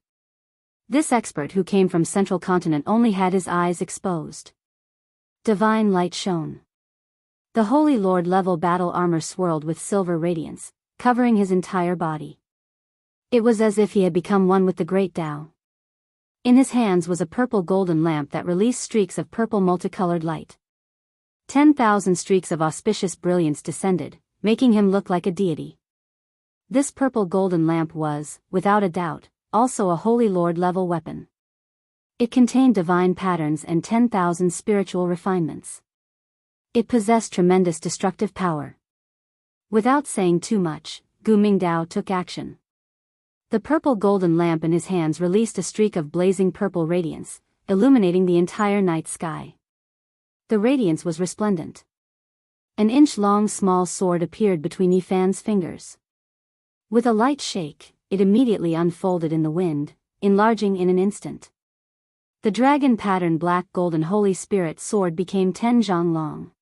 A: This expert who came from Central Continent only had his eyes exposed. Divine light shone. The Holy Lord level battle armor swirled with silver radiance, covering his entire body. It was as if he had become one with the great Tao. In his hands was a purple golden lamp that released streaks of purple multicolored light. 10,000 streaks of auspicious brilliance descended, making him look like a deity. This purple golden lamp was, without a doubt, also a Holy Lord level weapon. It contained divine patterns and 10,000 spiritual refinements. It possessed tremendous destructive power. Without saying too much, Gu Mingdao took action. The purple golden lamp in his hands released a streak of blazing purple radiance, illuminating the entire night sky. The radiance was resplendent. An inch-long small sword appeared between Yi Fan's fingers. With a light shake, it immediately unfolded in the wind, enlarging in an instant. The dragon-patterned black golden Holy Spirit sword became 10 zhang long.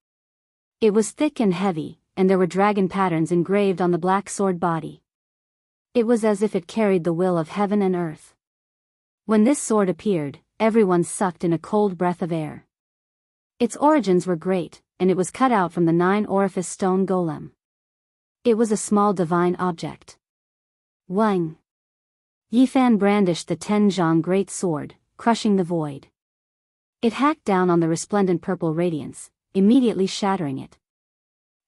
A: It was thick and heavy, and there were dragon patterns engraved on the black sword body. It was as if it carried the will of heaven and earth. When this sword appeared, everyone sucked in a cold breath of air. Its origins were great, and it was cut out from the 9-orifice stone golem. It was a small divine object. Wang. Yi Fan brandished the 10 zhang great sword, crushing the void. It hacked down on the resplendent purple radiance, immediately shattering it.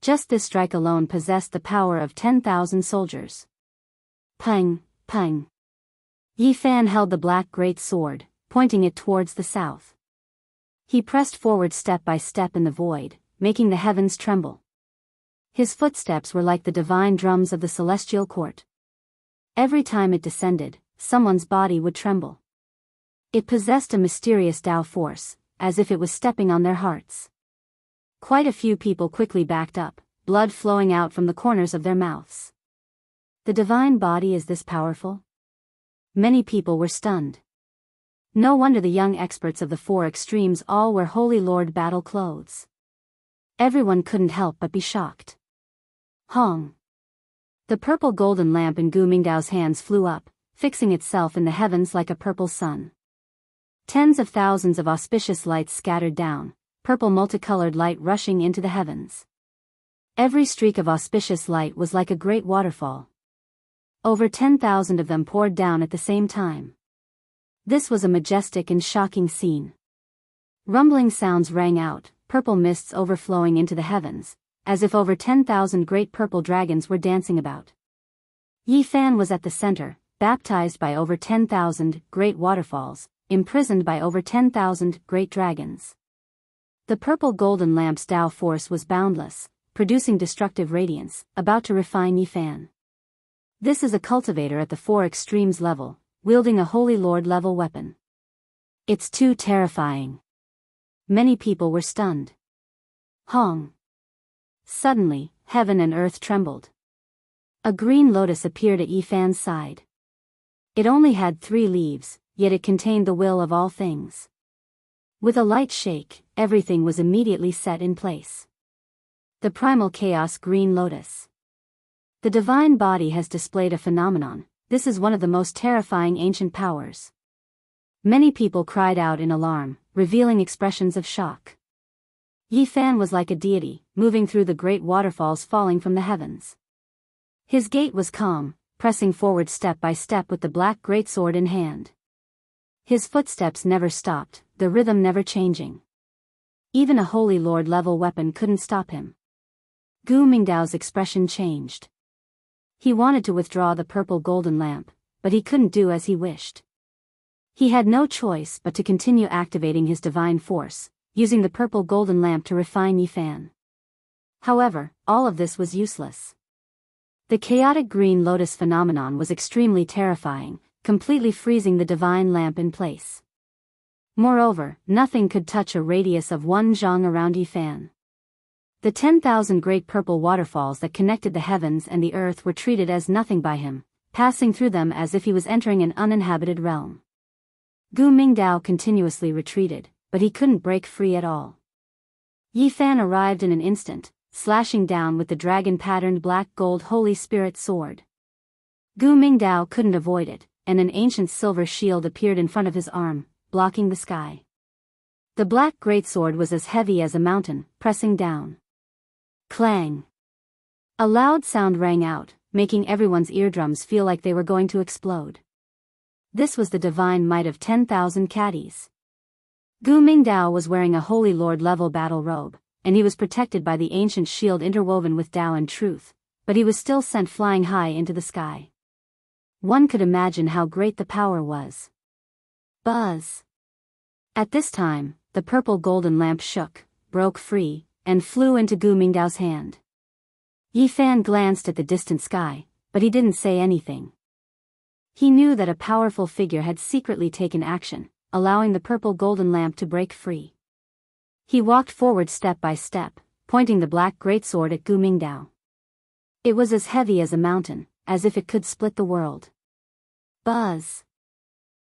A: Just this strike alone possessed the power of 10,000 soldiers. Pang, pang. Yi Fan held the black great sword, pointing it towards the south. He pressed forward step by step in the void, making the heavens tremble. His footsteps were like the divine drums of the celestial court. Every time it descended, someone's body would tremble. It possessed a mysterious Tao force, as if it was stepping on their hearts. Quite a few people quickly backed up, blood flowing out from the corners of their mouths. The divine body is this powerful? Many people were stunned. No wonder the young experts of the four extremes all wear Holy Lord battle clothes. Everyone couldn't help but be shocked. Hong. The purple golden lamp in Gu Mingdao's hands flew up, fixing itself in the heavens like a purple sun. Tens of thousands of auspicious lights scattered down, purple multicolored light rushing into the heavens. Every streak of auspicious light was like a great waterfall. Over 10,000 of them poured down at the same time. This was a majestic and shocking scene. Rumbling sounds rang out, purple mists overflowing into the heavens, as if over 10,000 great purple dragons were dancing about. Yi Fan was at the center, baptized by over 10,000 great waterfalls, imprisoned by over 10,000 great dragons. The purple golden lamp's Tao force was boundless, producing destructive radiance, about to refine Yi Fan. This is a cultivator at the four extremes level, wielding a Holy Lord level weapon. It's too terrifying. Many people were stunned. Hong. Suddenly, heaven and earth trembled. A green lotus appeared at Yi Fan's side. It only had 3 leaves, yet it contained the will of all things. With a light shake, everything was immediately set in place. The primal chaos green lotus. The divine body has displayed a phenomenon. This is one of the most terrifying ancient powers. Many people cried out in alarm, revealing expressions of shock. Yi Fan was like a deity, moving through the great waterfalls falling from the heavens. His gait was calm, pressing forward step by step with the black greatsword in hand. His footsteps never stopped, the rhythm never changing. Even a Holy Lord level weapon couldn't stop him. Gu Mingdao's expression changed. He wanted to withdraw the purple golden lamp, but he couldn't do as he wished. He had no choice but to continue activating his divine force, using the purple golden lamp to refine Yi Fan. However, all of this was useless. The chaotic green lotus phenomenon was extremely terrifying, completely freezing the divine lamp in place. Moreover, nothing could touch a radius of 1 zhang around Yi Fan. The 10,000 great purple waterfalls that connected the heavens and the earth were treated as nothing by him, passing through them as if he was entering an uninhabited realm. Gu Mingdao continuously retreated, but he couldn't break free at all. Yi Fan arrived in an instant, slashing down with the dragon-patterned black gold Holy Spirit sword. Gu Mingdao couldn't avoid it, and an ancient silver shield appeared in front of his arm, blocking the sky. The black greatsword was as heavy as a mountain, pressing down. Clang! A loud sound rang out, making everyone's eardrums feel like they were going to explode. This was the divine might of 10,000 caddies. Gu Mingdao was wearing a Holy Lord level battle robe, and he was protected by the ancient shield interwoven with Tao and truth, but he was still sent flying high into the sky. One could imagine how great the power was. Buzz! At this time, the purple golden lamp shook, broke free, and flew into Gu Mingdao's hand. Yi Fan glanced at the distant sky, but he didn't say anything. He knew that a powerful figure had secretly taken action, allowing the purple golden lamp to break free. He walked forward step by step, pointing the black greatsword at Gu Mingdao. It was as heavy as a mountain, as if it could split the world. Buzz!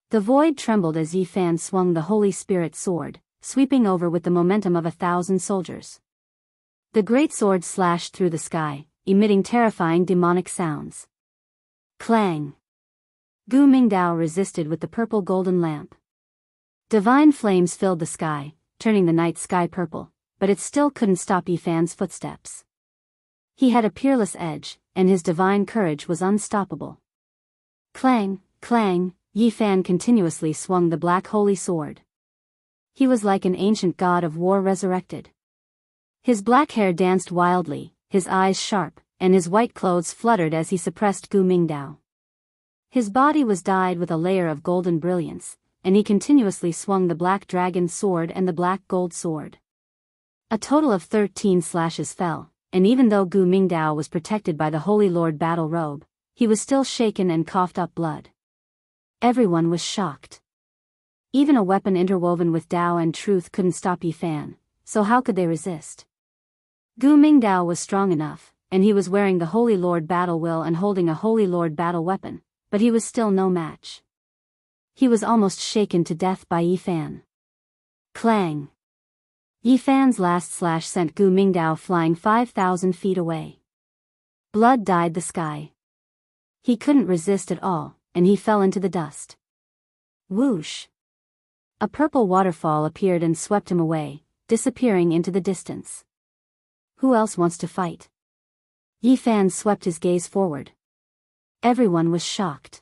A: The void trembled as Yi Fan swung the Holy Spirit sword, sweeping over with the momentum of 1,000 soldiers. The greatsword slashed through the sky, emitting terrifying demonic sounds. Clang! Gu Mingdao resisted with the purple golden lamp. Divine flames filled the sky, turning the night sky purple, but it still couldn't stop Yi Fan's footsteps. He had a peerless edge, and his divine courage was unstoppable. Clang, clang, Yi Fan continuously swung the black holy sword. He was like an ancient god of war resurrected. His black hair danced wildly, his eyes sharp, and his white clothes fluttered as he suppressed Gu Mingdao. His body was dyed with a layer of golden brilliance, and he continuously swung the black dragon sword and the black gold sword. A total of 13 slashes fell, and even though Gu Mingdao was protected by the Holy Lord battle robe, he was still shaken and coughed up blood. Everyone was shocked. Even a weapon interwoven with Tao and truth couldn't stop Yi Fan, so how could they resist? Gu Mingdao was strong enough, and he was wearing the Holy Lord battle will and holding a Holy Lord battle weapon, but he was still no match. He was almost shaken to death by Yi Fan. Clang! Yi Fan's last slash sent Gu Mingdao flying 5,000 feet away. Blood dyed the sky. He couldn't resist at all, and he fell into the dust. Whoosh! A purple waterfall appeared and swept him away, disappearing into the distance. Who else wants to fight? Yi Fan swept his gaze forward. Everyone was shocked.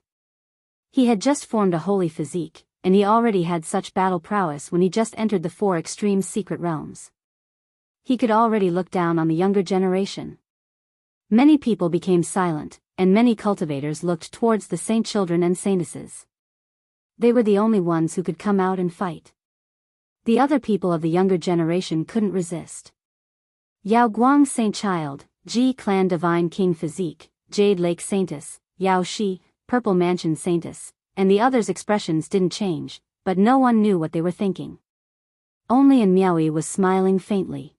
A: He had just formed a holy physique, and he already had such battle prowess when he just entered the four extreme secret realms. He could already look down on the younger generation. Many people became silent, and many cultivators looked towards the saint children and saintesses. They were the only ones who could come out and fight. The other people of the younger generation couldn't resist. Yao Guang Saint Child, Ji Clan Divine King Physique, Jade Lake Saintess, Yao Shi, Purple Mansion Saintess, and the others' expressions didn't change, but no one knew what they were thinking. Only An Miaoyi was smiling faintly.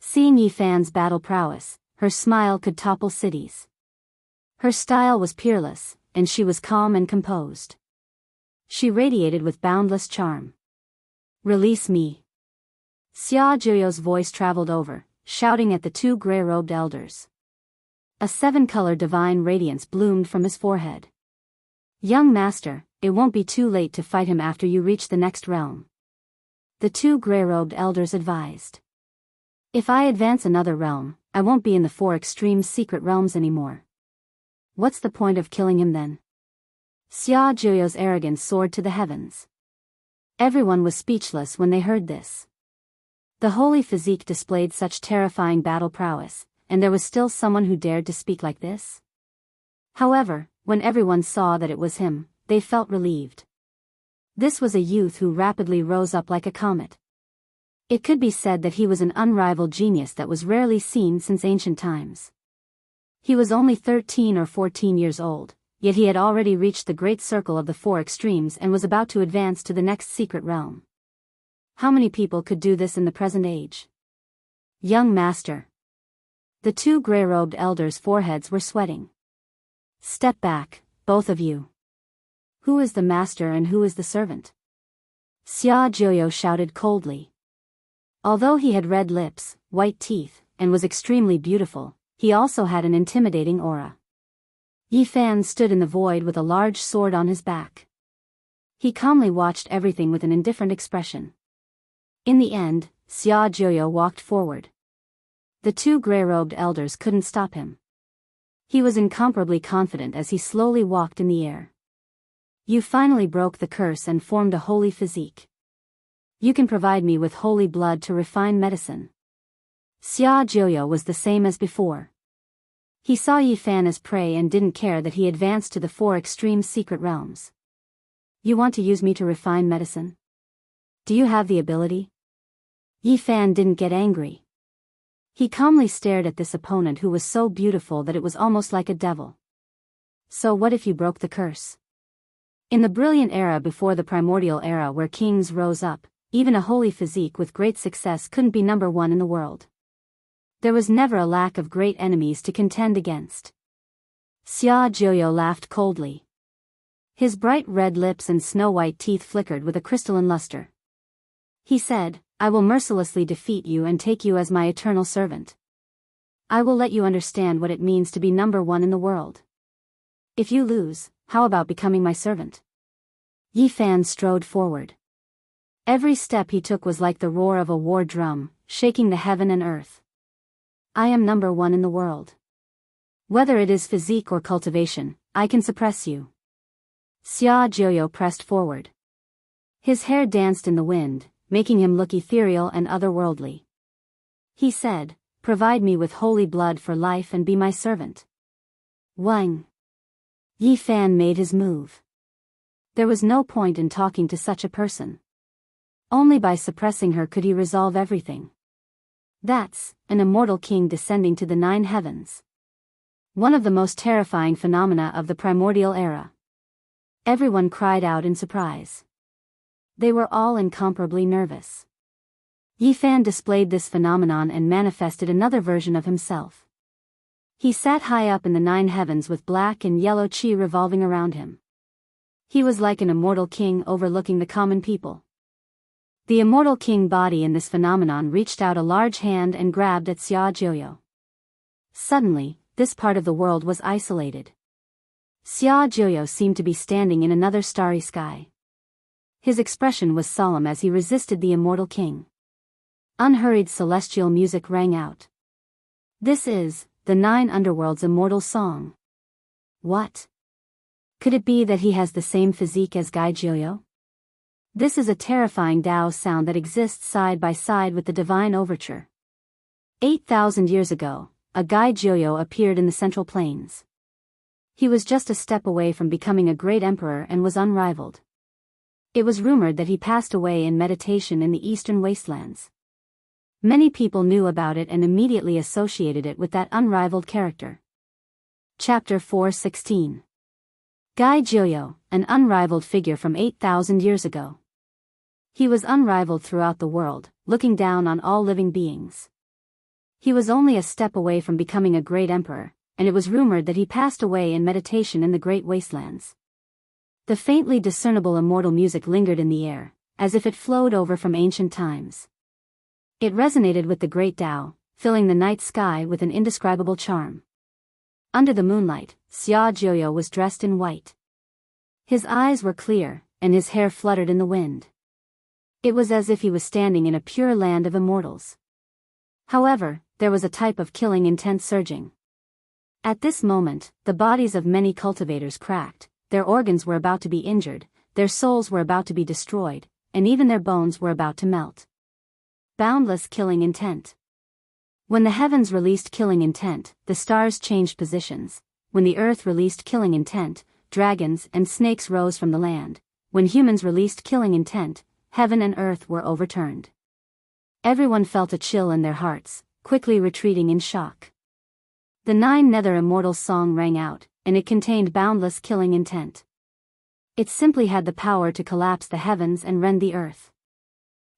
A: Seeing Yi Fan's battle prowess, her smile could topple cities. Her style was peerless, and she was calm and composed. She radiated with boundless charm. "Release me." Xia Zhuyo's voice traveled over, shouting at the two gray-robed elders. A seven-color divine radiance bloomed from his forehead. "Young master, it won't be too late to fight him after you reach the next realm," the two gray-robed elders advised. "If I advance another realm, I won't be in the four extreme secret realms anymore. What's the point of killing him then?" Xia Zhuyo's arrogance soared to the heavens. Everyone was speechless when they heard this. The holy physique displayed such terrifying battle prowess, and there was still someone who dared to speak like this? However, when everyone saw that it was him, they felt relieved. This was a youth who rapidly rose up like a comet. It could be said that he was an unrivaled genius that was rarely seen since ancient times. He was only 13 or 14 years old, yet he had already reached the great circle of the four extremes and was about to advance to the next secret realm. How many people could do this in the present age? "Young master." The two gray-robed elders' foreheads were sweating. "Step back, both of you. Who is the master and who is the servant?" Xia Zhuyo shouted coldly. Although he had red lips, white teeth, and was extremely beautiful, he also had an intimidating aura. Yi Fan stood in the void with a large sword on his back. He calmly watched everything with an indifferent expression. In the end, Xia Zhuyo walked forward. The two gray-robed elders couldn't stop him. He was incomparably confident as he slowly walked in the air. "You finally broke the curse and formed a holy physique. You can provide me with holy blood to refine medicine." Xia Zhuyo was the same as before. He saw Yi Fan as prey and didn't care that he advanced to the four extreme secret realms. "You want to use me to refine medicine? Do you have the ability?" Yi Fan didn't get angry. He calmly stared at this opponent who was so beautiful that it was almost like a devil. "So what if you broke the curse?" In the brilliant era before the primordial era where kings rose up, even a holy physique with great success couldn't be number one in the world. There was never a lack of great enemies to contend against. Xia Zhuyo laughed coldly. His bright red lips and snow-white teeth flickered with a crystalline luster. He said, "I will mercilessly defeat you and take you as my eternal servant. I will let you understand what it means to be number one in the world. If you lose, how about becoming my servant?" Yi Fan strode forward. Every step he took was like the roar of a war drum, shaking the heaven and earth. "I am number one in the world. Whether it is physique or cultivation, I can suppress you." Xia Zhuyo pressed forward. His hair danced in the wind, making him look ethereal and otherworldly. He said, "Provide me with holy blood for life and be my servant." Wang. Yi Fan made his move. There was no point in talking to such a person. Only by suppressing her could he resolve everything. That's an immortal king descending to the 9 heavens. One of the most terrifying phenomena of the primordial era. Everyone cried out in surprise. They were all incomparably nervous. Yi Fan displayed this phenomenon and manifested another version of himself. He sat high up in the 9 heavens with black and yellow qi revolving around him. He was like an immortal king overlooking the common people. The immortal king body in this phenomenon reached out a large hand and grabbed at Xia Zhuyo. Suddenly, this part of the world was isolated. Xia Zhuyo seemed to be standing in another starry sky. His expression was solemn as he resisted the immortal king. Unhurried celestial music rang out. This is the 9 underworld's immortal song. What? Could it be that he has the same physique as Gai Zhuyo? This is a terrifying Dao sound that exists side by side with the divine overture. 8,000 years ago, a Gai Jiuyo appeared in the Central Plains. He was just a step away from becoming a great emperor and was unrivaled. It was rumored that he passed away in meditation in the eastern wastelands. Many people knew about it and immediately associated it with that unrivaled character. Chapter 4:16. Gai Jiuyo, an unrivaled figure from 8,000 years ago. He was unrivaled throughout the world, looking down on all living beings. He was only a step away from becoming a great emperor, and it was rumored that he passed away in meditation in the great wastelands. The faintly discernible immortal music lingered in the air, as if it flowed over from ancient times. It resonated with the great Tao, filling the night sky with an indescribable charm. Under the moonlight, Xia Jiuyo was dressed in white. His eyes were clear, and his hair fluttered in the wind. It was as if he was standing in a pure land of immortals. However, there was a type of killing intent surging. At this moment, the bodies of many cultivators cracked, their organs were about to be injured, their souls were about to be destroyed, and even their bones were about to melt. Boundless killing intent. When the heavens released killing intent, the stars changed positions. When the earth released killing intent, dragons and snakes rose from the land. When humans released killing intent, heaven and earth were overturned. Everyone felt a chill in their hearts, quickly retreating in shock. The nine nether immortals' song rang out, and it contained boundless killing intent. It simply had the power to collapse the heavens and rend the earth.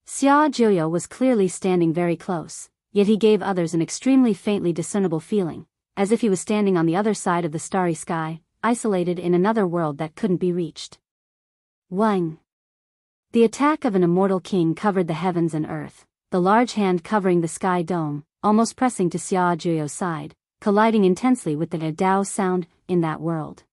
A: Xia Jiuyo was clearly standing very close, yet he gave others an extremely faintly discernible feeling, as if he was standing on the other side of the starry sky, isolated in another world that couldn't be reached. Wang. The attack of an immortal king covered the heavens and earth, the large hand covering the sky dome, almost pressing to Xia Jiuyo's side, colliding intensely with the Dao sound in that world.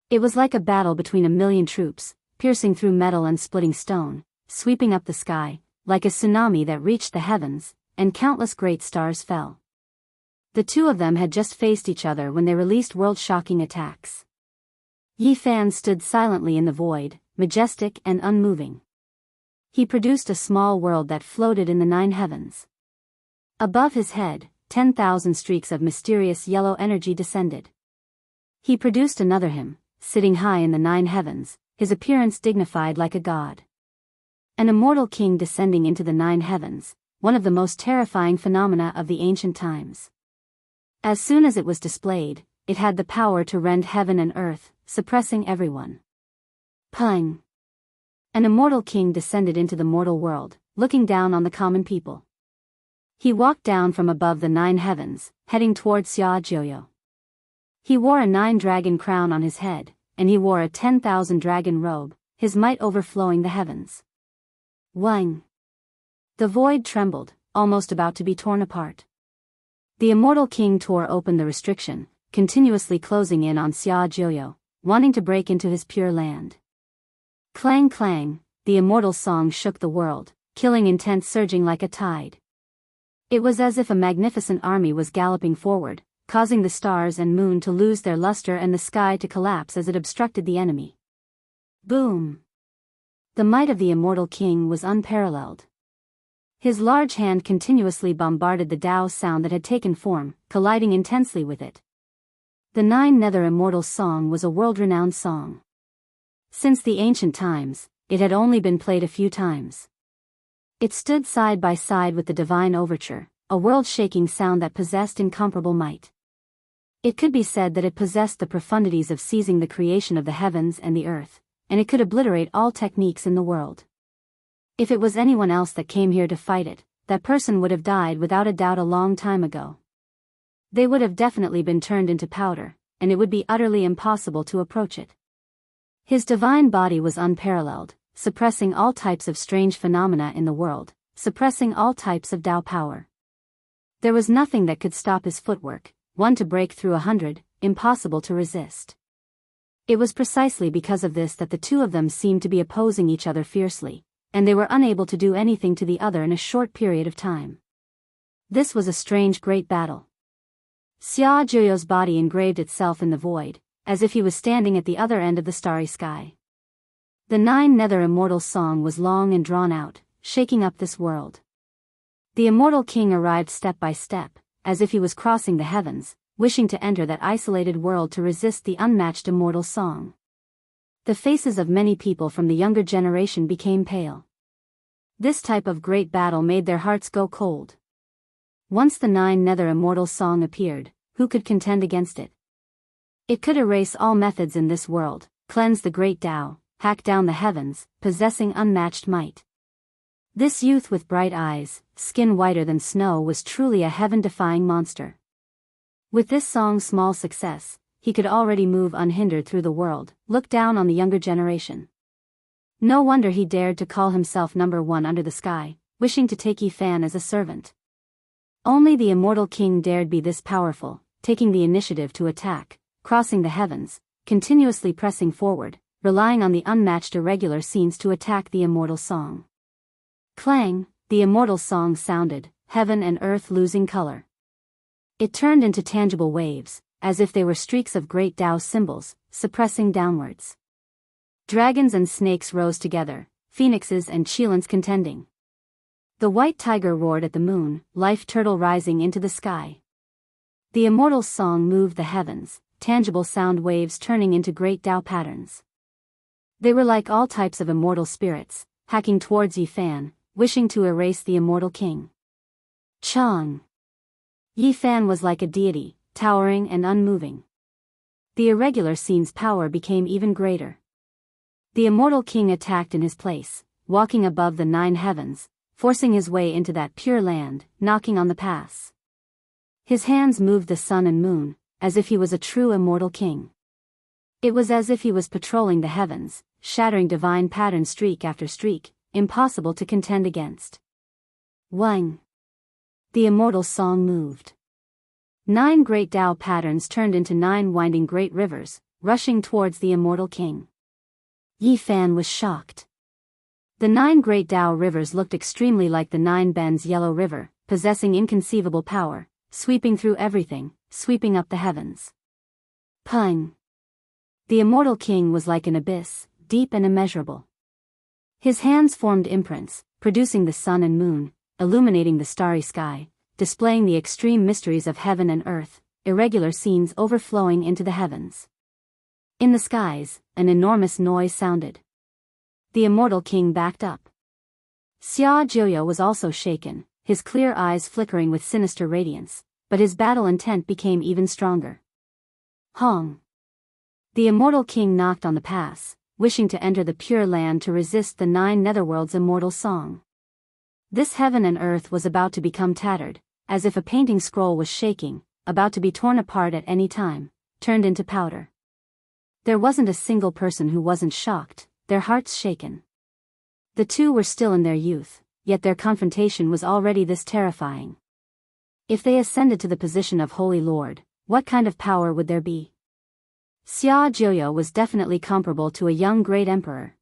A: It was like a battle between a million troops, piercing through metal and splitting stone, sweeping up the sky, like a tsunami that reached the heavens, and countless great stars fell. The two of them had just faced each other when they released world-shocking attacks. Yi Fan stood silently in the void, majestic and unmoving. He produced a small world that floated in the nine heavens. Above his head, 10,000 streaks of mysterious yellow energy descended. He produced another him, sitting high in the nine heavens, his appearance dignified like a god. An immortal king descending into the nine heavens, one of the most terrifying phenomena of the ancient times. As soon as it was displayed, it had the power to rend heaven and earth, suppressing everyone. Pung. An immortal king descended into the mortal world, looking down on the common people. He walked down from above the nine heavens, heading towards Xia Jiuyo. He wore a 9-dragon crown on his head, and he wore a 10,000 dragon robe, his might overflowing the heavens. Wang. The void trembled, almost about to be torn apart. The immortal king tore open the restriction, continuously closing in on Xia Jiuyo, wanting to break into his pure land. Clang clang, the immortal song shook the world, killing intent surging like a tide. It was as if a magnificent army was galloping forward, causing the stars and moon to lose their luster and the sky to collapse as it obstructed the enemy. Boom! The might of the immortal king was unparalleled. His large hand continuously bombarded the Dao sound that had taken form, colliding intensely with it. The nine nether immortals' song was a world-renowned song. Since the ancient times, it had only been played a few times. It stood side by side with the divine overture, a world-shaking sound that possessed incomparable might. It could be said that it possessed the profundities of seizing the creation of the heavens and the earth, and it could obliterate all techniques in the world. If it was anyone else that came here to fight it, that person would have died without a doubt a long time ago. They would have definitely been turned into powder, and it would be utterly impossible to approach it. His divine body was unparalleled, suppressing all types of strange phenomena in the world, suppressing all types of Dao power. There was nothing that could stop his footwork, one to break through 100, impossible to resist. It was precisely because of this that the two of them seemed to be opposing each other fiercely, and they were unable to do anything to the other in a short period of time. This was a strange great battle. Xia Jiuyo's body engraved itself in the void, as if he was standing at the other end of the starry sky. The nine nether immortal song was long and drawn out, shaking up this world. The immortal king arrived step by step, as if he was crossing the heavens, wishing to enter that isolated world to resist the unmatched immortal song. The faces of many people from the younger generation became pale. This type of great battle made their hearts go cold. Once the nine nether immortal song appeared, who could contend against it? It could erase all methods in this world, cleanse the great Tao, hack down the heavens, possessing unmatched might. This youth with bright eyes, skin whiter than snow was truly a heaven-defying monster. With this song's small success, he could already move unhindered through the world, look down on the younger generation. No wonder he dared to call himself number one under the sky, wishing to take Yifan as a servant. Only the immortal king dared be this powerful, taking the initiative to attack, crossing the heavens, continuously pressing forward, relying on the unmatched irregular scenes to attack the immortal song. Clang, the immortal song sounded, heaven and earth losing color. It turned into tangible waves, as if they were streaks of great Tao symbols, suppressing downwards. Dragons and snakes rose together, phoenixes and cheilants contending. The white tiger roared at the moon, life turtle rising into the sky. The immortal song moved the heavens, tangible sound waves turning into great Tao patterns. They were like all types of immortal spirits, hacking towards Yifan, wishing to erase the immortal king. Chang. Yifan was like a deity, towering and unmoving. The irregular scene's power became even greater. The immortal king attacked in his place, walking above the nine heavens, forcing his way into that pure land, knocking on the pass. His hands moved the sun and moon, as if he was a true immortal king. It was as if he was patrolling the heavens, shattering divine pattern streak after streak, impossible to contend against. Wang. The immortal song moved. 9 great Tao patterns turned into 9 winding great rivers, rushing towards the immortal king. Yifan was shocked. The 9 great Tao rivers looked extremely like the 9 bends yellow river, possessing inconceivable power, sweeping through everything, sweeping up the heavens. Pung. The immortal king was like an abyss, deep and immeasurable. His hands formed imprints, producing the sun and moon, illuminating the starry sky, displaying the extreme mysteries of heaven and earth, irregular scenes overflowing into the heavens. In the skies, an enormous noise sounded. The immortal king backed up. Xia Jiuya was also shaken, his clear eyes flickering with sinister radiance, but his battle intent became even stronger. Hong. The immortal king knocked on the pass, wishing to enter the pure land to resist the 9 netherworld's immortal song. This heaven and earth was about to become tattered, as if a painting scroll was shaking, about to be torn apart at any time, turned into powder. There wasn't a single person who wasn't shocked, their hearts shaken. The two were still in their youth, yet their confrontation was already this terrifying. If they ascended to the position of Holy Lord, what kind of power would there be? Xia Jiuya was definitely comparable to a young great emperor.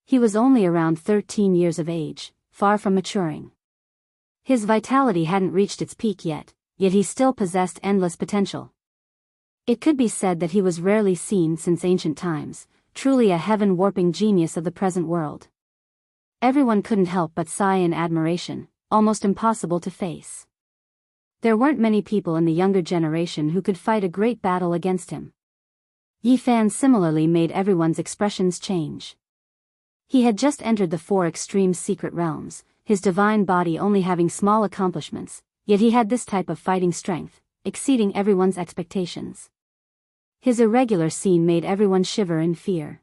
A: He was only around 13 years of age, far from maturing. His vitality hadn't reached its peak yet he still possessed endless potential. It could be said that he was rarely seen since ancient times, truly a heaven-warping genius of the present world. Everyone couldn't help but sigh in admiration, almost impossible to face. There weren't many people in the younger generation who could fight a great battle against him. Yifan similarly made everyone's expressions change. He had just entered the 4 extreme secret realms, his divine body only having small accomplishments, yet he had this type of fighting strength, exceeding everyone's expectations. His irregular scene made everyone shiver in fear.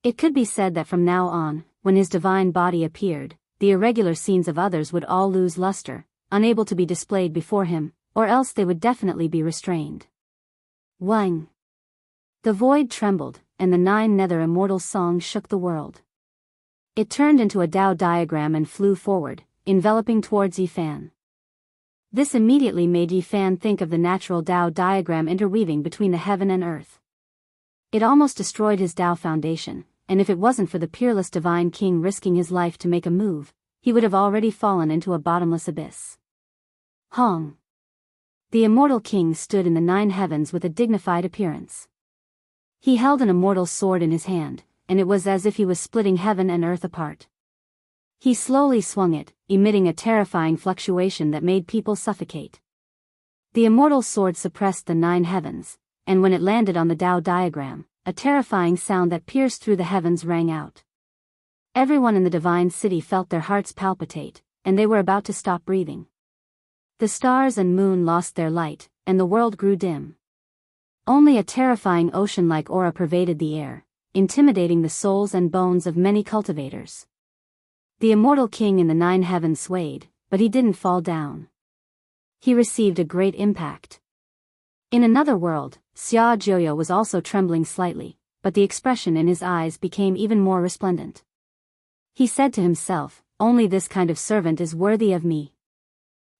A: It could be said that from now on, when his divine body appeared, the irregular scenes of others would all lose luster, unable to be displayed before him, or else they would definitely be restrained. Wang. The void trembled, and the 9 nether immortal song shook the world. It turned into a Tao diagram and flew forward, enveloping towards Yifan. This immediately made Yifan think of the natural Tao diagram interweaving between the heaven and earth. It almost destroyed his Tao foundation, and if it wasn't for the peerless divine king risking his life to make a move, he would have already fallen into a bottomless abyss. Hong. The immortal king stood in the 9 heavens with a dignified appearance. He held an immortal sword in his hand, and it was as if he was splitting heaven and earth apart. He slowly swung it, emitting a terrifying fluctuation that made people suffocate. The immortal sword suppressed the 9 heavens, and when it landed on the Dao diagram, a terrifying sound that pierced through the heavens rang out. Everyone in the divine city felt their hearts palpitate, and they were about to stop breathing. The stars and moon lost their light, and the world grew dim. Only a terrifying ocean-like aura pervaded the air, intimidating the souls and bones of many cultivators. The immortal king in the 9 heavens swayed, but he didn't fall down. He received a great impact. In another world, Xia Jiuyo was also trembling slightly, but the expression in his eyes became even more resplendent. He said to himself, "Only this kind of servant is worthy of me."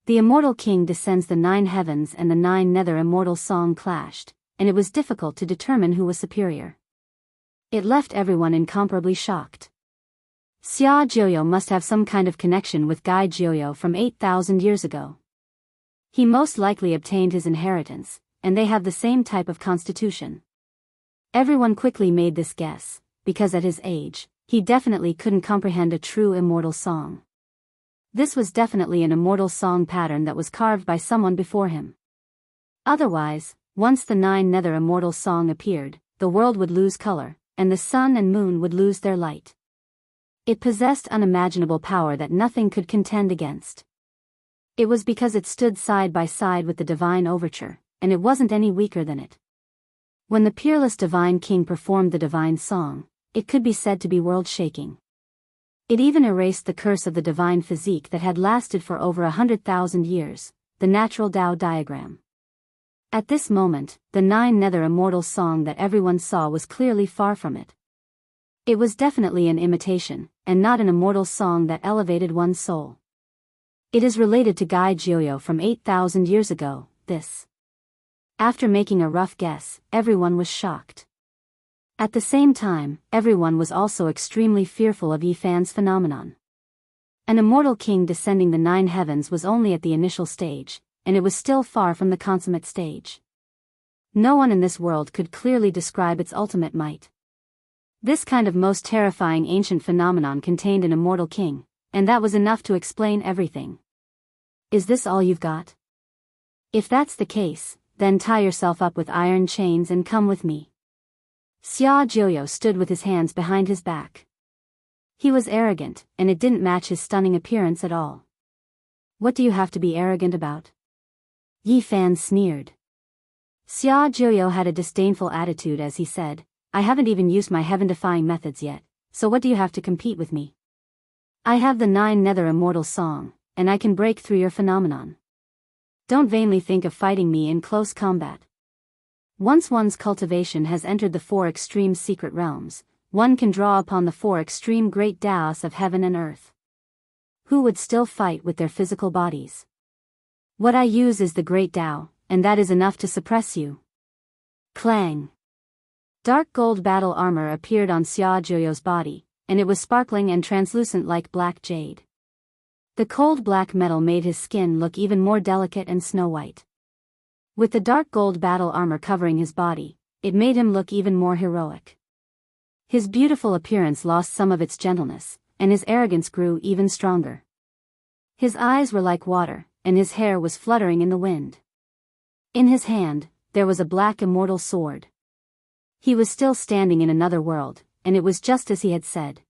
A: The immortal king descends the 9 heavens and the 9 nether immortal song clashed, and it was difficult to determine who was superior. It left everyone incomparably shocked. Xia Jiuyo must have some kind of connection with Gai Jiuyo from 8,000 years ago. He most likely obtained his inheritance, and they have the same type of constitution. Everyone quickly made this guess, because at his age, he definitely couldn't comprehend a true immortal song. This was definitely an immortal song pattern that was carved by someone before him. Otherwise, once the 9 nether immortal song appeared, the world would lose color, and the sun and moon would lose their light. It possessed unimaginable power that nothing could contend against. It was because it stood side by side with the divine overture, and it wasn't any weaker than it. When the peerless divine king performed the divine song, it could be said to be world-shaking. It even erased the curse of the divine physique that had lasted for over 100,000 years, the natural Dao diagram. At this moment, the 9 nether immortal song that everyone saw was clearly far from it. It was definitely an imitation, and not an immortal song that elevated one's soul. It is related to Gai Jiuyo from 8,000 years ago, this. After making a rough guess, everyone was shocked. At the same time, everyone was also extremely fearful of Yifan's phenomenon. An immortal king descending the 9 heavens was only at the initial stage, and it was still far from the consummate stage. No one in this world could clearly describe its ultimate might. This kind of most terrifying ancient phenomenon contained an immortal king, and that was enough to explain everything. Is this all you've got? If that's the case, then tie yourself up with iron chains and come with me. Xia Jiuyo stood with his hands behind his back. He was arrogant, and it didn't match his stunning appearance at all. What do you have to be arrogant about? Yifan sneered. Xia Jiuyo had a disdainful attitude as he said, "I haven't even used my heaven-defying methods yet, so what do you have to compete with me? I have the 9 nether immortal song, and I can break through your phenomenon. Don't vainly think of fighting me in close combat. Once one's cultivation has entered the 4 extreme secret realms, one can draw upon the 4 extreme great Daoists of heaven and earth. Who would still fight with their physical bodies? What I use is the great Dao, and that is enough to suppress you." Clang! Dark gold battle armor appeared on Xia Jiuyo's body, and it was sparkling and translucent like black jade. The cold black metal made his skin look even more delicate and snow-white. With the dark gold battle armor covering his body, it made him look even more heroic. His beautiful appearance lost some of its gentleness, and his arrogance grew even stronger. His eyes were like water, and his hair was fluttering in the wind. In his hand, there was a black immortal sword. He was still standing in another world, and it was just as he had said.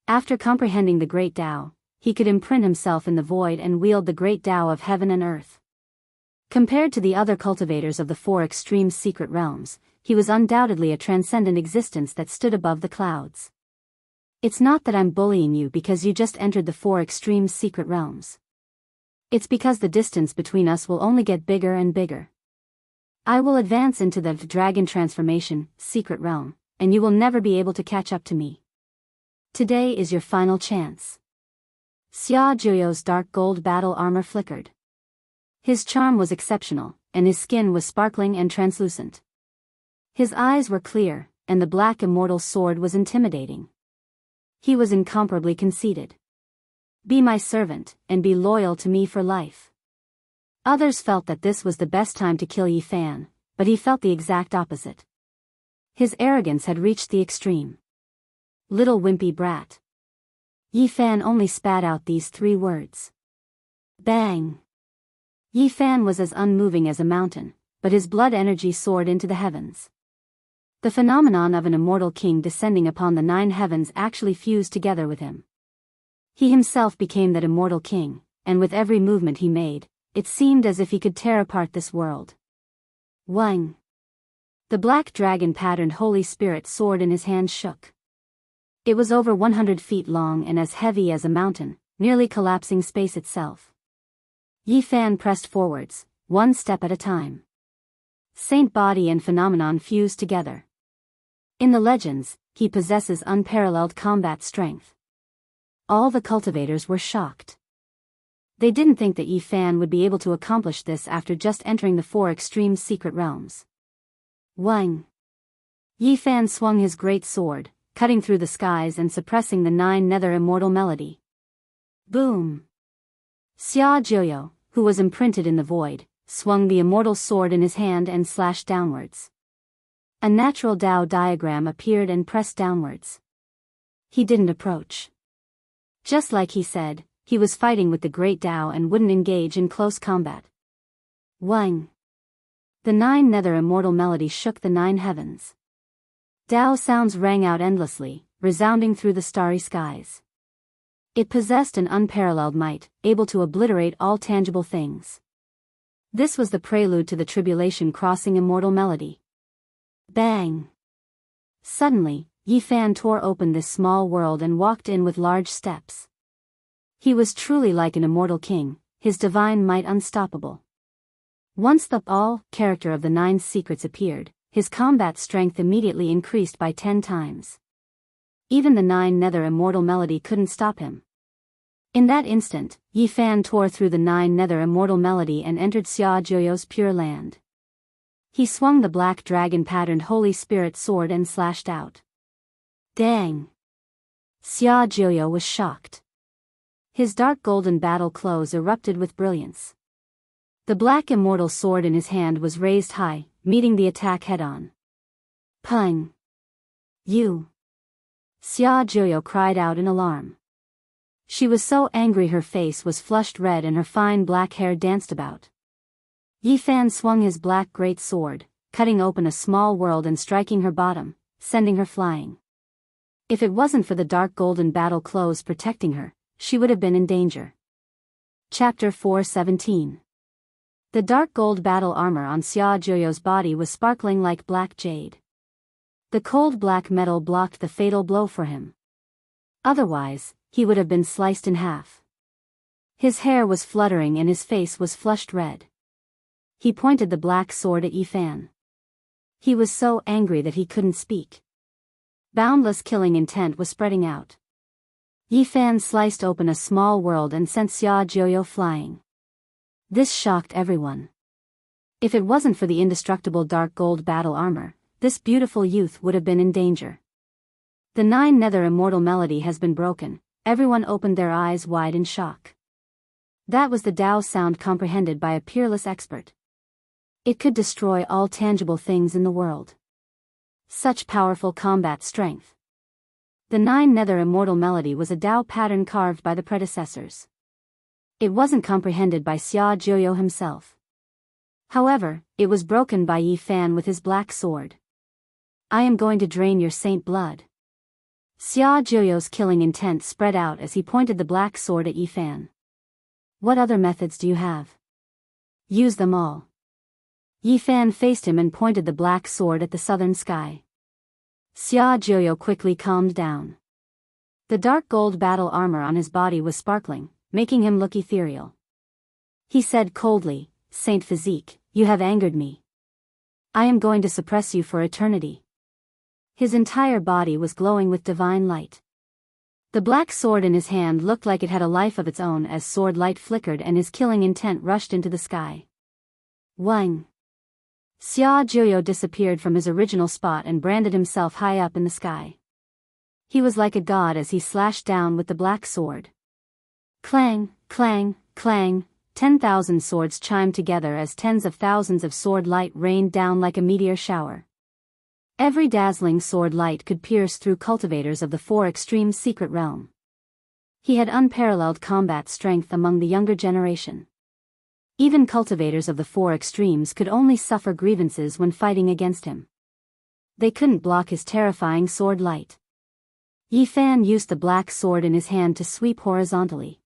A: After comprehending the great Dao, he could imprint himself in the void and wield the great Dao of heaven and earth. Compared to the other cultivators of the 4 extreme secret realms, he was undoubtedly a transcendent existence that stood above the clouds. It's not that I'm bullying you because you just entered the 4 extreme secret realms. It's because the distance between us will only get bigger and bigger. I will advance into the dragon transformation, secret realm, and you will never be able to catch up to me. Today is your final chance. Xia Jiuyo's dark gold battle armor flickered. His charm was exceptional, and his skin was sparkling and translucent. His eyes were clear, and the black immortal sword was intimidating. He was incomparably conceited. Be my servant, and be loyal to me for life. Others felt that this was the best time to kill Yifan, but he felt the exact opposite. His arrogance had reached the extreme. little wimpy brat." Yi Fan only spat out these 3 words. Bang! Yi Fan was as unmoving as a mountain, but his blood energy soared into the heavens. The phenomenon of an immortal king descending upon the 9 heavens actually fused together with him. He himself became that immortal king, and with every movement he made, it seemed as if he could tear apart this world. Wang! The black dragon-patterned Holy Spirit sword in his hand shook. It was over 100 feet long and as heavy as a mountain, nearly collapsing space itself. Yi Fan pressed forwards, 1 step at a time. Saint body and phenomenon fused together. In the legends, he possesses unparalleled combat strength. All the cultivators were shocked. They didn't think that Yi Fan would be able to accomplish this after just entering the 4 extreme secret realms. Wang! Yi Fan swung his great sword, cutting through the skies and suppressing the 9 nether immortal melody. Boom! Xia Jianghu, who was imprinted in the void, swung the immortal sword in his hand and slashed downwards. A natural Dao diagram appeared and pressed downwards. He didn't approach. Just like he said, he was fighting with the great Dao and wouldn't engage in close combat. Wang! The 9 nether immortal melody shook the 9 heavens. Dao sounds rang out endlessly, resounding through the starry skies. It possessed an unparalleled might, able to obliterate all tangible things. This was the prelude to the tribulation crossing immortal melody. Bang! Suddenly, Yi Fan tore open this small world and walked in with large steps. He was truly like an immortal king, his divine might unstoppable. Once the all-character of the 9 secrets appeared, his combat strength immediately increased by 10 times. Even the 9 nether immortal melody couldn't stop him. In that instant, Yi Fan tore through the 9 nether immortal melody and entered Xia Jianghu's pure land. He swung the black dragon-patterned Holy Spirit sword and slashed out. Dang! Xia Jianghu was shocked. His dark golden battle clothes erupted with brilliance. The black immortal sword in his hand was raised high, meeting the attack head-on. Pung! You! Xia Jianghu cried out in alarm. She was so angry her face was flushed red and her fine black hair danced about. Yi Fan swung his black great sword, cutting open a small world and striking her bottom, sending her flying. If it wasn't for the dark golden battle clothes protecting her, she would have been in danger. Chapter 4:17. The dark gold battle armor on Xia Jianghu's body was sparkling like black jade. The cold black metal blocked the fatal blow for him. Otherwise, he would have been sliced in half. His hair was fluttering and his face was flushed red. He pointed the black sword at Yi Fan. He was so angry that he couldn't speak. Boundless killing intent was spreading out. Yi Fan sliced open a small world and sent Xia Jianghu flying. This shocked everyone. If it wasn't for the indestructible dark gold battle armor, this beautiful youth would have been in danger. The 9 nether immortal melody has been broken. Everyone opened their eyes wide in shock. That was the Dao sound comprehended by a peerless expert. It could destroy all tangible things in the world. Such powerful combat strength. The 9 nether immortal melody was a Dao pattern carved by the predecessors. It wasn't comprehended by Xia Jianghu himself. However, it was broken by Yi Fan with his black sword. I am going to drain your saint blood. Xia Jianghu's killing intent spread out as he pointed the black sword at Yi Fan. What other methods do you have? Use them all. Yi Fan faced him and pointed the black sword at the southern sky. Xia Jianghu quickly calmed down. The dark gold battle armor on his body was sparkling, making him look ethereal. He said coldly, Saint Physique, you have angered me. I am going to suppress you for eternity. His entire body was glowing with divine light. The black sword in his hand looked like it had a life of its own as sword light flickered and his killing intent rushed into the sky. Wang! Xia Jianghu disappeared from his original spot and branded himself high up in the sky. He was like a god as he slashed down with the black sword. Clang, clang, clang, 10,000 swords chimed together as tens of thousands of sword light rained down like a meteor shower. Every dazzling sword light could pierce through cultivators of the Four Extremes' secret realm. He had unparalleled combat strength among the younger generation. Even cultivators of the Four Extremes could only suffer grievances when fighting against him. They couldn't block his terrifying sword light. Yi Fan used the black sword in his hand to sweep horizontally.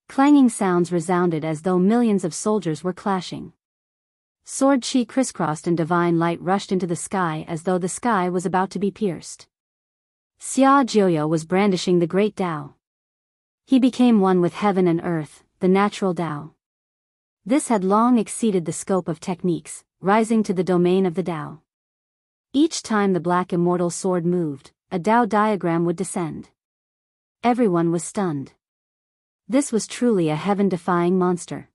A: Clanging sounds resounded as though millions of soldiers were clashing. Sword chi crisscrossed and divine light rushed into the sky as though the sky was about to be pierced. Xia Jiuyo was brandishing the great Tao. He became one with heaven and earth, the natural Tao. This had long exceeded the scope of techniques, rising to the domain of the Tao. Each time the black immortal sword moved, a Tao diagram would descend. Everyone was stunned. This was truly a heaven-defying monster.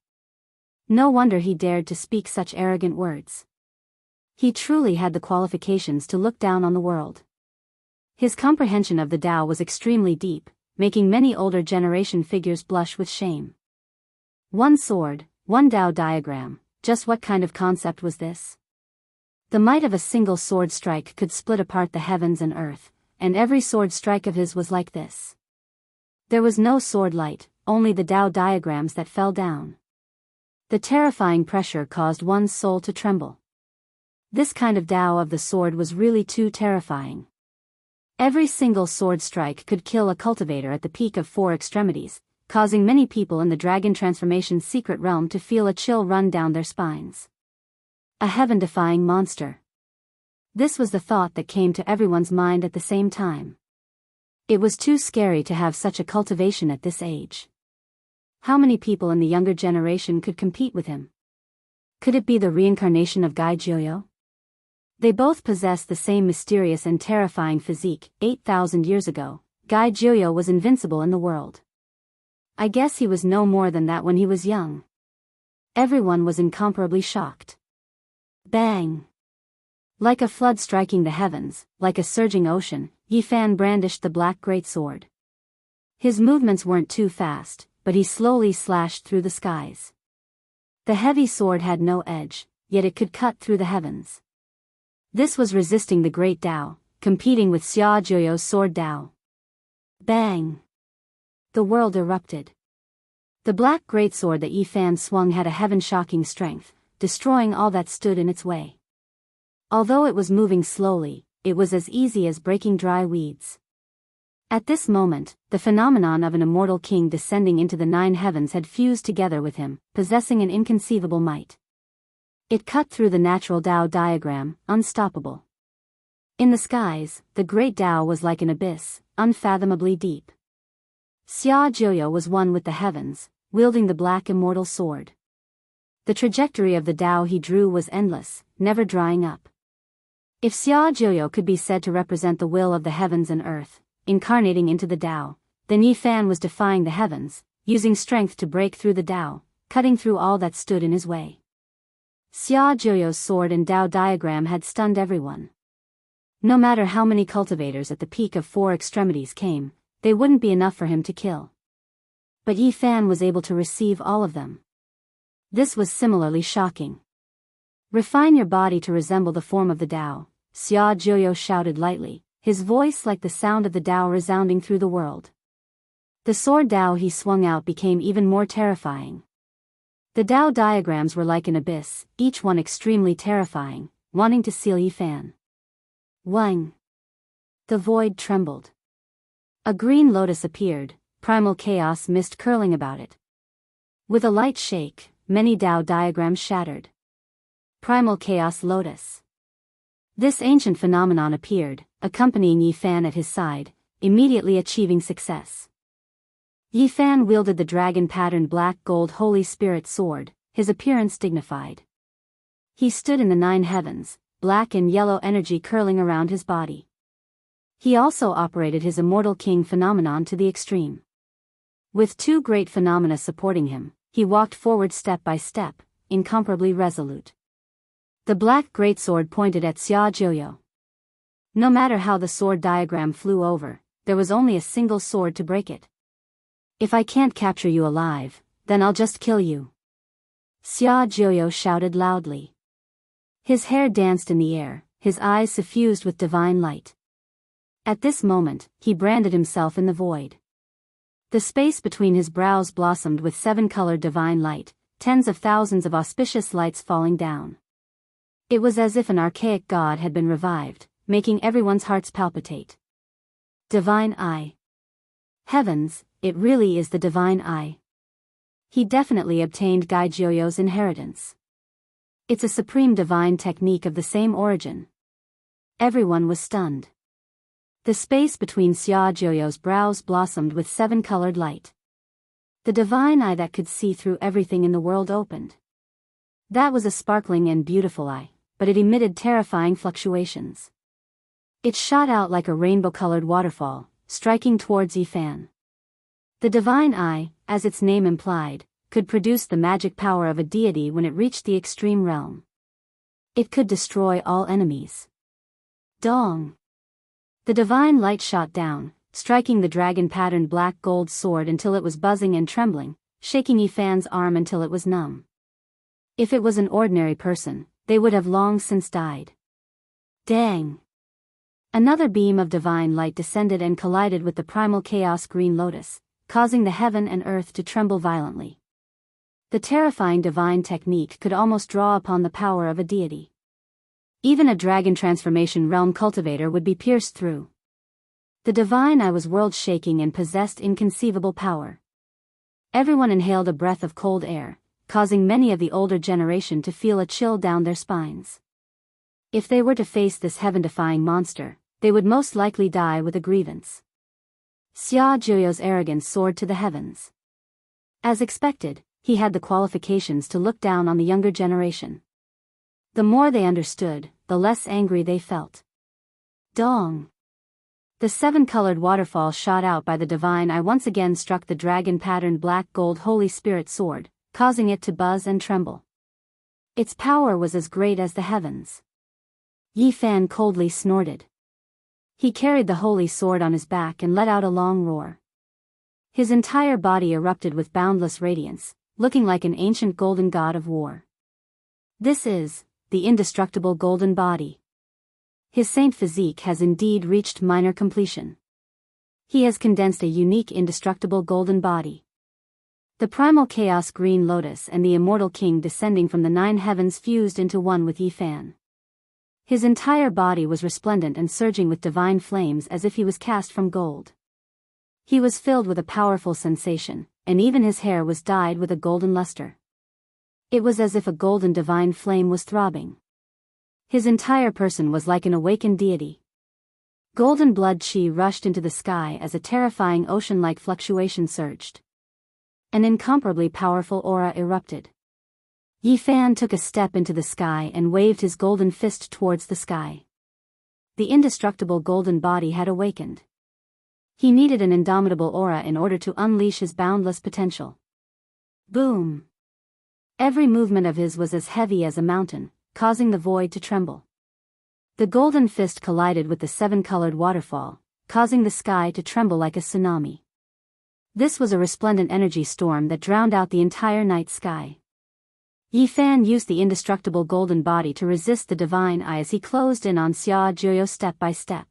A: No wonder he dared to speak such arrogant words. He truly had the qualifications to look down on the world. His comprehension of the Tao was extremely deep, making many older generation figures blush with shame. One sword, one Tao diagram, just what kind of concept was this? The might of a single sword strike could split apart the heavens and earth, and every sword strike of his was like this. There was no sword light, only the Tao diagrams that fell down. The terrifying pressure caused one's soul to tremble. This kind of Tao of the sword was really too terrifying. Every single sword strike could kill a cultivator at the peak of Four Extremities, causing many people in the Dragon Transformation's secret realm to feel a chill run down their spines. A heaven-defying monster. This was the thought that came to everyone's mind at the same time. It was too scary to have such a cultivation at this age. How many people in the younger generation could compete with him? Could it be the reincarnation of Gai Jiuyo? They both possessed the same mysterious and terrifying physique. 8,000 years ago, Gai Jiuyo was invincible in the world. I guess he was no more than that when he was young. Everyone was incomparably shocked. Bang! Like a flood striking the heavens, like a surging ocean, Yi Fan brandished the black greatsword. His movements weren't too fast, but he slowly slashed through the skies. The heavy sword had no edge, yet it could cut through the heavens. This was resisting the great Tao, competing with Xia Jiuyo's sword Tao. Bang! The world erupted. The black greatsword that Yi Fan swung had a heaven-shocking strength, destroying all that stood in its way. Although it was moving slowly, it was as easy as breaking dry weeds. At this moment, the phenomenon of an immortal king descending into the nine heavens had fused together with him, possessing an inconceivable might. It cut through the natural Tao diagram, unstoppable. In the skies, the great Tao was like an abyss, unfathomably deep. Xia Jiuyo was one with the heavens, wielding the black immortal sword. The trajectory of the Tao he drew was endless, never drying up. If Xia Jiuyo could be said to represent the will of the heavens and earth, incarnating into the Tao, then Yi Fan was defying the heavens, using strength to break through the Tao, cutting through all that stood in his way. Xia Jiuyo's sword and Tao diagram had stunned everyone. No matter how many cultivators at the peak of Four Extremities came, they wouldn't be enough for him to kill. But Yi Fan was able to receive all of them. This was similarly shocking. Refine your body to resemble the form of the Tao, Xia Jiuyo shouted lightly, his voice like the sound of the Tao resounding through the world. The sword Tao he swung out became even more terrifying. The Tao diagrams were like an abyss, each one extremely terrifying, wanting to seal Yi Fan. Wang! The void trembled. A green lotus appeared, primal chaos mist curling about it. With a light shake, many Tao diagrams shattered. Primal chaos lotus. This ancient phenomenon appeared, accompanying Yi Fan at his side, immediately achieving success. Yi Fan wielded the dragon-patterned black gold Holy Spirit sword, his appearance dignified. He stood in the nine heavens, black and yellow energy curling around his body. He also operated his immortal king phenomenon to the extreme. With two great phenomena supporting him, he walked forward step by step, incomparably resolute. The black greatsword pointed at Xia Jiuyo. No matter how the sword diagram flew over, there was only a single sword to break it. If I can't capture you alive, then I'll just kill you. Xia Jiuyo shouted loudly. His hair danced in the air, his eyes suffused with divine light. At this moment, he branded himself in the void. The space between his brows blossomed with 7-colored divine light, tens of thousands of auspicious lights falling down. It was as if an archaic god had been revived, making everyone's hearts palpitate. Divine Eye. Heavens, it really is the Divine Eye. He definitely obtained Gai Jiuyo's inheritance. It's a supreme divine technique of the same origin. Everyone was stunned. The space between Xia Jiuyo's brows blossomed with 7-colored light. The divine eye that could see through everything in the world opened. That was a sparkling and beautiful eye, but it emitted terrifying fluctuations. It shot out like a rainbow-colored waterfall, striking towards Yifan. The divine eye, as its name implied, could produce the magic power of a deity when it reached the extreme realm. It could destroy all enemies. Dong! The divine light shot down, striking the dragon-patterned black gold sword until it was buzzing and trembling, shaking Yifan's arm until it was numb. If it was an ordinary person, they would have long since died. Dang! Another beam of divine light descended and collided with the primal chaos green lotus, causing the heaven and earth to tremble violently. The terrifying divine technique could almost draw upon the power of a deity. Even a dragon transformation realm cultivator would be pierced through. The divine eye was world-shaking and possessed inconceivable power. Everyone inhaled a breath of cold air, causing many of the older generation to feel a chill down their spines. If they were to face this heaven-defying monster, they would most likely die with a grievance. Xia Jiuyo's arrogance soared to the heavens. As expected, he had the qualifications to look down on the younger generation. The more they understood, the less angry they felt. Dong! The 7-colored waterfall shot out by the divine eye once again struck the dragon-patterned black gold Holy Spirit sword, causing it to buzz and tremble. Its power was as great as the heavens. Yifan coldly snorted. He carried the holy sword on his back and let out a long roar. His entire body erupted with boundless radiance, looking like an ancient golden god of war. This is the indestructible golden body. His saint physique has indeed reached minor completion. He has condensed a unique indestructible golden body. The primal chaos green lotus and the immortal king descending from the 9 heavens fused into one with Yifan. His entire body was resplendent and surging with divine flames as if he was cast from gold. He was filled with a powerful sensation, and even his hair was dyed with a golden luster. It was as if a golden divine flame was throbbing. His entire person was like an awakened deity. Golden blood chi rushed into the sky as a terrifying ocean-like fluctuation surged. An incomparably powerful aura erupted. Yifan took a step into the sky and waved his golden fist towards the sky. The indestructible golden body had awakened. He needed an indomitable aura in order to unleash his boundless potential. Boom! Every movement of his was as heavy as a mountain, causing the void to tremble. The golden fist collided with the 7-colored waterfall, causing the sky to tremble like a tsunami. This was a resplendent energy storm that drowned out the entire night sky. Yifan used the indestructible golden body to resist the divine eye as he closed in on Xia Jiuyo step by step.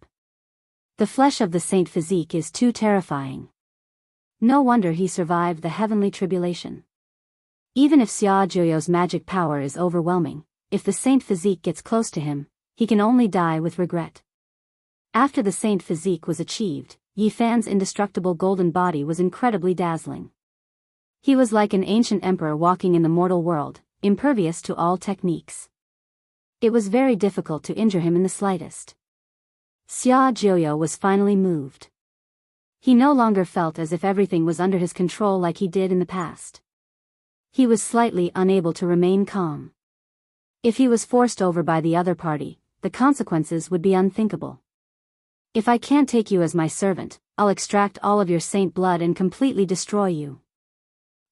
A: The flesh of the saint physique is too terrifying. No wonder he survived the heavenly tribulation. Even if Xia Jiuyo's magic power is overwhelming, if the saint physique gets close to him, he can only die with regret. After the saint physique was achieved, Yifan's indestructible golden body was incredibly dazzling. He was like an ancient emperor walking in the mortal world, impervious to all techniques. It was very difficult to injure him in the slightest. Xia Jiuyo was finally moved. He no longer felt as if everything was under his control like he did in the past. He was slightly unable to remain calm. If he was forced over by the other party, the consequences would be unthinkable. If I can't take you as my servant, I'll extract all of your saint blood and completely destroy you.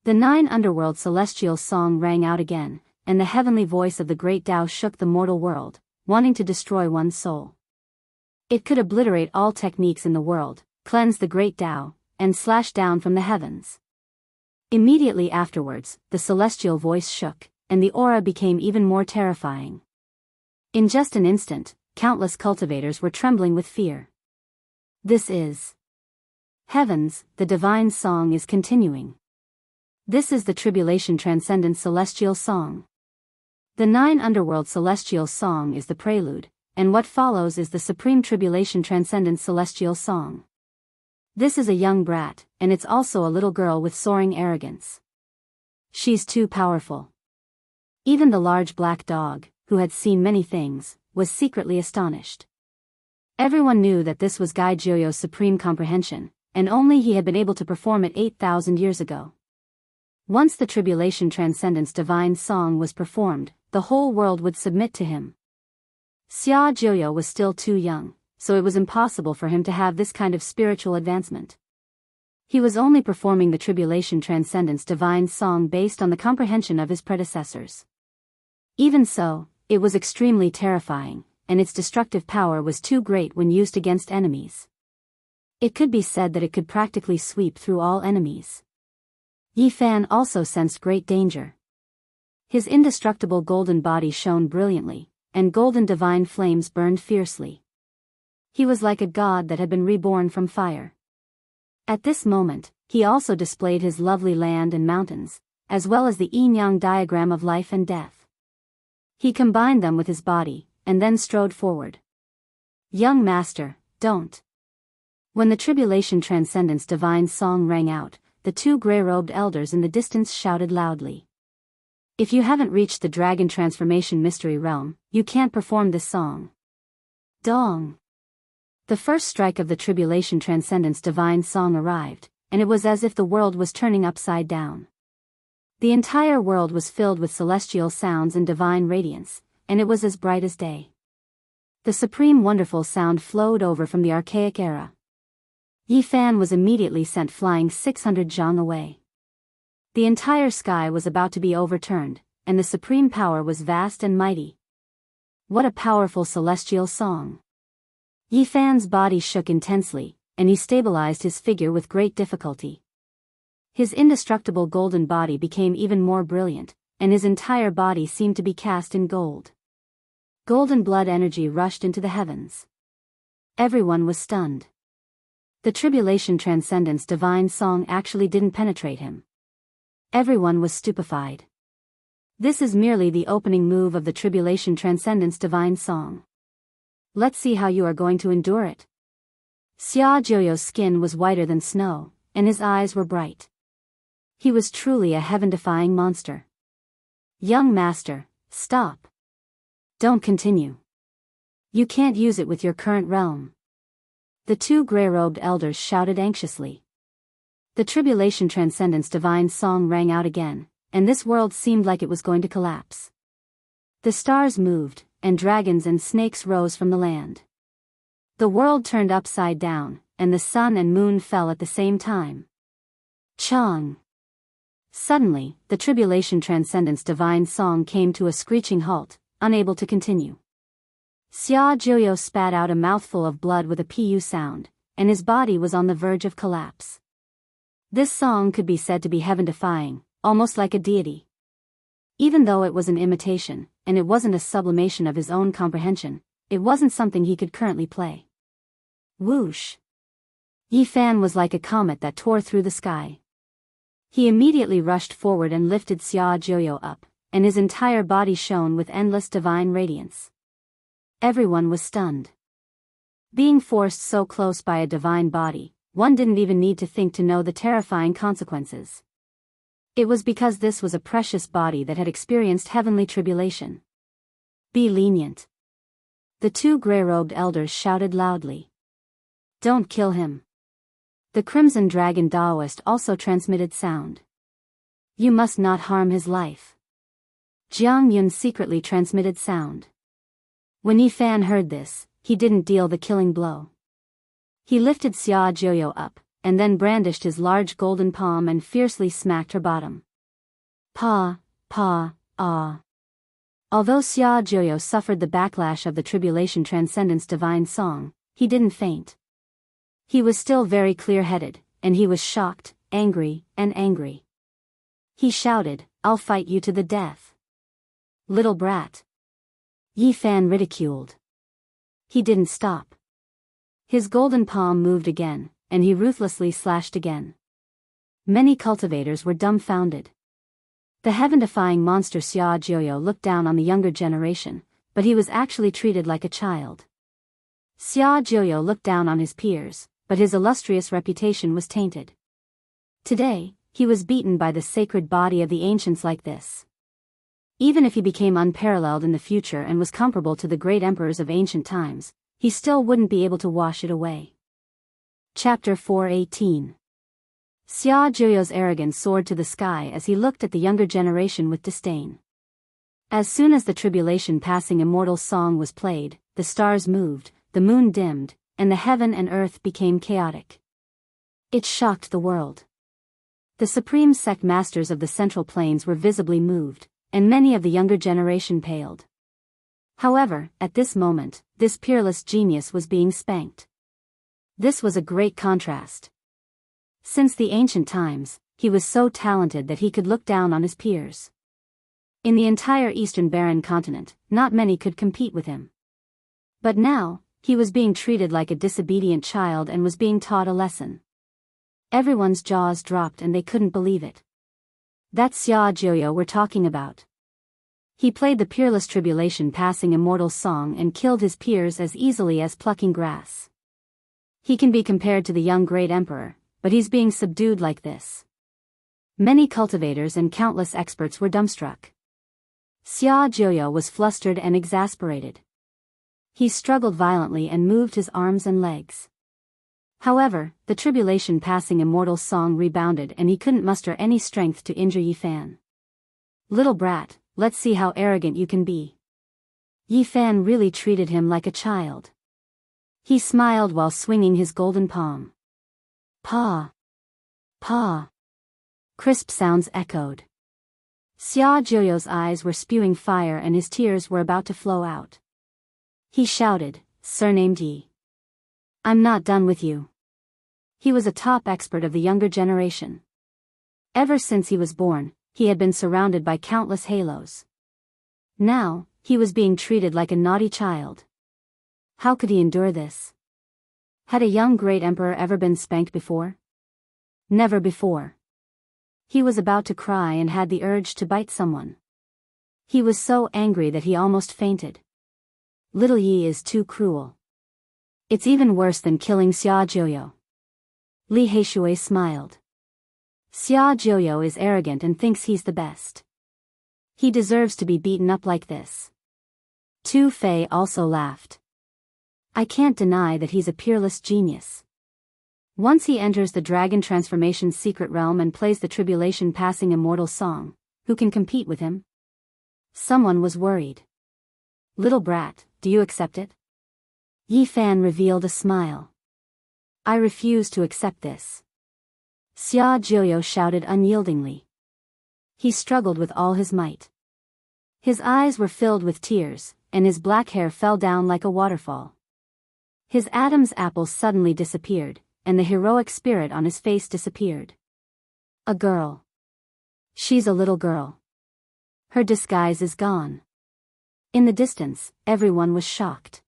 A: The 9 underworld celestial song rang out again, and the heavenly voice of the great Tao shook the mortal world, wanting to destroy one's soul. It could obliterate all techniques in the world, cleanse the great Tao, and slash down from the heavens. Immediately afterwards, the celestial voice shook, and the aura became even more terrifying. In just an instant, countless cultivators were trembling with fear. This is Heavens, the divine song is continuing. This is the Tribulation Transcendent Celestial Song. The 9 Underworld Celestial Song is the prelude, and what follows is the Supreme Tribulation Transcendent Celestial Song. This is a young brat, and it's also a little girl with soaring arrogance. She's too powerful. Even the large black dog, who had seen many things, was secretly astonished. Everyone knew that this was Gai Jiuyo's supreme comprehension, and only he had been able to perform it 8,000 years ago. Once the Tribulation Transcendence Divine Song was performed, the whole world would submit to him. Xia Jiuyo was still too young, so it was impossible for him to have this kind of spiritual advancement. He was only performing the Tribulation Transcendence Divine Song based on the comprehension of his predecessors. Even so, it was extremely terrifying, and its destructive power was too great when used against enemies. It could be said that it could practically sweep through all enemies. Yi Fan also sensed great danger. His indestructible golden body shone brilliantly, and golden divine flames burned fiercely. He was like a god that had been reborn from fire. At this moment, he also displayed his lovely land and mountains, as well as the yin-yang diagram of life and death. He combined them with his body, and then strode forward. Young master, don't. When the Tribulation Transcendence Divine Song rang out, the 2 gray-robed elders in the distance shouted loudly. If you haven't reached the Dragon Transformation Mystery Realm, you can't perform this song. Dong! The first strike of the Tribulation Transcendence Divine Song arrived, and it was as if the world was turning upside down. The entire world was filled with celestial sounds and divine radiance, and it was as bright as day. The supreme wonderful sound flowed over from the archaic era. Yi Fan was immediately sent flying 600 zhang away. The entire sky was about to be overturned, and the supreme power was vast and mighty. What a powerful celestial song! Yi Fan's body shook intensely, and he stabilized his figure with great difficulty. His indestructible golden body became even more brilliant, and his entire body seemed to be cast in gold. Golden blood energy rushed into the heavens. Everyone was stunned. The Tribulation Transcendence Divine Song actually didn't penetrate him. Everyone was stupefied. This is merely the opening move of the Tribulation Transcendence Divine Song. Let's see how you are going to endure it. Xia Jiuyo's skin was whiter than snow, and his eyes were bright. He was truly a heaven-defying monster. Young master, stop. Don't continue. You can't use it with your current realm. The 2 gray-robed elders shouted anxiously. The Tribulation Transcendence Divine Song rang out again, and this world seemed like it was going to collapse. The stars moved, and dragons and snakes rose from the land. The world turned upside down, and the sun and moon fell at the same time. Chang! Suddenly, the Tribulation Transcendence Divine Song came to a screeching halt, unable to continue. Xia Jiuyo spat out a mouthful of blood with a pu sound, and his body was on the verge of collapse. This song could be said to be heaven-defying, almost like a deity. Even though it was an imitation, and it wasn't a sublimation of his own comprehension, it wasn't something he could currently play. Whoosh! Yi Fan was like a comet that tore through the sky. He immediately rushed forward and lifted Xia Jiuyo up, and his entire body shone with endless divine radiance. Everyone was stunned. Being forced so close by a divine body, one didn't even need to think to know the terrifying consequences. It was because this was a precious body that had experienced heavenly tribulation. Be lenient. The 2 gray-robed elders shouted loudly. Don't kill him. The Crimson Dragon Daoist also transmitted sound. You must not harm his life. Jianghu secretly transmitted sound. When Yi Fan heard this, he didn't deal the killing blow. He lifted Xia Jiuyo up, and then brandished his large golden palm and fiercely smacked her bottom. Pa, ah. Although Xia Jiuyo suffered the backlash of the Tribulation Transcendence Divine Song, he didn't faint. He was still very clear-headed, and he was shocked, angry. He shouted, I'll fight you to the death. Little brat. Yi Fan ridiculed. he didn't stop. His golden palm moved again, and he ruthlessly slashed again. Many cultivators were dumbfounded. The heaven-defying monster Xia Jiuyo looked down on the younger generation, but he was actually treated like a child. Xia Jiuyo looked down on his peers, but his illustrious reputation was tainted. Today, he was beaten by the sacred body of the ancients like this. Even if he became unparalleled in the future and was comparable to the great emperors of ancient times, he still wouldn't be able to wash it away. Chapter 418. Xia Jiuyo's arrogance soared to the sky as he looked at the younger generation with disdain. As soon as the tribulation passing immortal song was played, the stars moved, the moon dimmed, and the heaven and earth became chaotic. It shocked the world. The supreme sect masters of the Central Plains were visibly moved, and many of the younger generation paled. However, at this moment, this peerless genius was being spanked. This was a great contrast. Since the ancient times, he was so talented that he could look down on his peers. In the entire Eastern Barren continent, not many could compete with him. But now, he was being treated like a disobedient child and was being taught a lesson. Everyone's jaws dropped and they couldn't believe it. That's Xia Jiuyo we're talking about. He played the peerless tribulation passing immortal song and killed his peers as easily as plucking grass. He can be compared to the young great emperor, but he's being subdued like this. Many cultivators and countless experts were dumbstruck. Xia Jiuyo was flustered and exasperated. He struggled violently and moved his arms and legs. However, the tribulation passing immortal song rebounded and he couldn't muster any strength to injure Yi Fan. Little brat, let's see how arrogant you can be. Yi Fan really treated him like a child. He smiled while swinging his golden palm. Pa! Pa! Crisp sounds echoed. Xia Jiuyo's eyes were spewing fire and his tears were about to flow out. He shouted, surnamed Yi. I'm not done with you. He was a top expert of the younger generation. Ever since he was born, he had been surrounded by countless halos. Now, he was being treated like a naughty child. How could he endure this? Had a young great emperor ever been spanked before? Never before. He was about to cry and had the urge to bite someone. He was so angry that he almost fainted. Little Yi is too cruel. It's even worse than killing Xia Jiuyo. Li Heishui smiled. Xia Jiuyo is arrogant and thinks he's the best. He deserves to be beaten up like this. Tu Fei also laughed. I can't deny that he's a peerless genius. Once he enters the dragon transformation's secret realm and plays the tribulation passing immortal song, who can compete with him? Someone was worried. Little brat, do you accept it? Yi Fan revealed a smile. I refuse to accept this. Xia Jiuyo shouted unyieldingly. He struggled with all his might. His eyes were filled with tears, and his black hair fell down like a waterfall. His Adam's apple suddenly disappeared, and the heroic spirit on his face disappeared. A girl. She's a little girl. Her disguise is gone. In the distance, everyone was shocked.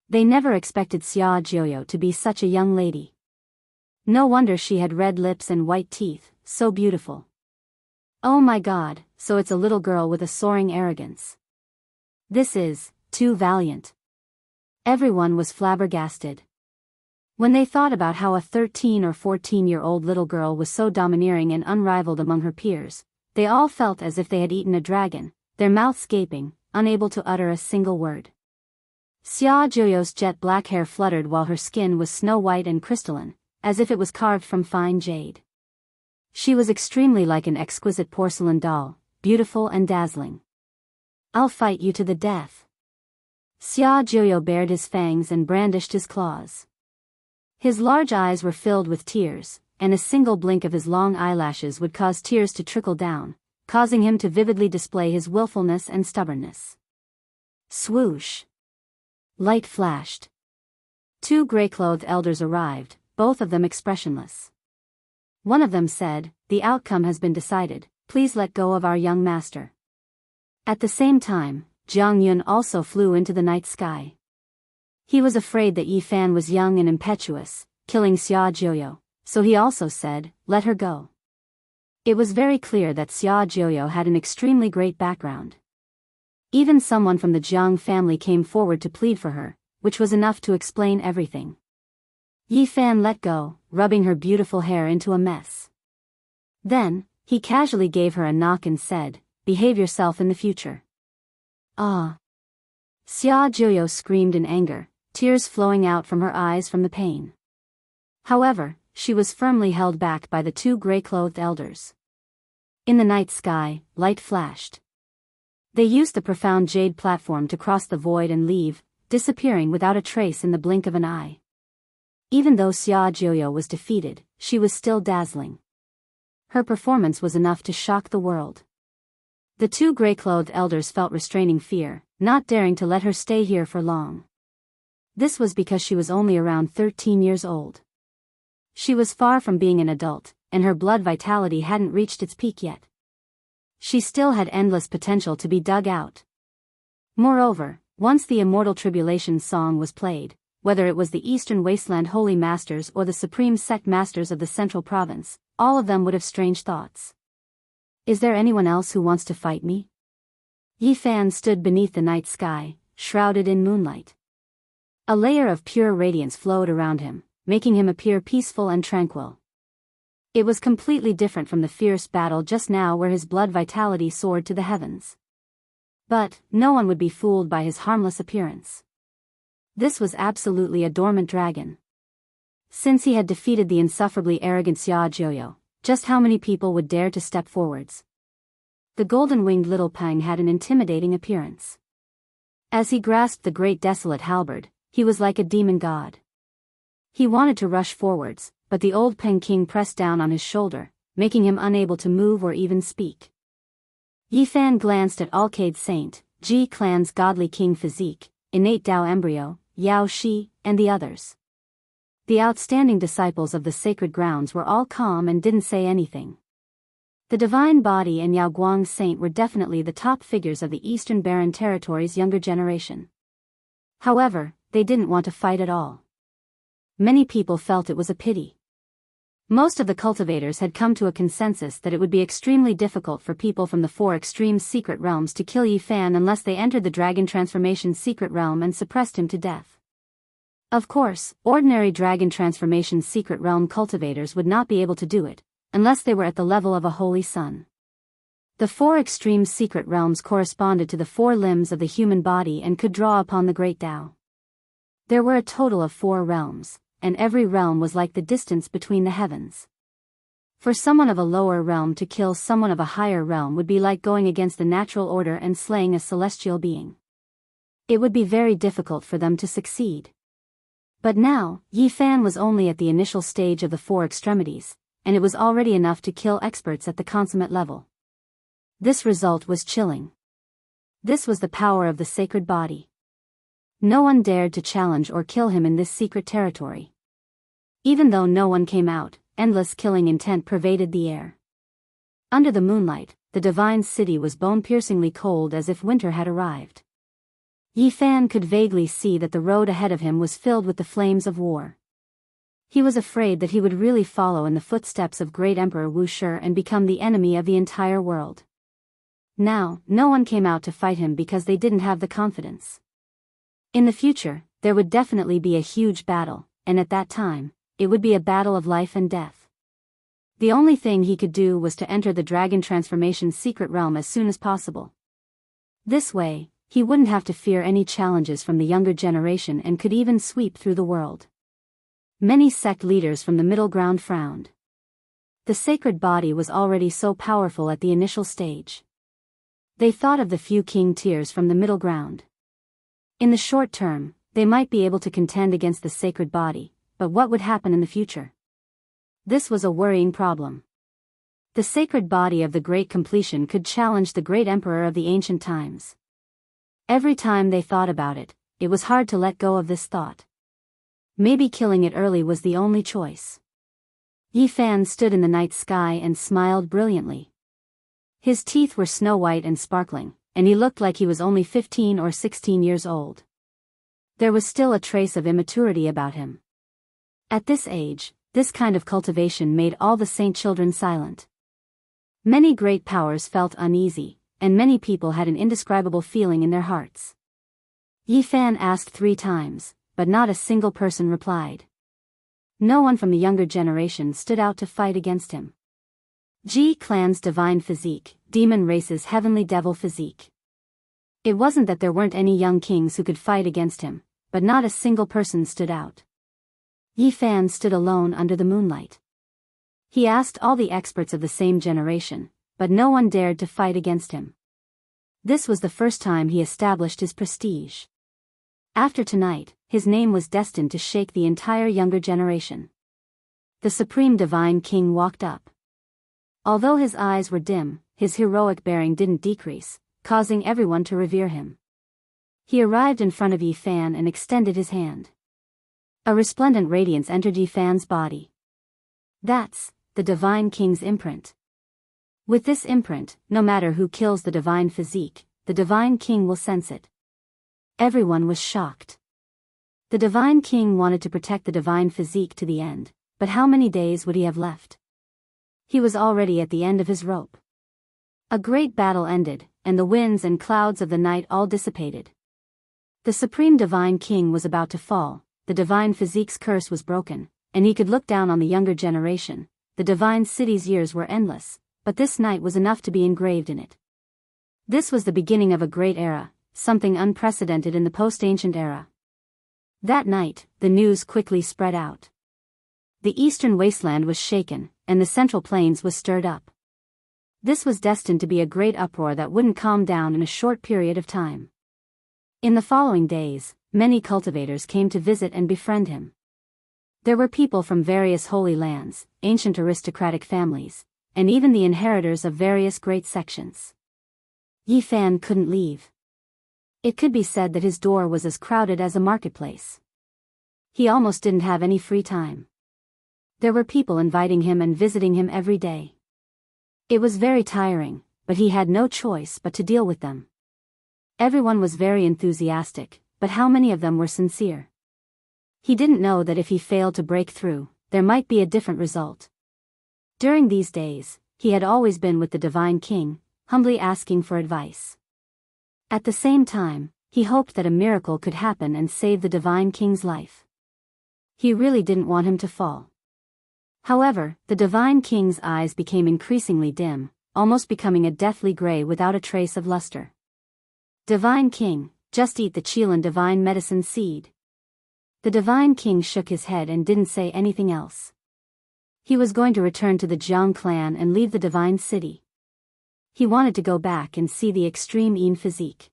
A: They never expected Xia Jiuyo to be such a young lady. No wonder she had red lips and white teeth, so beautiful. Oh my God, so it's a little girl with a soaring arrogance. This is too valiant. Everyone was flabbergasted. When they thought about how a 13 or 14-year-old little girl was so domineering and unrivaled among her peers, they all felt as if they had eaten a dragon, their mouths gaping, unable to utter a single word. Xia Jiuyo's jet black hair fluttered while her skin was snow-white and crystalline, as if it was carved from fine jade. She was extremely like an exquisite porcelain doll, beautiful and dazzling. I'll fight you to the death. Xia Jiuyo bared his fangs and brandished his claws. His large eyes were filled with tears, and a single blink of his long eyelashes would cause tears to trickle down, causing him to vividly display his willfulness and stubbornness. Swoosh! Light flashed. Two gray-clothed elders arrived, both of them expressionless. One of them said, "The outcome has been decided, please let go of our young master." At the same time, Jianghu also flew into the night sky. He was afraid that Yi Fan was young and impetuous, killing Xia Jiuyo, so he also said, "Let her go." It was very clear that Xia Jiuyo had an extremely great background. Even someone from the Jiang family came forward to plead for her, which was enough to explain everything. Yi Fan let go, rubbing her beautiful hair into a mess. Then, he casually gave her a knock and said, "Behave yourself in the future." Ah! Xia Jiuyo screamed in anger, tears flowing out from her eyes from the pain. However, she was firmly held back by the two gray-clothed elders. In the night sky, light flashed. They used the profound jade platform to cross the void and leave, disappearing without a trace in the blink of an eye. Even though Xia Jiuyo was defeated, she was still dazzling. Her performance was enough to shock the world. The two gray-clothed elders felt restraining fear, not daring to let her stay here for long. This was because she was only around 13 years old. She was far from being an adult, and her blood vitality hadn't reached its peak yet. She still had endless potential to be dug out. Moreover, once the Immortal Tribulation song was played, whether it was the Eastern Wasteland Holy Masters or the Supreme Sect Masters of the Central Province, all of them would have strange thoughts. Is there anyone else who wants to fight me? Yi Fan stood beneath the night sky, shrouded in moonlight. A layer of pure radiance flowed around him, making him appear peaceful and tranquil. It was completely different from the fierce battle just now where his blood vitality soared to the heavens. But, no one would be fooled by his harmless appearance. This was absolutely a dormant dragon. Since he had defeated the insufferably arrogant Xia Jiuyo, just how many people would dare to step forwards? The golden-winged little Peng had an intimidating appearance. As he grasped the great desolate halberd, he was like a demon god. He wanted to rush forwards, but the old Peng King pressed down on his shoulder, making him unable to move or even speak. Yi Fan glanced at Alcade Saint, Ji Clan's godly king physique, innate Dao embryo, Yao Shi, and the others. The outstanding disciples of the sacred grounds were all calm and didn't say anything. The Divine Body and Yao Guang Saint were definitely the top figures of the Eastern Barren Territory's younger generation. However, they didn't want to fight at all. Many people felt it was a pity. Most of the cultivators had come to a consensus that it would be extremely difficult for people from the four extreme secret realms to kill Yi Fan unless they entered the Dragon Transformation secret realm and suppressed him to death. Of course, ordinary Dragon Transformation secret realm cultivators would not be able to do it, unless they were at the level of a holy sun. The four extreme secret realms corresponded to the four limbs of the human body and could draw upon the great Tao. There were a total of 4 realms, and every realm was like the distance between the heavens. For someone of a lower realm to kill someone of a higher realm would be like going against the natural order and slaying a celestial being. It would be very difficult for them to succeed. But now, Yi Fan was only at the initial stage of the 4 extremities, and it was already enough to kill experts at the consummate level. This result was chilling. This was the power of the sacred body. No one dared to challenge or kill him in this secret territory. Even though no one came out, endless killing intent pervaded the air. Under the moonlight, the divine city was bone-piercingly cold as if winter had arrived. Yi Fan could vaguely see that the road ahead of him was filled with the flames of war. He was afraid that he would really follow in the footsteps of great Emperor Wu Shi and become the enemy of the entire world. Now, no one came out to fight him because they didn't have the confidence. In the future, there would definitely be a huge battle, and at that time, it would be a battle of life and death. The only thing he could do was to enter the Dragon Transformation secret realm as soon as possible. This way, he wouldn't have to fear any challenges from the younger generation and could even sweep through the world. Many sect leaders from the middle ground frowned. The sacred body was already so powerful at the initial stage. They thought of the few king tiers from the middle ground. In the short term, they might be able to contend against the sacred body, but what would happen in the future? This was a worrying problem. The sacred body of the Great Completion could challenge the great emperor of the ancient times. Every time they thought about it, it was hard to let go of this thought. Maybe killing it early was the only choice. Yi Fan stood in the night sky and smiled brilliantly. His teeth were snow-white and sparkling, and he looked like he was only 15 or 16 years old. There was still a trace of immaturity about him. At this age, this kind of cultivation made all the saint children silent. Many great powers felt uneasy, and many people had an indescribable feeling in their hearts. Yi Fan asked 3 times, but not a single person replied. No one from the younger generation stood out to fight against him. Ji clan's divine physique, demon race's heavenly devil physique. It wasn't that there weren't any young kings who could fight against him, but not a single person stood out. Yi Fan stood alone under the moonlight. He asked all the experts of the same generation, but no one dared to fight against him. This was the first time he established his prestige. After tonight, his name was destined to shake the entire younger generation. The Supreme Divine King walked up. Although his eyes were dim, his heroic bearing didn't decrease, causing everyone to revere him. He arrived in front of Yi Fan and extended his hand. A resplendent radiance entered Yi Fan's body. That's the Divine King's imprint. With this imprint, no matter who kills the divine physique, the Divine King will sense it. Everyone was shocked. The Divine King wanted to protect the divine physique to the end, but how many days would he have left? He was already at the end of his rope. A great battle ended, and the winds and clouds of the night all dissipated. The Supreme Divine King was about to fall, the divine physique's curse was broken, and he could look down on the younger generation. The divine city's years were endless, but this night was enough to be engraved in it. This was the beginning of a great era, something unprecedented in the post-ancient era. That night, the news quickly spread out. The eastern wasteland was shaken, and the central plains was stirred up. This was destined to be a great uproar that wouldn't calm down in a short period of time. In the following days, many cultivators came to visit and befriend him. There were people from various holy lands, ancient aristocratic families, and even the inheritors of various great sections. Yi Fan couldn't leave. It could be said that his door was as crowded as a marketplace. He almost didn't have any free time. There were people inviting him and visiting him every day. It was very tiring, but he had no choice but to deal with them. Everyone was very enthusiastic, but how many of them were sincere? He didn't know that if he failed to break through, there might be a different result. During these days, he had always been with the Divine King, humbly asking for advice. At the same time, he hoped that a miracle could happen and save the Divine King's life. He really didn't want him to fall. However, the Divine King's eyes became increasingly dim, almost becoming a deathly gray without a trace of luster. Divine King, just eat the Qilin divine medicine seed. The Divine King shook his head and didn't say anything else. He was going to return to the Jiang clan and leave the divine city. He wanted to go back and see the extreme Yin physique.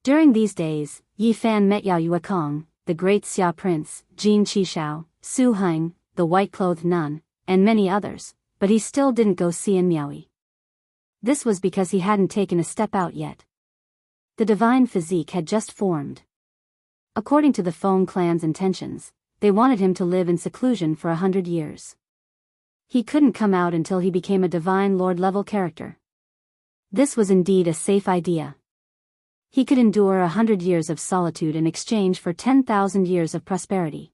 A: During these days, Yi Fan met Yao Yuekong, the great Xia prince, Jin Qishao, Su Heng, the white-clothed nun, and many others, but he still didn't go see in Miaoyi. This was because he hadn't taken a step out yet. The divine physique had just formed. According to the Feng clan's intentions, they wanted him to live in seclusion for 100 years. He couldn't come out until he became a divine lord-level character. This was indeed a safe idea. He could endure 100 years of solitude in exchange for 10,000 years of prosperity.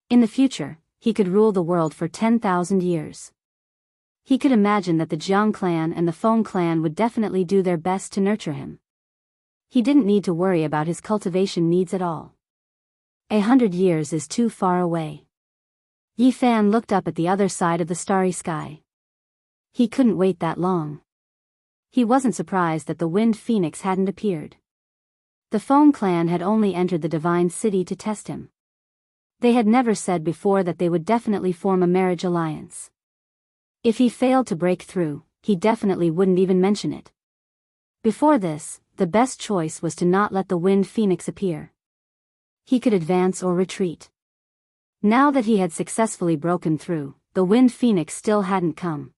A: In the future, he could rule the world for 10,000 years. He could imagine that the Jiang clan and the Feng clan would definitely do their best to nurture him. He didn't need to worry about his cultivation needs at all. 100 years is too far away. Yi Fan looked up at the other side of the starry sky. He couldn't wait that long. He wasn't surprised that the Wind Phoenix hadn't appeared. The Feng clan had only entered the divine city to test him. They had never said before that they would definitely form a marriage alliance. If he failed to break through, he definitely wouldn't even mention it. Before this, the best choice was to not let the Wind Phoenix appear. He could advance or retreat. Now that he had successfully broken through, the Wind Phoenix still hadn't come.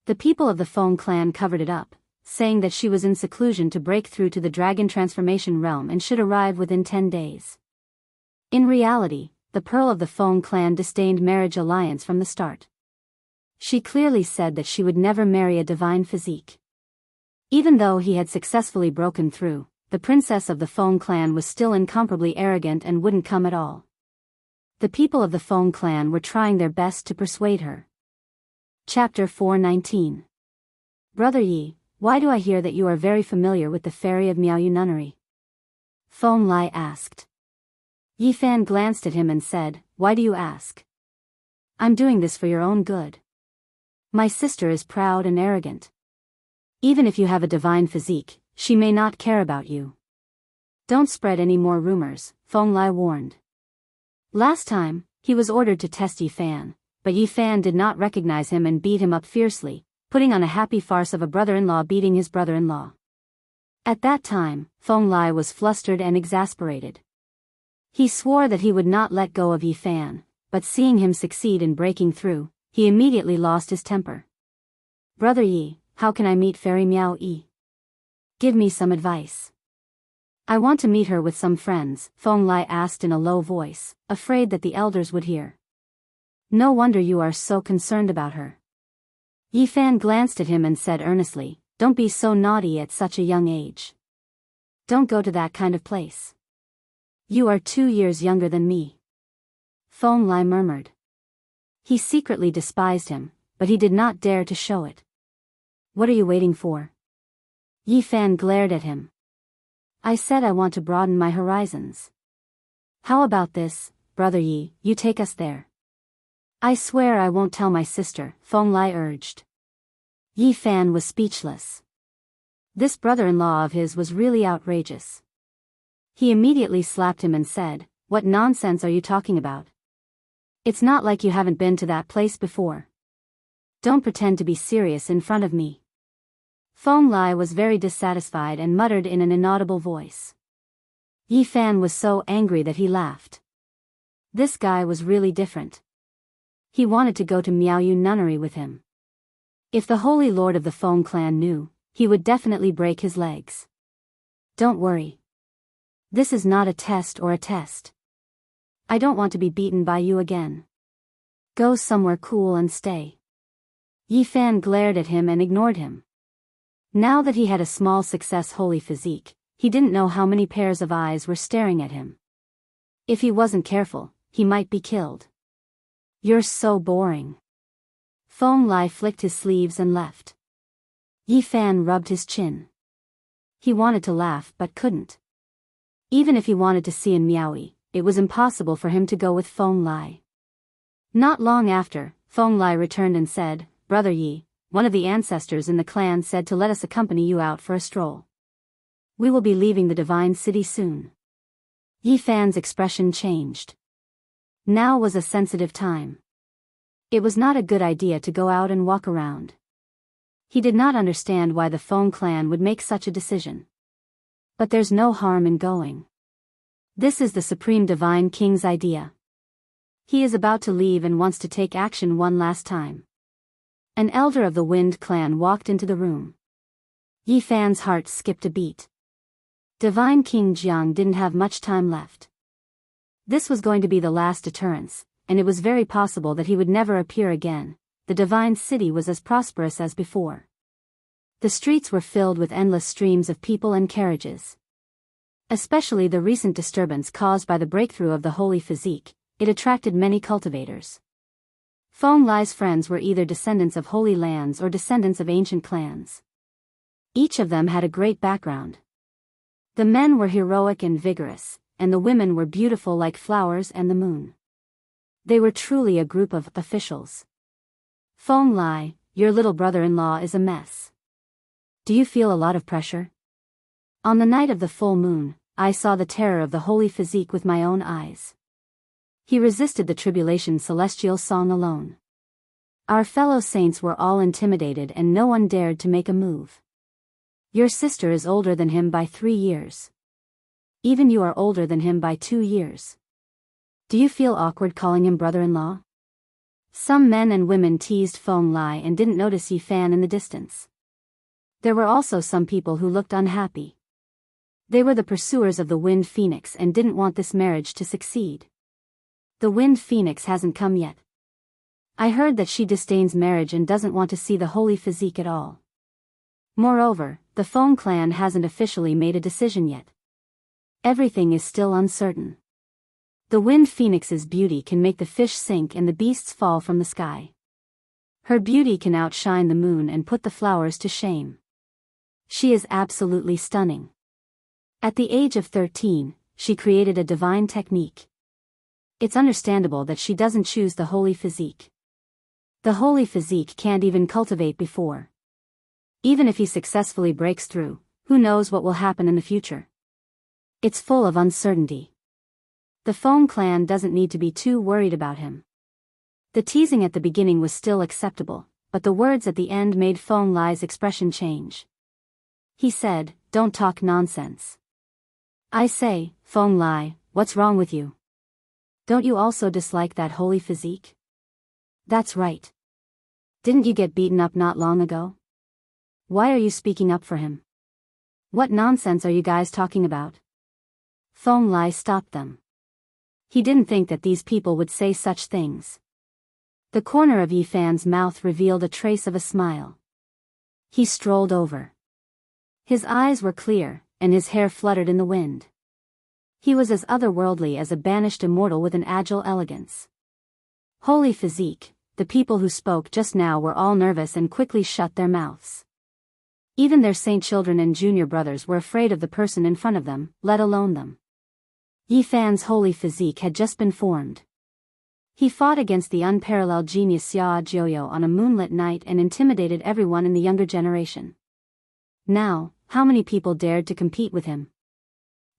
A: The people of the Feng clan covered it up, saying that she was in seclusion to break through to the dragon transformation realm and should arrive within 10 days. In reality, the Pearl of the Feng clan disdained marriage alliance from the start. She clearly said that she would never marry a divine physique. Even though he had successfully broken through, the princess of the Feng clan was still incomparably arrogant and wouldn't come at all. The people of the Feng clan were trying their best to persuade her. Chapter 419. Brother Yi, why do I hear that you are very familiar with the fairy of Miaoyu Nunnery? Feng Lai asked. Yi Fan glanced at him and said, Why do you ask? I'm doing this for your own good. My sister is proud and arrogant. Even if you have a divine physique, she may not care about you. Don't spread any more rumors, Feng Lai warned. Last time, he was ordered to test Yi Fan, but Yi Fan did not recognize him and beat him up fiercely, putting on a happy farce of a brother-in-law beating his brother-in-law. At that time, Feng Lai was flustered and exasperated. He swore that he would not let go of Yi Fan, but seeing him succeed in breaking through, he immediately lost his temper. Brother Yi, how can I meet Fairy Miao Yi? Give me some advice. I want to meet her with some friends, Feng Lai asked in a low voice, afraid that the elders would hear. No wonder you are so concerned about her. Yi Fan glanced at him and said earnestly, Don't be so naughty at such a young age. Don't go to that kind of place. You are 2 years younger than me. Feng Lai murmured. He secretly despised him, but he did not dare to show it. What are you waiting for? Yi Fan glared at him. I said I want to broaden my horizons. How about this, Brother Yi, you take us there? I swear I won't tell my sister, Feng Lai urged. Yi Fan was speechless. This brother-in-law of his was really outrageous. He immediately slapped him and said, What nonsense are you talking about? It's not like you haven't been to that place before. Don't pretend to be serious in front of me. Feng Lai was very dissatisfied and muttered in an inaudible voice. Yi Fan was so angry that he laughed. This guy was really different. He wanted to go to Miaoyu Nunnery with him. If the Holy Lord of the Feng clan knew, he would definitely break his legs. Don't worry. This is not a test or a test. I don't want to be beaten by you again. Go somewhere cool and stay. Yi Fan glared at him and ignored him. Now that he had a small success holy physique, he didn't know how many pairs of eyes were staring at him. If he wasn't careful, he might be killed. You're so boring. Feng Lai flicked his sleeves and left. Yi Fan rubbed his chin. He wanted to laugh but couldn't. Even if he wanted to see in Miaoyi, it was impossible for him to go with Feng Lai. Not long after, Feng Lai returned and said, Brother Yi, one of the ancestors in the clan said to let us accompany you out for a stroll. We will be leaving the divine city soon. Yi Fan's expression changed. Now was a sensitive time. It was not a good idea to go out and walk around. He did not understand why the Feng clan would make such a decision. But there's no harm in going. This is the Supreme Divine King's idea. He is about to leave and wants to take action one last time. An elder of the Wind clan walked into the room. Yi Fan's heart skipped a beat. Divine King Jiang didn't have much time left. This was going to be the last deterrence, and it was very possible that he would never appear again. The divine city was as prosperous as before. The streets were filled with endless streams of people and carriages. Especially the recent disturbance caused by the breakthrough of the holy physique, it attracted many cultivators. Feng Lai's friends were either descendants of holy lands or descendants of ancient clans. Each of them had a great background. The men were heroic and vigorous, and the women were beautiful like flowers and the moon. They were truly a group of officials. Feng Lai, your little brother-in-law is a mess. Do you feel a lot of pressure? On the night of the full moon, I saw the terror of the holy physique with my own eyes. He resisted the tribulation celestial song alone. Our fellow saints were all intimidated and no one dared to make a move. Your sister is older than him by 3 years. Even you are older than him by 2 years. Do you feel awkward calling him brother-in-law? Some men and women teased Feng Lai and didn't notice Yi Fan in the distance. There were also some people who looked unhappy. They were the pursuers of the Wind Phoenix and didn't want this marriage to succeed. The Wind Phoenix hasn't come yet. I heard that she disdains marriage and doesn't want to see the holy physique at all. Moreover, the Feng clan hasn't officially made a decision yet. Everything is still uncertain. The wind phoenix's beauty can make the fish sink and the beasts fall from the sky. Her beauty can outshine the moon and put the flowers to shame. She is absolutely stunning. At the age of 13, she created a divine technique. It's understandable that she doesn't choose the holy physique. The holy physique can't even cultivate before. Even if he successfully breaks through, who knows what will happen in the future? It's full of uncertainty. The Feng clan doesn't need to be too worried about him. The teasing at the beginning was still acceptable, but the words at the end made Feng Lai's expression change. He said, "Don't talk nonsense." "I say, Feng Lai, what's wrong with you? Don't you also dislike that holy physique?" "That's right. Didn't you get beaten up not long ago? Why are you speaking up for him? What nonsense are you guys talking about?" Feng Lai stopped them. He didn't think that these people would say such things. The corner of Yi Fan's mouth revealed a trace of a smile. He strolled over. His eyes were clear, and his hair fluttered in the wind. He was as otherworldly as a banished immortal with an agile elegance. Holy physique, the people who spoke just now were all nervous and quickly shut their mouths. Even their saint children and junior brothers were afraid of the person in front of them, let alone them. Yi Fan's holy physique had just been formed. He fought against the unparalleled genius Xia Jiao on a moonlit night and intimidated everyone in the younger generation. Now, how many people dared to compete with him?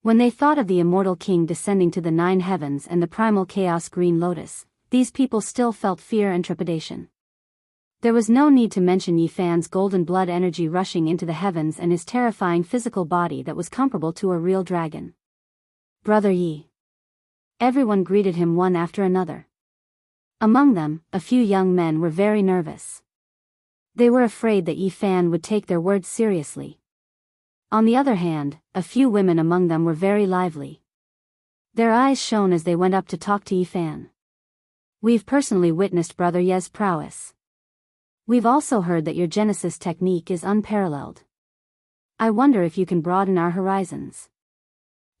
A: When they thought of the immortal king descending to the 9 heavens and the primal chaos green lotus, these people still felt fear and trepidation. There was no need to mention Yi Fan's golden blood energy rushing into the heavens and his terrifying physical body that was comparable to a real dragon. "Brother Yi." Everyone greeted him one after another. Among them, a few young men were very nervous. They were afraid that Yi Fan would take their words seriously. On the other hand, a few women among them were very lively. Their eyes shone as they went up to talk to Yi Fan. "We've personally witnessed Brother Ye's prowess. We've also heard that your Genesis technique is unparalleled. I wonder if you can broaden our horizons."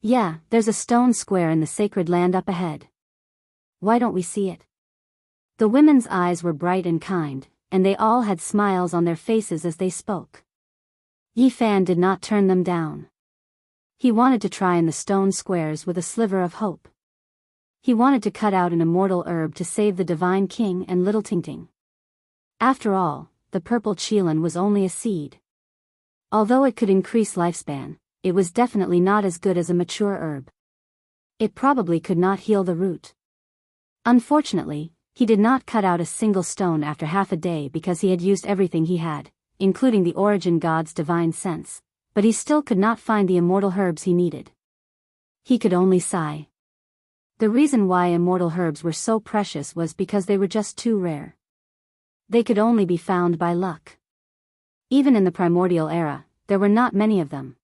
A: "Yeah, there's a stone square in the sacred land up ahead. Why don't we see it?" The women's eyes were bright and kind, and they all had smiles on their faces as they spoke. Yi Fan did not turn them down. He wanted to try in the stone squares with a sliver of hope. He wanted to cut out an immortal herb to save the divine king and little Tingting. After all, the purple qilin was only a seed. Although it could increase lifespan, it was definitely not as good as a mature herb. It probably could not heal the root. Unfortunately, he did not cut out a single stone after half a day because he had used everything he had, including the origin god's divine sense, but he still could not find the immortal herbs he needed. He could only sigh. The reason why immortal herbs were so precious was because they were just too rare. They could only be found by luck. Even in the primordial era, there were not many of them.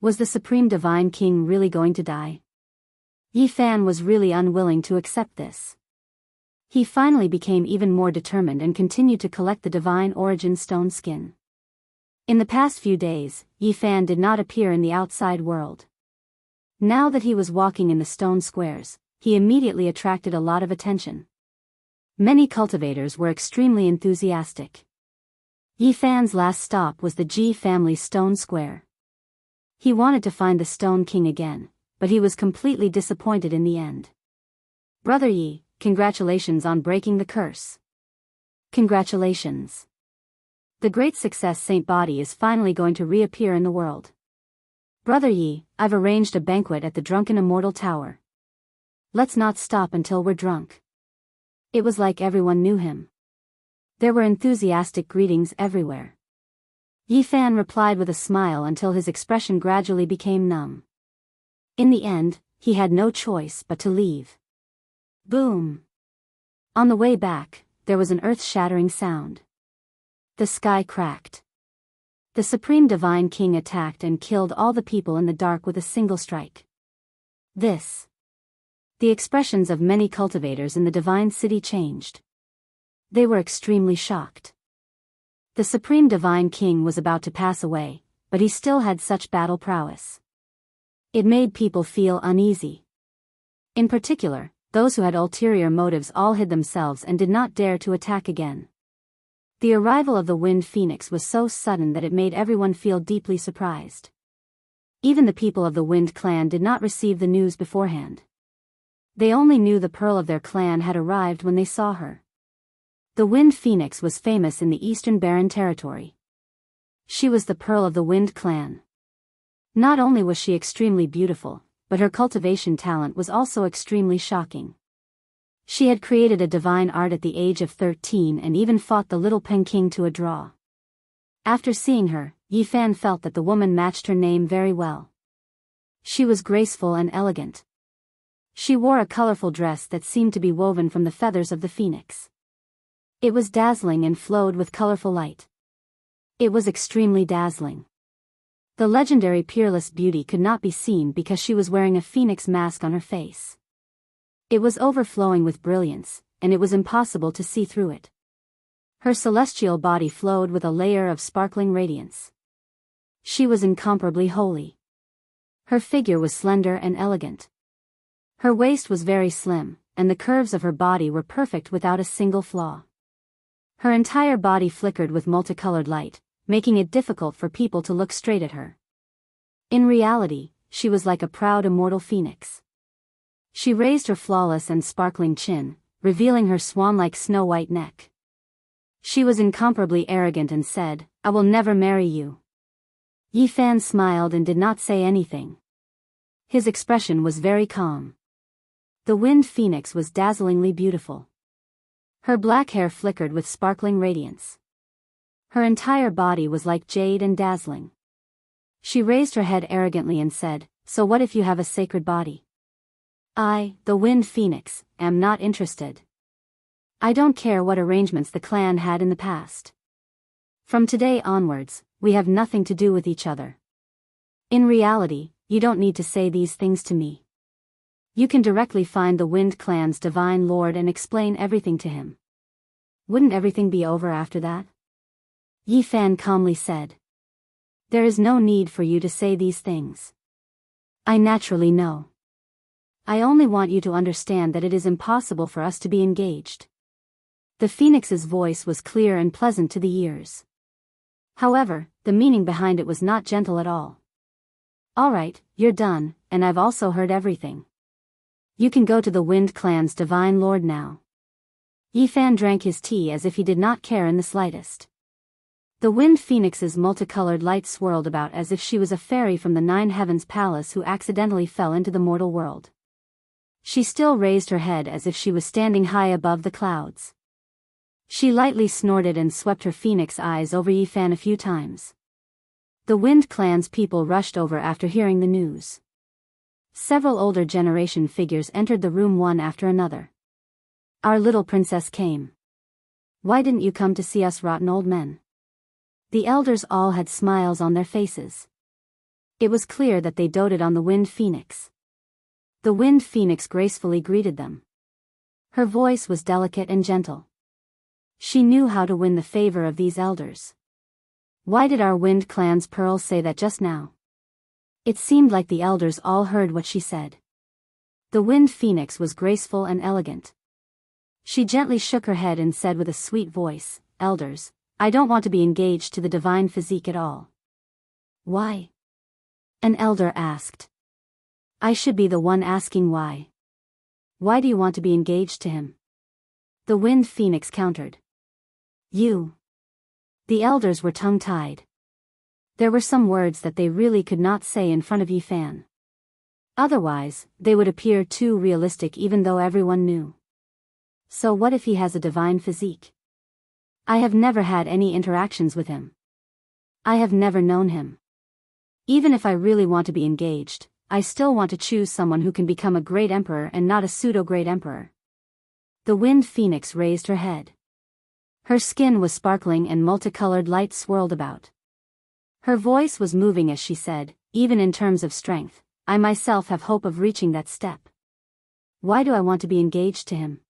A: Was the Supreme Divine King really going to die? Yi Fan was really unwilling to accept this. He finally became even more determined and continued to collect the divine origin stone skin. In the past few days, Yi Fan did not appear in the outside world. Now that he was walking in the stone squares, he immediately attracted a lot of attention. Many cultivators were extremely enthusiastic. Yi Fan's last stop was the Ji family stone square. He wanted to find the Stone King again, but he was completely disappointed in the end. "Brother Yi, congratulations on breaking the curse." "Congratulations. The great success Saint Body is finally going to reappear in the world. Brother Yi, I've arranged a banquet at the Drunken Immortal Tower. Let's not stop until we're drunk." It was like everyone knew him. There were enthusiastic greetings everywhere. Yi Fan replied with a smile until his expression gradually became numb. In the end, he had no choice but to leave. Boom! On the way back, there was an earth-shattering sound. The sky cracked. The Supreme Divine King attacked and killed all the people in the dark with a single strike. The expressions of many cultivators in the Divine City changed. They were extremely shocked. The supreme divine king was about to pass away, but he still had such battle prowess. It made people feel uneasy. In particular, those who had ulterior motives all hid themselves and did not dare to attack again. The arrival of the Wind Phoenix was so sudden that it made everyone feel deeply surprised. Even the people of the Wind clan did not receive the news beforehand. They only knew the pearl of their clan had arrived when they saw her. The Wind Phoenix was famous in the Eastern Barren Territory. She was the pearl of the Wind clan. Not only was she extremely beautiful, but her cultivation talent was also extremely shocking. She had created a divine art at the age of 13 and even fought the little Peking to a draw. After seeing her, Yi Fan felt that the woman matched her name very well. She was graceful and elegant. She wore a colorful dress that seemed to be woven from the feathers of the phoenix. It was dazzling and flowed with colorful light. It was extremely dazzling. The legendary peerless beauty could not be seen because she was wearing a phoenix mask on her face. It was overflowing with brilliance, and it was impossible to see through it. Her celestial body flowed with a layer of sparkling radiance. She was incomparably holy. Her figure was slender and elegant. Her waist was very slim, and the curves of her body were perfect without a single flaw. Her entire body flickered with multicolored light, making it difficult for people to look straight at her. In reality, she was like a proud immortal phoenix. She raised her flawless and sparkling chin, revealing her swan-like snow-white neck. She was incomparably arrogant and said, "I will never marry you." Yi Fan smiled and did not say anything. His expression was very calm. The Wind Phoenix was dazzlingly beautiful. Her black hair flickered with sparkling radiance. Her entire body was like jade and dazzling. She raised her head arrogantly and said, "So what if you have a sacred body? I, the Wind Phoenix, am not interested. I don't care what arrangements the clan had in the past. From today onwards, we have nothing to do with each other. In reality, you don't need to say these things to me. You can directly find the Wind clan's divine lord and explain everything to him." "Wouldn't everything be over after that?" Yi Fan calmly said. "There is no need for you to say these things. I naturally know. I only want you to understand that it is impossible for us to be engaged." The phoenix's voice was clear and pleasant to the ears. However, the meaning behind it was not gentle at all. "All right, you're done, and I've also heard everything. You can go to the Wind clan's divine lord now." Yi Fan drank his tea as if he did not care in the slightest. The Wind Phoenix's multicolored light swirled about as if she was a fairy from the Nine Heavens Palace who accidentally fell into the mortal world. She still raised her head as if she was standing high above the clouds. She lightly snorted and swept her phoenix eyes over Yi Fan a few times. The Wind clan's people rushed over after hearing the news. Several older generation figures entered the room one after another. "Our little princess came. Why didn't you come to see us rotten old men?" The elders all had smiles on their faces. It was clear that they doted on the Wind Phoenix. The Wind Phoenix gracefully greeted them. Her voice was delicate and gentle. She knew how to win the favor of these elders. Why did our Wind clan's pearl say that just now? It seemed like the elders all heard what she said. The Wind Phoenix was graceful and elegant. She gently shook her head and said with a sweet voice, "Elders, I don't want to be engaged to the divine physique at all." "Why?" an elder asked. "I should be the one asking why. Why do you want to be engaged to him?" The Wind Phoenix countered. "You." The elders were tongue-tied. There were some words that they really could not say in front of Yi Fan. Otherwise, they would appear too realistic even though everyone knew. "So what if he has a divine physique? I have never had any interactions with him. I have never known him. Even if I really want to be engaged, I still want to choose someone who can become a great emperor and not a pseudo-great emperor." The Wind Phoenix raised her head. Her skin was sparkling and multicolored light swirled about. Her voice was moving as she said, "Even in terms of strength, I myself have hope of reaching that step. Why do I want to be engaged to him?